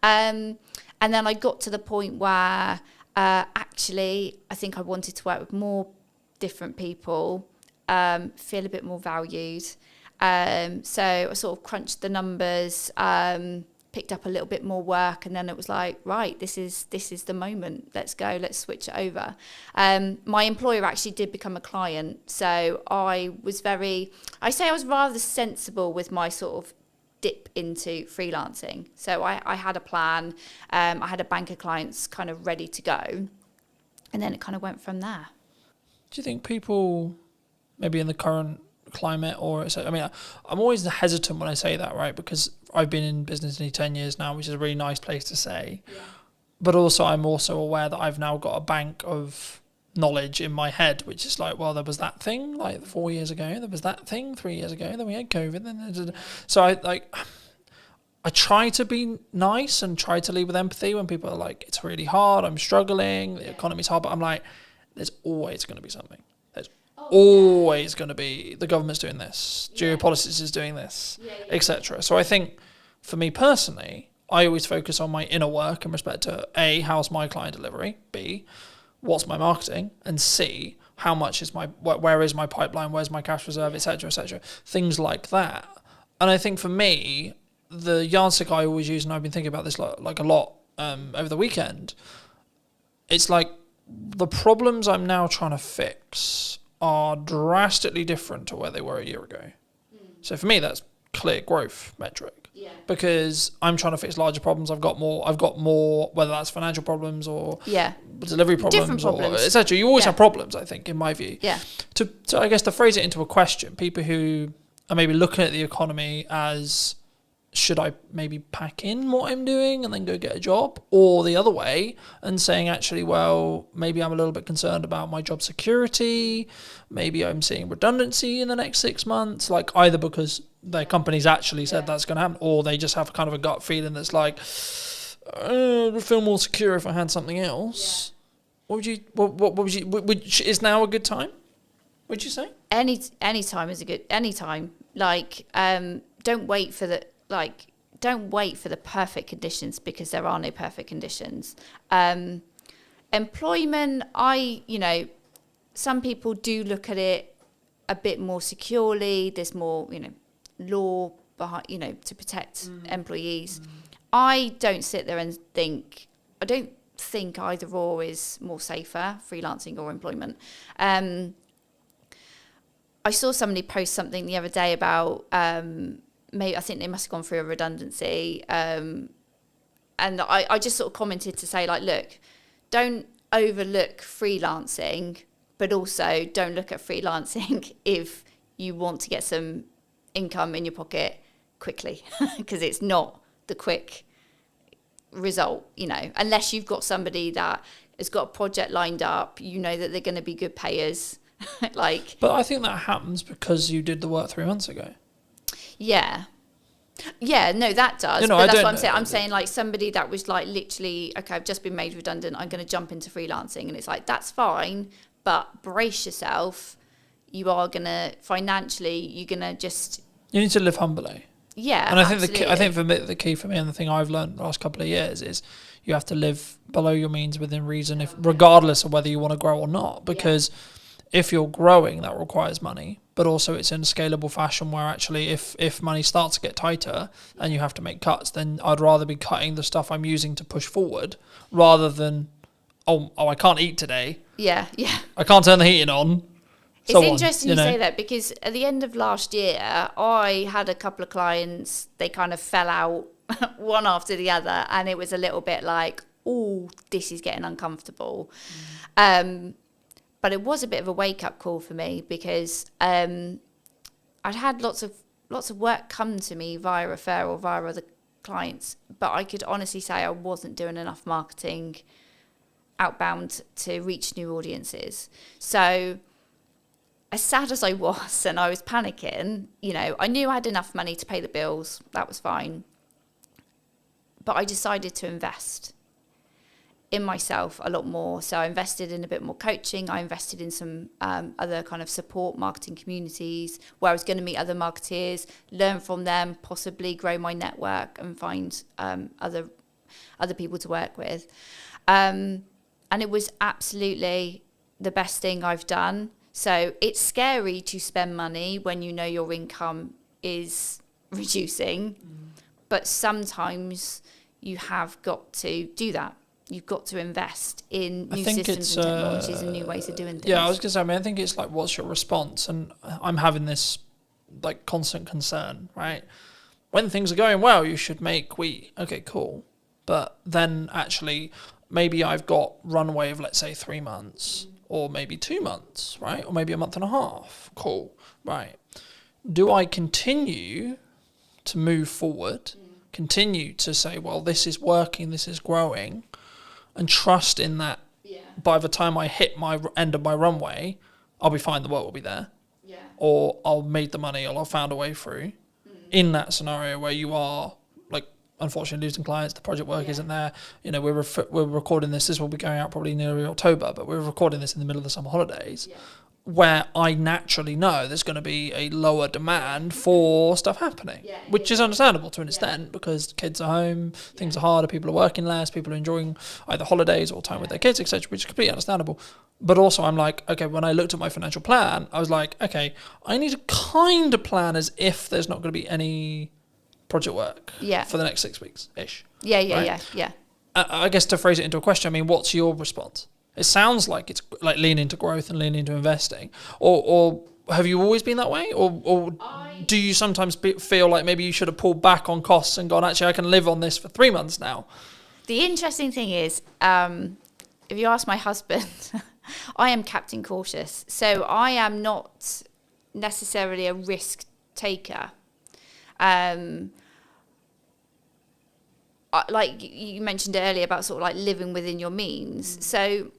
And then I got to the point where actually I think I wanted to work with more different people, feel a bit more valued. So I sort of crunched the numbers, picked up a little bit more work, and then it was like, right, this is the moment. Let's go. Let's switch it over. My employer actually did become a client, so I was rather sensible with my sort of dip into freelancing. So I had a plan. I had a bank of clients kind of ready to go, and then it kind of went from there. Do you think people, maybe in the current climate, I'm always hesitant when I say that, right? Because I've been in business nearly 10 years now, which is a really nice place to say. Yeah. But also, I'm also aware that I've now got a bank of knowledge in my head, which is like, well, there was that thing like 4 years ago, there was that thing 3 years ago, then we had COVID. So I try to be nice and try to lead with empathy when people are like, it's really hard, I'm struggling, the economy's hard, but I'm like, there's always going to be something. Always going to be the government's doing this, geopolitics is doing this, etc. So I think for me personally, I always focus on my inner work in respect to A, how's my client delivery, B, what's my marketing, and C, how much is where is my pipeline, where's my cash reserve, etc., etc. Things like that. And I think for me, the yardstick I always use, and I've been thinking about this like a lot over the weekend, it's like the problems I'm now trying to fix are drastically different to where they were a year ago. So for me, that's clear growth metric. Yeah. Because I'm trying to fix larger problems. I've got more, whether that's financial problems or delivery problems or etc. You always have problems, I think, in my view. Yeah. To I guess to phrase it into a question, people who are maybe looking at the economy as, should I maybe pack in what I'm doing and then go get a job? Or the other way, and saying, actually, well, maybe I'm a little bit concerned about my job security. Maybe I'm seeing redundancy in the next 6 months, like either because their company's actually said that's going to happen, or they just have kind of a gut feeling that's like, I would feel more secure if I had something else. Yeah. What would you, is now a good time, would you say? Any time is a good, any time. Like, don't wait for the perfect conditions, because there are no perfect conditions. Employment, some people do look at it a bit more securely. There's more, law behind, to protect employees. I don't sit there and think, I don't think either or is more safer, freelancing or employment. I saw somebody post something the other day about, maybe I think they must have gone through a redundancy. And I just sort of commented to say, like, look, don't overlook freelancing, but also don't look at freelancing if you want to get some income in your pocket quickly, because it's not the quick result, unless you've got somebody that has got a project lined up, that they're going to be good payers. But I think that happens because you did the work 3 months ago. Yeah, no, that does. But that's what I'm saying. I'm saying, like, somebody that was like literally, okay, I've just been made redundant, I'm going to jump into freelancing, and it's like, that's fine, but brace yourself. You are going to financially, you're going to just. You need to live humbly. Yeah, and I think the key for me, and the thing I've learned the last couple of years, is you have to live below your means within reason, regardless of whether you want to grow or not, because. Yeah. If you're growing, that requires money, but also it's in a scalable fashion where actually if money starts to get tighter and you have to make cuts, then I'd rather be cutting the stuff I'm using to push forward rather than, oh, I can't eat today. Yeah. I can't turn the heating on. It's interesting you say that, because at the end of last year, I had a couple of clients, they kind of fell out one after the other, and it was a little bit like, oh, this is getting uncomfortable. But it was a bit of a wake-up call for me, because I'd had lots of work come to me via referral, via other clients, but I could honestly say I wasn't doing enough marketing outbound to reach new audiences. So as sad as I was and I was panicking, you know, I knew I had enough money to pay the bills. That was fine. But I decided to invest in myself a lot more. So I invested in a bit more coaching. I invested in some other kind of support marketing communities where I was going to meet other marketeers, learn from them, possibly grow my network and find other people to work with. And it was absolutely the best thing I've done. So it's scary to spend money when you know your income is reducing, but sometimes you have got to do that. You've got to invest in new systems and technologies and new ways of doing things. Yeah, I was going to say, I mean, I think it's like, what's your response? And I'm having this like constant concern, right? When things are going well, you should make wheat. Okay, cool. But then actually, maybe I've got runway of, let's say, 3 months or maybe 2 months, right? Or maybe a month and a half. Cool, right. Do I continue to move forward, continue to say, well, this is working, this is growing, and trust in that by the time I hit my end of my runway, I'll be fine, the work will be there. Yeah. Or I'll make the money, or I'll found a way through. In that scenario where you are, like, unfortunately losing clients, the project work isn't there. You know, we're recording this will be going out probably nearly October, but we're recording this in the middle of the summer holidays, where I naturally know there's going to be a lower demand for stuff happening, which is understandable to an extent because kids are home, things are harder, people are working less, people are enjoying either holidays or time with their kids, etc., which is completely understandable. But also I'm like, okay, when I looked at my financial plan, I was like, okay, I need to kind of plan as if there's not going to be any project work for the next 6 weeks-ish. Yeah. I guess to phrase it into a question, I mean, what's your response? It sounds like it's like lean into growth and lean into investing. Or have you always been that way? Or do you sometimes feel like maybe you should have pulled back on costs and gone, actually, I can live on this for 3 months now? The interesting thing is, if you ask my husband, I am Captain Cautious. So I am not necessarily a risk taker. Like you mentioned earlier about sort of like living within your means. So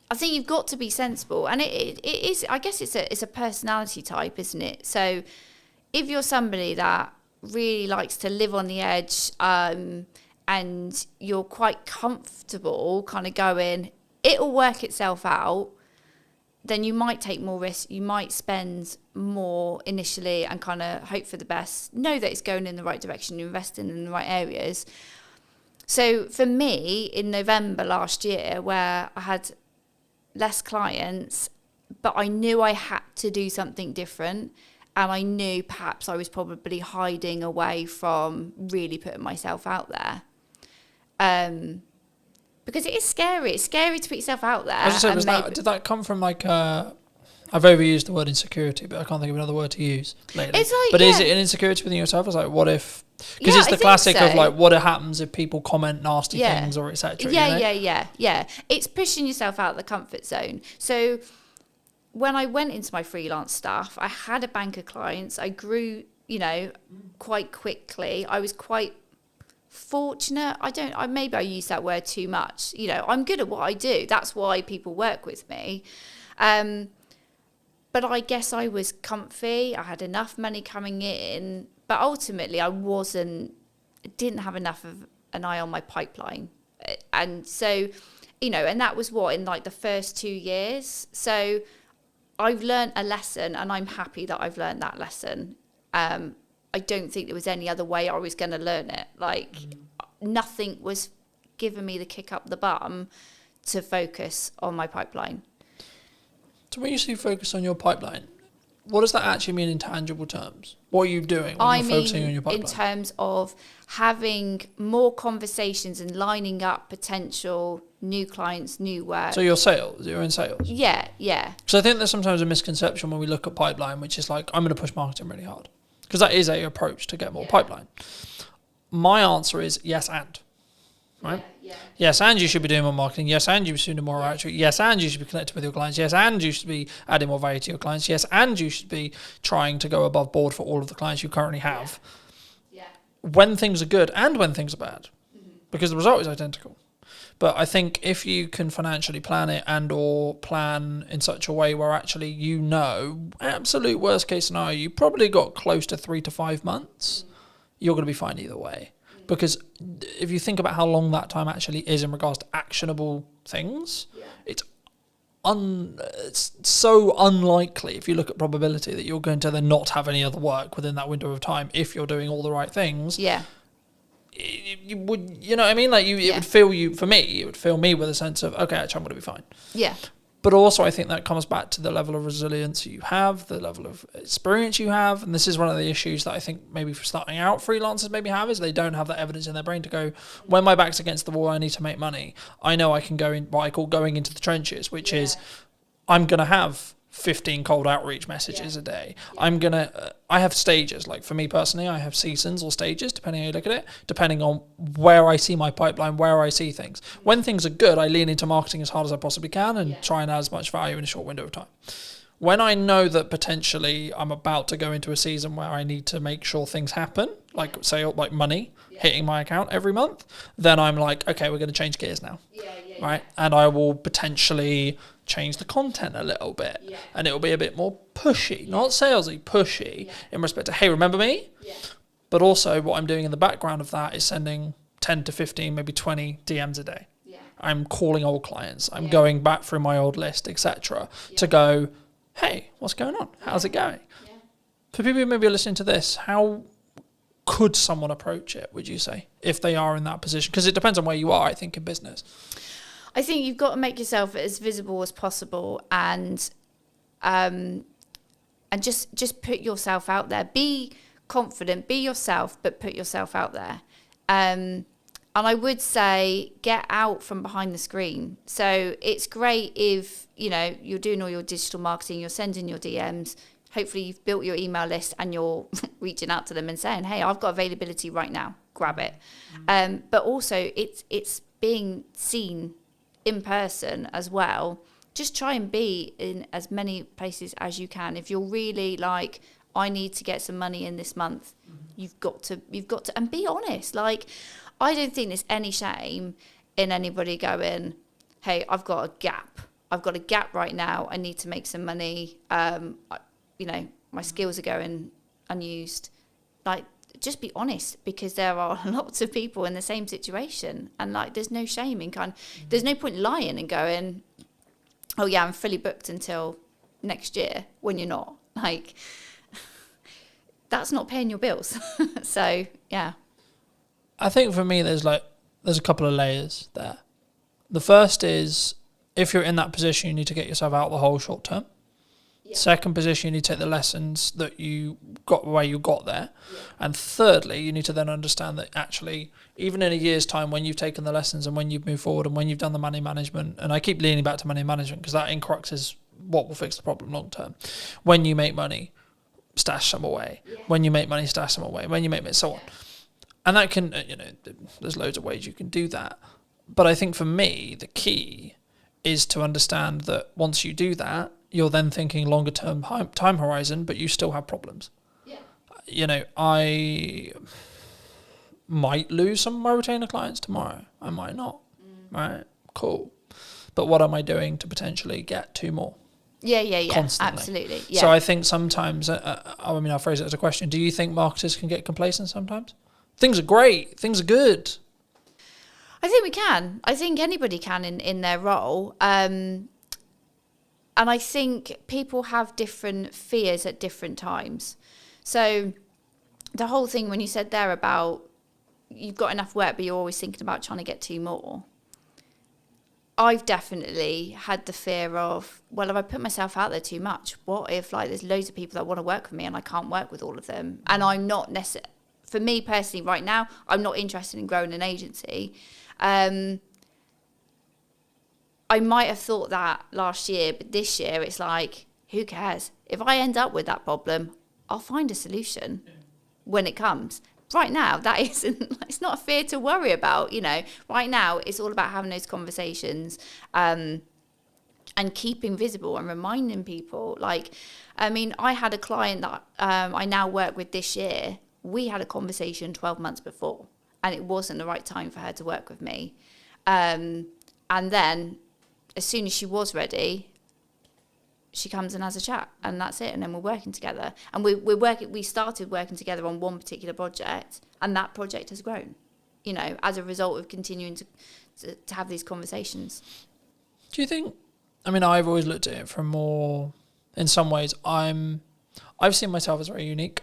I think you've got to be sensible, and it is. I guess it's a personality type, isn't it? So if you're somebody that really likes to live on the edge, and you're quite comfortable, kind of going, it'll work itself out, then you might take more risk. You might spend more initially and kind of hope for the best. Know that it's going in the right direction. You're investing in the right areas. So for me, in November last year, where I had less clients, but I knew I had to do something different, and I knew perhaps I was probably hiding away from really putting myself out there. Because it is scary. It's scary to put yourself out there. I was going to say, did that come from like, I've overused the word insecurity, but I can't think of another word to use lately. It's like, but is it an insecurity within yourself? It's like, what if, because it's the classic of like, what happens if people comment nasty things or etc. Yeah. It's pushing yourself out of the comfort zone. So when I went into my freelance stuff, I had a bank of clients. I grew, quite quickly. I was quite fortunate. Maybe I use that word too much. I'm good at what I do. That's why people work with me. But I guess I was comfy. I had enough money coming in, but ultimately I didn't have enough of an eye on my pipeline. And so, and that was in like the first 2 years. So I've learned a lesson, and I'm happy that I've learned that lesson. I don't think there was any other way I was going to learn it. Like, nothing was giving me the kick up the bum to focus on my pipeline. So when you say focus on your pipeline, what does that actually mean in tangible terms? What are you doing when you're focusing on your pipeline? In terms of having more conversations and lining up potential new clients, new work. So you're in sales? Yeah. So I think there's sometimes a misconception when we look at pipeline, which is like, I'm going to push marketing really hard. Because that is a approach to get more pipeline. My answer is yes and. Right? Yeah. Yes, and you should be doing more marketing. Yes, and you should do more outreach. Yes, and you should be connecting with your clients. Yes, and you should be adding more value to your clients. Yes, and you should be trying to go above board for all of the clients you currently have. Yeah. When things are good and when things are bad. Mm-hmm. Because the result is identical. But I think if you can financially plan it and or plan in such a way where actually absolute worst case scenario, you probably got close to 3 to 5 months, you're going to be fine either way. Because if you think about how long that time actually is in regards to actionable things, it's so unlikely, if you look at probability, that you're going to then not have any other work within that window of time if you're doing all the right things. Yeah. You would, you know what I mean? Like it would fill you, for me, it would fill me with a sense of, okay, actually I'm going to be fine. Yeah. But also I think that comes back to the level of resilience you have, the level of experience you have. And this is one of the issues that I think maybe for starting out freelancers maybe have, is they don't have that evidence in their brain to go, when my back's against the wall, I need to make money. I know I can go in what I call going into the trenches, which is I'm going to have 15 cold outreach messages a day. I have stages. Like for me personally, I have seasons or stages, depending how you look at it, depending on where I see my pipeline, where I see things. When things are good, I lean into marketing as hard as I possibly can and try and add as much value in a short window of time. When I know that potentially I'm about to go into a season where I need to make sure things happen, like say like money hitting my account every month, then I'm like, okay, we're going to change gears now. Right? And I will potentially change the content a little bit, and it will be a bit more pushy, not salesy, pushy in respect to, hey, remember me? But also what I'm doing in the background of that is sending 10 to 15, maybe 20 DMs a day. I'm calling old clients. I'm going back through my old list, etc., to go, hey, what's going on? How's it going? For people who maybe are listening to this, how could someone approach it, would you say, if they are in that position? Because it depends on where you are, I think, in business. I think you've got to make yourself as visible as possible, and just put yourself out there. Be confident, be yourself, but put yourself out there. And I would say get out from behind the screen. So it's great if, you're doing all your digital marketing, you're sending your DMs. Hopefully you've built your email list and you're reaching out to them and saying, hey, I've got availability right now, grab it. But also it's being seen in person as well. Just try and be in as many places as you can. If you're really like, I need to get some money in this month, you've got to, and be honest. Like, I don't think there's any shame in anybody going, hey, I've got a gap right now. I need to make some money. My skills are going unused. Like, just be honest, because there are lots of people in the same situation, and like there's no shame in there's no point lying and going, oh yeah, I'm fully booked until next year, when you're not. Like, that's not paying your bills. So yeah, I think for me there's a couple of layers there. The first is, if you're in that position, you need to get yourself out of the hole short term. Second position, you need to take the lessons that you got where you got there. And thirdly, you need to then understand that actually, even in a year's time, when you've taken the lessons and when you've moved forward and when you've done the money management, and I keep leaning back to money management because that in crux is what will fix the problem long term. When you make money, stash some away. When you make money, stash some away. When you make money, so on. And that can, there's loads of ways you can do that. But I think for me, the key is to understand that once you do that, you're then thinking longer term time horizon, but you still have problems. I might lose some of my retainer clients tomorrow. I might not. Right? Cool. But what am I doing to potentially get 2 more? Yeah. Constantly. Absolutely. Yeah. So I think sometimes, I'll phrase it as a question. Do you think marketers can get complacent sometimes? Things are great. Things are good. I think we can. I think anybody can in their role. And I think people have different fears at different times. So the whole thing when you said there about you've got enough work, but you're always thinking about trying to get 2 more. I've definitely had the fear of, well, if I put myself out there too much, what if there's loads of people that want to work with me and I can't work with all of them? And I'm not necessarily, for me personally right now, I'm not interested in growing an agency. I might have thought that last year, but this year it's like, who cares? If I end up with that problem, I'll find a solution when it comes. Right now, that isn't, it's not a fear to worry about, Right now, it's all about having those conversations and keeping visible and reminding people. I had a client that I now work with this year. We had a conversation 12 months before, and it wasn't the right time for her to work with me. And then as soon as she was ready, she comes and has a chat, and that's it. And then we're working together, and we started working together on one particular project, and that project has grown, you know, as a result of continuing to have these conversations. Do you think, I mean, I've always looked at it from more, in some ways, I've seen myself as very unique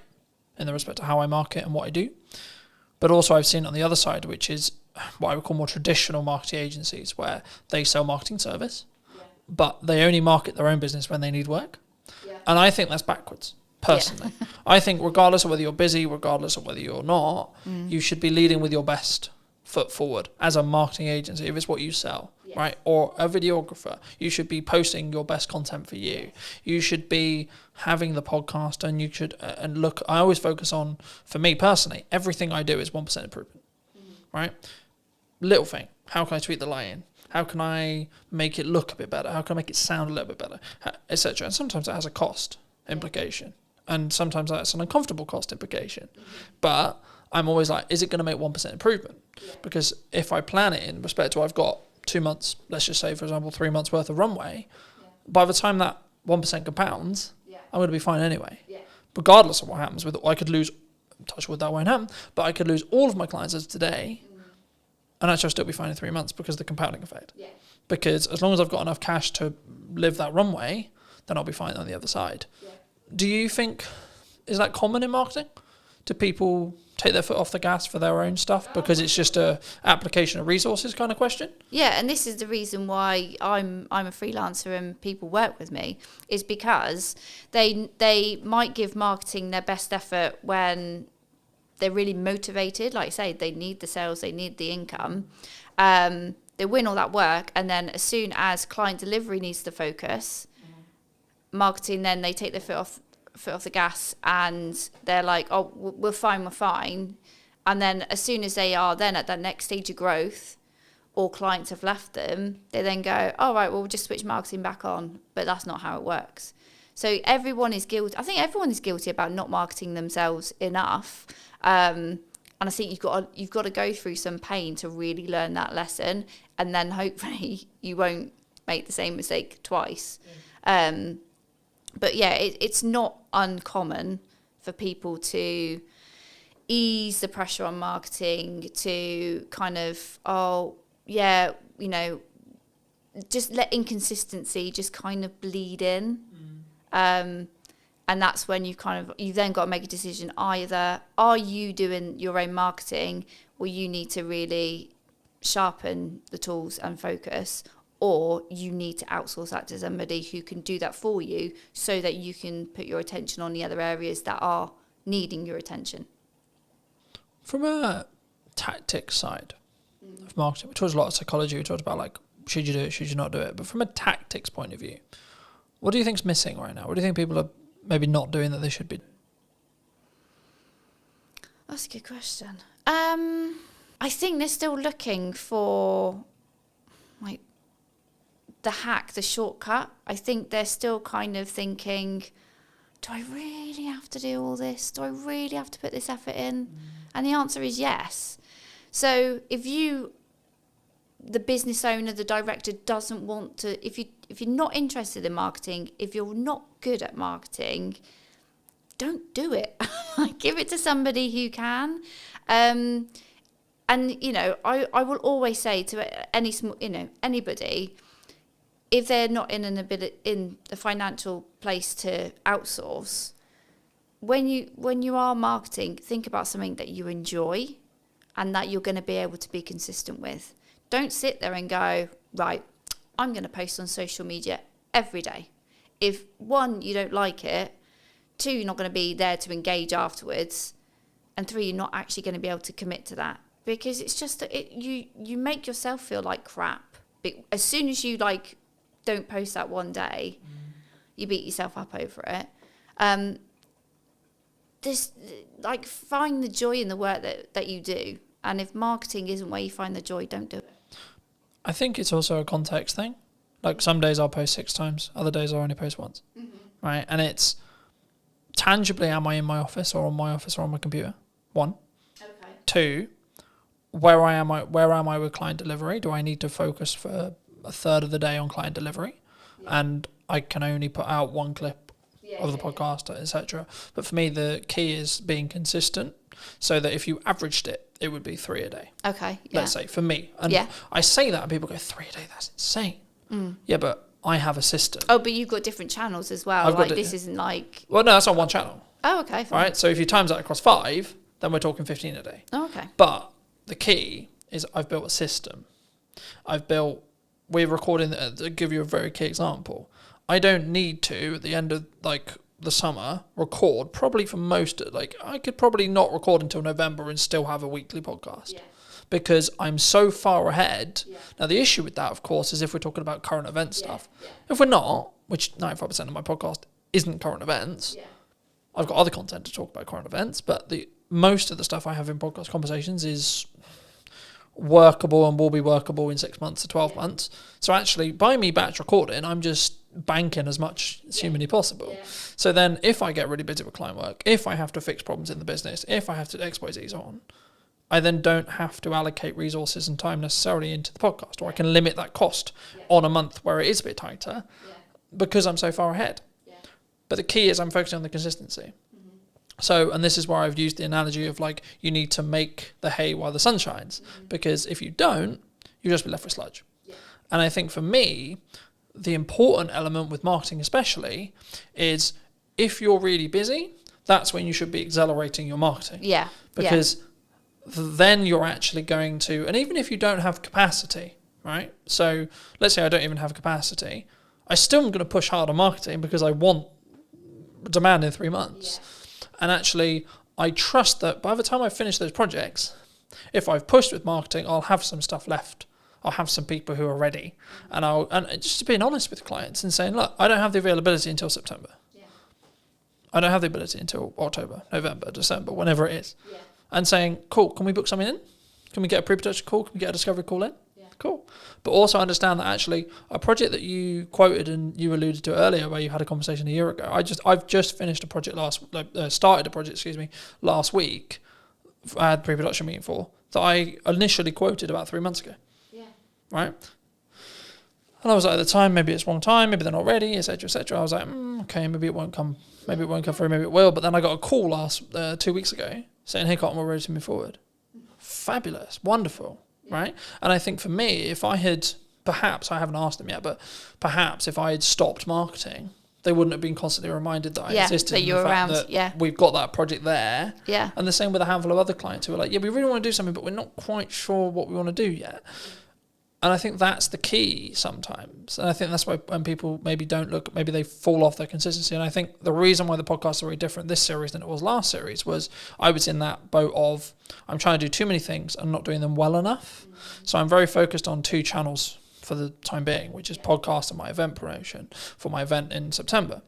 in the respect to how I market and what I do. But also I've seen on the other side, which is what I would call more traditional marketing agencies, where they sell marketing service, but they only market their own business when they need work. And I think that's backwards, personally. I think regardless of whether you're busy, regardless of whether you're not, you should be leading with your best foot forward as a marketing agency, if it's what you sell, right? Or a videographer, you should be posting your best content for you. You should be having the podcast, and you should, and look, I always focus on, for me personally, everything I do is 1% improvement, right? Little thing, how can I tweak the lighting? How can I make it look a bit better? How can I make it sound a little bit better, etc. And sometimes that has a cost implication, and sometimes that's an uncomfortable cost implication. But I'm always like, is it going to make 1% improvement? Because if I plan it in respect to I've got 2 months, let's just say, for example, 3 months worth of runway, by the time that 1% compounds, I'm going to be fine anyway. Regardless of what happens with it, I could lose, touch wood, that won't happen, but I could lose all of my clients as of today, and actually I'll still be fine in 3 months because of the compounding effect. Because as long as I've got enough cash to live that runway, then I'll be fine on the other side. Do you think, is that common in marketing? Do people take their foot off the gas for their own stuff because it's just a application of resources kind of question? Yeah, and this is the reason why I'm a freelancer and people work with me, is because they might give marketing their best effort when they're really motivated. Like I say, they need the sales, they need the income. They win all that work, and then as soon as client delivery needs to focus, marketing, then they take their foot off the gas, and they're like, oh, we're fine. And then as soon as they are then at that next stage of growth, or clients have left them, they then go, all right, well, we'll just switch marketing back on. But that's not how it works. So everyone is guilty. I think everyone is guilty about not marketing themselves enough. And I think you've got to go through some pain to really learn that lesson, and then hopefully you won't make the same mistake twice. But yeah, it's not uncommon for people to ease the pressure on marketing, to kind of, just let inconsistency just kind of bleed in. And that's when you then got to make a decision. Either are you doing your own marketing, or you need to really sharpen the tools and focus, or you need to outsource that to somebody who can do that for you, so that you can put your attention on the other areas that are needing your attention. From a tactics side of marketing, we talked a lot of psychology, we talked about like, should you do it, should you not do it? But from a tactics point of view, what do you think's missing right now? What do you think people are maybe not doing that they should be? That's a good question. I think they're still looking for like the hack, the shortcut. I think they're still kind of thinking, do I really have to do all this? Do I really have to put this effort in? And the answer is yes. So if the business owner, the director, doesn't want to, if you're not interested in marketing, if you're not good at marketing, don't do it. Give it to somebody who can. And I will always say to anybody, if they're not in a financial place to outsource, when you are marketing, think about something that you enjoy and that you're going to be able to be consistent with. Don't sit there and go, right, I'm going to post on social media every day. If 1, you don't like it, 2, you're not going to be there to engage afterwards, and 3, you're not actually going to be able to commit to that, because it's just that you make yourself feel like crap. As soon as you don't post that one day, you beat yourself up over it. Find the joy in the work that you do, and if marketing isn't where you find the joy, don't do it. I think it's also a context thing. Like some days I'll post 6 times, other days I'll only post once, right? And it's tangibly, am I in my office or on my office or on my computer? 1. Okay. 2, where am I with client delivery? Do I need to focus for a third of the day on client delivery? And I can only put out one clip of the podcast, etc. But for me, the key is being consistent, so that if you averaged it, it would be 3 a day. Okay. Let's say for me. And I say that and people go, 3 a day, that's insane. Yeah, but I have a system. Oh, but you've got different channels as well. Like this isn't like... Well, no, that's on one channel. Oh, okay. Fine. Right, so if you times that across 5, then we're talking 15 a day. Oh, okay. But the key is I've built a system. We're recording, to give you a very key example, I don't need to, at the end of like the summer, record probably for most, like I could probably not record until November and still have a weekly podcast. Because I'm so far ahead. Now, the issue with that, of course, is if we're talking about current event stuff. If we're not, which 95% of my podcast isn't current events, I've got other content to talk about current events, but most of the stuff I have in podcast conversations is workable and will be workable in 6 months to 12 months. So actually, by me batch recording, I'm just banking as much as humanly possible. So then if I get really busy with client work, if I have to fix problems in the business, if I have to expose these on, I then don't have to allocate resources and time necessarily into the podcast, or I can limit that cost on a month where it is a bit tighter because I'm so far ahead. But the key is I'm focusing on the consistency. So, and this is where I've used the analogy of like, you need to make the hay while the sun shines, because if you don't, you'll just be left with sludge. And I think for me, the important element with marketing especially is if you're really busy, that's when you should be accelerating your marketing. Because then you're actually going to, and even if you don't have capacity, right? So let's say I don't even have capacity, I still am going to push hard on marketing because I want demand in 3 months. And actually, I trust that by the time I finish those projects, if I've pushed with marketing, I'll have some stuff left. I'll have some people who are ready. And just being honest with clients and saying, look, I don't have the availability until September. I don't have the ability until October, November, December, whenever it is. And saying, cool, can we book something in? Can we get a pre-production call? Can we get a discovery call in? Cool. But also understand that actually a project that you quoted and you alluded to earlier, where you had a conversation a year ago, I've just finished a project started a project last week. I had a pre-production meeting for that I initially quoted about 3 months ago. Right. And I was like, at the time, maybe it's wrong time, maybe they're not ready, etc., etc. I was like, okay, maybe it won't come through, maybe it will. But then I got a call 2 weeks ago saying, hey, Cotton, we're ready to move forward. Fabulous, wonderful. Right. And I think for me, if I had, perhaps, I haven't asked them yet, but perhaps if I had stopped marketing, they wouldn't have been constantly reminded that I existed. That you're around. That we've got that project there. Yeah. And the same with a handful of other clients who are like, yeah, we really want to do something, but we're not quite sure what we want to do yet. And I think that's the key sometimes. And I think that's why when people maybe don't look, maybe they fall off their consistency. And I think the reason why the podcasts are very different this series than it was last series was I was in that boat of I'm trying to do too many things and not doing them well enough. So I'm very focused on 2 channels for the time being, which is podcast and my event promotion for my event in September.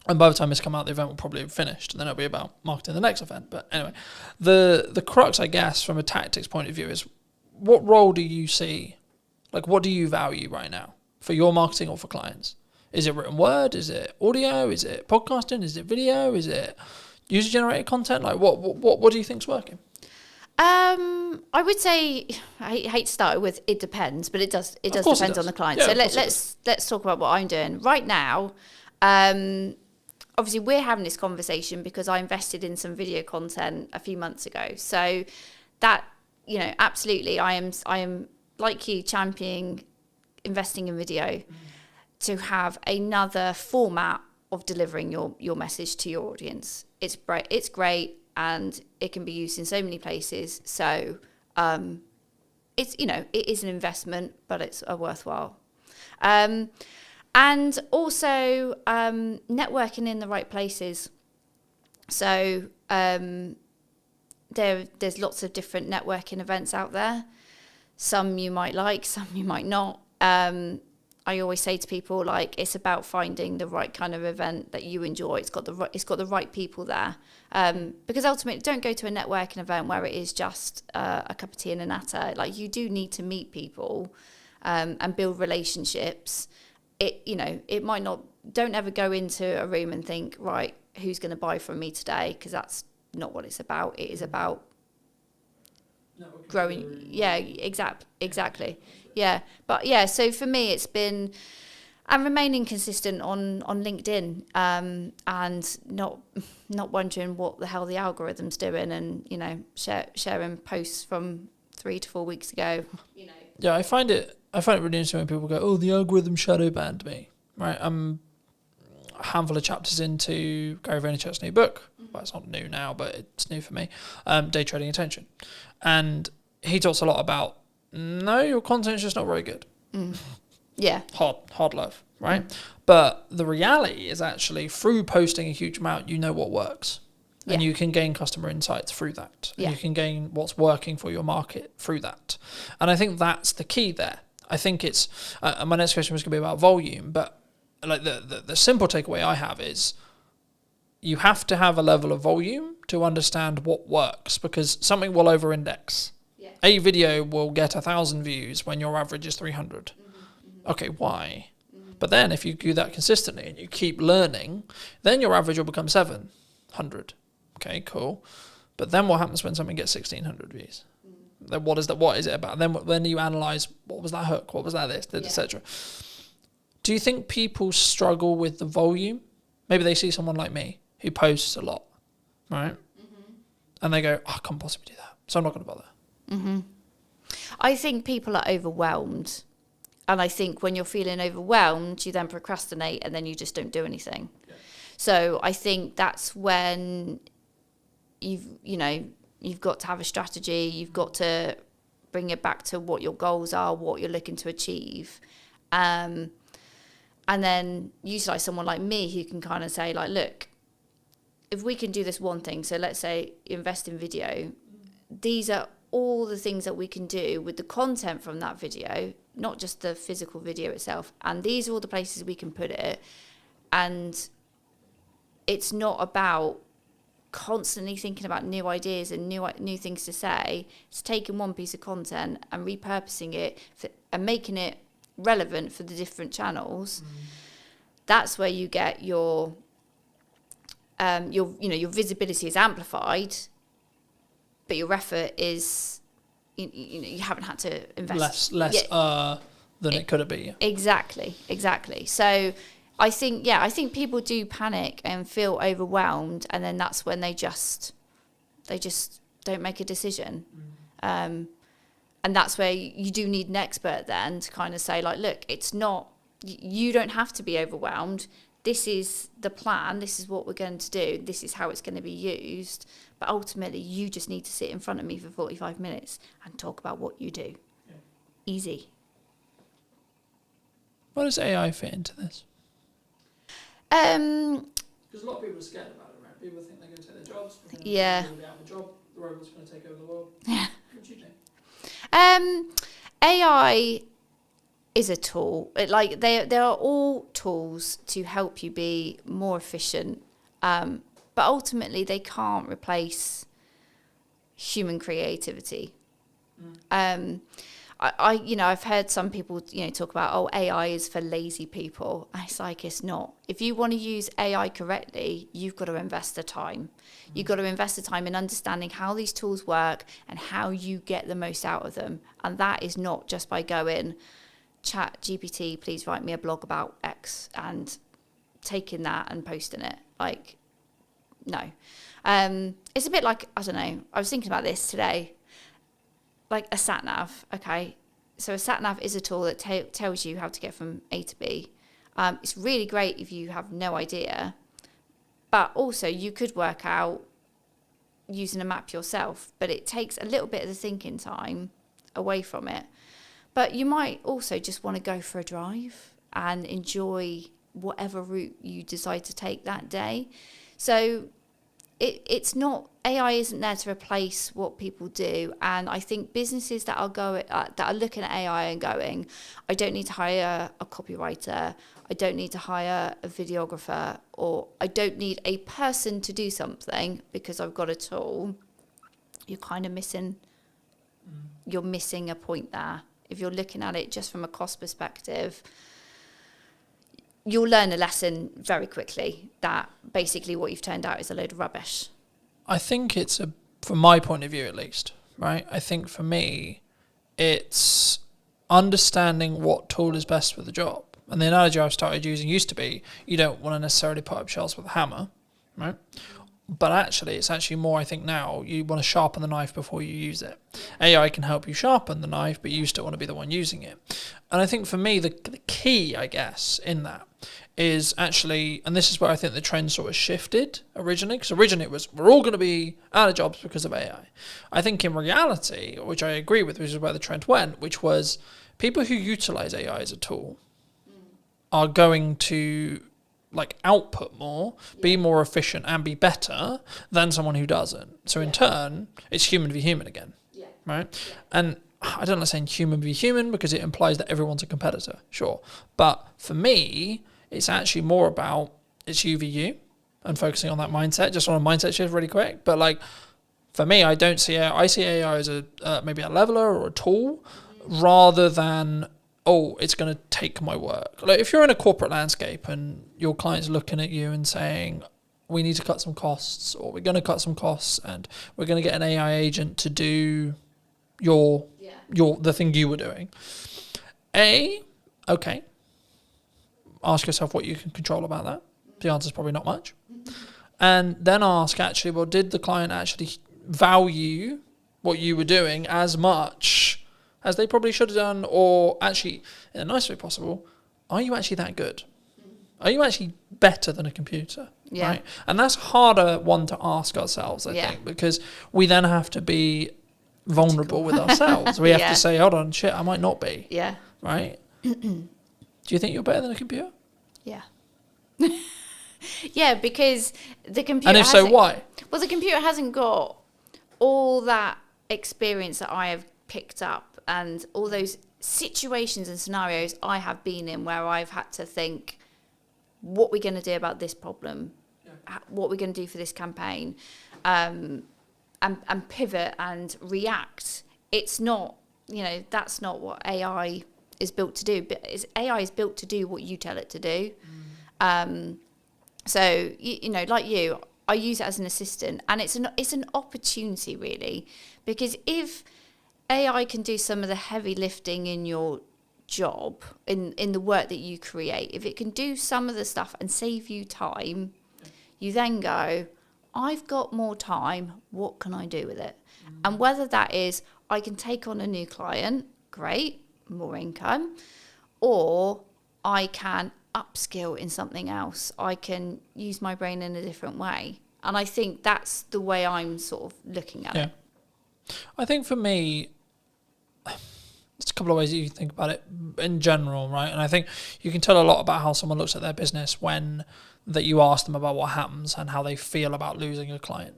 And by the time it's come out, the event will probably have finished, and then it'll be about marketing the next event. But anyway, the crux, I guess, from a tactics point of view is what role do you see? Like, what do you value right now for your marketing or for clients? Is it written word? Is it audio? Is it podcasting? Is it video? Is it user-generated content? Like, what do you think's working? I would say I hate to start with it depends, but it does depend on the client. So let's talk about what I'm doing right now. Obviously, we're having this conversation because I invested in some video content a few months ago. So that, absolutely, I am like you, championing investing in video to have another format of delivering your message to your audience. It's great, and it can be used in so many places. So it's it is an investment, but it's a worthwhile. And also networking in the right places. So there's lots of different networking events out there. Some you might like, some you might not. I always say to people, like, it's about finding the right kind of event that you enjoy. It's got the right people there. Because ultimately, don't go to a networking event where it is just a cup of tea and a natter. Like, you do need to meet people and build relationships. It might not. Don't ever go into a room and think, right, who's going to buy from me today? Because that's not what it's about. It is about growing. Yeah, exactly. Yeah, but yeah. So for me, it's been and remaining consistent on LinkedIn, and not wondering what the hell the algorithm's doing, and sharing posts from 3 to 4 weeks ago. Yeah, I find it really interesting when people go, "Oh, the algorithm shadow banned me." Right, I'm a handful of chapters into Gary Vaynerchuk's new book. Well, it's not new now, but it's new for me. Day Trading Attention, and he talks a lot about your content's just not very good. Yeah, hard love, right? But the reality is actually through posting a huge amount, you know what works. And you can gain customer insights through that. And you can gain what's working for your market through that. And I think that's the key there. I think it's, my next question was going to be about volume, but like the simple takeaway I have is you have to have a level of volume to understand what works, because something will over-index. A video will get 1,000 views when your average is 300. Okay, why? But then if you do that consistently and you keep learning, then your average will become 700. Okay, cool. But then what happens when something gets 1,600 views? Then what is it about? Then when you analyze, what was that hook? What was that this, etc. Do you think people struggle with the volume? Maybe they see someone like me who posts a lot, right? And they go, I can't possibly do that, so I'm not going to bother. I think people are overwhelmed. And I think when you're feeling overwhelmed, you then procrastinate and then you just don't do anything. So I think that's when you've got to have a strategy. You've got to bring it back to what your goals are, what you're looking to achieve. And then utilize someone like me who can kind of say, like, look, if we can do this one thing, so let's say invest in video, these are all the things that we can do with the content from that video, not just the physical video itself. And these are all the places we can put it. And it's not about constantly thinking about new ideas and new things to say. It's taking one piece of content and repurposing it and making it relevant for the different channels. That's where you get your visibility is amplified, but your effort is, you haven't had to invest less than it could have been. Exactly. So I think people do panic and feel overwhelmed, and then that's when they just don't make a decision. And that's where you do need an expert then to kind of say, like, look, it's not, you don't have to be overwhelmed. This is the plan. This is what we're going to do. This is how it's going to be used. But ultimately, you just need to sit in front of me for 45 minutes and talk about what you do. Easy. Where does AI fit into this? Because a lot of people are scared about it, right? People think they're going to take their jobs. Yeah. They're going to be out of a job. The robots are going to take over the world. Yeah. What do you think? AI is a tool. They are all tools to help you be more efficient. But ultimately, they can't replace human creativity. I've heard some people, talk about, AI is for lazy people. It's like, it's not. If you want to use AI correctly, you've got to invest the time. You've got to invest the time in understanding how these tools work and how you get the most out of them. And that is not just by going, chat GPT, please write me a blog about X, and taking that and posting it. Like, no. It's a bit like, I don't know, I was thinking about this today. Like a sat nav, okay? So a sat nav is a tool that tells you how to get from A to B. It's really great if you have no idea, but also you could work out using a map yourself, but it takes a little bit of the thinking time away from it. But you might also just want to go for a drive and enjoy whatever route you decide to take that day. So it's not, AI isn't there to replace what people do. And I think businesses that are looking at AI and going, I don't need to hire a copywriter, I don't need to hire a videographer, or I don't need a person to do something because I've got a tool, you're kind of missing a point there. If you're looking at it just from a cost perspective, you'll learn a lesson very quickly that basically what you've turned out is a load of rubbish. I think it's from my point of view at least, right? I think for me, it's understanding what tool is best for the job. And the analogy I've started using used to be, you don't want to necessarily put up shelves with a hammer, right? But actually, it's actually more, I think now, you want to sharpen the knife before you use it. AI can help you sharpen the knife, but you still want to be the one using it. And I think for me, the key, I guess, in that is actually, and this is where I think the trend sort of shifted originally, because originally it was, we're all going to be out of jobs because of AI. I think in reality, which I agree with, which is where the trend went, which was people who utilize AI as a tool are going to output more, be more efficient and be better than someone who doesn't. So in turn, it's human v human again, right? And I don't like saying human v human because it implies that everyone's a competitor, sure. But for me, it's actually more about it's you v you and focusing on that mindset, just on a mindset shift really quick. But for me, I don't see AI, I see AI as maybe a leveler or a tool rather than it's going to take my work. If you're in a corporate landscape and your client's looking at you and saying, we need to cut some costs, or we're going to cut some costs and we're going to get an AI agent to do the thing you were doing. Okay. Ask yourself what you can control about that. The answer is probably not much. And then ask actually, well, did the client actually value what you were doing as much as they probably should have done, or actually, in the nicest way possible, are you actually that good? Are you actually better than a computer? Yeah. Right? And that's harder one to ask ourselves, I think, because we then have to be vulnerable with ourselves. We have to say, hold on, shit, I might not be. Yeah. Right? Do you think you're better than a computer? Yeah. Yeah, because the computer. And if so, why? Well, the computer hasn't got all that experience that I have picked up and all those situations and scenarios I have been in where I've had to think, what we're going to do about this problem, what we're going to do for this campaign, and pivot and react. It's not, that's not what AI is built to do. But AI is built to do what you tell it to do. So, like you, I use it as an assistant, and it's an opportunity really, because if AI can do some of the heavy lifting in your job, in the work that you create, if it can do some of the stuff and save you time, you then go, I've got more time, what can I do with it? And whether that is I can take on a new client, great, more income, or I can upskill in something else. I can use my brain in a different way. And I think that's the way I'm sort of looking at it. I think for me, there's a couple of ways that you can think about it in general, right? And I think you can tell a lot about how someone looks at their business when that you ask them about what happens and how they feel about losing a client.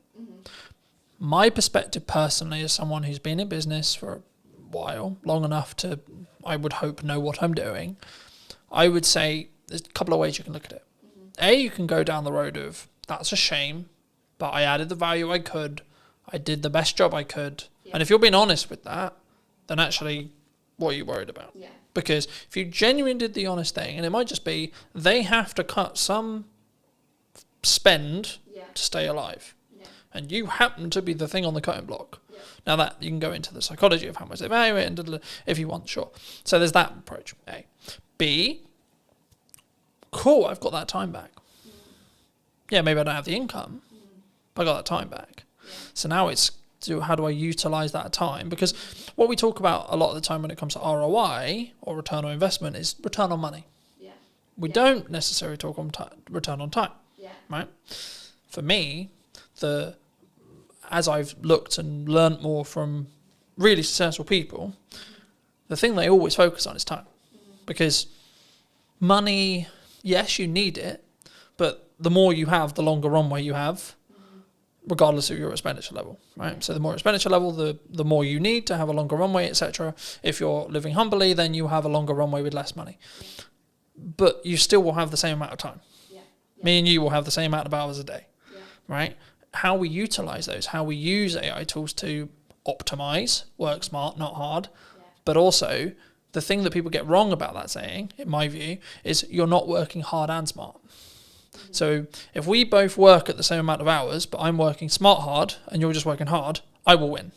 My perspective personally, as someone who's been in business for a while, long enough to, I would hope, know what I'm doing, I would say there's a couple of ways you can look at it. You can go down the road of, that's a shame, but I added the value I could, I did the best job I could. And if you're being honest with that, then actually, what are you worried about? Because if you genuinely did the honest thing, and it might just be, they have to cut some spend to stay alive. And you happen to be the thing on the cutting block. Now that you can go into the psychology of how much they value it, and if you want, sure. So there's that approach, A. B, cool, I've got that time back. Yeah, maybe I don't have the income, but I got that time back. So now it's, how do I utilize that time? Because what we talk about a lot of the time when it comes to ROI or return on investment is return on money. We don't necessarily talk on return on time, right? For me, as I've looked and learnt more from really successful people, the thing they always focus on is time. Because money, yes, you need it, but the more you have, the longer runway you have, regardless of your expenditure level, right? So the more expenditure level, the more you need to have a longer runway, etc. If you're living humbly, then you have a longer runway with less money. But you still will have the same amount of time. Me and you will have the same amount of hours a day, right? How we utilize those, how we use AI tools to optimize, work smart, not hard, but also the thing that people get wrong about that saying, in my view, is you're not working hard and smart. So if we both work at the same amount of hours, but I'm working smart hard and you're just working hard, I will win.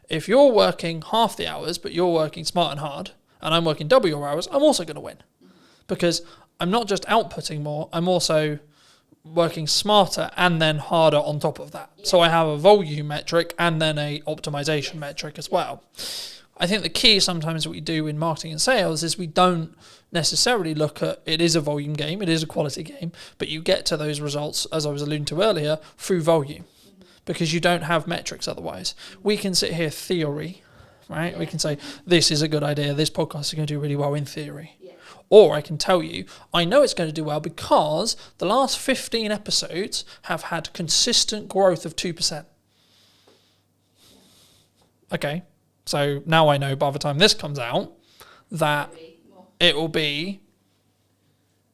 if you're working half the hours, but you're working smart and hard, and I'm working double your hours, I'm also going to win. Because I'm not just outputting more, I'm also working smarter and then harder on top of that. So I have a volume metric and then a optimization metric as well. I think the key sometimes that we do in marketing and sales is we don't necessarily look at, it is a volume game, it is a quality game, but you get to those results, as I was alluding to earlier, through volume, because you don't have metrics otherwise. We can sit here theory, right? We can say, this is a good idea, this podcast is going to do really well in theory. Or I can tell you, I know it's going to do well because the last 15 episodes have had consistent growth of 2%. Okay. So now I know by the time this comes out that it will be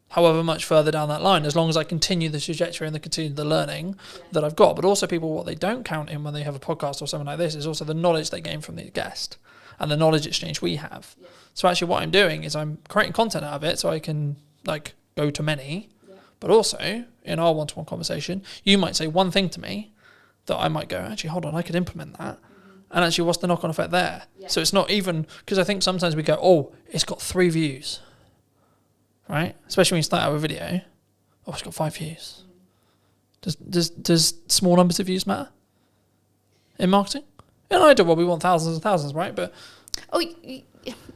however much further down that line, as long as I continue the trajectory and continue the learning that I've got. But also people, what they don't count in when they have a podcast or something like this is also the knowledge they gain from the guest and the knowledge exchange we have. So actually what I'm doing is I'm creating content out of it so I can like go to many, but also in our one-to-one conversation, you might say one thing to me that I might go, actually, hold on, I could implement that. And actually, what's the knock-on effect there? So it's not even, because I think sometimes we go, oh, it's got 3 views, right? Especially when you start out with a video. Oh, it's got 5 views. Does small numbers of views matter in marketing? In an ideal world, we want thousands and thousands, right? But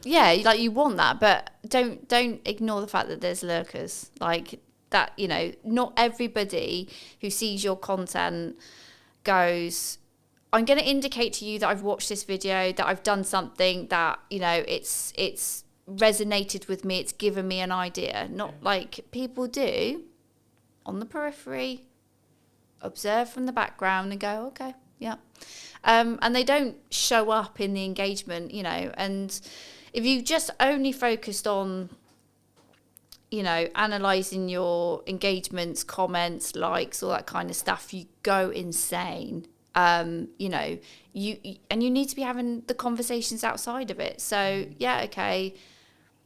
yeah, like you want that, but don't ignore the fact that there's lurkers. Like that, you know, not everybody who sees your content goes, I'm going to indicate to you that I've watched this video, that I've done something that, you know, it's resonated with me, it's given me an idea. Not like people do on the periphery, observe from the background and go, okay, yeah. And they don't show up in the engagement, you know, and if you just only focused on, you know, analysing your engagements, comments, likes, all that kind of stuff, you go insane. You know, you need to be having the conversations outside of it. So yeah, okay,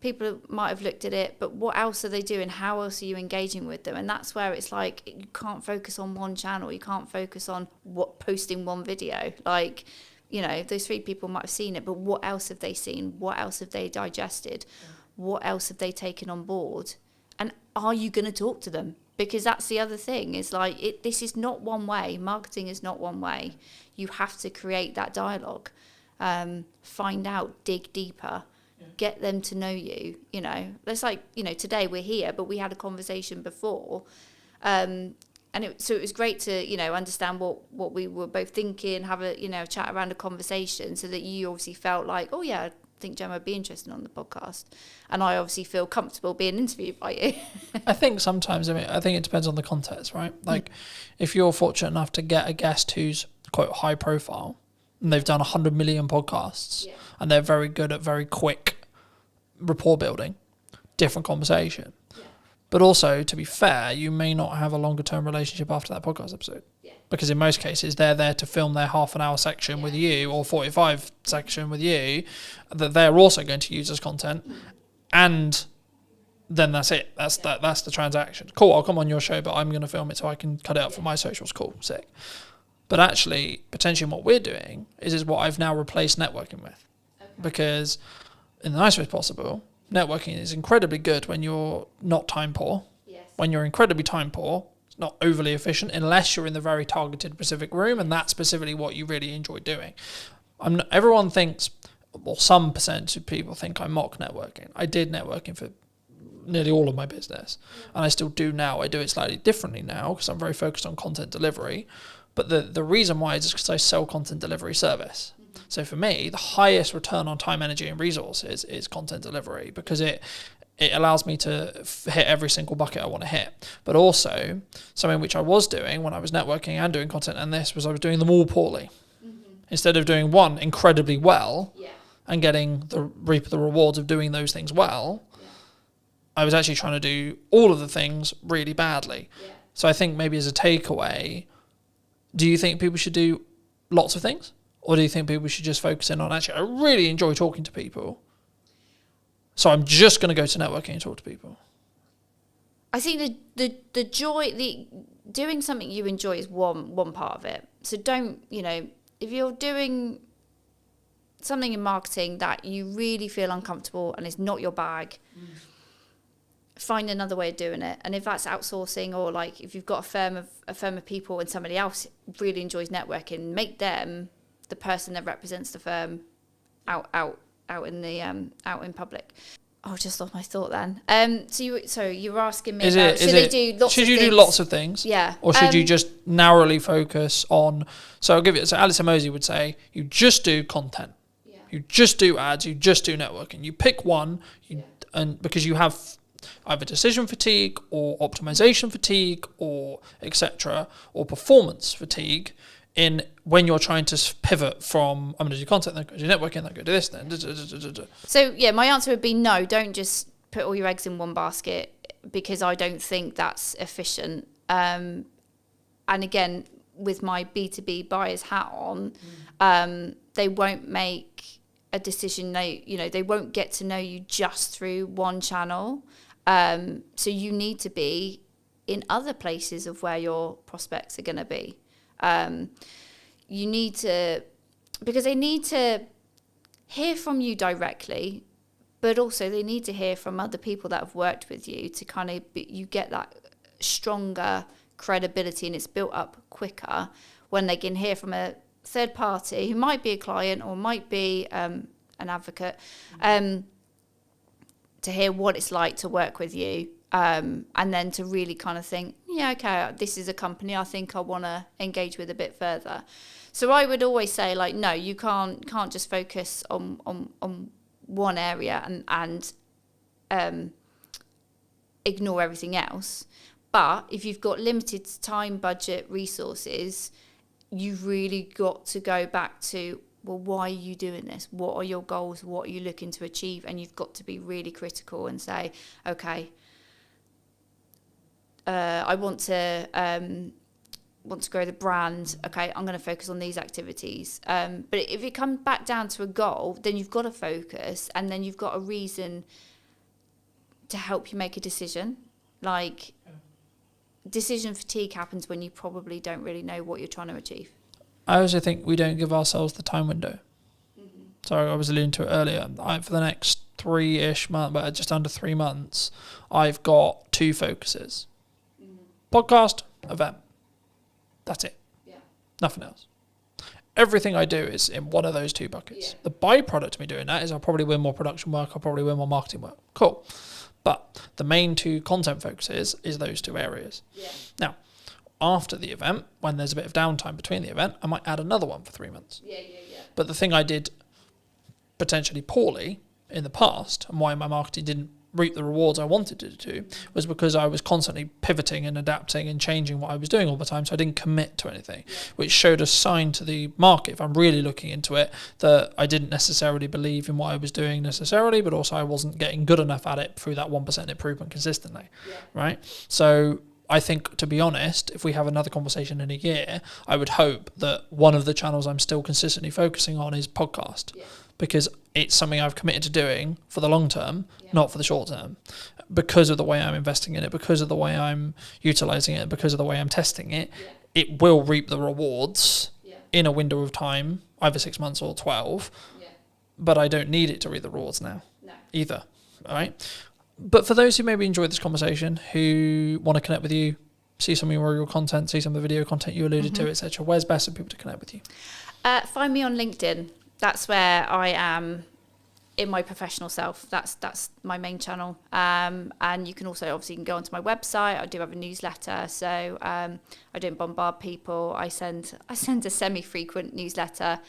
people might have looked at it, but what else are they doing? How else are you engaging with them? And that's where it's like, you can't focus on one channel. You can't focus on posting one video. Like, you know, those 3 people might have seen it, but what else have they seen? What else have they digested? What else have they taken on board? And are you going to talk to them? Because that's the other thing, is like, this is not one way. Marketing is not one way. You have to create that dialogue, find out, dig deeper, get them to know you, you know. It's like, you know, today we're here, but we had a conversation before. So it was great to, you know, understand what we were both thinking, have a, you know, chat around a conversation, so that you obviously felt like, oh yeah, I think Gemma would be interested on the podcast. And I obviously feel comfortable being interviewed by you. I think sometimes, I think it depends on the context, right? Like if you're fortunate enough to get a guest who's quite high profile and they've done 100 million podcasts and they're very good at very quick rapport building, different conversation. But also, to be fair, you may not have a longer term relationship after that podcast episode. Because in most cases, they're there to film their half an hour section with you or 45 section with you that they're also going to use as content. And then that's it. That's the transaction. Cool, I'll come on your show, but I'm going to film it so I can cut it up for my socials. Cool, sick. But actually, potentially what we're doing is what I've now replaced networking with. Because in the nicest way possible, networking is incredibly good when you're not time poor. When you're incredibly time poor, it's not overly efficient unless you're in the very targeted specific room, and that's specifically what you really enjoy doing. Everyone thinks, well, some percentage of people think I mock networking. I did networking for nearly all of my business, and I still do now. I do it slightly differently now because I'm very focused on content delivery. But the reason why is just because I sell content delivery service. So for me, the highest return on time, energy, and resources is content delivery, because it allows me to hit every single bucket I want to hit. But also, something which I was doing when I was networking and doing content, and this was I was doing them all poorly. Instead of doing one incredibly well and getting reap the rewards of doing those things well, I was actually trying to do all of the things really badly. So I think maybe as a takeaway, do you think people should do lots of things? Or do you think people should just focus in on, actually, I really enjoy talking to people, so I'm just going to go to networking and talk to people? I think the joy, doing something you enjoy is one part of it. So don't, you know, if you're doing something in marketing that you really feel uncomfortable and it's not your bag, find another way of doing it. And if that's outsourcing, or like if you've got a firm of people and somebody else really enjoys networking, make them the person that represents the firm out in public. Oh, just lost my thought then. So you were asking me about should they do lots of things? Should you do lots of things? Yeah. Or should you just narrowly focus on? So I'll give you. So Alice Mosey would say you just do content. Yeah. You just do ads. You just do networking. You pick one, and because you have either decision fatigue or optimization fatigue or etc. or performance fatigue in when you're trying to pivot from I'm going to do content, then go do networking, then go do this, then. So yeah, my answer would be no. Don't just put all your eggs in one basket, because I don't think that's efficient. And again, with my B2B buyer's hat on, they won't make a decision. They won't get to know you just through one channel. So you need to be in other places of where your prospects are going to be. You need to, because they need to hear from you directly, but also they need to hear from other people that have worked with you to kind of, you get that stronger credibility, and it's built up quicker when they can hear from a third party who might be a client or might be an advocate, to hear what it's like to work with you. And then to really kind of think, yeah, okay, this is a company I think I want to engage with a bit further. So I would always say, like, no, you can't just focus on one area and ignore everything else. But if you've got limited time, budget, resources, you've really got to go back to, well, why are you doing this? What are your goals? What are you looking to achieve? And you've got to be really critical and say, okay, I want to grow the brand. Okay, I'm going to focus on these activities. But if it comes back down to a goal, then you've got to focus, and then you've got a reason to help you make a decision. Like, decision fatigue happens when you probably don't really know what you're trying to achieve. I also think we don't give ourselves the time window. So I was alluding to it earlier. For the next 3-ish months, but just under 3 months, I've got 2 focuses. Podcast, event. That's it. Yeah. Nothing else. Everything I do is in one of those 2 buckets. Yeah. The byproduct of me doing that is I'll probably win more production work, I'll probably win more marketing work. Cool. But the main 2 content focuses is those 2 areas. Yeah. Now, after the event, when there's a bit of downtime between the event, I might add another one for 3 months. Yeah. But the thing I did potentially poorly in the past, and why my marketing didn't reap the rewards I wanted it to, was because I was constantly pivoting and adapting and changing what I was doing all the time, so I didn't commit to anything, which showed a sign to the market, if I'm really looking into it, that I didn't necessarily believe in what I was doing necessarily, but also I wasn't getting good enough at it through that 1% improvement consistently, right? So I think, to be honest, if we have another conversation in a year, I would hope that one of the channels I'm still consistently focusing on is podcast, because it's something I've committed to doing for the long term, not for the short term, because of the way I'm investing in it, because of the way I'm utilizing it, because of the way I'm testing it. It will reap the rewards in a window of time, either 6 months or 12, but I don't need it to reap the rewards now either, all right? But for those who maybe enjoyed this conversation, who want to connect with you, see some of your content, see some of the video content you alluded to, etc., where's best for people to connect with you? Find me on LinkedIn. That's where I am in my professional self. That's my main channel. And you can also obviously go onto my website. I do have a newsletter, so I don't bombard people. I send a semi-frequent newsletter,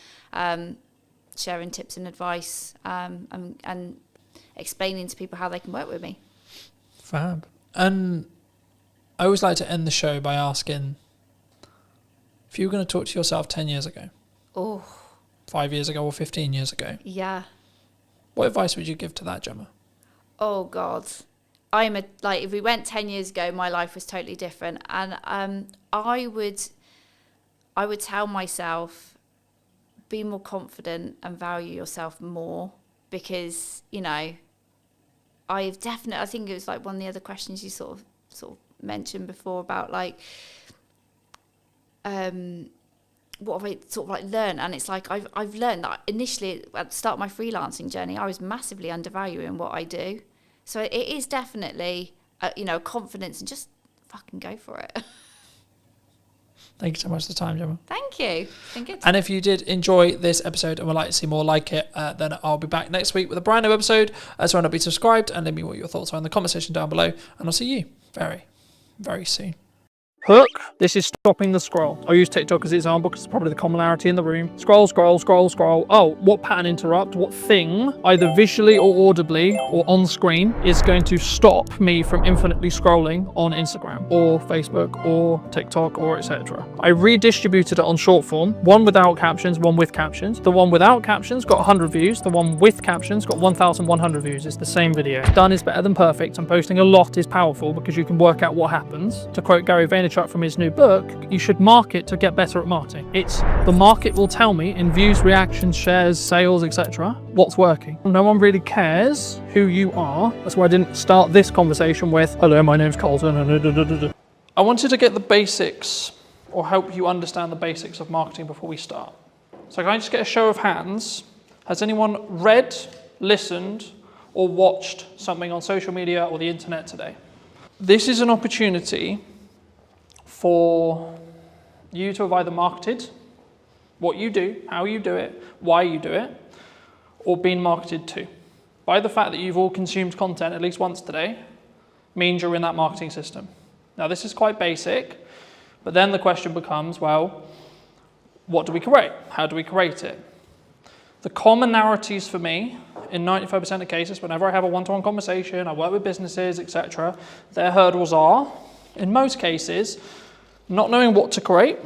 sharing tips and advice, and explaining to people how they can work with me. Fab. And I always like to end the show by asking, if you were going to talk to yourself 10 years ago, 5 years ago or 15 years ago, what advice would you give to that, Gemma? Oh God, if we went 10 years ago, my life was totally different, and I would tell myself, be more confident and value yourself more, because I think it was like one of the other questions you sort of mentioned before about like what have I sort of like learned? And it's like I've learned that initially at the start of my freelancing journey, I was massively undervaluing what I do. So it is definitely, you know, confidence and just fucking go for it. Thank you so much for the time, Gemma. Thank you. It's been good. And if you did enjoy this episode and would like to see more like it, then I'll be back next week with a brand new episode. So why not be subscribed and let me know what your thoughts are in the comment section down below. And I'll see you very, very soon. Hook. This is stopping the scroll. I'll use TikTok as an example because it's probably the commonality in the room. Scroll, scroll, scroll, scroll. Oh, what pattern interrupt, what thing, either visually or audibly or on screen, is going to stop me from infinitely scrolling on Instagram or Facebook or TikTok or etc. I redistributed it on short form, one without captions, one with captions. The one without captions got 100 views. The one with captions got 1,100 views. It's the same video. Done is better than perfect, and posting a lot is powerful because you can work out what happens. To quote Gary Vaynerchuk from his new book, you should market to get better at marketing. It's the market will tell me in views, reactions, shares, sales, etc. what's working. No one really cares who you are. That's why I didn't start this conversation with, hello, my name's Colton. I wanted to get the basics or help you understand the basics of marketing before we start. So can I just get a show of hands? Has anyone read, listened, or watched something on social media or the internet today? This is an opportunity for you to have either marketed what you do, how you do it, why you do it, or been marketed to. By the fact that you've all consumed content at least once today, means you're in that marketing system. Now this is quite basic, but then the question becomes, well, what do we create? How do we create it? The commonalities for me, in 95% of cases, whenever I have a one-to-one conversation, I work with businesses, etc., their hurdles are, in most cases, not knowing what to create,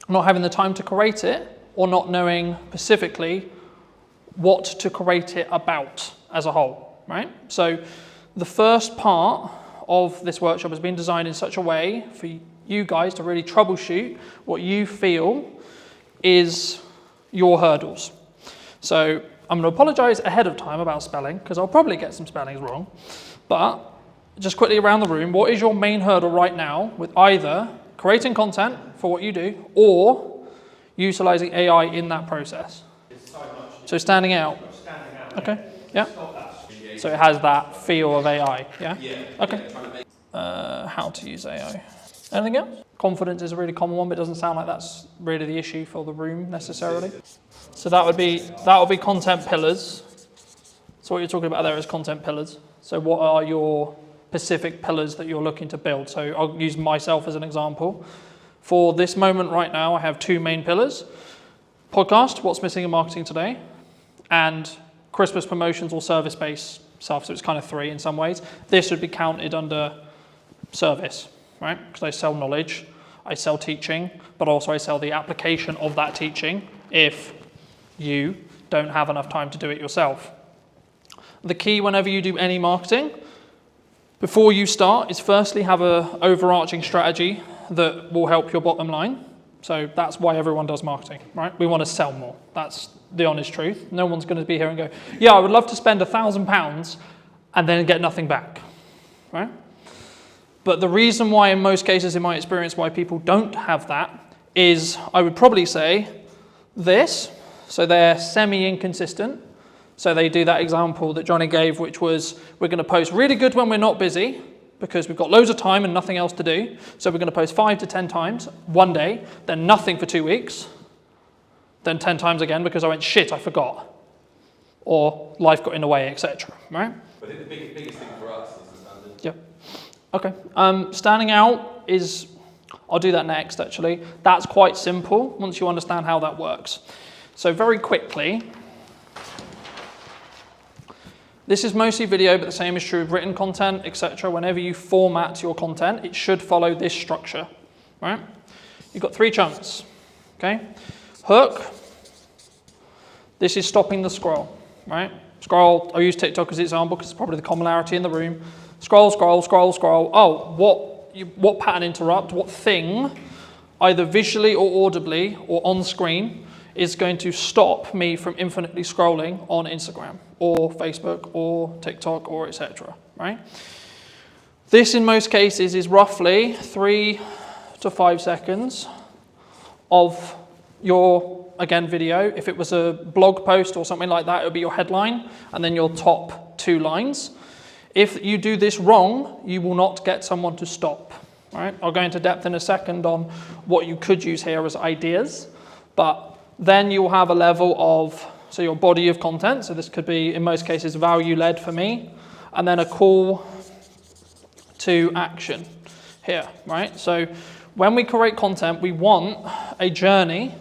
not having the time to create it, or not knowing specifically what to create it about as a whole, right? So the first part of this workshop has been designed in such a way for you guys to really troubleshoot what you feel is your hurdles. So I'm going to apologize ahead of time about spelling, because I'll probably get some spellings wrong, but just quickly around the room, what is your main hurdle right now with either creating content for what you do or utilizing AI in that process? So standing out. Okay, yeah. So it has that feel of AI, yeah? Okay. How to use AI. Anything else? Confidence is a really common one, but it doesn't sound like that's really the issue for the room necessarily. So that would be content pillars. So what you're talking about there is content pillars. So what are your specific pillars that you're looking to build? So I'll use myself as an example. For this moment right now, I have two main pillars. Podcast, what's missing in marketing today, and Christmas promotions or service-based stuff. So it's kind of three in some ways. This would be counted under service, right? Because I sell knowledge, I sell teaching, but also I sell the application of that teaching if you don't have enough time to do it yourself. The key whenever you do any marketing, before you start, is firstly have an overarching strategy that will help your bottom line. So that's why everyone does marketing, right? We want to sell more. That's the honest truth. No one's going to be here and go, yeah, I would love to spend £1,000 and then get nothing back, right? But the reason why in most cases, in my experience, why people don't have that is, I would probably say this. So they're semi-inconsistent. So they do that example that Johnny gave, which was, we're going to post really good when we're not busy because we've got loads of time and nothing else to do. So we're going to post 5 to 10 times one day, then nothing for 2 weeks, then 10 times again because I went, shit, I forgot. Or life got in the way, etc. Right? I think the biggest thing for us is the standard. Yep. Okay. Standing out is, I'll do that next actually. That's quite simple once you understand how that works. So very quickly, this is mostly video, but the same is true of written content, etc. Whenever you format your content, it should follow this structure, right? You've got 3 chunks, okay? Hook, this is stopping the scroll, right? Scroll, I'll use TikTok as an example because it's probably the commonality in the room. Scroll, scroll, scroll, scroll. Oh, what pattern interrupt, what thing, either visually or audibly or on screen, is going to stop me from infinitely scrolling on Instagram or Facebook or TikTok or etc. Right? This in most cases is roughly 3 to 5 seconds of your, again, video. If it was a blog post or something like that, it would be your headline and then your top 2 lines. If you do this wrong, you will not get someone to stop. Right? I'll go into depth in a second on what you could use here as ideas, but then you'll have a level of, so your body of content, so this could be, in most cases, value-led for me, and then a call to action here, right? So when we create content, we want a journey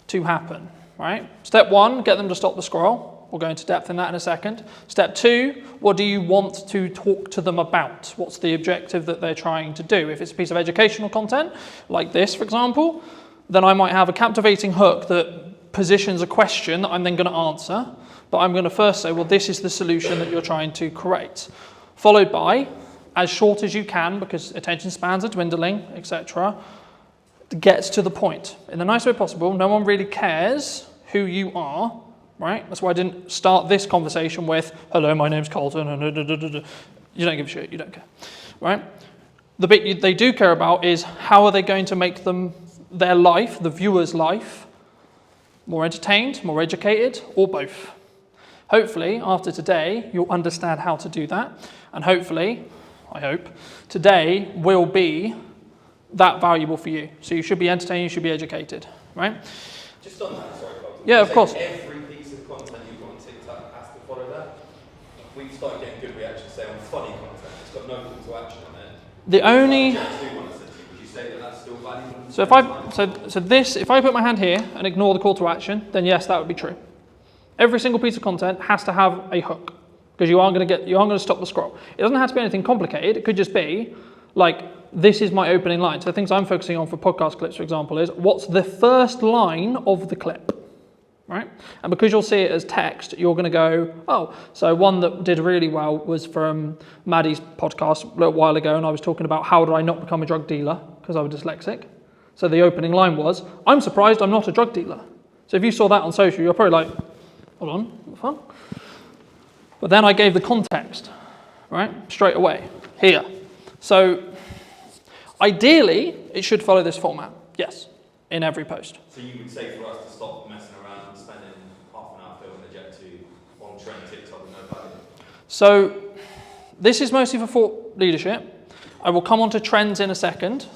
to happen, right? Step 1, get them to stop the scroll. We'll go into depth in that in a second. Step 2, what do you want to talk to them about? What's the objective that they're trying to do? If it's a piece of educational content, like this, for example, then I might have a captivating hook that positions a question that I'm then going to answer. But I'm going to first say, well, this is the solution that you're trying to create. Followed by, as short as you can, because attention spans are dwindling, etc., gets to the point. In the nicest way possible, no one really cares who you are. Right? That's why I didn't start this conversation with, hello, my name's Colton, and you don't give a shit, you don't care, right? The bit they do care about is how are they going to make their life, the viewer's life, more entertained, more educated, or both. Hopefully, after today, you'll understand how to do that, and hopefully, I hope, today will be that valuable for you. So you should be entertained, you should be educated, right? Just on that, sorry, Colton. Yeah, of course. Every piece of content you've got on TikTok has to follow that. We've started getting good reactions, say, on funny content. It's got no call to action on it. The only... Would you say that that's still valuable? So if I put my hand here and ignore the call to action, then yes, that would be true. Every single piece of content has to have a hook, because you aren't going to stop the scroll. It doesn't have to be anything complicated. It could just be like, this is my opening line. So the things I'm focusing on for podcast clips, for example, is what's the first line of the clip, right? And because you'll see it as text, you're going to go, oh, so one that did really well was from Maddie's podcast a little while ago, and I was talking about how did I not become a drug dealer because I was dyslexic. So the opening line was, I'm surprised I'm not a drug dealer. So if you saw that on social, you're probably like, hold on, what the fuck? But then I gave the context, right? Straight away, here. So ideally, it should follow this format, yes, in every post. So you would say for us to stop messing around and spending half an hour filming a Jet 2 on trend TikTok with no value? So this is mostly for thought leadership. I will come on to trends in a second,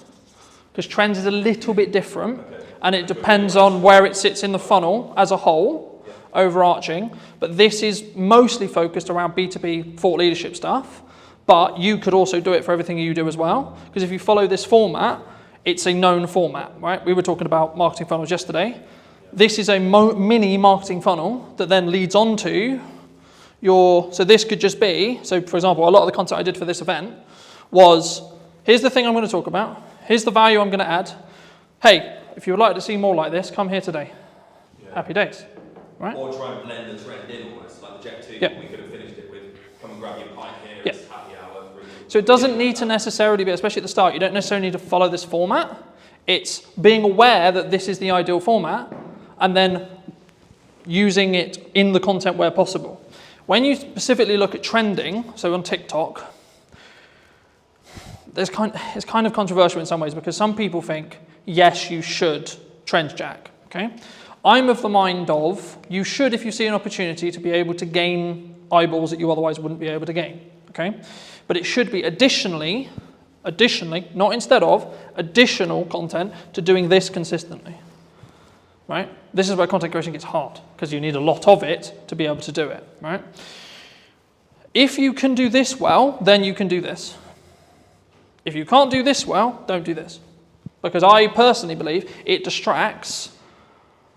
because trends is a little bit different, and it depends on where it sits in the funnel as a whole, overarching. But this is mostly focused around B2B thought leadership stuff. But you could also do it for everything you do as well. Because if you follow this format, it's a known format, right? We were talking about marketing funnels yesterday. This is a mini marketing funnel that then leads on to your, so this could just be, so for example, a lot of the content I did for this event was, here's the thing I'm going to talk about. Here's the value I'm going to add. Hey, if you would like to see more like this, come here today. Yeah. Happy days, right? Or try and blend the trend in almost, like the Jet 2, yeah. We could have finished it with, come and grab your pint here, yeah. It's happy hour. So it doesn't need to necessarily be, especially at the start, you don't necessarily need to follow this format. It's being aware that this is the ideal format and then using it in the content where possible. When you specifically look at trending, so on TikTok, it's kind of controversial in some ways because some people think, yes, you should trend jack, okay? I'm of the mind of, you should if you see an opportunity to be able to gain eyeballs that you otherwise wouldn't be able to gain, okay? But it should be additionally, not instead of, additional content to doing this consistently, right? This is where content creation gets hard because you need a lot of it to be able to do it, right? If you can do this well, then you can do this. If you can't do this well, don't do this. Because I personally believe it distracts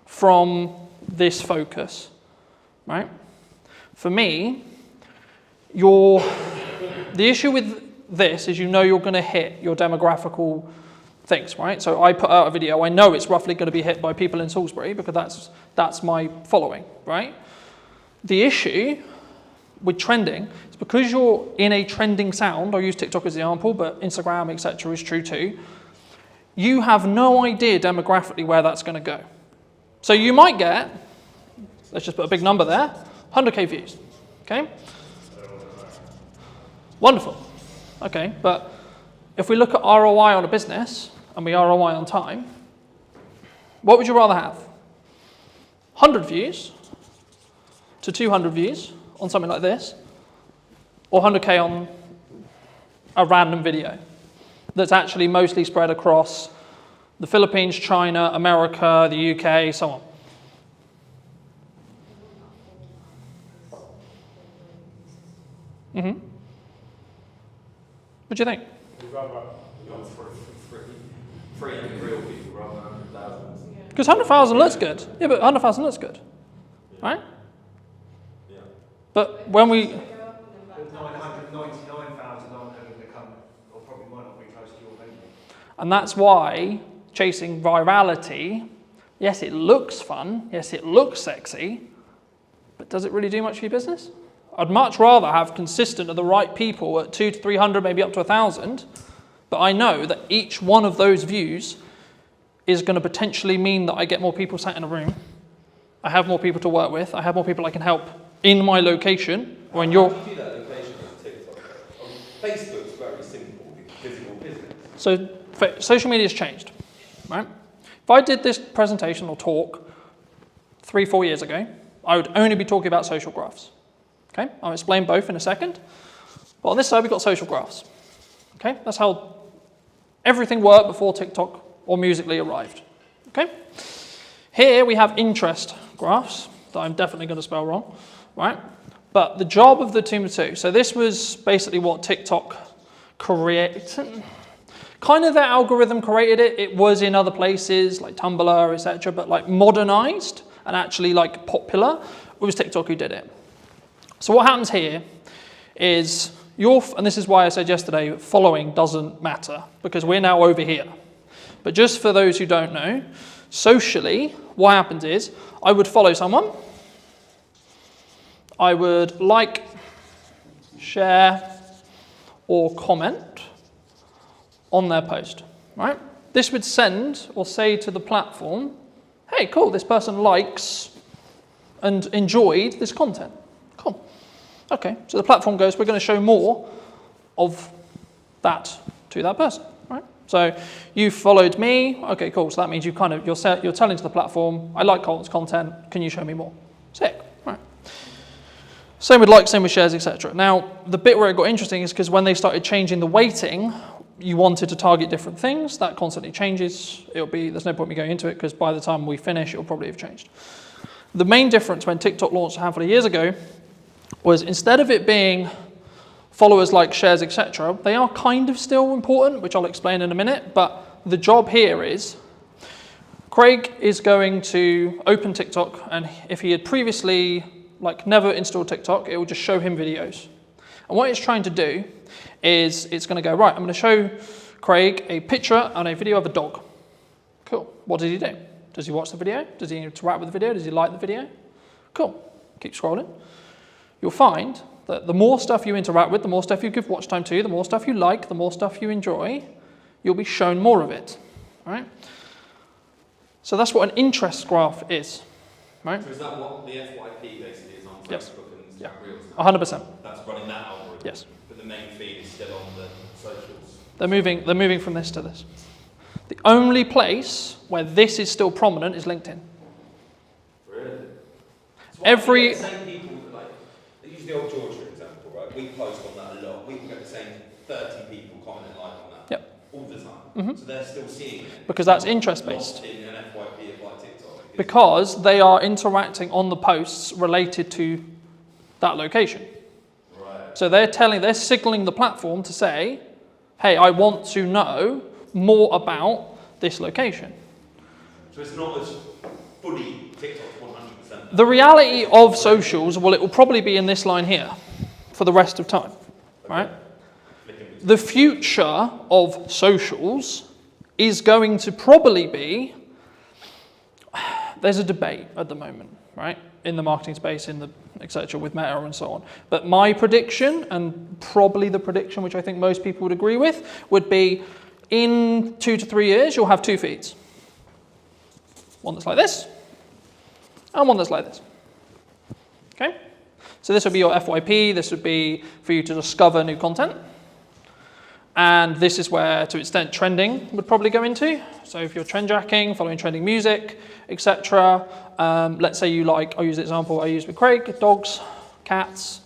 from this focus, right? For me, the issue with this is you know you're going to hit your demographical things, right? So I put out a video, I know it's roughly going to be hit by people in Salisbury because that's my following, right? The issue with trending is because you're in a trending sound, I'll use TikTok as the example, but Instagram, etc. is true too, you have no idea demographically where that's going to go. So you might get, let's just put a big number there, 100k views, okay? Wonderful. Okay, but if we look at ROI on a business and we ROI on time, What would you rather have? 100 views to 200 views on something like this, or 100k on a random video that's actually mostly spread across the Philippines, China, America, the UK, so on? Mm-hmm. What do you think? We'd rather have free and real people rather than 100,000. Because 100,000 looks good. Yeah, but 100,000 looks good. Right? Yeah. But when we... 999,000 aren't ever going to come, or probably might not be close to your venue. And that's why chasing virality, yes, it looks fun, yes, it looks sexy, but does it really do much for your business? I'd much rather have consistent of the right people at 200 to 300, maybe up to 1,000, but I know that each one of those views is going to potentially mean that I get more people sat in a room, I have more people to work with, I have more people I can help in my location, or in your... How do you do that location on TikTok? Facebook's very simple, physical business. So social media's changed, right? If I did this presentation or talk 3-4 years ago, I would only be talking about social graphs. Okay, I'll explain both in a second. But on this side, we've got social graphs. Okay, that's how everything worked before TikTok or Musical.ly arrived. Okay, here we have interest graphs that I'm definitely going to spell wrong, right? But the job of the team of two. So this was basically what TikTok created. Kind of their algorithm created it. It was in other places like Tumblr, etc. But like modernized and actually like popular, it was TikTok who did it. So what happens here is and this is why I said yesterday, following doesn't matter because we're now over here. But just for those who don't know, socially, what happens is I would follow someone, I would like, share, or comment on their post, right? This would send or say to the platform, hey, cool, this person likes and enjoyed this content. Cool. Okay, so the platform goes, we're going to show more of that to that person, right? So you followed me. Okay, cool. So that means you're telling to the platform, I like Colton's content. Can you show me more? Sick, right? Same with likes, same with shares, etc. Now, the bit where it got interesting is because when they started changing the weighting, you wanted to target different things. That constantly changes. There's no point me going into it because by the time we finish, it'll probably have changed. The main difference when TikTok launched a handful of years ago was instead of it being followers, like, shares, etc., they are kind of still important, which I'll explain in a minute, but the job here is Craig is going to open TikTok, and if he had previously never installed TikTok, it will just show him videos. And what it's trying to do is it's going to go, right, I'm going to show Craig a picture and a video of a dog. Cool. What does he do? Does he watch the video? Does he interact with the video? Does he like the video? Cool. Keep scrolling. You'll find that the more stuff you interact with, the more stuff you give watch time to, the more stuff you like, the more stuff you enjoy, you'll be shown more of it, right? So that's what an interest graph is, right? So is that what the FYP basically is on Facebook Yes. and Instagram Reels? 100%. That's running that algorithm? Yes. But the main feed is still on the socials? They're moving from this to this. The only place where this is still prominent is LinkedIn. Really? So Every... the same people, use the old Georgia example, right? We post on that a lot. We can get the same 30 people commenting on that all the time. Mm-hmm. So they're still seeing it. Because that's interest-based. Not in an FYP of like TikTok. Because they are interacting on the posts related to that location. Right. So they're signaling the platform to say, hey, I want to know more about this location. So it's not as fully TikTok 100%. The reality of socials, well, it will probably be in this line here for the rest of time, right? The future of socials is going to probably be, there's a debate at the moment, right? In the marketing space, in the etc. with Meta and so on. But my prediction, and probably the prediction which I think most people would agree with, would be in 2 to 3 years, you'll have 2 feeds. One that's like this, and one that's like this. Okay? So this would be your FYP, this would be for you to discover new content. And this is where, to an extent, trending would probably go into. So if you're trend jacking, following trending music, etc. Let's say you like, I'll use the example I used with Craig, dogs, cats,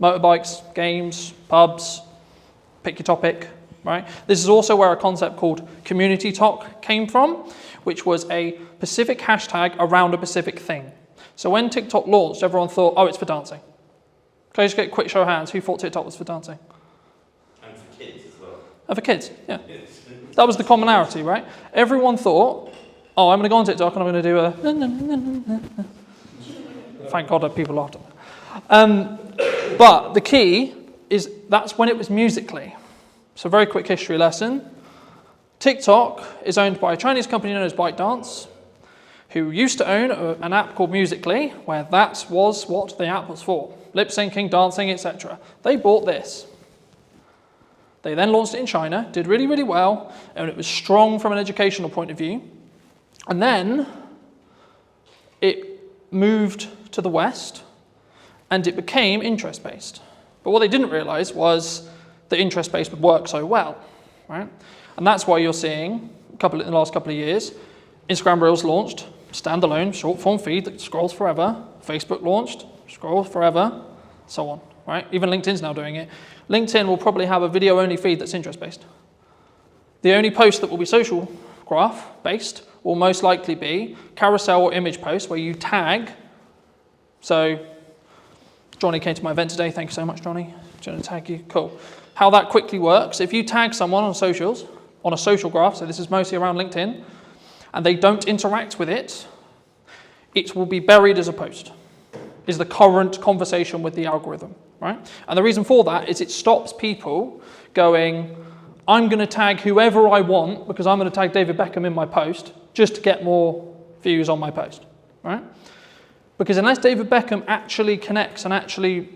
motorbikes, games, pubs, pick your topic, right? This is also where a concept called community talk came from, which was a specific hashtag around a specific thing. So when TikTok launched, everyone thought, oh, it's for dancing. Can I just get a quick show of hands? Who thought TikTok was for dancing? And for kids as well. And for kids, yeah. That was the commonality, right? Everyone thought, oh, I'm going to go on TikTok and I'm going to do a... Thank God that people laughed at that. But the key is that's when it was Musical.ly. So very quick history lesson. TikTok is owned by a Chinese company known as ByteDance, who used to own an app called Musical.ly, where that was what the app was for. Lip syncing, dancing, etc. They bought this. They then launched it in China, did really, really well, and it was strong from an educational point of view. And then it moved to the West, and it became interest-based. But what they didn't realize was that interest-based would work so well, right? And that's why you're seeing, in the last couple of years, Instagram Reels launched, standalone, short-form feed that scrolls forever. Facebook launched, scrolls forever, so on, right? Even LinkedIn's now doing it. LinkedIn will probably have a video-only feed that's interest-based. The only post that will be social graph-based will most likely be carousel or image posts where you tag. So Johnny came to my event today. Thank you so much, Johnny. Do you want to tag you? Cool. How that quickly works, if you tag someone on socials, on a social graph, so this is mostly around LinkedIn, and they don't interact with it, it will be buried as a post, is the current conversation with the algorithm, right? And the reason for that is it stops people going, I'm going to tag whoever I want because I'm going to tag David Beckham in my post just to get more views on my post, right? Because unless David Beckham actually connects and actually,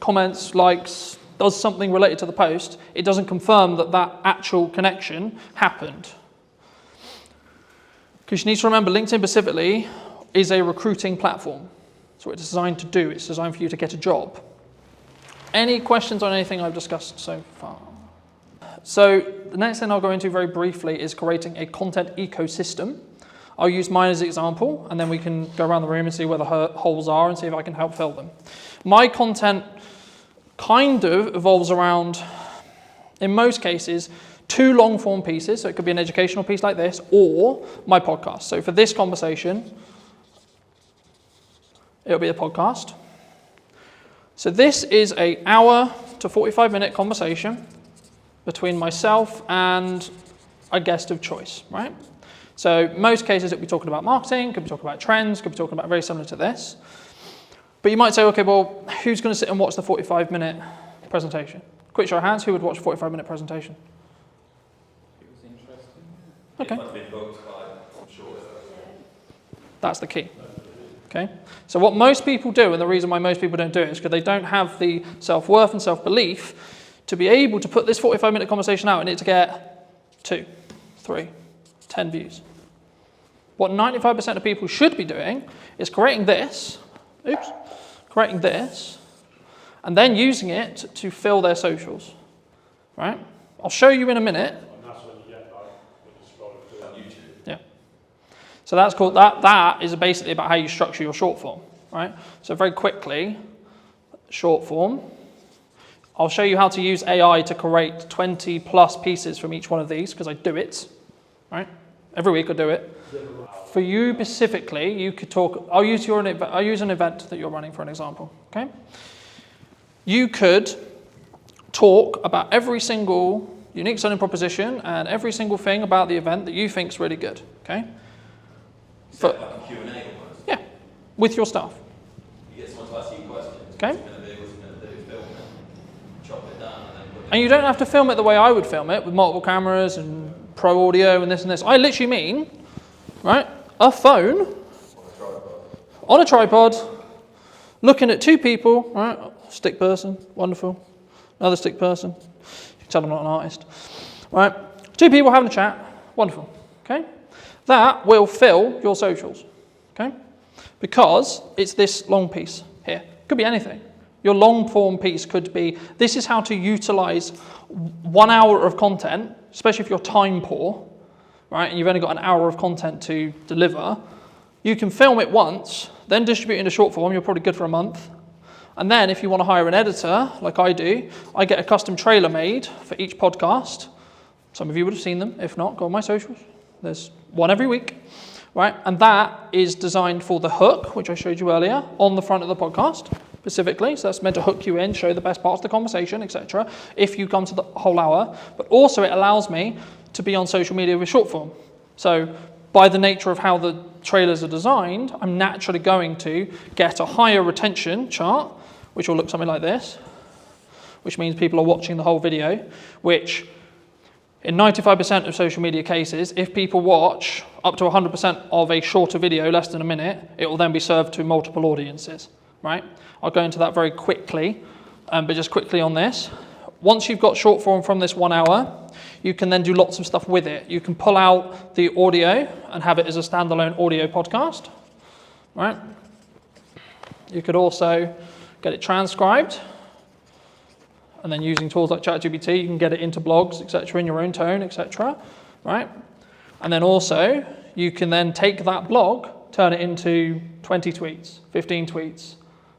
comments, likes, does something related to the post, it doesn't confirm that that actual connection happened. Because you need to remember, LinkedIn specifically is a recruiting platform. That's what it's designed to do. It's designed for you to get a job. Any questions on anything I've discussed so far? So the next thing I'll go into very briefly is creating a content ecosystem. I'll use mine as an example, and then we can go around the room and see where the holes are and see if I can help fill them. My content kind of evolves around, in most cases, 2 long-form pieces. So it could be an educational piece like this, or my podcast. So for this conversation, it'll be a podcast. So this is an hour to 45-minute conversation between myself and a guest of choice, right? So most cases it'll be talking about marketing, could be talking about trends, could be talking about very similar to this. But you might say, okay, well, who's going to sit and watch the 45-minute presentation? Quick show of hands, who would watch a 45-minute presentation? It was interesting. Okay. If I've been booked by, I'm sure. That's the key. Okay. So what most people do, and the reason why most people don't do it, is because they don't have the self-worth and self-belief to be able to put this 45-minute conversation out and it to get 2, 3, 10 views. What 95% of people should be doing is creating this, and then using it to fill their socials, right? I'll show you in a minute. And that's when you get when you scroll through on YouTube. Yeah. So that's called, that is basically about how you structure your short form, right? So very quickly, short form. I'll show you how to use AI to create 20 plus pieces from each one of these, because I do it, right? Every week I do it. For you specifically, you could talk, I'll use an event that you're running for an example, okay? You could talk about every single unique selling proposition and every single thing about the event that you think is really good, okay? So like a Q&A almost? Yeah, with your staff. You get someone to ask you questions. Okay. What's it going to do? Film it, chop it down, and then put it. And you don't have to film it the way I would film it, with multiple cameras and pro audio and this and this. I literally mean, right, a phone on a tripod, looking at 2 people, right, stick person, wonderful, another stick person, you can tell I'm not an artist, right, 2 people having a chat, wonderful, okay? That will fill your socials, okay? Because it's this long piece here. Could be anything. Your long form piece could be, this is how to utilize 1 hour of content, especially if you're time poor, right? And you've only got an hour of content to deliver. You can film it once, then distribute it into short form. You're probably good for a month. And then if you want to hire an editor, like I do, I get a custom trailer made for each podcast. Some of you would have seen them. If not, go on my socials. There's one every week, right? And that is designed for the hook, which I showed you earlier, on the front of the podcast specifically. So that's meant to hook you in, show the best parts of the conversation, etc. if you come to the whole hour. But also it allows me to be on social media with short form. So by the nature of how the trailers are designed, I'm naturally going to get a higher retention chart, which will look something like this, which means people are watching the whole video, which in 95% of social media cases, if people watch up to 100% of a shorter video, less than a minute, it will then be served to multiple audiences, right? I'll go into that very quickly, but just quickly on this. Once you've got short form from this 1 hour, you can then do lots of stuff with it. You can pull out the audio and have it as a standalone audio podcast, right? You could also get it transcribed, and then using tools like ChatGPT, you can get it into blogs, etc., in your own tone, etc., right? And then also, you can then take that blog, turn it into 20 tweets, 15 tweets,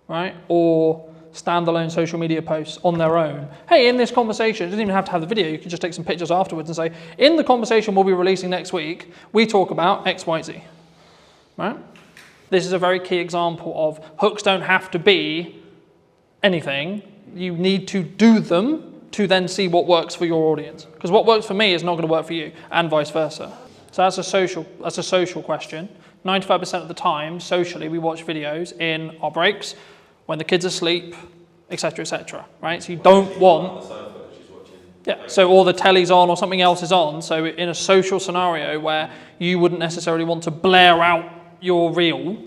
right? Or standalone social media posts on their own. Hey, in this conversation, it doesn't even have to have the video, you can just take some pictures afterwards and say, in the conversation we'll be releasing next week, we talk about X, Y, Z, right? This is a very key example of hooks don't have to be anything. You need to do them to then see what works for your audience. Because what works for me is not going to work for you, and vice versa. So that's a social question. 95% of the time, socially, we watch videos in our breaks, when the kids are asleep, etc., right? So you don't want... Yeah, so or the telly's on or something else is on. So in a social scenario where you wouldn't necessarily want to blare out your reel,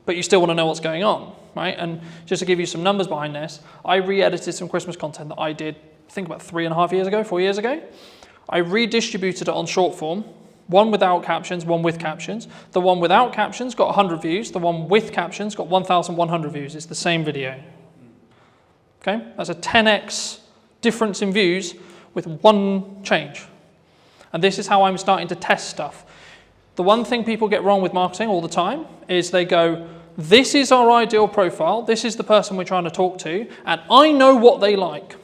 but you still want to know what's going on, right? And just to give you some numbers behind this, I re-edited some Christmas content that I did, I think about 4 years ago. I redistributed it on short form, one without captions, one with captions. The one without captions got 100 views. The one with captions got 1,100 views. It's the same video. Okay, that's a 10x difference in views with one change. And this is how I'm starting to test stuff. The one thing people get wrong with marketing all the time is they go, this is our ideal profile, this is the person we're trying to talk to, and I know what they like.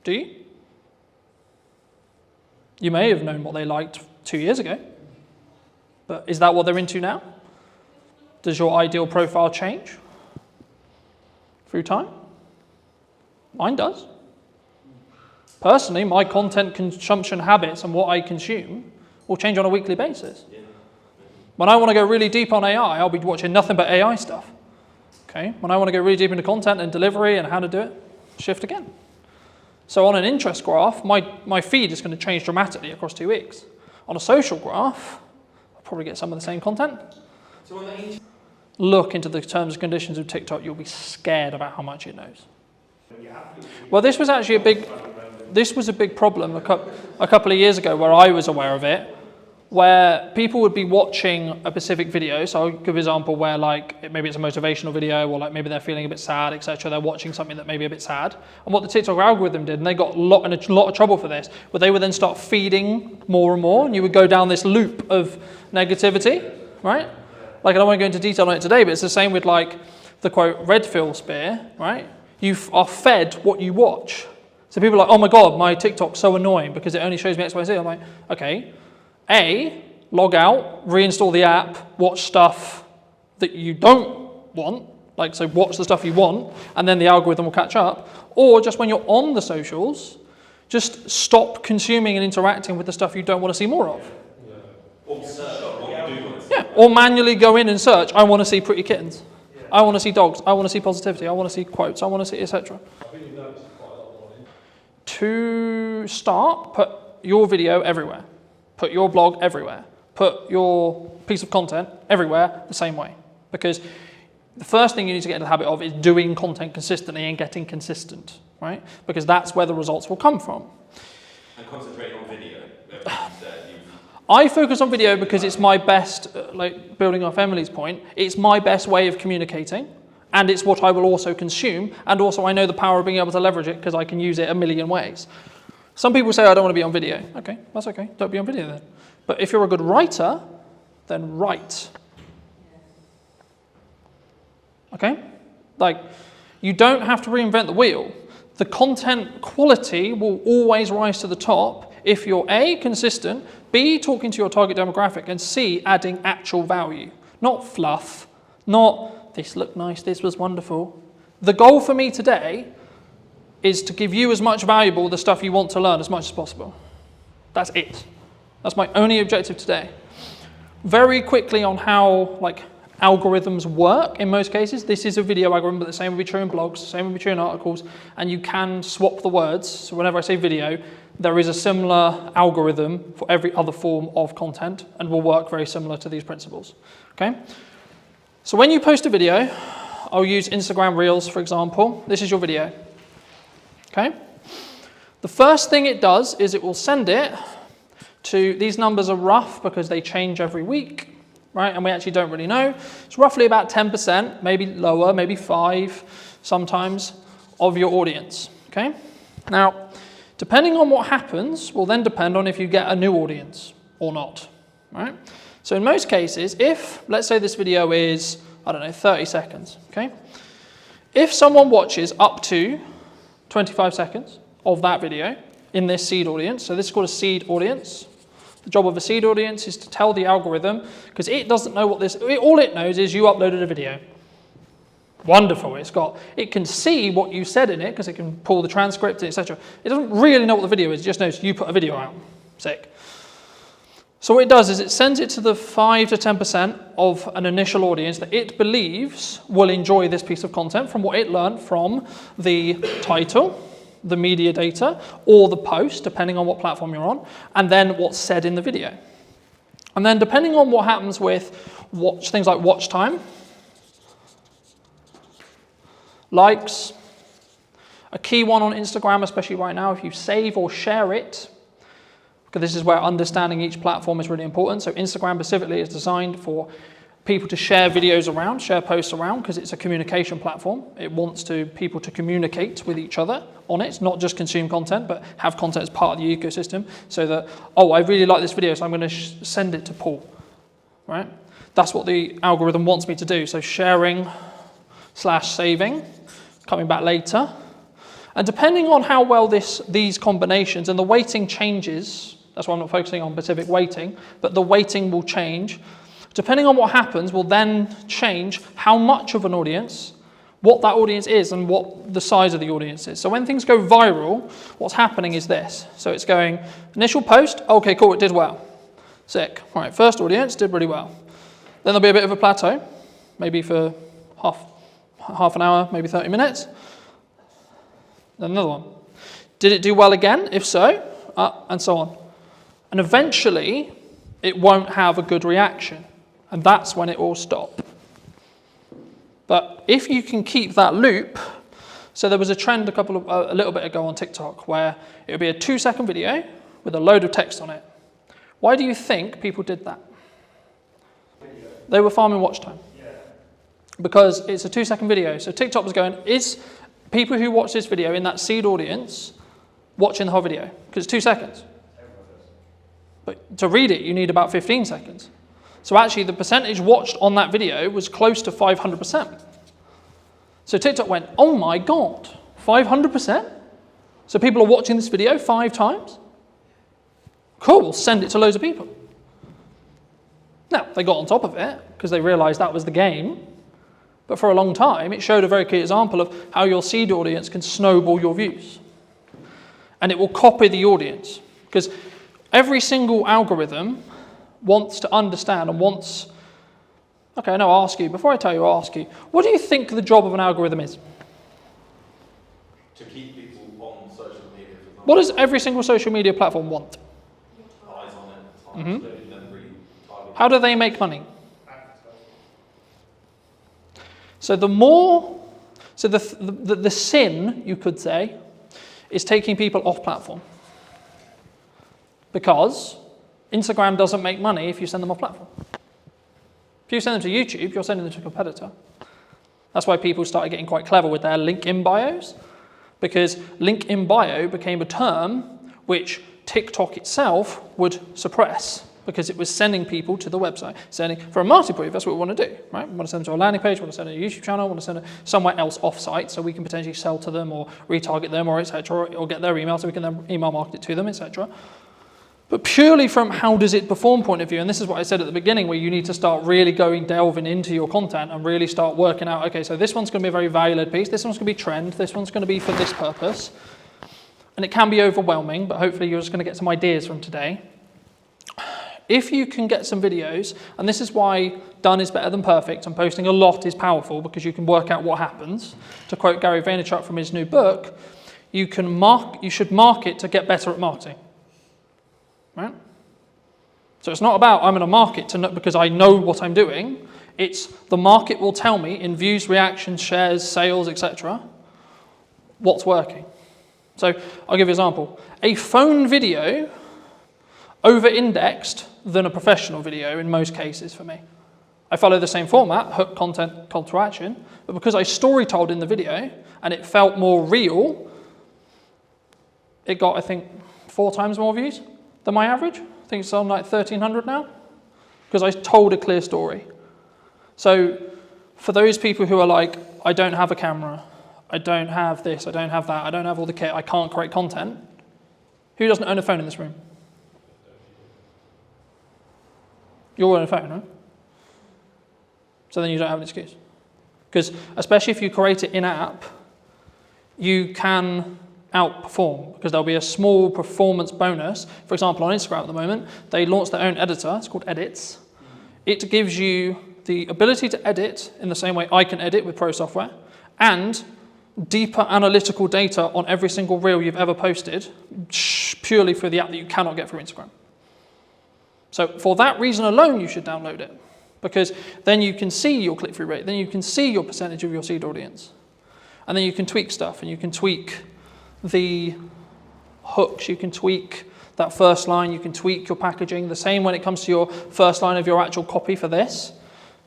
Do you? You may have known what they liked 2 years ago, but is that what they're into now? Does your ideal profile change through time? Mine does. Personally, my content consumption habits and what I consume will change on a weekly basis. When I want to go really deep on AI, I'll be watching nothing but AI stuff. Okay? When I want to go really deep into content and delivery and how to do it, shift again. So on an interest graph, my feed is going to change dramatically across 2 weeks. On a social graph, I'll probably get some of the same content. So on the Look into the terms and conditions of TikTok, you'll be scared about how much it knows. Well, this was actually a big problem a couple of years ago where I was aware of it, where people would be watching a specific video. So I'll give an example where like maybe it's a motivational video or like maybe they're feeling a bit sad, etc. They're watching something that may be a bit sad. And what the TikTok algorithm did, and they got in a lot of trouble for this, but they would then start feeding more and more, and you would go down this loop of negativity, right? Like I don't want to go into detail on it today, but it's the same with like the quote Redfield spear, right? You are fed what you watch. So people are like, oh my God, my TikTok's so annoying because it only shows me X, Y, Z. I'm like, okay. A, log out, reinstall the app, watch stuff that you don't want, like so watch the stuff you want, and then the algorithm will catch up. Or just when you're on the socials, just stop consuming and interacting with the stuff you don't want to see more of. Or search what you do want to see. Yeah, or manually go in and search, I want to see pretty kittens. I want to see dogs, I want to see positivity, I want to see quotes, I want to see etc. To start, put your video everywhere. Put your blog everywhere. Put your piece of content everywhere the same way. Because the first thing you need to get into the habit of is doing content consistently and getting consistent, right? Because that's where the results will come from. And concentrate on video. I focus on video because it's my best, like building off Emily's point, it's my best way of communicating, and it's what I will also consume, and also I know the power of being able to leverage it because I can use it a million ways. Some people say I don't want to be on video. Okay, that's okay, don't be on video then. But if you're a good writer, then write. Okay? Like, you don't have to reinvent the wheel. The content quality will always rise to the top if you're A, consistent, B, talking to your target demographic, and C, adding actual value. Not fluff, not this looked nice, this was wonderful. The goal for me today is to give you as much valuable the stuff you want to learn as much as possible. That's it. That's my only objective today. Very quickly on how algorithms work in most cases. This is a video algorithm, but the same will be true in blogs, the same will be true in articles, and you can swap the words. So whenever I say video, there is a similar algorithm for every other form of content and will work very similar to these principles. Okay? So when you post a video, I'll use Instagram Reels, for example. This is your video. Okay? The first thing it does is it will send it to, these numbers are rough because they change every week, right? And we actually don't really know. It's roughly about 10%, maybe lower, maybe 5% sometimes, of your audience. Okay? Now, depending on what happens will then depend on if you get a new audience or not, right? So in most cases, if, let's say this video is, 30 seconds, okay? If someone watches up to 25 seconds of that video in this seed audience, so this is called a seed audience. The job of a seed audience is to tell the algorithm, because it doesn't know what all it knows is you uploaded a video. Wonderful, it can see what you said in it, because it can pull the transcript, etc. It doesn't really know what the video is, it just knows you put a video out. Sick. So what it does is it sends it to the 5 to 10% of an initial audience that it believes will enjoy this piece of content from what it learned from the title, the media data, or the post, depending on what platform you're on, and then what's said in the video. And then depending on what happens with things like watch time, likes, a key one on Instagram, especially right now, if you save or share it, because this is where understanding each platform is really important. So Instagram specifically is designed for people to share videos around, share posts around, because it's a communication platform. It wants people to communicate with each other on it, not just consume content, but have content as part of the ecosystem, so that, oh, I really like this video, so I'm going to send it to Paul, right? That's what the algorithm wants me to do. So sharing/saving, coming back later. And depending on how well these combinations, and the weighting changes, that's why I'm not focusing on specific weighting, but the weighting will change. Depending on what happens will then change how much of an audience, what that audience is, and what the size of the audience is. So when things go viral, what's happening is this. So it's going, initial post, okay, cool, it did well. Sick. All right, first audience, did really well. Then there'll be a bit of a plateau, maybe for half an hour, maybe 30 minutes. Then another one. Did it do well again? If so, and so on. And eventually, it won't have a good reaction. And that's when it will stop. But if you can keep that loop, so there was a trend a little bit ago on TikTok where it would be a 2-second video with a load of text on it. Why do you think people did that? They were farming watch time. Because it's a 2-second video. So TikTok was going, is people who watch this video in that seed audience watching the whole video? Because it's 2 seconds. But to read it, you need about 15 seconds. So actually, the percentage watched on that video was close to 500%. So TikTok went, oh my God, 500%? So people are watching this video 5 times? Cool, we'll send it to loads of people. Now, they got on top of it because they realized that was the game. But for a long time, it showed a very clear example of how your seed audience can snowball your views. And it will copy the audience. Because every single algorithm wants to understand and wants... Okay, no, I'll ask you. Before I tell you, I'll ask you. What do you think the job of an algorithm is? To keep people on social media. For example. What does every single social media platform want? Eyes on it. How do they make money? So the sin, you could say, is taking people off platform. Because Instagram doesn't make money if you send them off platform. If you send them to YouTube, you're sending them to a competitor. That's why people started getting quite clever with their link in bios, because link in bio became a term which TikTok itself would suppress, because it was sending people to the website. For a marketing brief, that's what we want to do, right? We want to send them to a landing page, we want to send them to a YouTube channel, we want to send them somewhere else off-site so we can potentially sell to them or retarget them or etc. or get their email so we can then email market it to them, etc. But purely from how does it perform point of view, and this is what I said at the beginning, where you need to start really delving into your content and really start working out, okay, so this one's going to be a very value-led piece, this one's going to be trend, this one's going to be for this purpose. And it can be overwhelming, but hopefully you're just going to get some ideas from today. If you can get some videos, and this is why done is better than perfect, and posting a lot is powerful because you can work out what happens. To quote Gary Vaynerchuk from his new book, you should market to get better at marketing. Right? So it's not about I'm going to market because I know what I'm doing. It's the market will tell me in views, reactions, shares, sales, etc. what's working. So I'll give you an example. A phone video over-indexed than a professional video in most cases for me. I follow the same format, hook, content, call to action, but because I story-told in the video and it felt more real, it got, I think, 4 times more views than my average. I think it's on like 1,300 now, because I told a clear story. So for those people who are like, I don't have a camera, I don't have this, I don't have that, I don't have all the kit, I can't create content, who doesn't own a phone in this room? You all own a phone, right? So then you don't have an excuse. Because especially if you create it in-app, you can outperform, because there'll be a small performance bonus. For example, on Instagram at the moment, they launched their own editor. It's called Edits. It gives you the ability to edit in the same way I can edit with Pro software, and deeper analytical data on every single reel you've ever posted, purely through the app that you cannot get through Instagram. So for that reason alone, you should download it, because then you can see your click-through rate, then you can see your percentage of your seed audience, and then you can tweak stuff, and you can tweak the hooks, you can tweak that first line, you can tweak your packaging. The same when it comes to your first line of your actual copy for this,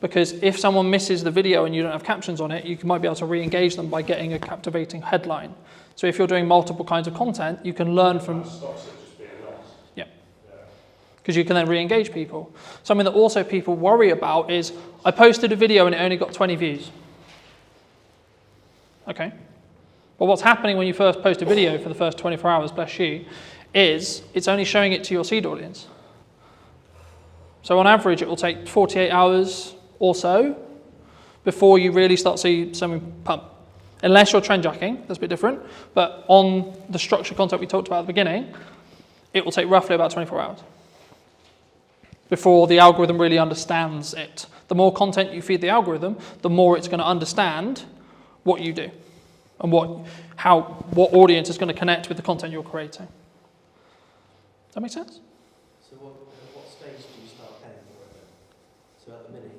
because if someone misses the video and you don't have captions on it, you might be able to re-engage them by getting a captivating headline. So if you're doing multiple kinds of content, you can learn from... Yeah. Because you can then re-engage people. Something that also people worry about is, I posted a video and it only got 20 views. Okay. But what's happening when you first post a video for the first 24 hours, bless you, is it's only showing it to your seed audience. So on average, it will take 48 hours or so before you really start to see something pump. Unless you're trend jacking, that's a bit different. But on the structured content we talked about at the beginning, it will take roughly about 24 hours before the algorithm really understands it. The more content you feed the algorithm, the more it's going to understand what you do and what audience is going to connect with the content you're creating. Does that make sense? So what stage do you start paying for it then? So at the minute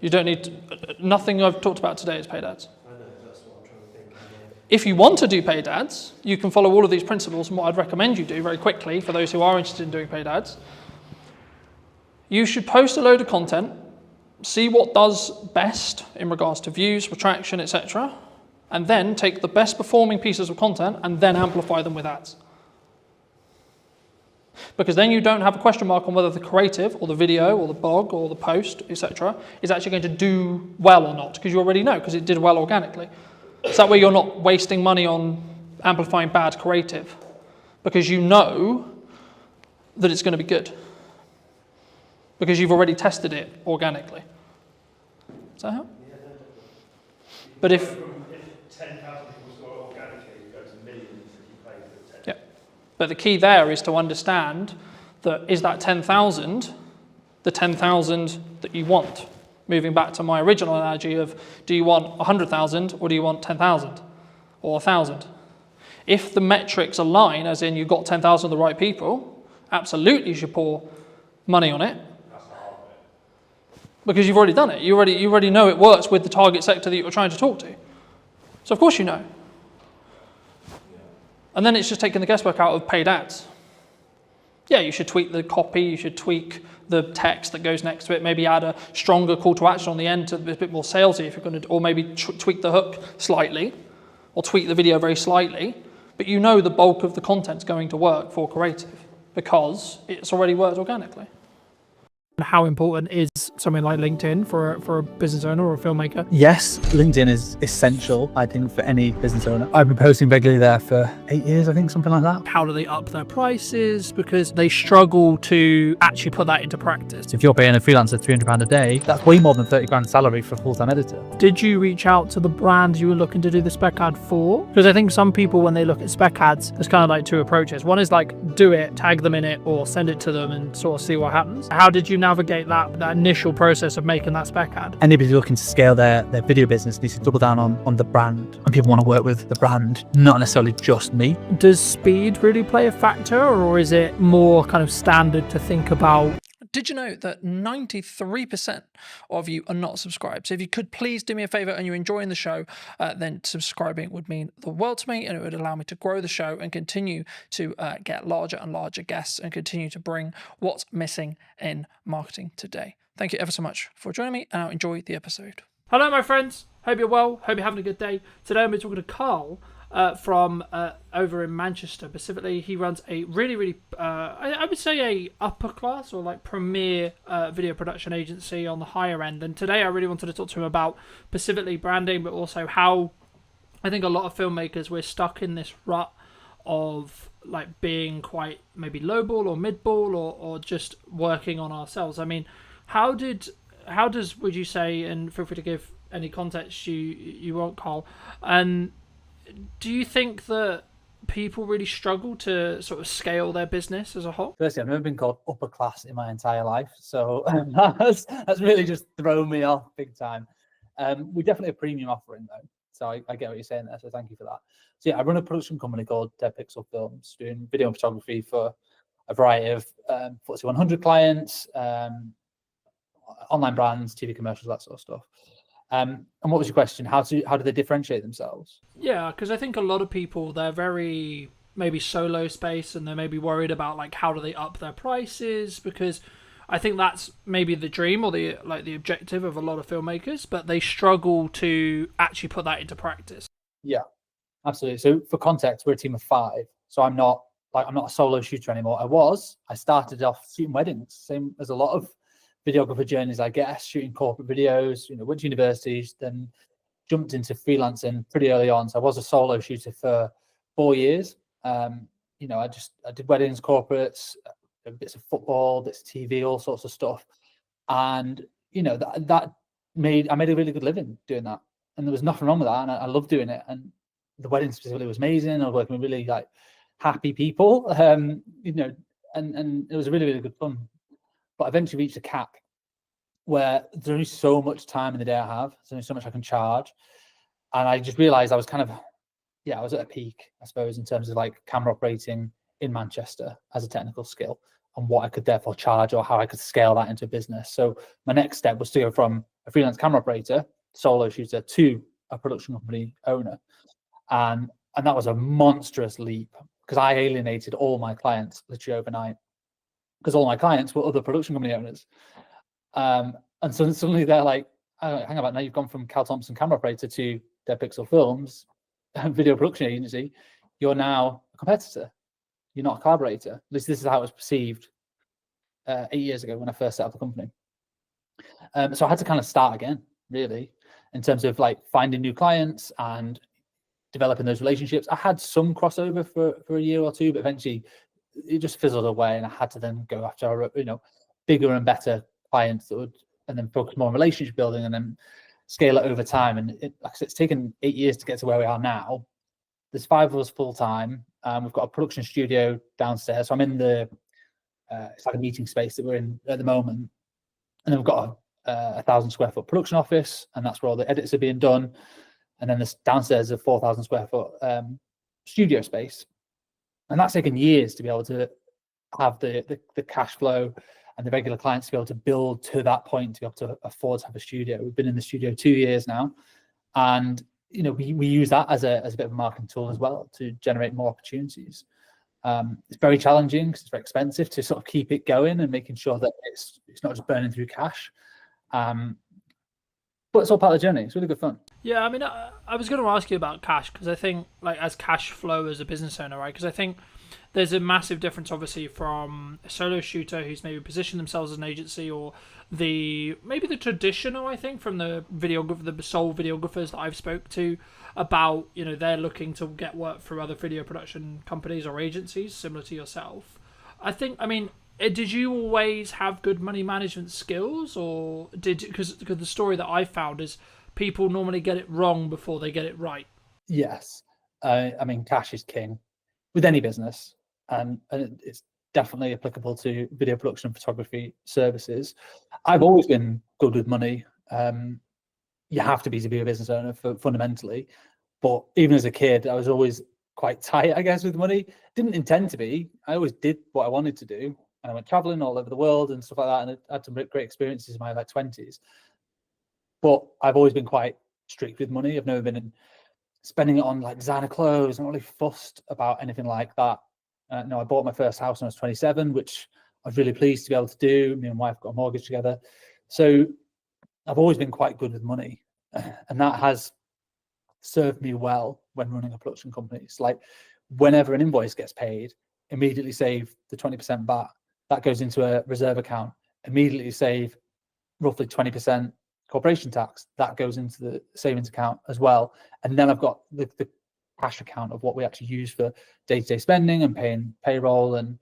you don't need to, nothing I've talked about today is paid ads. I know, that's what I'm trying to think. If you want to do paid ads, you can follow all of these principles, and what I'd recommend you do very quickly for those who are interested in doing paid ads, you should post a load of content, see what does best in regards to views, retraction, etc., and then take the best performing pieces of content and then amplify them with ads. Because then you don't have a question mark on whether the creative or the video or the blog or the post, etc., is actually going to do well or not, because you already know, because it did well organically. So that way you're not wasting money on amplifying bad creative, because you know that it's going to be good, because you've already tested it organically. Does that help? Yeah, no. But if 10,000 people saw it organically, you go to millions if you pay for 10. Yeah. But the key there is to understand that is that 10,000 the 10,000 that you want? Moving back to my original analogy of, do you want 100,000 or do you want 10,000 or 1,000? If the metrics align, as in you've got 10,000 of the right people, absolutely you should pour money on it. Because you've already done it. You already know it works with the target sector that you're trying to talk to. So of course you know. And then it's just taking the guesswork out of paid ads. Yeah, you should tweak the copy, you should tweak the text that goes next to it, maybe add a stronger call to action on the end to be a bit more salesy if you're going to, or maybe tweak the hook slightly, or tweak the video very slightly, but you know the bulk of the content's going to work for creative because it's already worked organically. How important is something like LinkedIn for a business owner or a filmmaker? Yes, LinkedIn is essential, I think, for any business owner. I've been posting regularly there for 8 years, I think, something like that. How do they up their prices? Because they struggle to actually put that into practice. If you're paying a freelancer £300 a day, that's way more than 30 grand salary for a full-time editor. Did you reach out to the brands you were looking to do the spec ad for? Because I think some people, when they look at spec ads, there's kind of like two approaches. One is like, do it, tag them in it, or send it to them and sort of see what happens. How did you navigate that initial process of making that spec ad? Anybody looking to scale their video business needs to double down on the brand, and people want to work with the brand, not necessarily just me. Does speed really play a factor, or is it more kind of standard to think about? Did you know that 93% of you are not subscribed? So if you could please do me a favor and you're enjoying the show, then subscribing would mean the world to me, and it would allow me to grow the show and continue to get larger and larger guests and continue to bring what's missing in marketing today. Thank you ever so much for joining me, and I'll enjoy the episode. Hello, my friends. Hope you're well. Hope you're having a good day. Today I'm talking to Carl from over in Manchester specifically. He runs a really I would say a upper class or like premier video production agency on the higher end. And today I really wanted to talk to him about specifically branding, but also how I think a lot of filmmakers, we're stuck in this rut of like being quite maybe lowball or midball or just working on ourselves. I mean, how does would you say, and feel free to give any context you want, Carl, and do you think that people really struggle to sort of scale their business as a whole? Firstly, I've never been called upper class in my entire life, so that's really just thrown me off big time. We're definitely a premium offering though, so I get what you're saying there, so thank you for that. So yeah, I run a production company called Dead Pixel Films, doing video and photography for a variety of FTSE 100 clients, online brands, TV commercials, that sort of stuff. And what was your question? How do they differentiate themselves? Yeah, because I think a lot of people, they're very maybe solo space, and they're maybe worried about like how do they up their prices, because I think that's maybe the dream or the objective of a lot of filmmakers, but they struggle to actually put that into practice. Yeah, absolutely. So for context, we're a team of 5. So I'm not a solo shooter anymore. I started off shooting weddings, same as a lot of videographer journeys, I guess, shooting corporate videos, went to universities, then jumped into freelancing pretty early on. So I was a solo shooter for 4 years. I did weddings, corporates, bits of football, bits of TV, all sorts of stuff. And, I made a really good living doing that. And there was nothing wrong with that. And I loved doing it. And the wedding specifically was amazing. I was working with really happy people, and it was really, really good fun. But I eventually reached a cap where there's only so much time in the day I have. There's only so much I can charge. And I just realized I was I was at a peak, I suppose, in terms of camera operating in Manchester as a technical skill and what I could therefore charge or how I could scale that into a business. So my next step was to go from a freelance camera operator, solo shooter, to a production company owner. And that was a monstrous leap because I alienated all my clients literally overnight, because all my clients were other production company owners. And so suddenly they're like, oh, hang about, now you've gone from Cal Thompson camera operator to Dead Pixel Films, video production agency. You're now a competitor. You're not a collaborator. At least this is how it was perceived 8 years ago when I first set up the company. So I had to kind of start again, really, in terms of finding new clients and developing those relationships. I had some crossover for a year or two, but eventually it just fizzled away, and I had to then go after bigger and better clients that would, and then focus more on relationship building and then scale it over time. And it's taken 8 years to get to where we are now. There's 5 of us full time. We've got a production studio downstairs, so I'm in the it's like a meeting space that we're in at the moment, and then we've got a 1,000 square foot production office, and that's where all the edits are being done. And then this downstairs is a 4,000 square foot studio space. And that's taken years to be able to have the cash flow and the regular clients to be able to build to that point, to be able to afford to have a studio. We've been in the studio 2 years now. And, we use that as a bit of a marketing tool as well to generate more opportunities. It's very challenging because it's very expensive to sort of keep it going and making sure that it's not just burning through cash. But it's all part of the journey. It's really good fun. Yeah, I mean, I was going to ask you about cash because I think, like, as cash flow as a business owner, right? Because I think there's a massive difference, obviously, from a solo shooter who's maybe positioned themselves as an agency, or maybe the traditional, I think, from the sole videographers that I've spoke to about, they're looking to get work through other video production companies or agencies similar to yourself. Did you always have good money management skills, or because the story that I found is people normally get it wrong before they get it right? Yes. Cash is king with any business, and it's definitely applicable to video production and photography services. I've always been good with money. You have to be a business owner fundamentally, but even as a kid, I was always quite tight, I guess, with money. Didn't intend to be. I always did what I wanted to do. And I went traveling all over the world and stuff like that, and I had some great experiences in my 20s. But I've always been quite strict with money. I've never been spending it on like designer clothes. I'm not really fussed about anything like that. I bought my first house when I was 27, which I was really pleased to be able to do. Me and my wife got a mortgage together. So I've always been quite good with money. And that has served me well when running a production company. It's like whenever an invoice gets paid, immediately save the 20% VAT. That goes into a reserve account. Immediately save roughly 20% corporation tax. That goes into the savings account as well. And then I've got the cash account of what we actually use for day-to-day spending and paying payroll and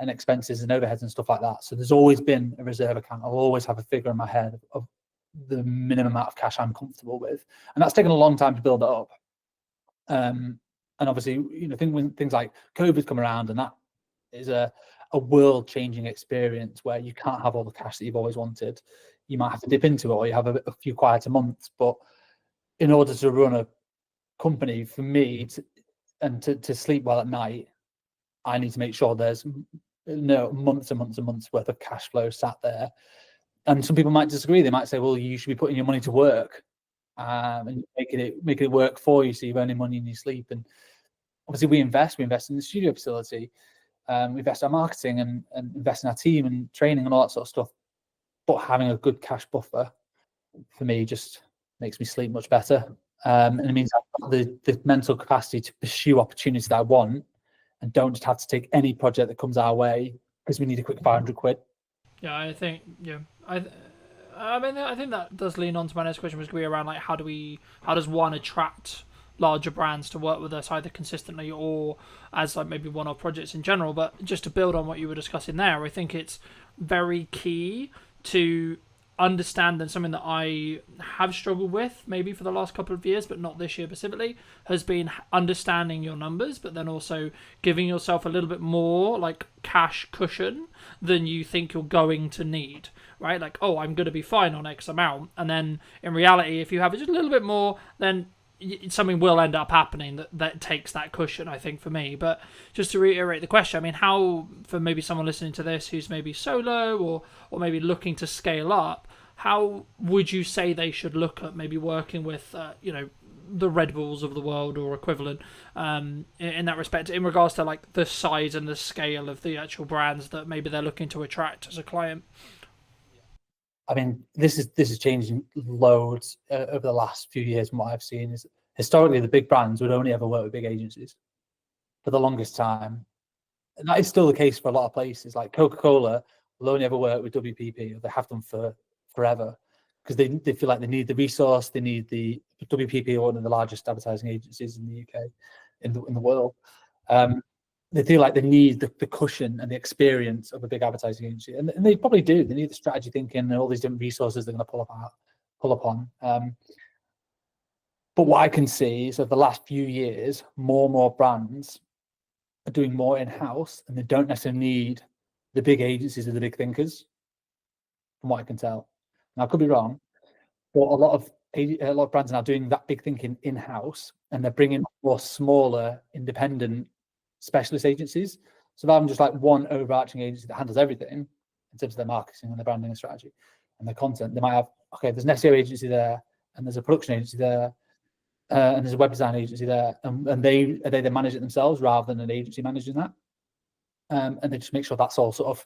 expenses and overheads and stuff like that. So there's always been a reserve account. I'll always have a figure in my head of the minimum amount of cash I'm comfortable with. And that's taken a long time to build it up. And obviously, when things like COVID come around, and that is a world-changing experience where you can't have all the cash that you've always wanted. You might have to dip into it, or you have a few quieter months. But in order to run a company, for me, to sleep well at night, I need to make sure there's months and months and months worth of cash flow sat there. And some people might disagree. They might say, well, you should be putting your money to work and making it work for you, so you're earning money in your sleep. And obviously we invest in the studio facility. We invest in our marketing and invest in our team and training and all that sort of stuff. But having a good cash buffer for me just makes me sleep much better. And it means I've got the mental capacity to pursue opportunities that I want and don't just have to take any project that comes our way because we need a quick 500 quid. Yeah, I think, I think that does lean on to my next question, which would be around like how does one attract larger brands to work with us either consistently or as like maybe one-off projects in general. But just to build on what you were discussing there, I think it's very key to understand, and something that I have struggled with maybe for the last couple of years, but not this year specifically, has been understanding your numbers, but then also giving yourself a little bit more like cash cushion than you think you're going to need, right? Like, oh, I'm going to be fine on X amount. And then in reality, if you have just a little bit more, then something will end up happening that takes that cushion, I think, for me. But just to reiterate the question, I mean, how, for maybe someone listening to this who's maybe solo or maybe looking to scale up, how would you say they should look at maybe working with, the Red Bulls of the world or equivalent in that respect, in regards to like the size and the scale of the actual brands that maybe they're looking to attract as a client? I mean, this is changing loads over the last few years. And what I've seen is historically the big brands would only ever work with big agencies for the longest time. And that is still the case for a lot of places. Like Coca-Cola will only ever work with WPP, or they have done for forever, because they feel like they need the resource. They need the WPP, one of the largest advertising agencies in the UK, in the world. They feel like they need the cushion and the experience of a big advertising agency, and they probably do. They need the strategy thinking and all these different resources they're going to pull upon. But what I can see is over the last few years, more and more brands are doing more in-house, and they don't necessarily need the big agencies or the big thinkers, from what I can tell. Now, I could be wrong, but a lot of brands are now doing that big thinking in-house, and they're bringing more smaller, independent specialist agencies. So rather than just like one overarching agency that handles everything in terms of their marketing and their branding and strategy and their content, they might have, okay, there's an SEO agency there, and there's a production agency there, and there's a web design agency there, and they manage it themselves rather than an agency managing that. and they just make sure that's all sort of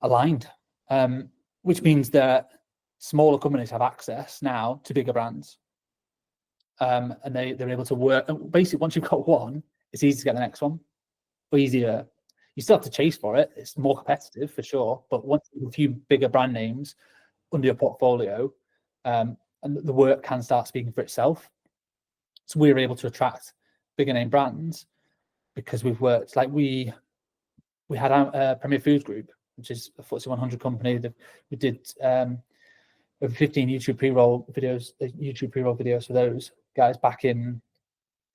aligned, which means that smaller companies have access now to bigger brands, and they're able to work. And basically, once you've got one, it's easy to get the next one, or easier. You still have to chase for it. It's more competitive for sure, but once you have a few bigger brand names under your portfolio, and the work can start speaking for itself. So we're able to attract bigger name brands because we've worked, like we had our Premier Foods Group, which is a FTSE 100 company. That we did over 15 YouTube pre-roll videos for those guys back in,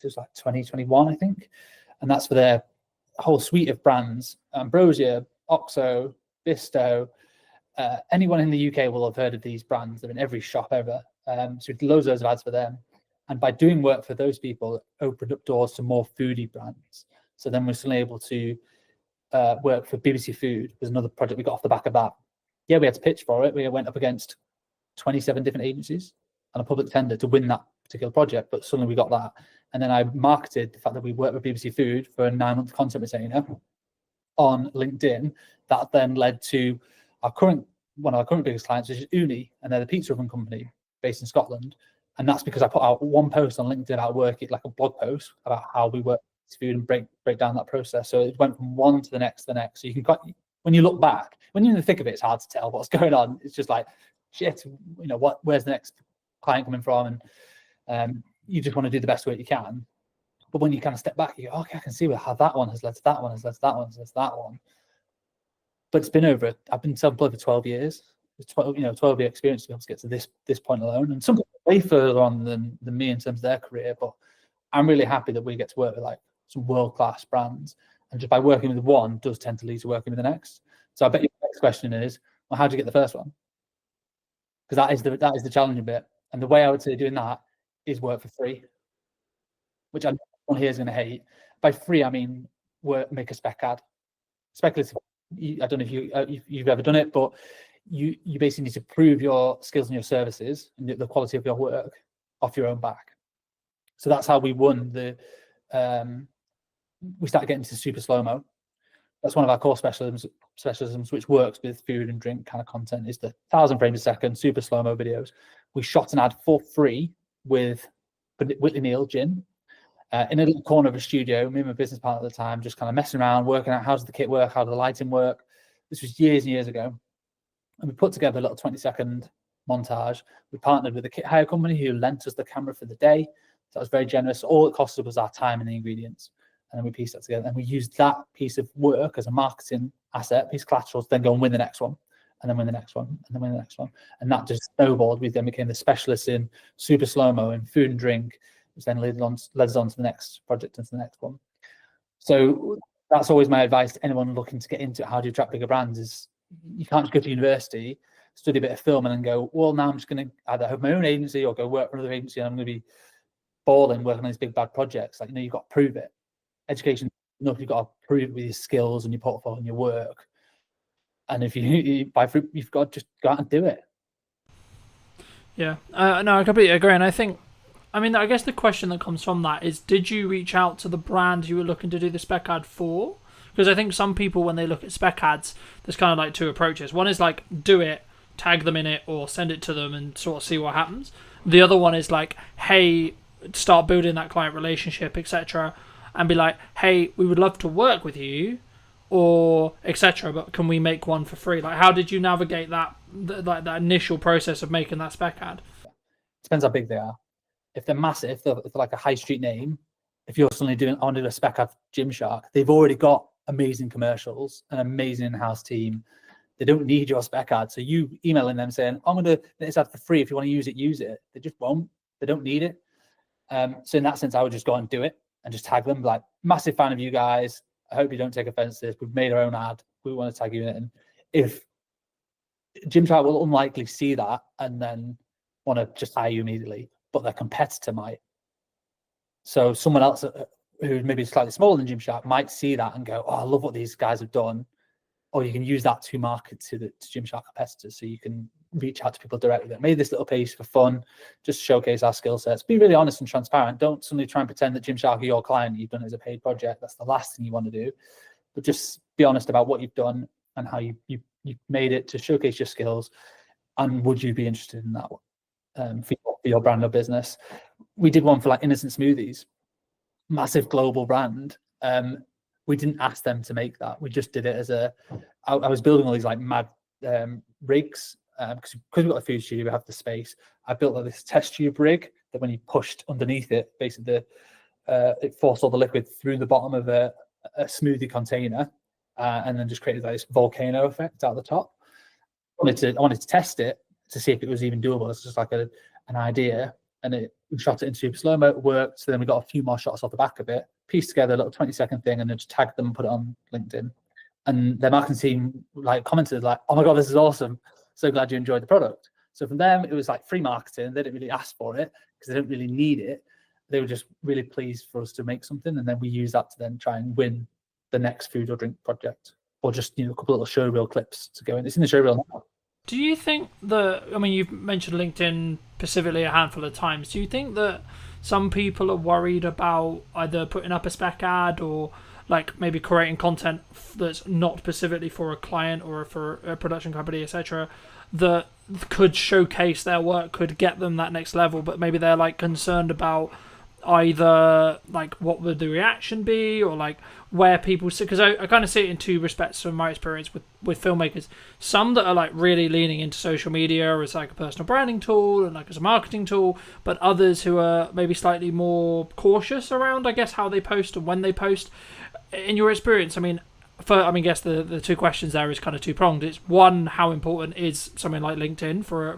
it was like 2021, I think, and that's for their whole suite of brands: Ambrosia, Oxo, Bisto. Anyone in the UK will have heard of these brands. They're in every shop ever. So we did loads of ads for them. And by doing work for those people, it opened up doors to more foodie brands. So then we're suddenly able to work for BBC Food. There's another project we got off the back of that. Yeah, we had to pitch for it. We went up against 27 different agencies on a public tender to win that particular project, but suddenly we got that. And then I marketed the fact that we worked with BBC Food for a 9-month content retainer on LinkedIn. That then led to one of our current biggest clients, which is Uni, and they're the pizza oven company based in Scotland. And that's because I put out one post on LinkedIn about working, like a blog post about how we work with food and break down that process. So it went from one to the next. So you can, when you look back, when you're in the thick of it, it's hard to tell what's going on. It's just like, shit, where's the next client coming from? And you just want to do the best work you can. But when you kind of step back, you go, okay, I can see how that one has led to that one, has led to that one, has led to that one. But it's been I've been self-employed for 12 years. It's 12-year experience to be able to get to this point alone. And some people are way further on than me in terms of their career, but I'm really happy that we get to work with like some world-class brands. And just by working with one does tend to lead to working with the next. So I bet your next question is, well, how did you get the first one? Because that is the challenging bit. And the way I would say doing that is work for free, which I know everyone here is going to hate. By free, I mean make a spec ad. Speculative. I don't know if you've ever done it, but you basically need to prove your skills and your services and the quality of your work off your own back. So that's how we won we started getting into super slow-mo. That's one of our core specialisms, which works with food and drink kind of content, is the 1,000 frames a second super slow-mo videos. We shot an ad for free with Whitley Neal Gin in a little corner of a studio. Me and my business partner at the time just kind of messing around, working out how does the kit work, how does the lighting work. This was years and years ago. And we put together a little 20-second montage. We partnered with a kit hire company who lent us the camera for the day. So that was very generous. All it costed was our time and the ingredients. And then we pieced that together. And we used that piece of work as a marketing asset, piece of collateral, to then go and win the next one, and then win the next one, and then win the next one. And that just snowballed. We then became the specialists in super slow-mo and food and drink, which then led us on to the next project and to the next one. So that's always my advice to anyone looking to get into it. How do you attract bigger brands? Is you can't just go to university, study a bit of film, and then go, well, now I'm just going to either have my own agency or go work for another agency, and I'm going to be balling working on these big bad projects. Like, you've got to prove it. Education, you've got to prove it with your skills and your portfolio and your work. And if you've got to just go out and do it. Yeah, no, I completely agree. And I guess the question that comes from that is, did you reach out to the brand you were looking to do the spec ad for? Because I think some people, when they look at spec ads, there's kind of like two approaches. One is like, do it, tag them in it, or send it to them and sort of see what happens. The other one is like, hey, start building that client relationship, etc., and be like, hey, we would love to work with you, or etc., but can we make one for free? Like, how did you navigate that initial process of making that spec ad? Depends how big they are. If they're massive, if they're like a high street name, if you're suddenly I want to do a spec ad for Gymshark, they've already got amazing commercials, an amazing in-house team. They don't need your spec ad. So you emailing them saying, I'm going to do this ad for free. If you want to use it, use it. They just won't. They don't need it. So in that sense, I would just go and do it and just tag them. Like, massive fan of you guys. I hope you don't take offense to this. We've made our own ad. We want to tag you in it. And if Gymshark will unlikely see that and then want to just hire you immediately, but their competitor might. So someone else who maybe slightly smaller than Gymshark might see that and go, oh, I love what these guys have done. Or you can use that to market to Gymshark competitors. So you can reach out to people directly. Made this little piece for fun, just showcase our skill sets. Be really honest and transparent. Don't suddenly try and pretend that Gymshark are your client. You've done it as a paid project. That's the last thing you want to do. but just be honest about what you've done and how you made it to showcase your skills. And would you be interested in that for your brand or business? We did one for like Innocent Smoothies, massive global brand. We didn't ask them to make that. We just did it as I was building all these like mad rigs because we've got a food studio, we have the space. I built like this test tube rig that when you pushed underneath it, basically it forced all the liquid through the bottom of a smoothie container, and then just created like this volcano effect out the top. I wanted to test it to see if it was even doable. It's just like an idea, and we shot it in super slow mo. It worked. So then we got a few more shots off the back of it, pieced together a little 20-second thing, and then just tagged them and put it on LinkedIn. And their marketing team like commented like, "Oh my god, this is awesome! So glad you enjoyed the product." So from them, it was like free marketing. They didn't really ask for it because they didn't really need it. They were just really pleased for us to make something, and then we use that to then try and win the next food or drink project, or just a couple of little showreel clips to go in. It's in the showreel now. Do you think that, I mean, you've mentioned LinkedIn specifically a handful of times. Do you think that some people are worried about either putting up a spec ad or like maybe creating content that's not specifically for a client or for a production company, etc., that could showcase their work, could get them that next level, but maybe they're like concerned about either like what would the reaction be, or like where people sit? Because I kind of see it in two respects from my experience with filmmakers. Some that are like really leaning into social media as like a personal branding tool and like as a marketing tool, but others who are maybe slightly more cautious around, I guess, how they post and when they post. In your experience, I guess the two questions there is kind of two-pronged. It's one, how important is something like LinkedIn for